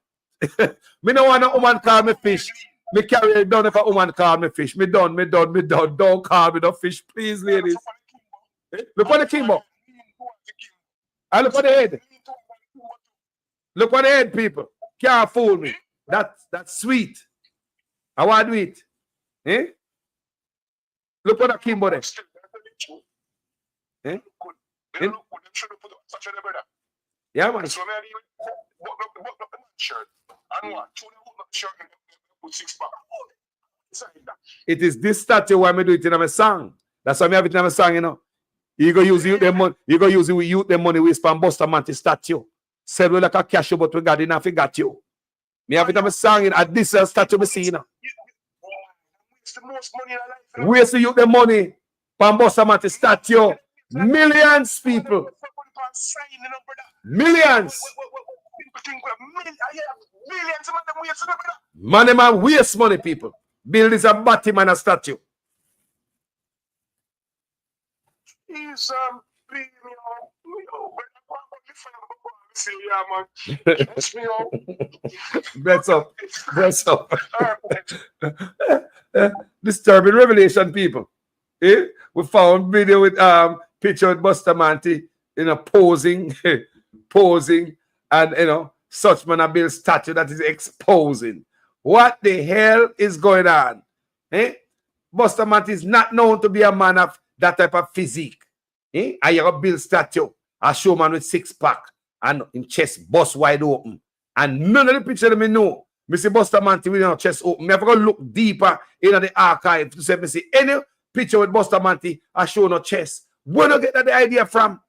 Speaker 9: Me no want a woman call me fish. Me carry it down if a woman call me fish. Me done. Don't call me no fish, please, ladies. Look at the Kimbo. I look at the head. Look at the head, people. Can't fool me. That's sweet. I want to do it. Eh? Look at the Kimbo there. Eh? Yeah, man. It is this statue why I do it in my song. That's why I have it in my song, you know. You go use the money. You go use the money we spend Buster Manti statue. Sell like a cashew, but we got enough. We got you. Me have it in my song at this statue we see, you know. Waste you the money. Pan Buster Manti statue. Millions people. Millions. Man waste money, people. Build is a body man a statue.
Speaker 15: He's
Speaker 9: Bless up. Bless up. Disturbing revelation, people. Eh? We found video with picture with Buster Manti, you know, posing, and you know, such man a build statue that is exposing. What the hell is going on? Eh? Buster Manti is not known to be a man of that type of physique. Eh? And you build statue, a showman with six pack and in chest bust wide open. And none of the picture that me know. Me see Buster Manti with your chest open. Me have to look deeper in the archive to say me see any picture with Buster Manti a show no chest. Where do you get that the idea from?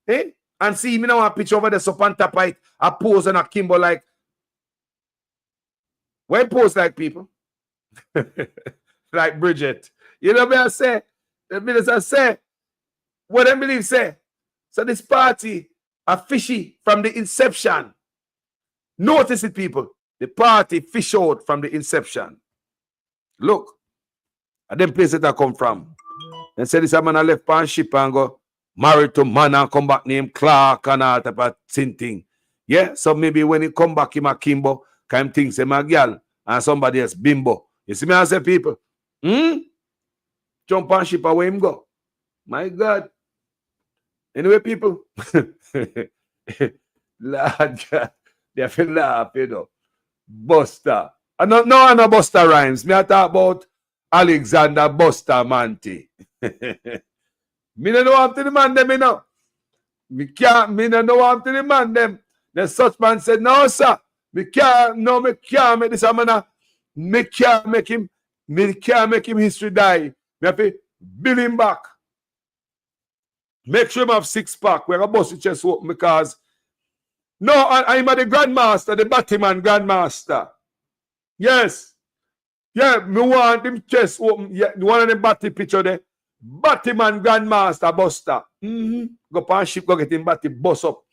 Speaker 9: Eh? And see me now a picture over there so on top of it, a pose and a Kimbo like. Why pose like people? Like Bridget. You know what I say? The minister say, what I believe say. So this party are fishy from the inception. Notice it, people. The party fish out from the inception. Look. At them places that I come from. And say this man a left pan ship and go married to man and come back named Clark and all type of thing. Yeah, so maybe when he come back him a Kimbo, kind of things him a girl and somebody else bimbo. You see me I say people? Jump on ship away him go. My God. Anyway, people. Lord God. They have to laugh, you know. Buster. I know Buster Rhymes. Me I talk about Alexander Buster Manti. Me don't know after the man them, you know. Me can't, me no know want to the man them. The such man said, no, sir. Me can't make this man. Me can't make him history die. Me have to build him back. Make sure him have 6-pack. We're going to bust the chest open because no, I'm the grandmaster, the Batman grandmaster. Yes. Yeah, me want him chest open. Yeah, one of the batty picture there. Batman grandmaster buster. Go on ship, go get him batty bust up.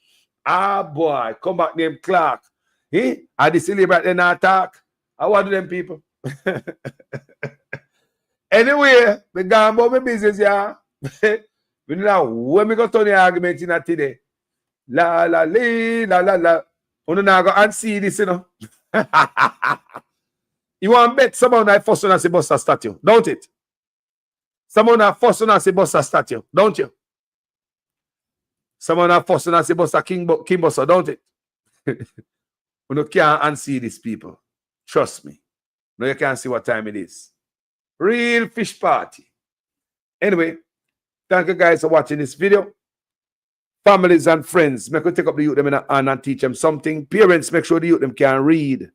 Speaker 9: Ah boy, come back name Clark. I the celebrate then attack. I want them people. Anyway, me gone about my business, yeah. We know when we go to the argument in today. La la la. You now go and see this, you know. You want to bet someone I first one as a Buster statue, don't it? Someone I first one as a Buster statue, don't you? Someone I first one as a Buster King Buster, don't it? You can't unsee these people. Trust me. No, you can't see what time it is. Real fish party. Anyway, thank you guys for watching this video. Families and friends, make sure take up the youth them in a hand and teach them something. Parents, make sure the youth them can read.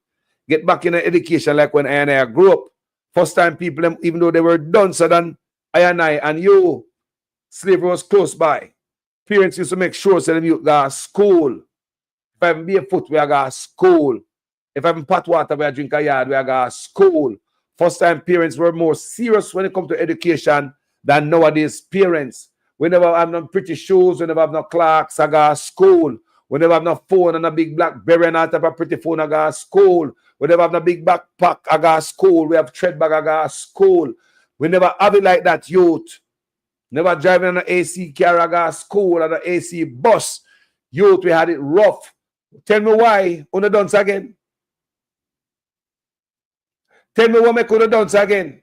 Speaker 9: Get back in education like when I and I grew up. First time people, them, even though they were duncer than I and you, slavery was close by. Parents used to make sure so them youth go to school. If I have barefoot, we go to school. If I have pot water, we drink a yard, we go to school. First time parents were more serious when it comes to education than nowadays parents. We never have no pretty shoes, we never have no clocks, I go to school. We never have no phone and a big BlackBerry and a type of pretty phone, I go to school. We never have no big backpack, I go to school. We have tread bag, I go to school. We never have it like that, youth. Never driving on an AC car, I go to school, on an AC bus. Youth, we had it rough. Tell me why, on the dance again. Tell me what make on the dance again.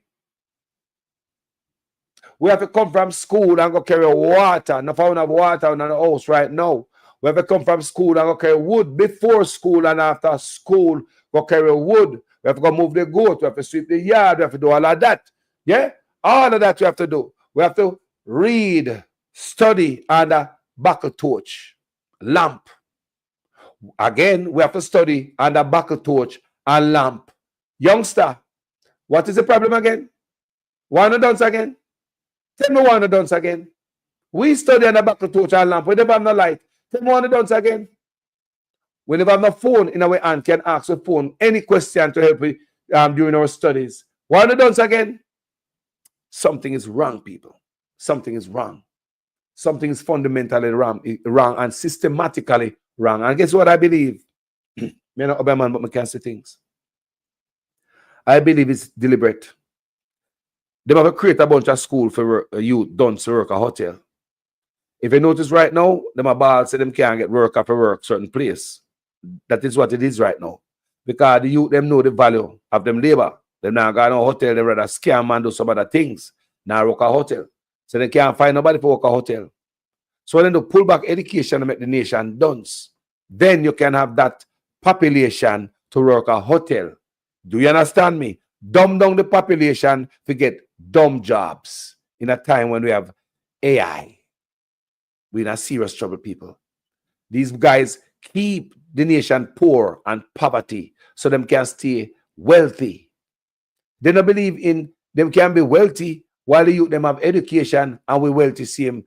Speaker 9: We have to come from school and go carry water. No found have water in the house right now. We have to come from school and go carry wood before school and after school. Go carry wood. We have to go move the goat. We have to sweep the yard. We have to do all of that. Yeah? All of that we have to do. We have to read, study, and buckle torch, lamp. Again, we have to study under buckle torch and lamp. Youngster, what is the problem again? Wanna dance again? Tell me wanna dance again. We study under buckle torch and lamp. We never have no light. Tell me wanna dance again. We never have no phone in our hand. Can ask the phone any question to help you during our studies. Wanna dance again? Something is wrong, people. Something is wrong. Something is fundamentally wrong and systematically wrong. And guess what I believe? Me not a man, but I can say things. I believe it's deliberate. They have to create a bunch of school for youth done to work a hotel. If you notice right now, them about say them can't get work after work certain place. That is what it is right now. Because the youth them know the value of them labor. Them now got no hotel, they rather scam and do some other things. Now work a hotel. So they can't find nobody for work a hotel. So when they pull back education and make the nation dunce, then you can have that population to work a hotel. Do you understand me? Dumb down the population to get dumb jobs in a time when we have AI. We're in a serious trouble, people. These guys keep the nation poor and poverty so them can stay wealthy. They don't believe in them can be wealthy while the youth them have education and we wealthy same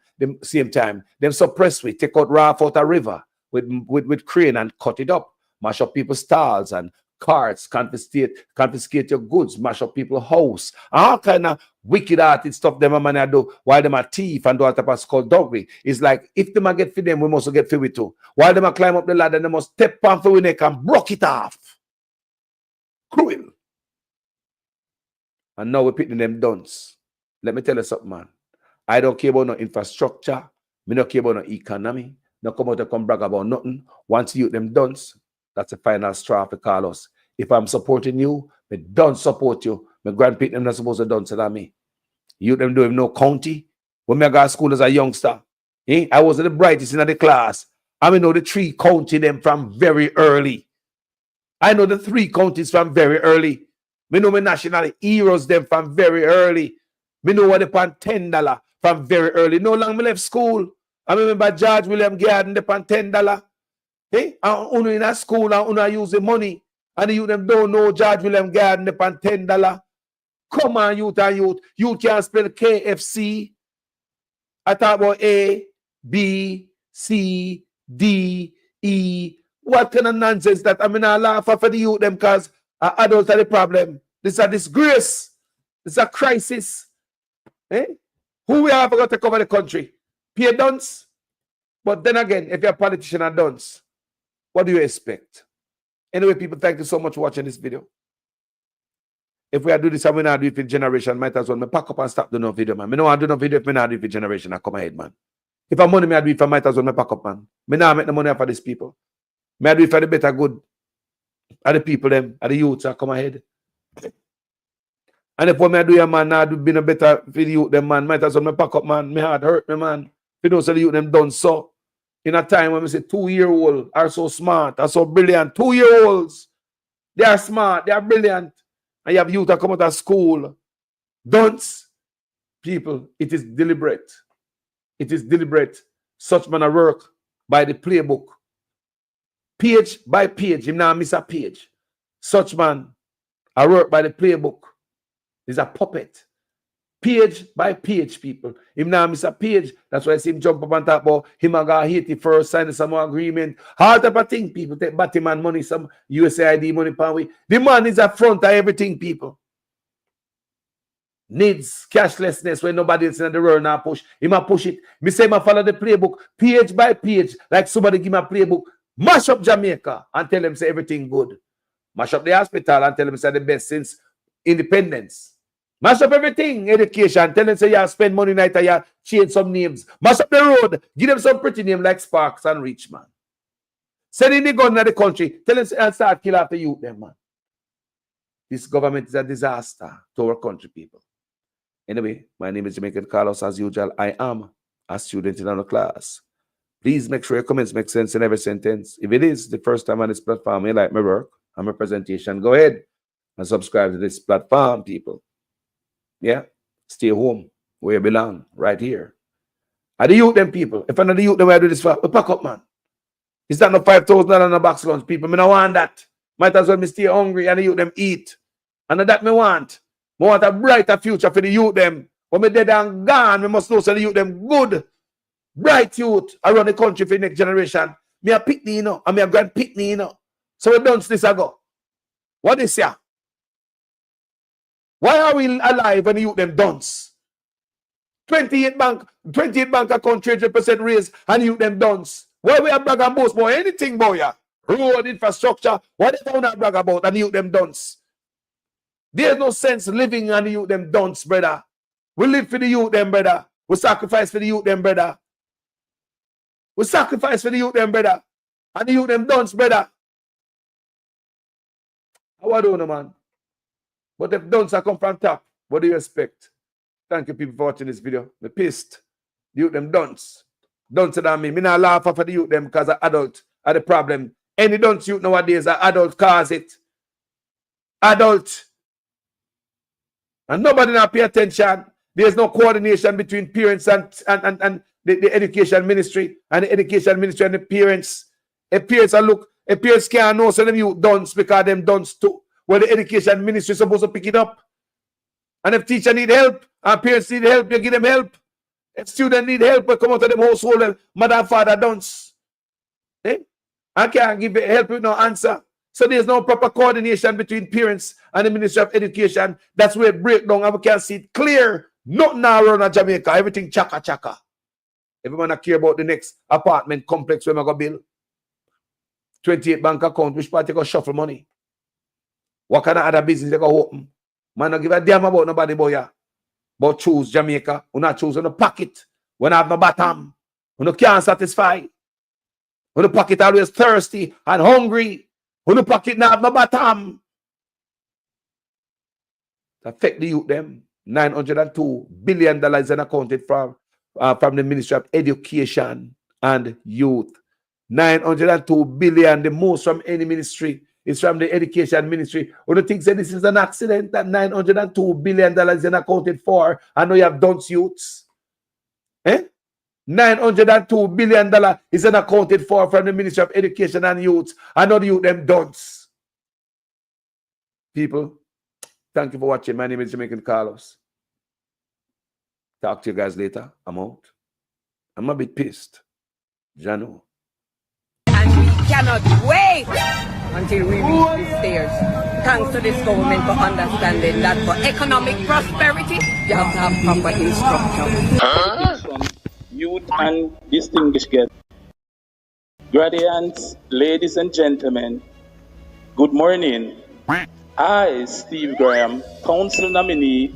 Speaker 9: time. Them suppress we take out raft out a river with crane and cut it up, mash up people's stalls and carts, confiscate your goods, mash up people's house, all kind of wicked hearted stuff them a man do while them a thief and do all type of skullduggery. It's like if them a get for them, we must get for it too. While them a climb up the ladder, they must step on for we neck and broke it off. Cruel. And now we're picking them dunce. Let me tell you something, man. I don't care about no infrastructure. Me don't care about no economy. No come out and come brag about nothing. Once you them dunce, that's the final straw for call us. If I'm supporting you, me don't support you. My grandparents them not supposed to done so than me. You them doing no county. When me go to school as a youngster, I was the brightest in the class. I know the 3 county them from very early. I know the 3 counties from very early. Me know my national heroes them from very early. Me know what they pan $10 from very early. No long me left school. I remember George William Garden depend $10. Eh? And uno in a school and uno use the money. And you them don't know George William Garden depend $10. Come on, youth and youth. You can spell KFC. I talk about A, B, C, D, E. What kind of nonsense that? I mean, I laugh for the youth them because adults are the problem. This is a disgrace. This is a crisis. Eh? Who we have got to cover the country? Pay dunce. But then again, if you're a politician and dunce, what do you expect? Anyway, people, thank you so much for watching this video. If we are doing this and we not do it for generation, might as well me pack up and stop doing no video, man. Me know I do no video if me not do it for generation. I come ahead, man. If I'm money, me I do it for might as well me pack up, man. Me not make the money for these people. Me I do it for the better good. And the people them, and the youths I come ahead. And if what me I do here, man, I do be no better for the youth them, man. Might as well me pack up, man. Me heart hurt me, man. You know, so the youth them done so. In a time when we say 2-year-olds are so smart, are so brilliant. 2-year-olds, they are smart, they are brilliant. And you have youth that come out of school. Dunce. People, it is deliberate. It is deliberate. Such man work by the playbook. Page by page. Him now miss a page. Such man I work by the playbook. He's a puppet. Page by page, people. Him now miss a page. That's why I see him jump up and talk about him and got Haiti first, sign some more agreement. All type of thing, people. Take Batman money, some USAID money per week. The man is at front of everything, people. Needs cashlessness when nobody else in the world now push. He might push it. Me say I follow the playbook page by page, like somebody give me a playbook. Mash up Jamaica and tell them say everything good. Mash up the hospital and tell them say the best since independence. Mash up everything, education. Tell them say you spend money night and you change some names. Mash up the road. Give them some pretty name like Sparks and Richman. Send in the gun in the country. Tell them say and start kill after youth them, man. This government is a disaster to our country, people. Anyway, my name is Jamaican Carlos. As usual, I am a student in our class. Please make sure your comments make sense in every sentence. If it is the first time on this platform, you like my work and my presentation, go ahead and subscribe to this platform, people. Yeah, stay home where you belong, right here. I the youth them people. If I know the youth them where I do this for, we pack up, man. It's not no $5,000 on a box lunch, people. Me no want that. Might as well me stay hungry and the youth them eat. And that me want. I want a brighter future for the youth them. When me dead and gone, we must know so the youth them good. Bright youth around the country for the next generation. Me a Pitney, you know, and me a Grand Pitney, you know. So we done this ago. What is here? Why are we alive when the youth them dunce? 28 bank account 300% raise and youth them dunce. Why we have brag and boast boy? Anything boy, yeah. Road infrastructure, whatever we not brag about and the youth them dunce. There's no sense living and the youth them dunce, brother. We live for the youth them, brother. We sacrifice for the youth them, brother. We sacrifice for the youth them, brother. And the youth them dunce, brother. How I don't know, man. But if dunce are come from top, what do you expect? Thank you, people, for watching this video. Me pissed. The youth them dunce. Dunce than me. Me not laugh for the youth them because adult are the problem. Any dunce youth nowadays are adult cause it. Adult. And nobody not pay attention. There's no coordination between parents and the education ministry and the education ministry and the parents. If parents can't know so them youth dunce because them dunce too. Well, the education ministry is supposed to pick it up. And if teacher need help and parents need help, you give them help. If student need help, we come out of them household and mother and father dunce. Eh? I can't give help with no answer. So there's no proper coordination between parents and the Ministry of Education. That's where it breaks down and we can see it clear. Nothing now around Jamaica. Everything chaka chaka. Everyone not care about the next apartment complex where I go build. 28 bank account, which part you go shuffle money? What kind of other business they go open? Man, don't give a damn about nobody, boy. Yeah. But choose Jamaica. We not choose on the pocket. We not have no bottom. We can't satisfy. When the pocket always thirsty and hungry. When the pocket not have no bottom. Affect the youth them. $902 billion is accounted from the Ministry of Education and Youth. $902 billion, the most from any ministry, is from the Education Ministry. When you think that this is an accident, that $902 billion is accounted for, I know you have dunce youths. Eh? $902 billion is unaccounted for from the Ministry of Education and Youth. I know the youth them dunce. People, thank you for watching. My name is Jamaican Carlos. Talk to you guys later. I'm out. I'm a bit pissed. Jano.
Speaker 3: And we cannot wait until we reach the stairs. Thanks to this government for understanding that for economic prosperity, you have to have proper instruction.
Speaker 1: Youth and distinguished guests, graduates, ladies and gentlemen, good morning. I, Steve Graham, council nominee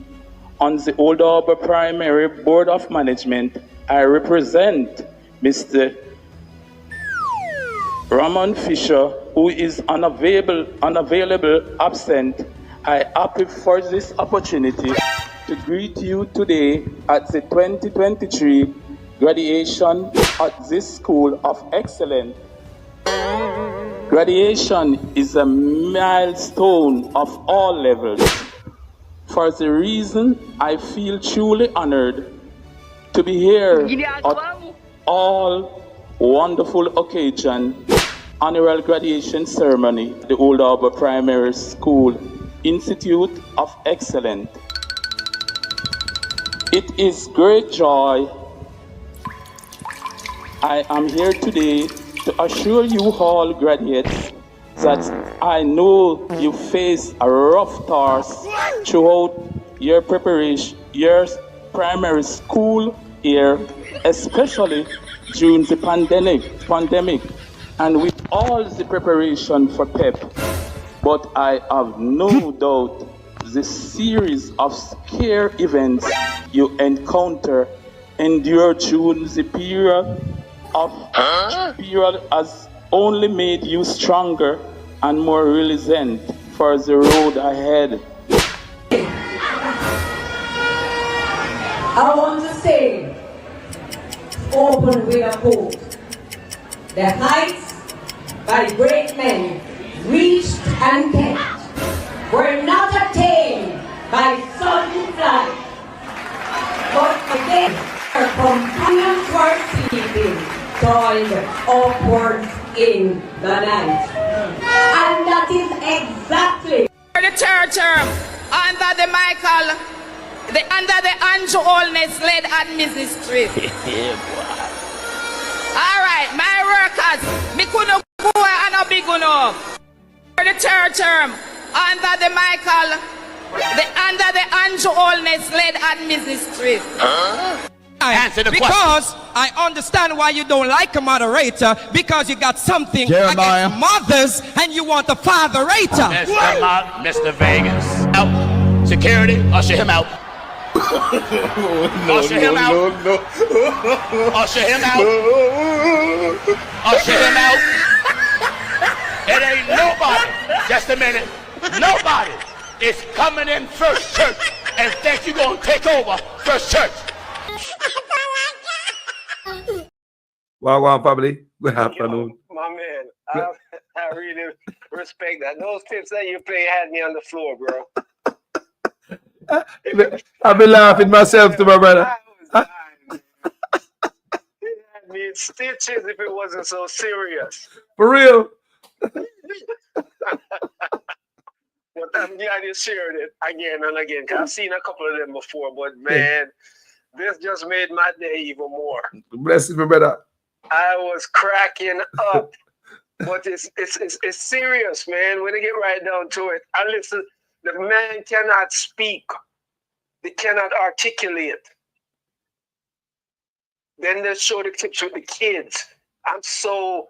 Speaker 1: on the Old Harbour Primary Board of Management, I represent Mr. Ramon Fisher, who is unavailable, absent. I happy for this opportunity to greet you today at the 2023 graduation at this School of Excellence. Graduation is a milestone of all levels. For the reason, I feel truly honored to be here at all wonderful occasion, annual graduation ceremony, the Old Harbour Primary School Institute of Excellence. It is great joy I am here today to assure you all graduates that I know you face a rough task throughout your preparation, your primary school year, especially during the pandemic, and with all the preparation for PEP. But I have no doubt the series of scare events you endure during the period has only made you stronger and more resilient for the road ahead.
Speaker 13: I want to say, open with a quote. The heights by great men reached and kept were not attained by sudden flight, but again companions were sleeping, toiled upwards in the night. And that is exactly
Speaker 5: the third term under the Andrew Holness led administration. All right, my workers, me couldn't go and a big enough. The third term under the Andrew Holness led administration.
Speaker 6: Answer the question. I understand why you don't like a moderator, because you got something
Speaker 7: Jeremiah.
Speaker 6: against mothers and you want a fatherator.
Speaker 7: Mr. Vegas. Out. Security, usher him out. Usher him out. Usher him out. Usher him out. It ain't nobody. Just a minute. Nobody is coming in First Church and think you're going to take over First Church.
Speaker 9: Wow, family. Good afternoon.
Speaker 16: My man, I really respect that. Those tips that you play had me on the floor, bro.
Speaker 9: I've been laughing myself to my brother.
Speaker 16: It had me in stitches if it wasn't so serious.
Speaker 9: For real.
Speaker 16: But I'm glad you shared it again and again, because I've seen a couple of them before, but man, this just made my day even more.
Speaker 9: Bless you, my brother.
Speaker 16: I was cracking up. But it's serious, man. When they get right down to it, and listen, the man cannot speak. They cannot articulate. Then they show the clips with the kids. I'm so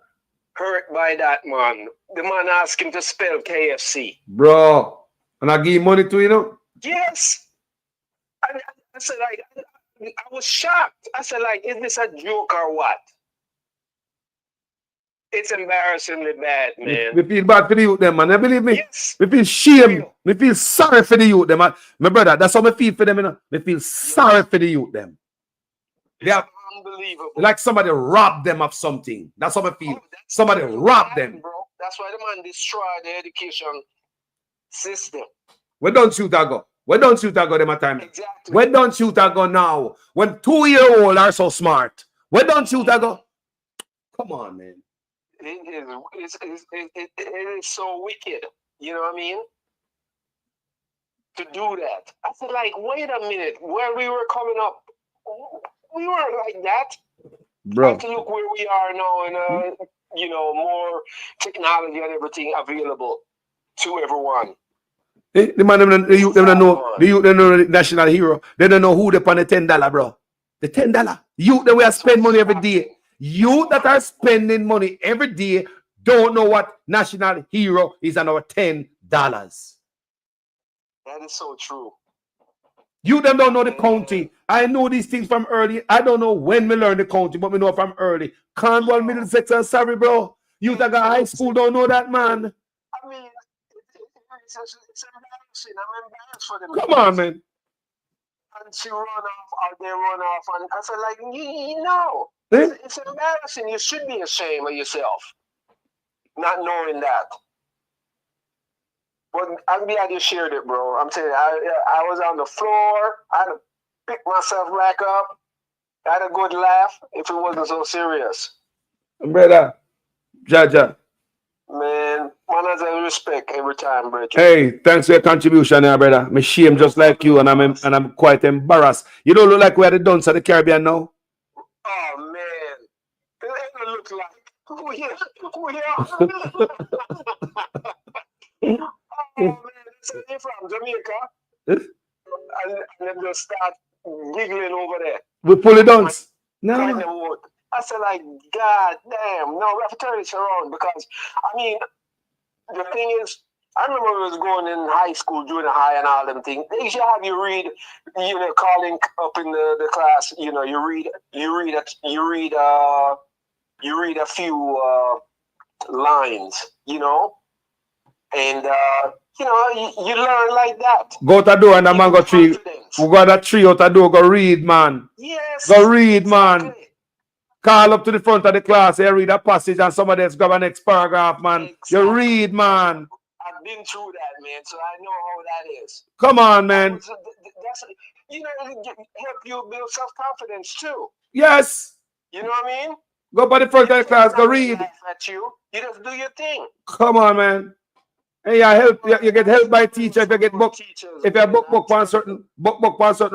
Speaker 16: hurt by that, man. The man asked him to spell KFC.
Speaker 9: Bro, and I give you money to, you know?
Speaker 16: Yes. I said, like, I was shocked. I said, like, is this a joke or what? It's embarrassingly bad, man.
Speaker 9: We feel bad for the youth, them, man. You believe me? Yes. We feel shame. We feel sorry for the youth, them, man. My brother, that's how we feel for them, you know? We feel sorry for the youth, them. They are
Speaker 16: unbelievable.
Speaker 9: Like somebody robbed them of something. That's how we feel. Somebody robbed them.
Speaker 16: Bro. That's why the man destroyed the education system.
Speaker 9: Where don't you go? Where don't you go them a time?
Speaker 16: Exactly.
Speaker 9: Where don't you go now? When 2-year-olds are so smart. Where don't you go? Come on, man.
Speaker 16: It is so wicked. You know what I mean? To do that. I said, like, wait a minute. Where we were coming up, we weren't like that.
Speaker 9: Bro.
Speaker 16: To look where we are now and more technology and everything available to everyone.
Speaker 9: The man, the youth, them don't know the national hero. They don't know who they on the $10, bro. The $10. Youth that we are spending money every day. Youth that are spending money every day don't know what national hero is on our $10.
Speaker 16: That is so true.
Speaker 9: You them don't know the county. I know these things from early. I don't know when we learn the county, but we know from early. Cornwall, Middlesex, and sorry, bro. You that got high school don't know that, man.
Speaker 16: I mean, it's embarrassing. I'm embarrassed for them.
Speaker 9: Come on, man.
Speaker 16: And she run off, or they run off, and I said, like, no. It's embarrassing. You should be ashamed of yourself, not knowing that. But I'm glad you shared it, bro. I'm telling you, I was on the floor. I had to pick myself back up. I had a good laugh if it wasn't so serious.
Speaker 9: Brother, Jaja.
Speaker 16: Man has a respect every time, bro.
Speaker 9: Hey, thanks for your contribution, brother. I'm ashamed just like you, and I'm quite embarrassed. You don't look like we're the Duns of the Caribbean now.
Speaker 16: Oh man, it don't look like who here? Oh man, they're from Jamaica, and then just start giggling over there.
Speaker 9: We pull it down. No.
Speaker 16: I said, like, God damn, no, we have to turn this around because, I mean, the thing is, I remember when I was going in high school, junior high and all them things. They used to have you read, calling up in the class, you read a few lines, and you learn like that.
Speaker 9: Go to the door and the mango tree. We got that tree out the door. Go read, man.
Speaker 16: Yes.
Speaker 9: Go read, man. Call up to the front of the class. You read a passage and somebody else grab a next paragraph, man. Exactly. You read, man.
Speaker 16: I've been through that, man, so I know how that is.
Speaker 9: Come on, man.
Speaker 16: That's help you build self-confidence too.
Speaker 9: Yes.
Speaker 16: You know what I mean?
Speaker 9: Go by the front of the class. Go read.
Speaker 16: At you just do your thing.
Speaker 9: Come on, man. Hey, you get help by teacher if you get book. If you book on certain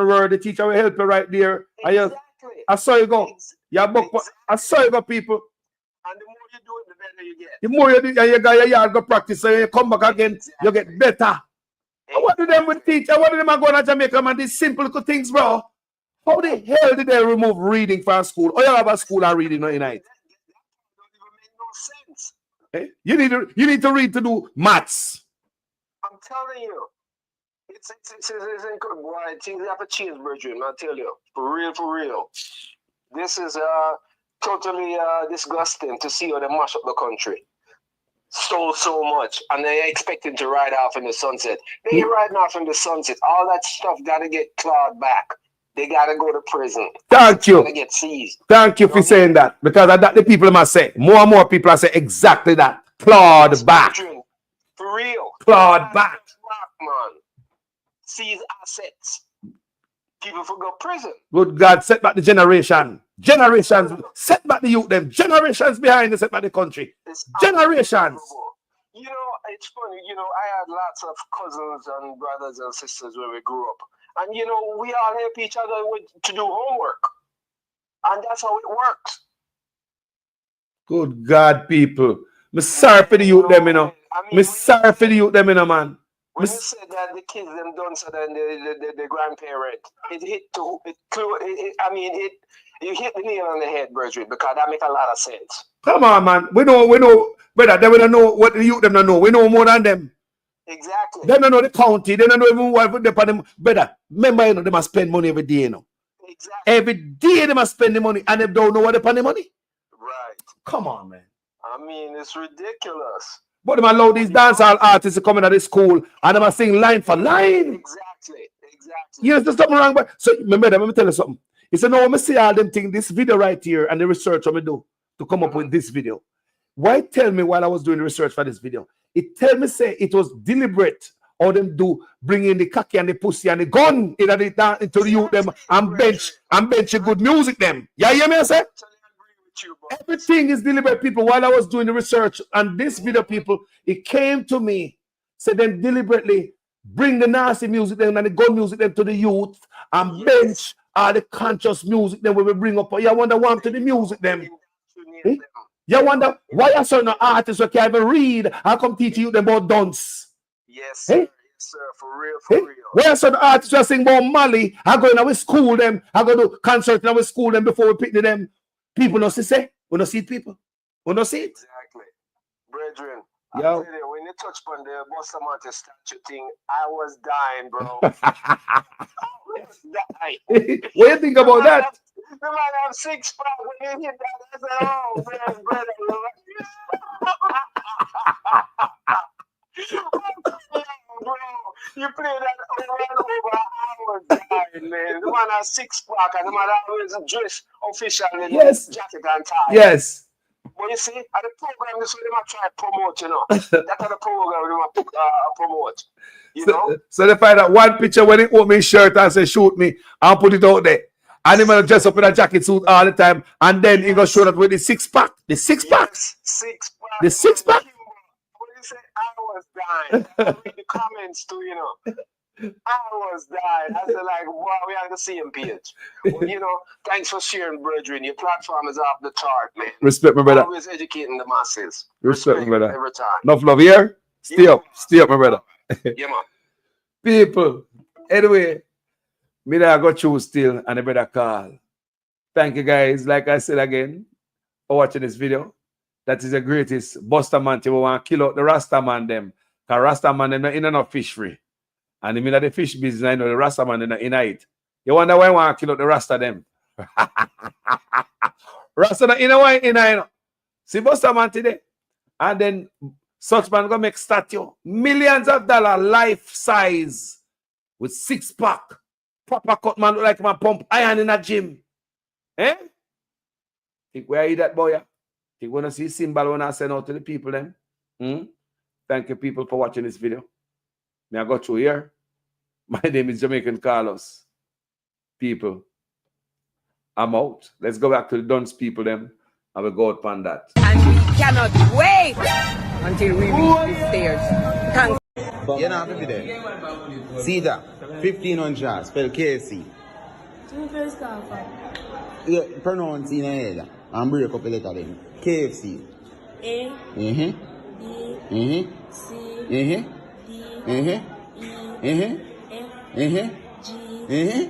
Speaker 9: word, the teacher will help you right there.
Speaker 16: Exactly.
Speaker 9: I saw you go. You book. I saw you go, people.
Speaker 16: And the more you do it, the better you get.
Speaker 9: The more you do, you got your yard go practice. So you come back again, you get better. What do them with teacher? What do them go to Jamaica, man? These simple little things, bro. How the hell did they remove reading from school? Oh, you have a school and reading night.
Speaker 16: That don't even make no sense.
Speaker 9: Hey? You need to read to do maths.
Speaker 16: I'm telling you. It's incredible. Boy, things have to change, Bridget. I tell you. For real. This is totally disgusting to see how they mash up the country. Stole so much, and they're expecting to ride off in the sunset. They ain't riding off in the sunset. All that stuff gotta get clawed back. They gotta go to prison.
Speaker 9: Thank you.
Speaker 16: Gotta get seized.
Speaker 9: Thank you for saying that, because that the people must say. More and more people are saying exactly that. Clawed back.
Speaker 16: For real.
Speaker 9: Clawed back.
Speaker 16: Man. Seize assets. People for go prison.
Speaker 9: Good God, set back the generation. Generations. Set back the youth them. Generations behind the set back the country. Generations.
Speaker 16: It's funny, I had lots of cousins and brothers and sisters when we grew up. And, we all help each other to do homework. And that's how it works.
Speaker 9: Good God, people. I'm sorry for the youth them, I'm sorry for the youth them, man.
Speaker 16: When you said that the kids them done so than the grandparent, you hit the nail on the head, Bridget, because that make a lot of sense.
Speaker 9: Come on, man. We know, brother, they don't know what the youth them don't know. We know more than them.
Speaker 16: Exactly.
Speaker 9: They don't know the county. They don't know even what they put them. Brother, remember, they must spend money every day,
Speaker 16: Exactly.
Speaker 9: Every day they must spend the money, and they don't know what they put the money.
Speaker 16: Right.
Speaker 9: Come on, man.
Speaker 16: I mean, it's ridiculous.
Speaker 9: But they allow these dancehall artists to come into the school and they must sing line for line.
Speaker 16: Exactly.
Speaker 9: Yes, there's something wrong. But so remember, let me tell you something. It's no, let me see all them things, this video right here and the research I'm do to come up with this video. Why tell me while I was doing the research for this video? It tell me say it was deliberate How them do bring in the cocky and the pussy and the gun into the youth them and bench a good music them. Yeah, you hear me I say? Everything is deliberate, people. While I was doing the research on this video, people, it came to me, said them deliberately bring the nasty music them and the gun music them to the youth and bench all the conscious music them we will bring up. You wonder what to the music them. Eh? You wonder why are certain artists who can't even read how come teach you them about dance?
Speaker 16: Yes, sir.
Speaker 9: Eh?
Speaker 16: Yes, sir. For real, for real.
Speaker 9: Why are certain artists who sing about Mali? I go in our school them. I go to concert in our school them before we pick them. People don't see, we don't see it, people. We don't see it.
Speaker 16: Exactly. Brethren,
Speaker 9: Yo.
Speaker 16: I tell you, when you touch on the Bustamante statue thing, I was dying, bro. I was dying.
Speaker 9: What do you think about that?
Speaker 16: The man have 6 pack. When you hit that, I said, oh, man, brother. Bro, you play that over and over. I was dying, man. The man has 6 pack and the man always dress officially.
Speaker 9: Yes.
Speaker 16: Jacket and tie.
Speaker 9: Yes.
Speaker 16: But you see, at the program, this is what they try to promote, you know. That's the program they promote. You know?
Speaker 9: So they find out one picture when he open his shirt and say, shoot me, and put it out there. And he man dress up in a jacket suit all the time. And then he go show that with the 6 pack. The 6 pack.
Speaker 16: Yes, 6 pack.
Speaker 9: The 6 pack.
Speaker 16: When you say I was dying, I read the comments too, you know. I was dying. I said, like, wow, we are on the same page. Well, you know, thanks for sharing, brethren. Your platform is off the chart, man.
Speaker 9: Respect, my brother.
Speaker 16: Always educating the masses.
Speaker 9: Respect, my brother.
Speaker 16: Every time.
Speaker 9: Enough love here. Stay up, my brother.
Speaker 16: Yeah, man.
Speaker 9: People, anyway, me that I got you still and the brother call. Thank you guys, like I said again, for watching this video. That is the greatest Bustamante. We want to kill out the Rasta man them. Because Rasta man them not in enough fish free. And the middle of the fish business, I know the Rasta man them not in it. You wonder why I want to kill out the Rasta them. Rasta not in a wine in it. See Bustamante there. And then such man gonna make statue. Millions of dollars, life size. With 6 pack. Proper cut man look like my pump iron in a gym. Eh? Think where you that boy? Yeah? Think wanna see symbol when I send out to the people then? Thank you people for watching this video. May I go through here? My name is Jamaican Carlos. People, I'm out. Let's go back to the Duns people then. I will go upon that.
Speaker 3: And we cannot wait until we reach the stairs. Thanks.
Speaker 12: You know, I'm there. See that? 1500, spell KC. Yeah, pronounce in a head. And break up a letter then. KFC.
Speaker 23: A.
Speaker 12: B.
Speaker 23: C.
Speaker 12: D.
Speaker 23: E.
Speaker 12: F.
Speaker 23: G.
Speaker 12: H.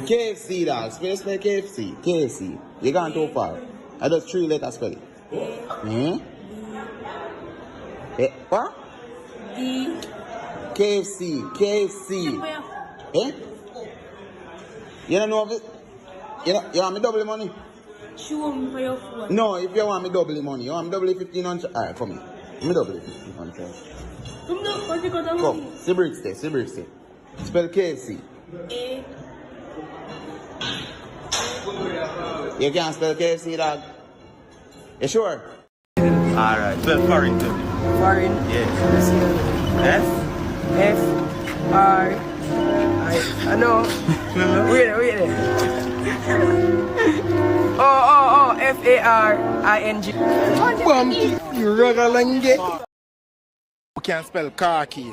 Speaker 12: KFC that. Spell KFC. KFC. You gone too far. I just 3 letters spell it. What?
Speaker 23: D.
Speaker 12: KFC. Eh? You don't know of it? You want me double the money?
Speaker 23: Show me for your phone.
Speaker 12: No, if you want me double the money, you want me double the 1500. Alright, come here. Me double the 1500. Come, see bricks there, see bricks there. Spell KFC.
Speaker 23: A.
Speaker 12: You can't spell KFC, dog. You sure?
Speaker 17: Alright, spell Farrington.
Speaker 20: Foreign.
Speaker 17: Yes. F.
Speaker 20: F. R. I know. Wait. Oh. F-A-R-I-N-G.
Speaker 17: You ragalange. You can spell car key.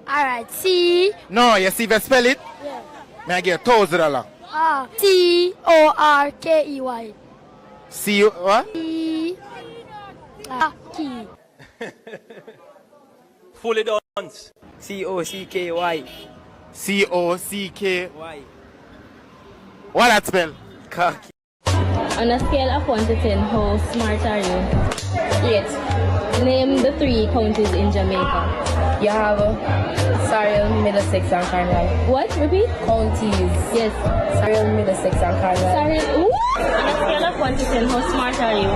Speaker 23: Alright, C.
Speaker 17: No, you see if I spell it?
Speaker 23: Yeah.
Speaker 17: May I get $1,000?
Speaker 23: C-O-R-K-E-Y.
Speaker 17: See you, what?
Speaker 23: C. Key.
Speaker 20: Fully done. C-O-C-K-Y.
Speaker 17: C-O-C-K. What that spell?
Speaker 20: Khaki.
Speaker 23: On a scale of 1 to 10, how smart are you? 8. Name the 3 counties in Jamaica. You have Surrey, Middlesex, and Cornwall. What? Repeat? Counties. Yes. Surrey, Middlesex, and Cornwall. Surrey. What? On a scale of 1 to 10, how smart are you?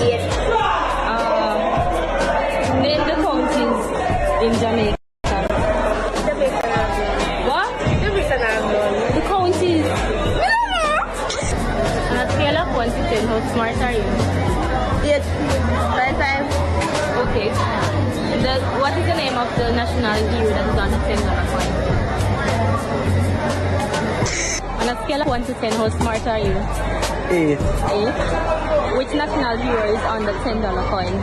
Speaker 23: 8. Name the counties in Jamaica. What? The counties. On a scale of 1 to 10, how smart are you? 8. 5. Okay. What is the name of the national hero that is on the $10 coin? On a scale of 1 to 10, how smart are you?
Speaker 20: 8.
Speaker 23: 8. Which national hero is on the $10 coin?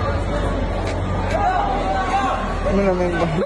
Speaker 20: I don't remember.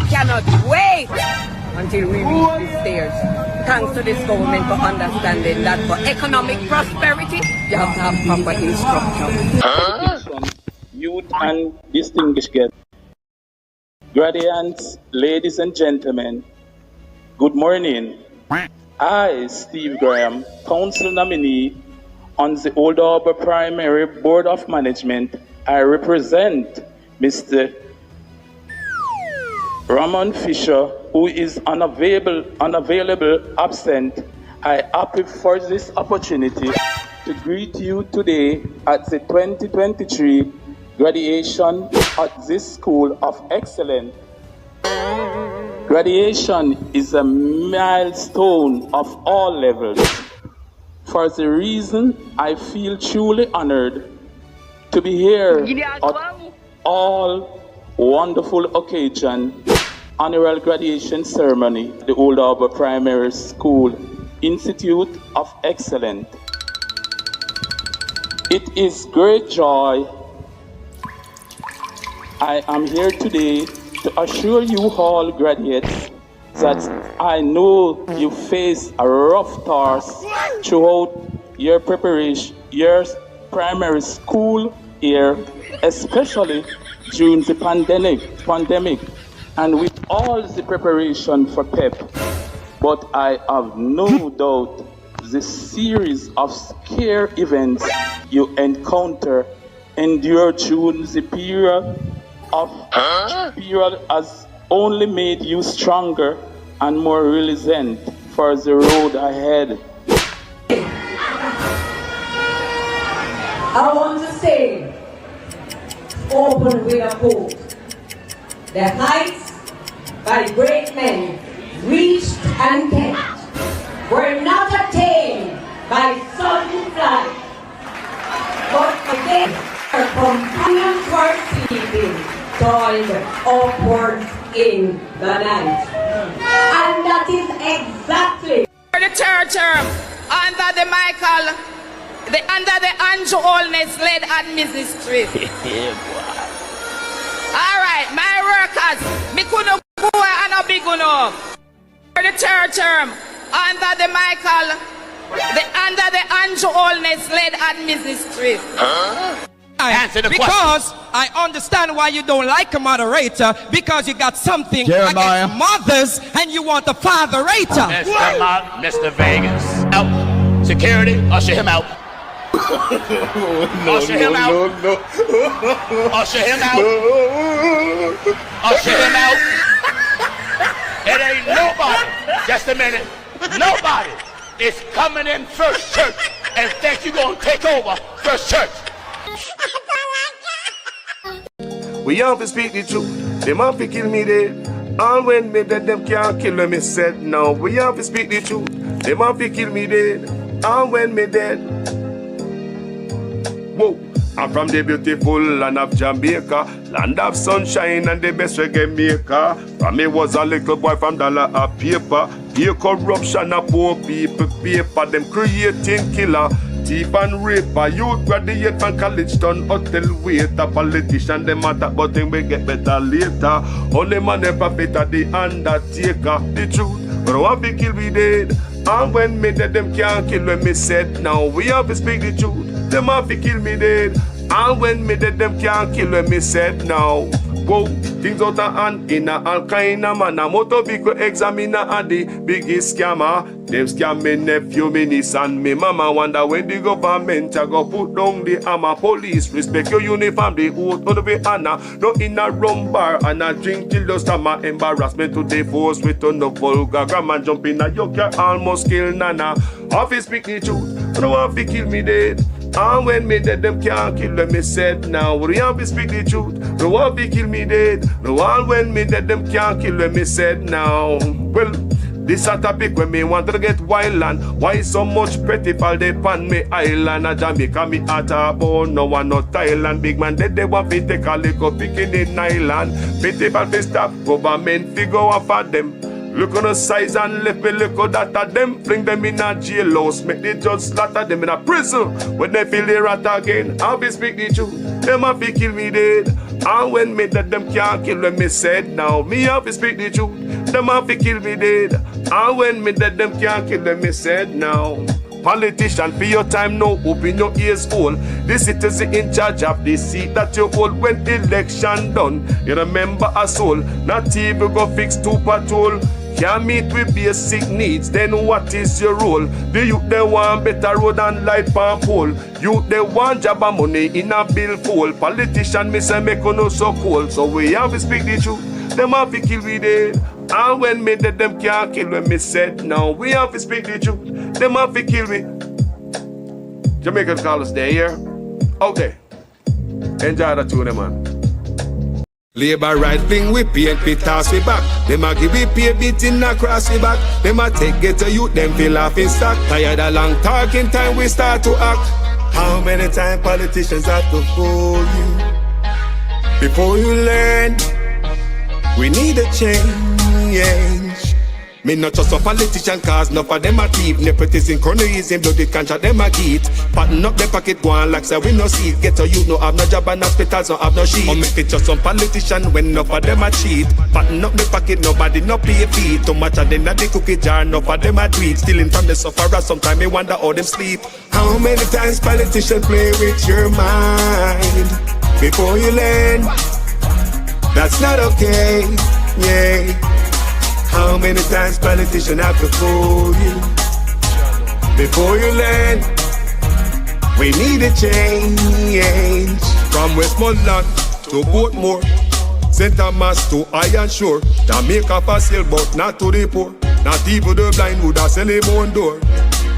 Speaker 3: Cannot wait until we reach the stairs. Thanks to this government for understanding that for economic prosperity, you have to have proper instruction.
Speaker 1: Youth and distinguished guests, graduates, ladies and gentlemen, good morning. I, Steve Graham, council nominee on the Old Harbour Primary Board of Management, I represent Mr. Ramon Fisher, who is unavailable, absent. I happy for this opportunity to greet you today at the 2023 graduation at this School of Excellence. Graduation is a milestone of all levels. For the reason I feel truly honored to be here at all wonderful occasion, annual graduation ceremony, the Old Harbour Primary School Institute of Excellence. It is great joy I am here today to assure you all graduates that I know you face a rough task throughout your preparation, your primary school year, especially during the pandemic, and with all the preparation for PEP. But I have no doubt the series of scare events you endure during the period has only made you stronger and more resilient for the road ahead.
Speaker 13: I want to say, open with a quote. The heights by great men reached and kept were not attained by sudden flight, but again our companions were sleeping, toiled upwards in the night. And that is exactly
Speaker 5: For the third term, under the Andrew Holness led administration. All right, my workers, me couldn't go and a big enough. For the third term, under the Andrew Holness led administration.
Speaker 6: Answer the because question. I understand why you don't like a moderator, because you got something
Speaker 17: Jeremiah.
Speaker 6: against mothers and you want a fatherator.
Speaker 7: Mr. Vegas. Out. Security, usher him out. Usher him out. Usher him out. Usher him out. It ain't nobody. Just a minute. Nobody is coming in First Church and think you're going to take over First Church.
Speaker 15: We have to speak the truth. Them have to kill me dead. All when me dead, them can't kill me said. Now we have to speak the truth. Them have to kill me dead. All when me dead. Whoa. I'm from the beautiful land of Jamaica, land of sunshine and the best reggae maker. From me was a little boy from dollar a paper. Pay corruption of poor people paper. Them creating killer, thief and raper. Youth graduate from college done hotel waiter. Politician them attack but them will get better later. Only man the prophet of the undertaker. The truth, but I want to kill me dead. And when me dead them can't kill when me said. Now we have to speak the truth. Them have to kill me dead. And when me dead, them can't kill when me said now. Whoa, things out of hand in a all kind of manner. Motor vehicle examiner and the biggest scammer. Them scam me nephew, me niece and me mama. Wonder when the government a go put down the hammer. Police respect your uniform, the oath on the way honor. No in a rum bar and a drink till the stomach. Embarrassment to the force with no vulgar grammar. Jump in a yoke, you almost kill nana. Office speak the truth, I don't want to kill me dead. And when me dead, them can't kill them, me said. Now we have to speak the truth. No one be kill me dead. No all when me dead, them can't kill them, me said. Now, well, this a topic when me want to get wild and why so much pretty fall they pan me island. A Jamaica me at a bone, no one not Thailand. Big man dead, they want to take a liquor picking in island. Pretty fall to stop, government figure off for them. Look on the size and left me look at that of them. Bring them in a jailhouse, make the judge slaughter them in a prison. When they feel the rat again, I'll be speak the truth. Them have to kill me dead. And when me dead, them can't kill when me said. Now me have to speak the truth. Them have to kill me dead. And when me dead, them can't kill when me said. Now politician, for your time now, open your ears all. The citizen in charge of the seat that you hold when election done. You remember us all, not even go fix to patrol. Can't meet with basic needs, then what is your role? The youth they want better road and light pan pole. Youth they want job and money in a bill full. Politician me say make no so cold. So we have to speak the truth, them have to kill we dead. And when me dead, them can't kill when me said. Now we have to speak the truth, them have to kill me. Jamaican call us there, here. Okay. Enjoy the tune, man.
Speaker 4: Labor right thing we paint, we toss we back. Them a give we pay beating across we back. Them a take get to youth, them feel off in stock. Tired of long talking time, we start to act. How many times politicians have to fool you before you learn? We need a change. Me not just a politician cause enough of them a thief. Nepotism, cronyism, bloody contract them a get. Pattern up the pocket go on like say we no see it. Get to you no have no job and hospitals no have no sheet. Or make it just some politician when enough of them a cheat. Pattern up the pocket nobody no pay fee. Too much of them at the cookie jar enough of them a tweet. Stealing from the sufferer sometimes me wonder how them sleep. How many times politicians play with your mind before you learn? That's not okay, yeah. How many times politicians have to fool you before you learn? We need a change. From Westmoreland to Portmore, St. Thomas to Iron Shore, Jamaica for sale but not to the poor. Not even the blind would have sell him on door.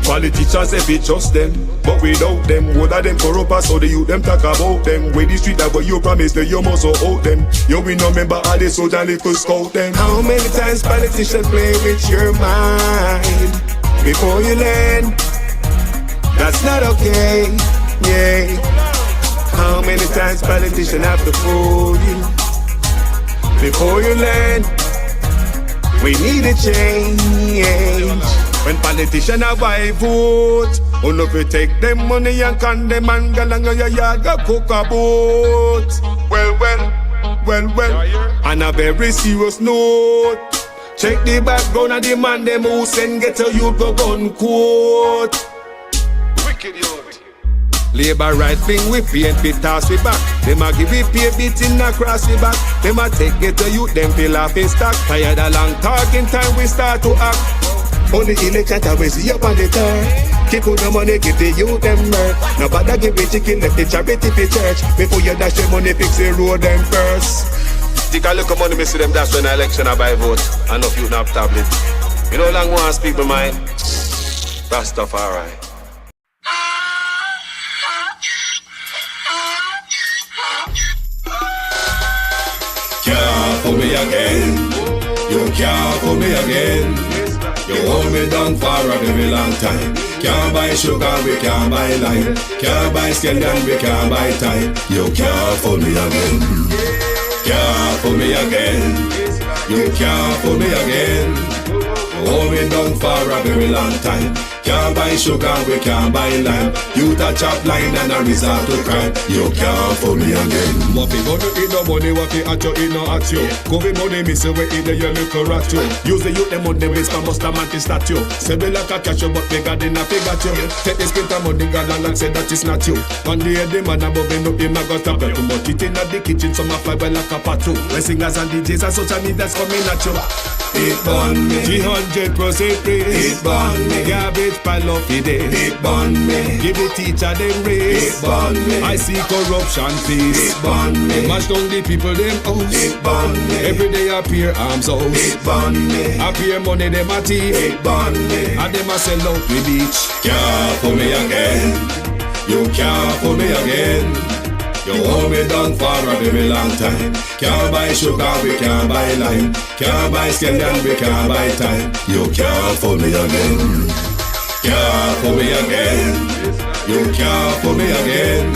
Speaker 4: Politicians if it just them, but without them, what are them corrupt us so the youth them talk about them. With the street that what you promise that you must out them. You will not remember all the soldier little scout them. How many times politicians play with your mind before you learn? That's not okay, yeah. How many times politicians have to fool you before you learn? We need a change. When politicians have I vote, on if you take them money and con them and go along your yard go cook a boat. Well, on a very serious note, check the background of the man them who send get a youth go gun quote. Wicked youth. Labor right thing we paint, we toss we back. Them a give we pay beating across we back. Them a take get a youth, them feel off in stock. Tired of long talking time, we start to act. On the election time we see up on the turn. Keep on the money, give the youth them mirth. Nobody give the chicken, left the charity for church. Before you dash the money, fix the road them first. Take a look at money, me see them dash when the election I buy vote. And if you not have tablet. You know long want to speak my mind. Rastafari. Can't fool me again. You can't fool me again. You hold me down for a very long time. Can't buy sugar, we can't buy lime. Can't buy scallion, we can't buy time. You can't fool me again. Can't fool me again. You can't fool me again. You hold me down for a very long time. Can't buy sugar, we can't buy lime. You touch up line and a resort to crime. You can't fool me again. What fi gonna eat no money, what fi at you, eat no at you. Covid money, miss away in the your little rat you. Use the youth, them money, waste for most mantis statue. Say we like a cash you, but bigger than a figure you. Take the spit of money, girl, and say that it's not you. One day the man above me, no him a got a bet. Too much it in the kitchen, some a fly well like a patu. When singers and DJs and social media's coming at you. It burn me 300% praise. It burn me garbage pile of the day. It burn me give the teacher them raise. It burn me I see corruption please. It burn me mash down the people them house. It burn me every day appear arms out. It burn me appear money them a thief. It burn me and them a sell out with beach. Can't fool me again. You can't fool me again. You hold me down for a very long time. Can't buy sugar, we can't buy lime. Can't buy scallion, we can't buy time. You can't fool me again. Can't fool me again. You can't fool me again.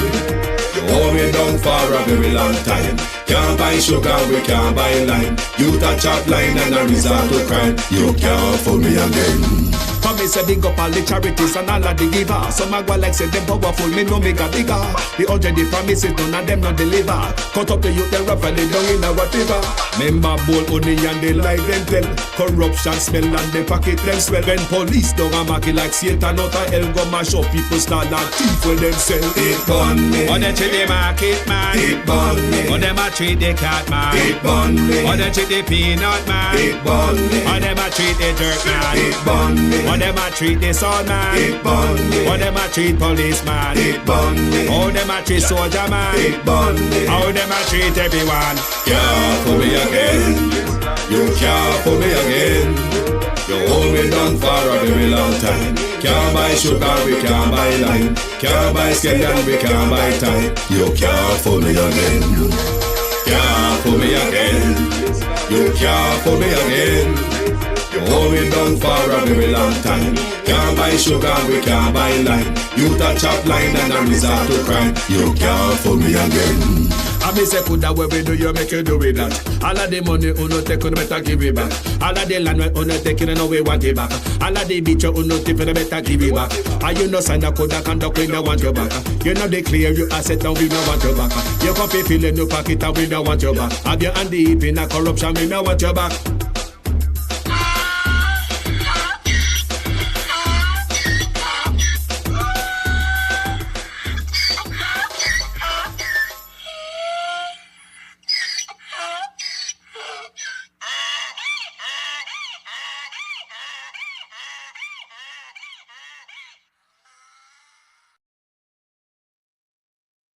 Speaker 4: You hold me down for a very long time. Can't buy sugar, we can't buy lime. You touch up line and a resort to crime. You can't fool me again. Come me say big up all the charities and all of the givers. Some a go like say them powerful, me no make a bigger. The already promises, none of them not deliver. Cut up the youth, them rough and they down in a whatever. Member bowl only and they lie them tell. Corruption smell and they pocket them swell. When police don't a market like Satan out of hell, go mash up people start like thief when them sell. It burn me. Or they treat the market man. It burn me. Or them a treat the cat man. It burn me. Or they treat the peanut man. It burn me. Or them a treat the jerk man. It burn me. How them a treat the son man? It burn me. How them a treat policeman? It burn me. How them a treat soldier man? It burn me. How them a treat everyone? Can't fool me again. You can't fool me again. You hold me down for a very long time. Can't buy sugar, we can't buy lime. Can't buy scallion, we can't buy time. You can't fool me again. Can't fool me again. You can't fool me again. You hold me down for a very long time. Can't buy sugar, we can't buy lime. You touch up line and a resort to crime. You can't fool me again. I me say put that way we do, you make you do with that. All of the money you no take, you better give it back. All of the land you no take, you know we want it back. All of the beach you no tip, you better give it back. And you no sign a code, conduct, we no want you back. You know declare you asset and we no want you back. You come fi fill in your pocket and we no want you back. Have your hand deep in a corruption, we no want you back.